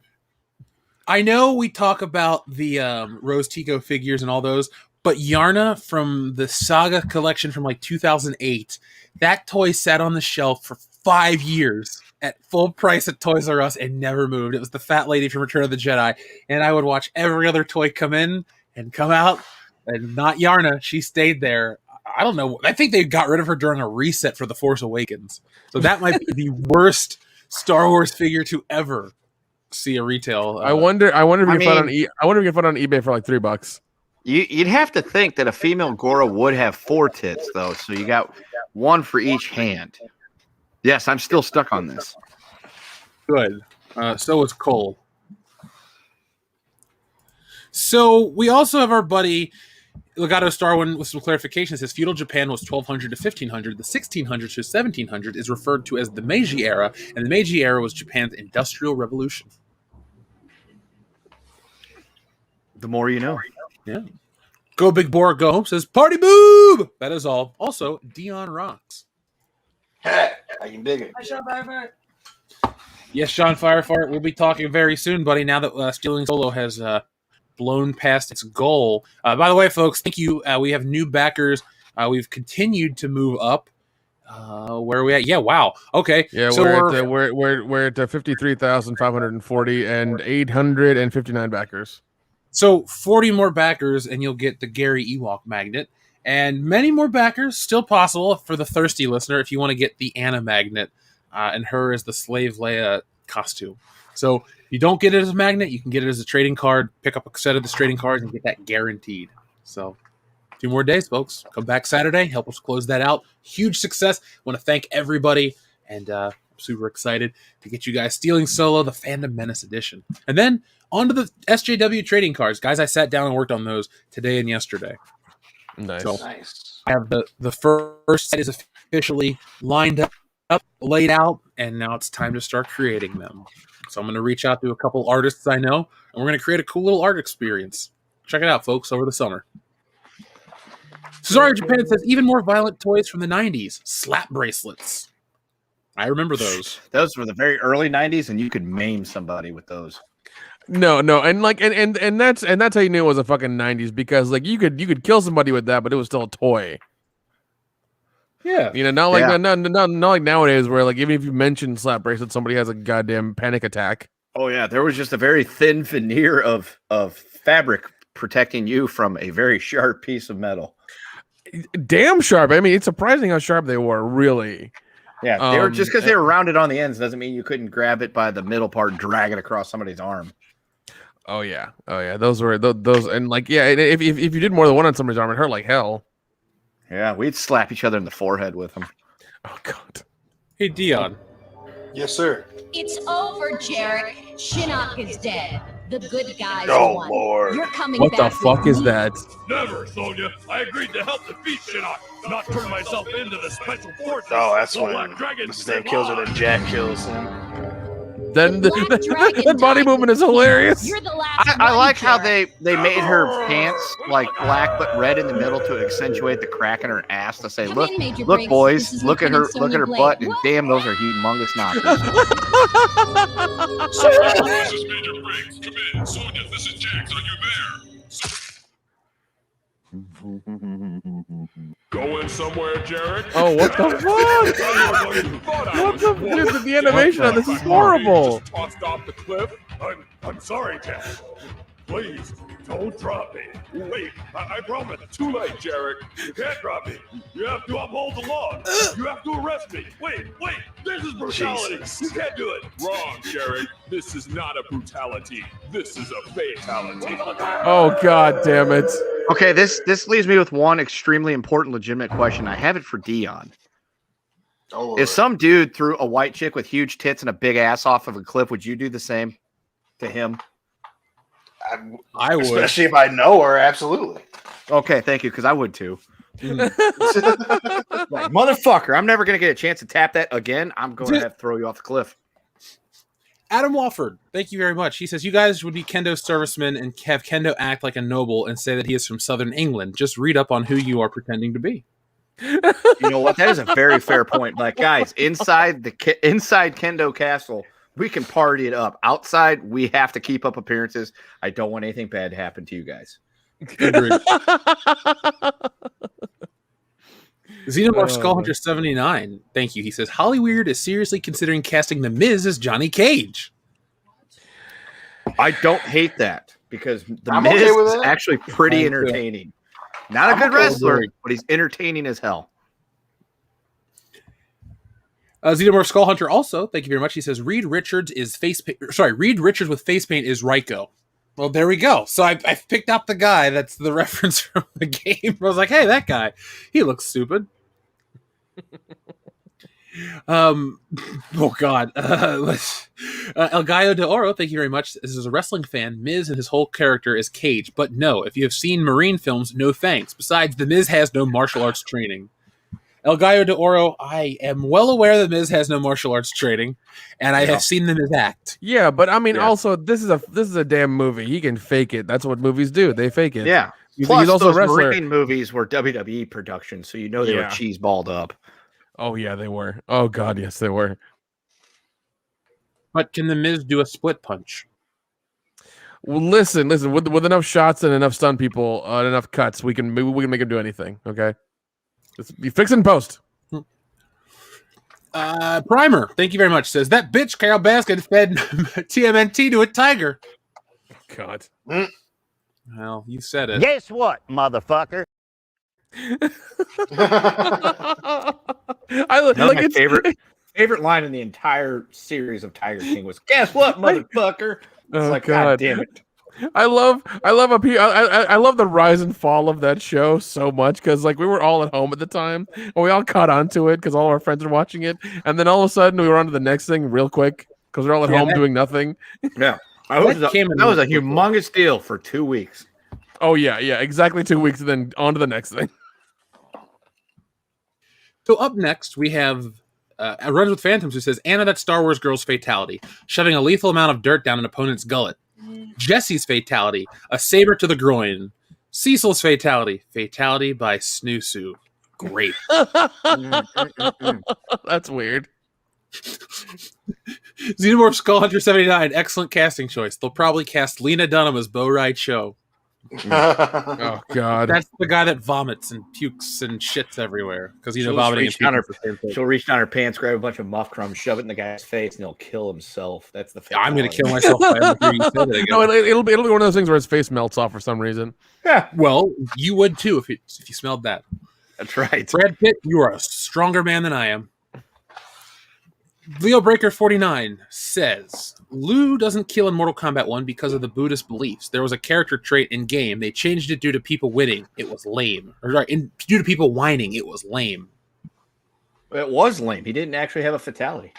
B: I know we talk about the Rose Tico figures and all those, but Yarna from the Saga collection from like 2008, that toy sat on the shelf for 5 years at full price at Toys R Us and never moved. It was the fat lady from Return of the Jedi, and I would watch every other toy come in and come out, and not Yarna. She stayed there. I don't know. I think they got rid of her during a reset for The Force Awakens. So that might be the worst Star Wars figure to ever see a retail.
D: I wonder if you can find it on eBay for like $3.
E: You'd have to think that a female Goro would have 4 tits, though. So you got 1 for each hand. Yes, I'm still stuck on this.
B: Good. So is Cole. So we also have our buddy Legato Starwin with some clarification. It says feudal Japan was 1200 to 1500. The 1600s to 1700 is referred to as the Meiji era, and the Meiji era was Japan's industrial revolution.
E: The more you know.
B: Yeah. Go Big Boar Go Home says party boob. That is all. Also, Dion rocks.
C: Hey, I can dig it.
B: Yes, Sean Firefart. We'll be talking very soon, buddy. Now that Stealing Solo has blown past its goal. By the way, folks, thank you. We have new backers. We've continued to move up. Where are we at? Yeah, wow. Okay.
D: Yeah,
B: so
D: we're at 53,540 and 859 backers.
B: So 40 more backers, and you'll get the Gary Ewok magnet, and many more backers still possible for the thirsty listener if you want to get the Anna magnet, and her as the Slave Leia costume. So if you don't get it as a magnet, you can get it as a trading card. Pick up a set of the trading cards and get that guaranteed. So 2 more days, folks. Come back Saturday. Help us close that out. Huge success. Want to thank everybody, and I'm super excited to get you guys Stealing Solo, the Fandom Menace Edition. And then on to the SJW trading cards. Guys, I sat down and worked on those today and yesterday.
D: Nice.
B: So I have the first set is officially lined up, laid out, and now it's time to start creating them. So I'm going to reach out to a couple artists I know, and we're going to create a cool little art experience. Check it out, folks, over the summer. Cesaro Japan says, even more violent toys from the 90s. Slap bracelets. I remember those.
E: Those were the very early 90s, and you could maim somebody with those.
D: No, and like and that's how you knew it was a fucking 90s, because like you could kill somebody with that, but it was still a toy.
B: Yeah.
D: You know, not like nowadays where like even if you mention slap bracelet, somebody has a goddamn panic attack.
E: Oh yeah, there was just a very thin veneer of fabric protecting you from a very sharp piece of metal.
D: Damn sharp. I mean, it's surprising how sharp they were, really.
E: Yeah, they were just because they were rounded on the ends doesn't mean you couldn't grab it by the middle part and drag it across somebody's arm.
D: Oh yeah. Those were those, and like if you did more than one on somebody's arm, it hurt like hell.
E: Yeah, we'd slap each other in the forehead with them.
D: Oh god.
B: Hey Dion.
C: Yes, sir.
K: It's over, Jarek. Shinnok is dead. The good guys won.
C: Lord.
K: You're coming
D: What the
K: back
D: fuck
K: with
D: is
K: me.
D: that?
L: Never, Sonya. I agreed to help defeat Shinnok, not turn myself into the special forces.
C: Oh, that's
L: The
C: when
L: Black Dragon
C: Stan kills her, then Jack kills him.
D: Then the body
K: died
D: movement is hilarious.
K: You're the last
E: I
K: one,
E: like how
K: Jarek.
E: they made her pants like black but red in the middle to accentuate the crack in her ass to say,
K: Come
E: look,
K: in, Major
E: look,
K: Briggs.
E: boys,
K: This is
E: look at her
K: Lieutenant Sonya
E: butt,
K: Blake.
E: and damn, those are humongous knockers.
L: This is Major Briggs. Come in. Sonya, this is Jax. Are you there? Going somewhere, Jarek?
D: Oh, what the fuck? What the dude, the animation on this is horrible.
L: Just tossed off the cliff. I'm sorry, Jack. Please, don't drop me. Wait, I promise. Too late, Jarek. You can't drop me. You have to uphold the law. You have to arrest me. Wait. This is brutality.
C: Jesus.
L: You can't do it. Wrong, Jarek. This is not a brutality. This is a fatality.
D: Oh god damn it.
E: Okay, this leaves me with one extremely important, legitimate question. I have it for Dion.
C: Oh,
E: If some dude threw a white chick with huge tits and a big ass off of a cliff, would you do the same to him?
B: I would.
C: especially if I know her, absolutely.
E: Okay, thank you, because I would too. Like, motherfucker, I'm never going to get a chance to tap that again. I'm going to have to throw you off the cliff.
B: Adam Walford, thank you very much. He says, you guys would be Kendo servicemen and have Kendo act like a noble and say that he is from Southern England. Just read up on who you are pretending to be.
E: You know what? That is a very fair point. Like, guys, inside Kendo Castle, we can party it up. Outside, we have to keep up appearances. I don't want anything bad to happen to you guys.
B: Agreed. Xenomorph Skullhunter 79, thank you. He says, Hollyweird is seriously considering casting The Miz as Johnny Cage.
E: I don't hate that because the
C: I'm
E: Miz
C: okay with
E: is
C: that.
E: actually pretty entertaining. Not a
C: I'm
E: good
C: okay with
E: wrestler,
B: it.
E: but he's entertaining as hell.
B: Xenomorph Skullhunter also, thank you very much. He says, Reed Richards with face paint is Ryko. Well, there we go. So I picked out the guy that's the reference from the game. I was like, hey, that guy, he looks stupid. Oh God. El Gallo de Oro, thank you very much. This is a wrestling fan. Miz and his whole character is Cage. But no, if you have seen Marine films, no thanks. Besides, The Miz has no martial arts training. El Gallo de Oro, I am well aware that Miz has no martial arts training, and I have seen the Miz act.
D: Yeah, but I mean, also this is a damn movie. He can fake it. That's what movies do. They fake it.
E: Yeah.
D: He's
E: Plus,
D: also a
E: those
D: wrestler.
E: Marine movies were WWE productions, so you know they were cheese balled up.
D: Oh yeah, they were. Oh god, yes, they were.
B: But can the Miz do a split punch?
D: Well, listen. With enough shots and enough stun people and enough cuts, we can make him do anything. Okay, you fix it in post.
B: Primer, thank you very much. Says that bitch Carol Baskin fed TMNT to a tiger.
D: God.
B: Well, you said it.
I: Guess what, motherfucker?
E: My favorite line in the entire series of Tiger King was, "Guess what, motherfucker?" It's like, God damn it.
D: I love the rise and fall of that show so much because like we were all at home at the time and we all caught onto it because all our friends were watching it, and then all of a sudden we were on to the next thing real quick because we're all at home doing nothing.
E: Yeah, that was a humongous deal for 2 weeks.
D: Oh yeah, exactly 2 weeks, and then on to the next thing.
B: So up next we have Runs with Phantoms, who says Anna, that Star Wars girl's fatality, shoving a lethal amount of dirt down an opponent's gullet. Jesse's fatality, a saber to the groin. Cecil's fatality by Snoosu. Great.
D: That's weird.
B: Xenomorph Skullhunter 79, excellent casting choice. They'll probably cast Lena Dunham as Bo Ride Show.
D: Oh God,
B: that's the guy that vomits and pukes and shits everywhere because
E: vomiting.
B: And
E: she'll reach down her pants, grab a bunch of muff crumbs, shove it in the guy's face, and he'll kill himself. That's the.
B: I'm going to kill myself.
D: No, it'll be one of those things where his face melts off for some reason.
B: Yeah, well, you would too if you smelled that.
E: That's right.
B: Brad Pitt, you are a stronger man than I am. Leo Breaker 49 says Liu doesn't kill in Mortal Kombat 1 because of the Buddhist beliefs. There was a character trait in game. They changed it due to people winning. It was lame. Or sorry, due to people whining. It was lame.
E: It was lame. He didn't actually have a fatality.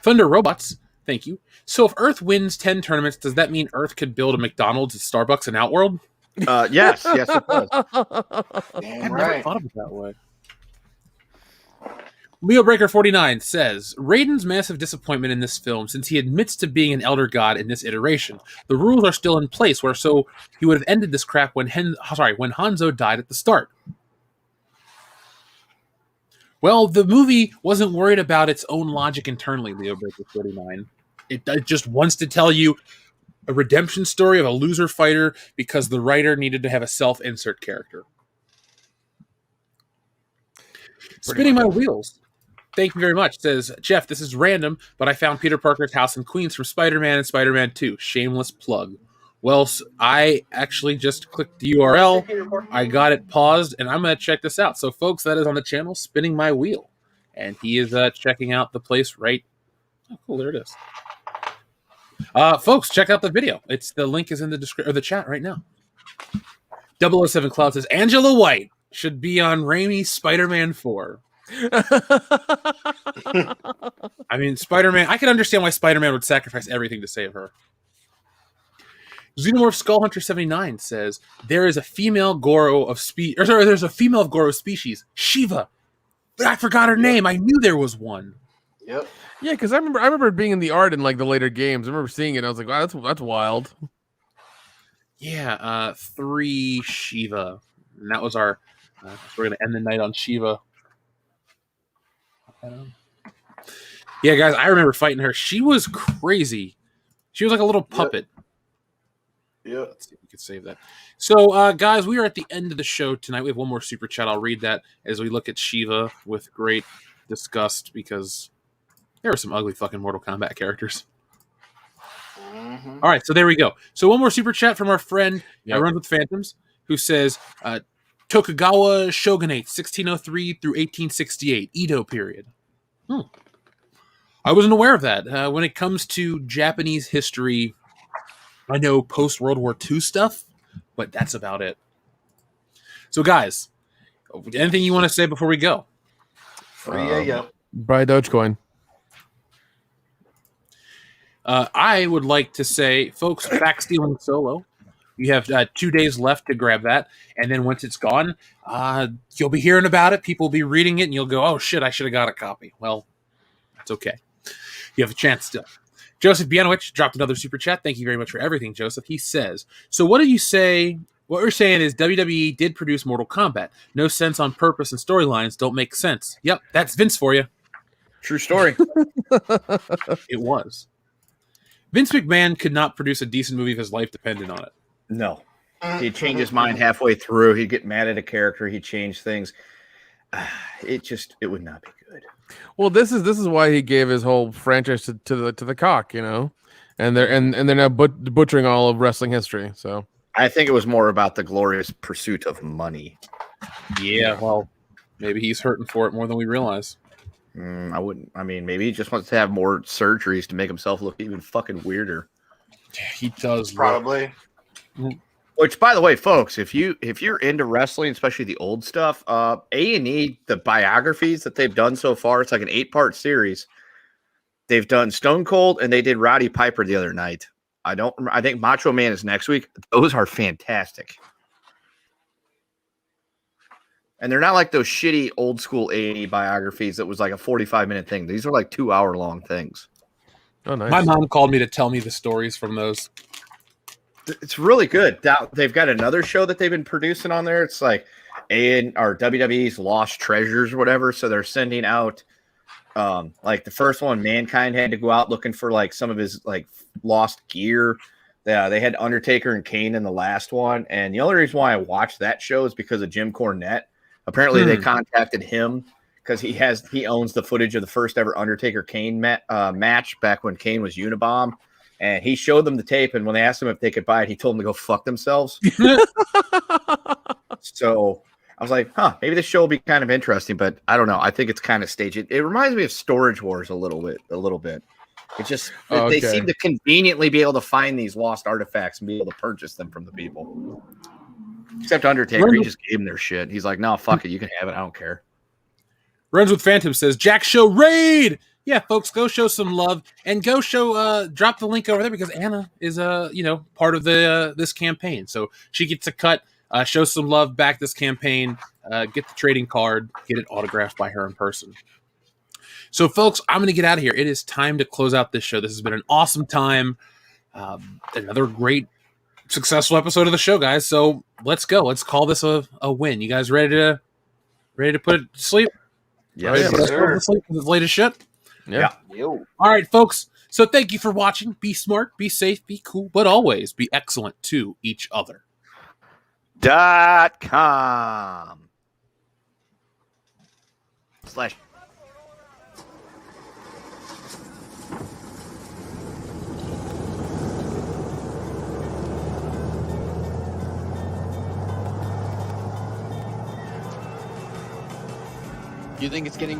B: Thunder Robots, thank you. So if Earth wins 10 tournaments, does that mean Earth could build a McDonald's, a Starbucks, and Outworld?
E: Yes, it does.
B: I've never thought of it that way. Leo Breaker 49 says, Raiden's massive disappointment in this film since he admits to being an elder god in this iteration. The rules are still in place where so he would have ended this crap when Hanzo died at the start. Well, the movie wasn't worried about its own logic internally, Leo Breaker 49. It just wants to tell you a redemption story of a loser fighter because the writer needed to have a self-insert character. Spinning my wheels. Thank you very much. Says, Jeff, this is random, but I found Peter Parker's house in Queens from Spider-Man and Spider-Man 2. Shameless plug. Well, I actually just clicked the URL. I got it paused, and I'm going to check this out. So, folks, that is on the channel, Spinning My Wheel. And he is checking out the place right... Oh, cool, there it is. Folks, check out the video. The link is in the description or the chat right now. 007 Cloud says, Angela White should be on Raimi's Spider-Man 4. I mean, Spider-Man, I can understand why Spider-Man would sacrifice everything to save her. Xenomorph Skullhunter 79 says there is a female Goro of there's a female of Goro species, Shiva. I forgot her name. I knew there was one.
C: Yep.
D: Yeah, because I remember it being in the art in like the later games. I remember seeing it. And I was like, wow, that's wild.
B: Yeah, 3 Shiva, and that was our. We're gonna end the night on Shiva. Yeah, guys, I remember fighting her. She was crazy. She was like a little puppet.
C: Yeah.
B: Let's see if we can save that. So, guys, we are at the end of the show tonight. We have one more super chat. I'll read that as we look at Shiva with great disgust because there are some ugly fucking Mortal Kombat characters. Mm-hmm. All right, so there we go. So one more super chat from our friend Runs with Phantoms, who says, Tokugawa Shogunate, 1603 through 1868, Edo period. I wasn't aware of that. When it comes to Japanese history, I know post-World War II stuff, but that's about it. So, guys, anything you want to say before we go?
D: Buy Dogecoin.
B: I would like to say, folks, back stealing solo. You have 2 days left to grab that, and then once it's gone, you'll be hearing about it. People will be reading it, and you'll go, "Oh shit, I should have got a copy." Well, that's okay. You have a chance still. Joseph Bianowicz dropped another super chat. Thank you very much for everything, Joseph. He says, "So what do you say? What we're saying is WWE did produce Mortal Kombat. No sense on purpose and storylines don't make sense." Yep, that's Vince for you.
E: True story.
B: It was. Vince McMahon could not produce a decent movie if his life depended on it.
E: No. He'd change his mind halfway through. He'd get mad at a character. He'd change things. It would not be good.
D: Well, this is why he gave his whole franchise to the cock, you know, and they're now butchering all of wrestling history. So
E: I think it was more about the glorious pursuit of money.
B: Yeah, well, maybe he's hurting for it more than we realize.
E: I wouldn't. I mean, maybe he just wants to have more surgeries to make himself look even fucking weirder.
B: He does
C: probably.
E: Which, by the way, folks, if you're into wrestling, especially the old stuff, A&E, the biographies that they've done so far, it's like an 8-part series. They've done Stone Cold and they did Roddy Piper the other night. I think Macho Man is next week. Those are fantastic. And they're not like those shitty old school A&E biographies that was like a 45-minute thing. These are like 2-hour-long things.
D: Oh, nice.
B: My mom called me to tell me the stories from those.
E: It's really good. They've got another show that they've been producing on there. It's like WWE's Lost Treasures or whatever. So they're sending out like the first one, Mankind had to go out looking for like some of his like lost gear. Yeah, they had Undertaker and Kane in the last one. And the only reason why I watched that show is because of Jim Cornette. Apparently they contacted him because he owns the footage of the first ever Undertaker Kane match back when Kane was Unabomb. And he showed them the tape, and when they asked him if they could buy it, he told them to go fuck themselves. So I was like, maybe this show will be kind of interesting, but I don't know. I think it's kind of staged. It reminds me of Storage Wars a little bit. It's just they seem to conveniently be able to find these lost artifacts and be able to purchase them from the people. Except Undertaker, he just gave them their shit. He's like, no, fuck it. You can have it. I don't care.
B: Runs with Phantom says, Jack Show raid! Yeah, folks, go show some love and go show. Drop the link over there because Anna is part of this campaign, so she gets a cut. Show some love, back this campaign. Get the trading card, get it autographed by her in person. So, folks, I'm going to get out of here. It is time to close out this show. This has been an awesome time. Another great, successful episode of the show, guys. So let's go. Let's call this a win. You guys ready to put it to sleep?
E: Yeah,
B: ready to put it to sleep? It's late as shit.
E: Yeah.
B: All right, folks. So thank you for watching. Be smart, be safe, be cool, but always be excellent to each other.
E: .com/.
M: You think it's getting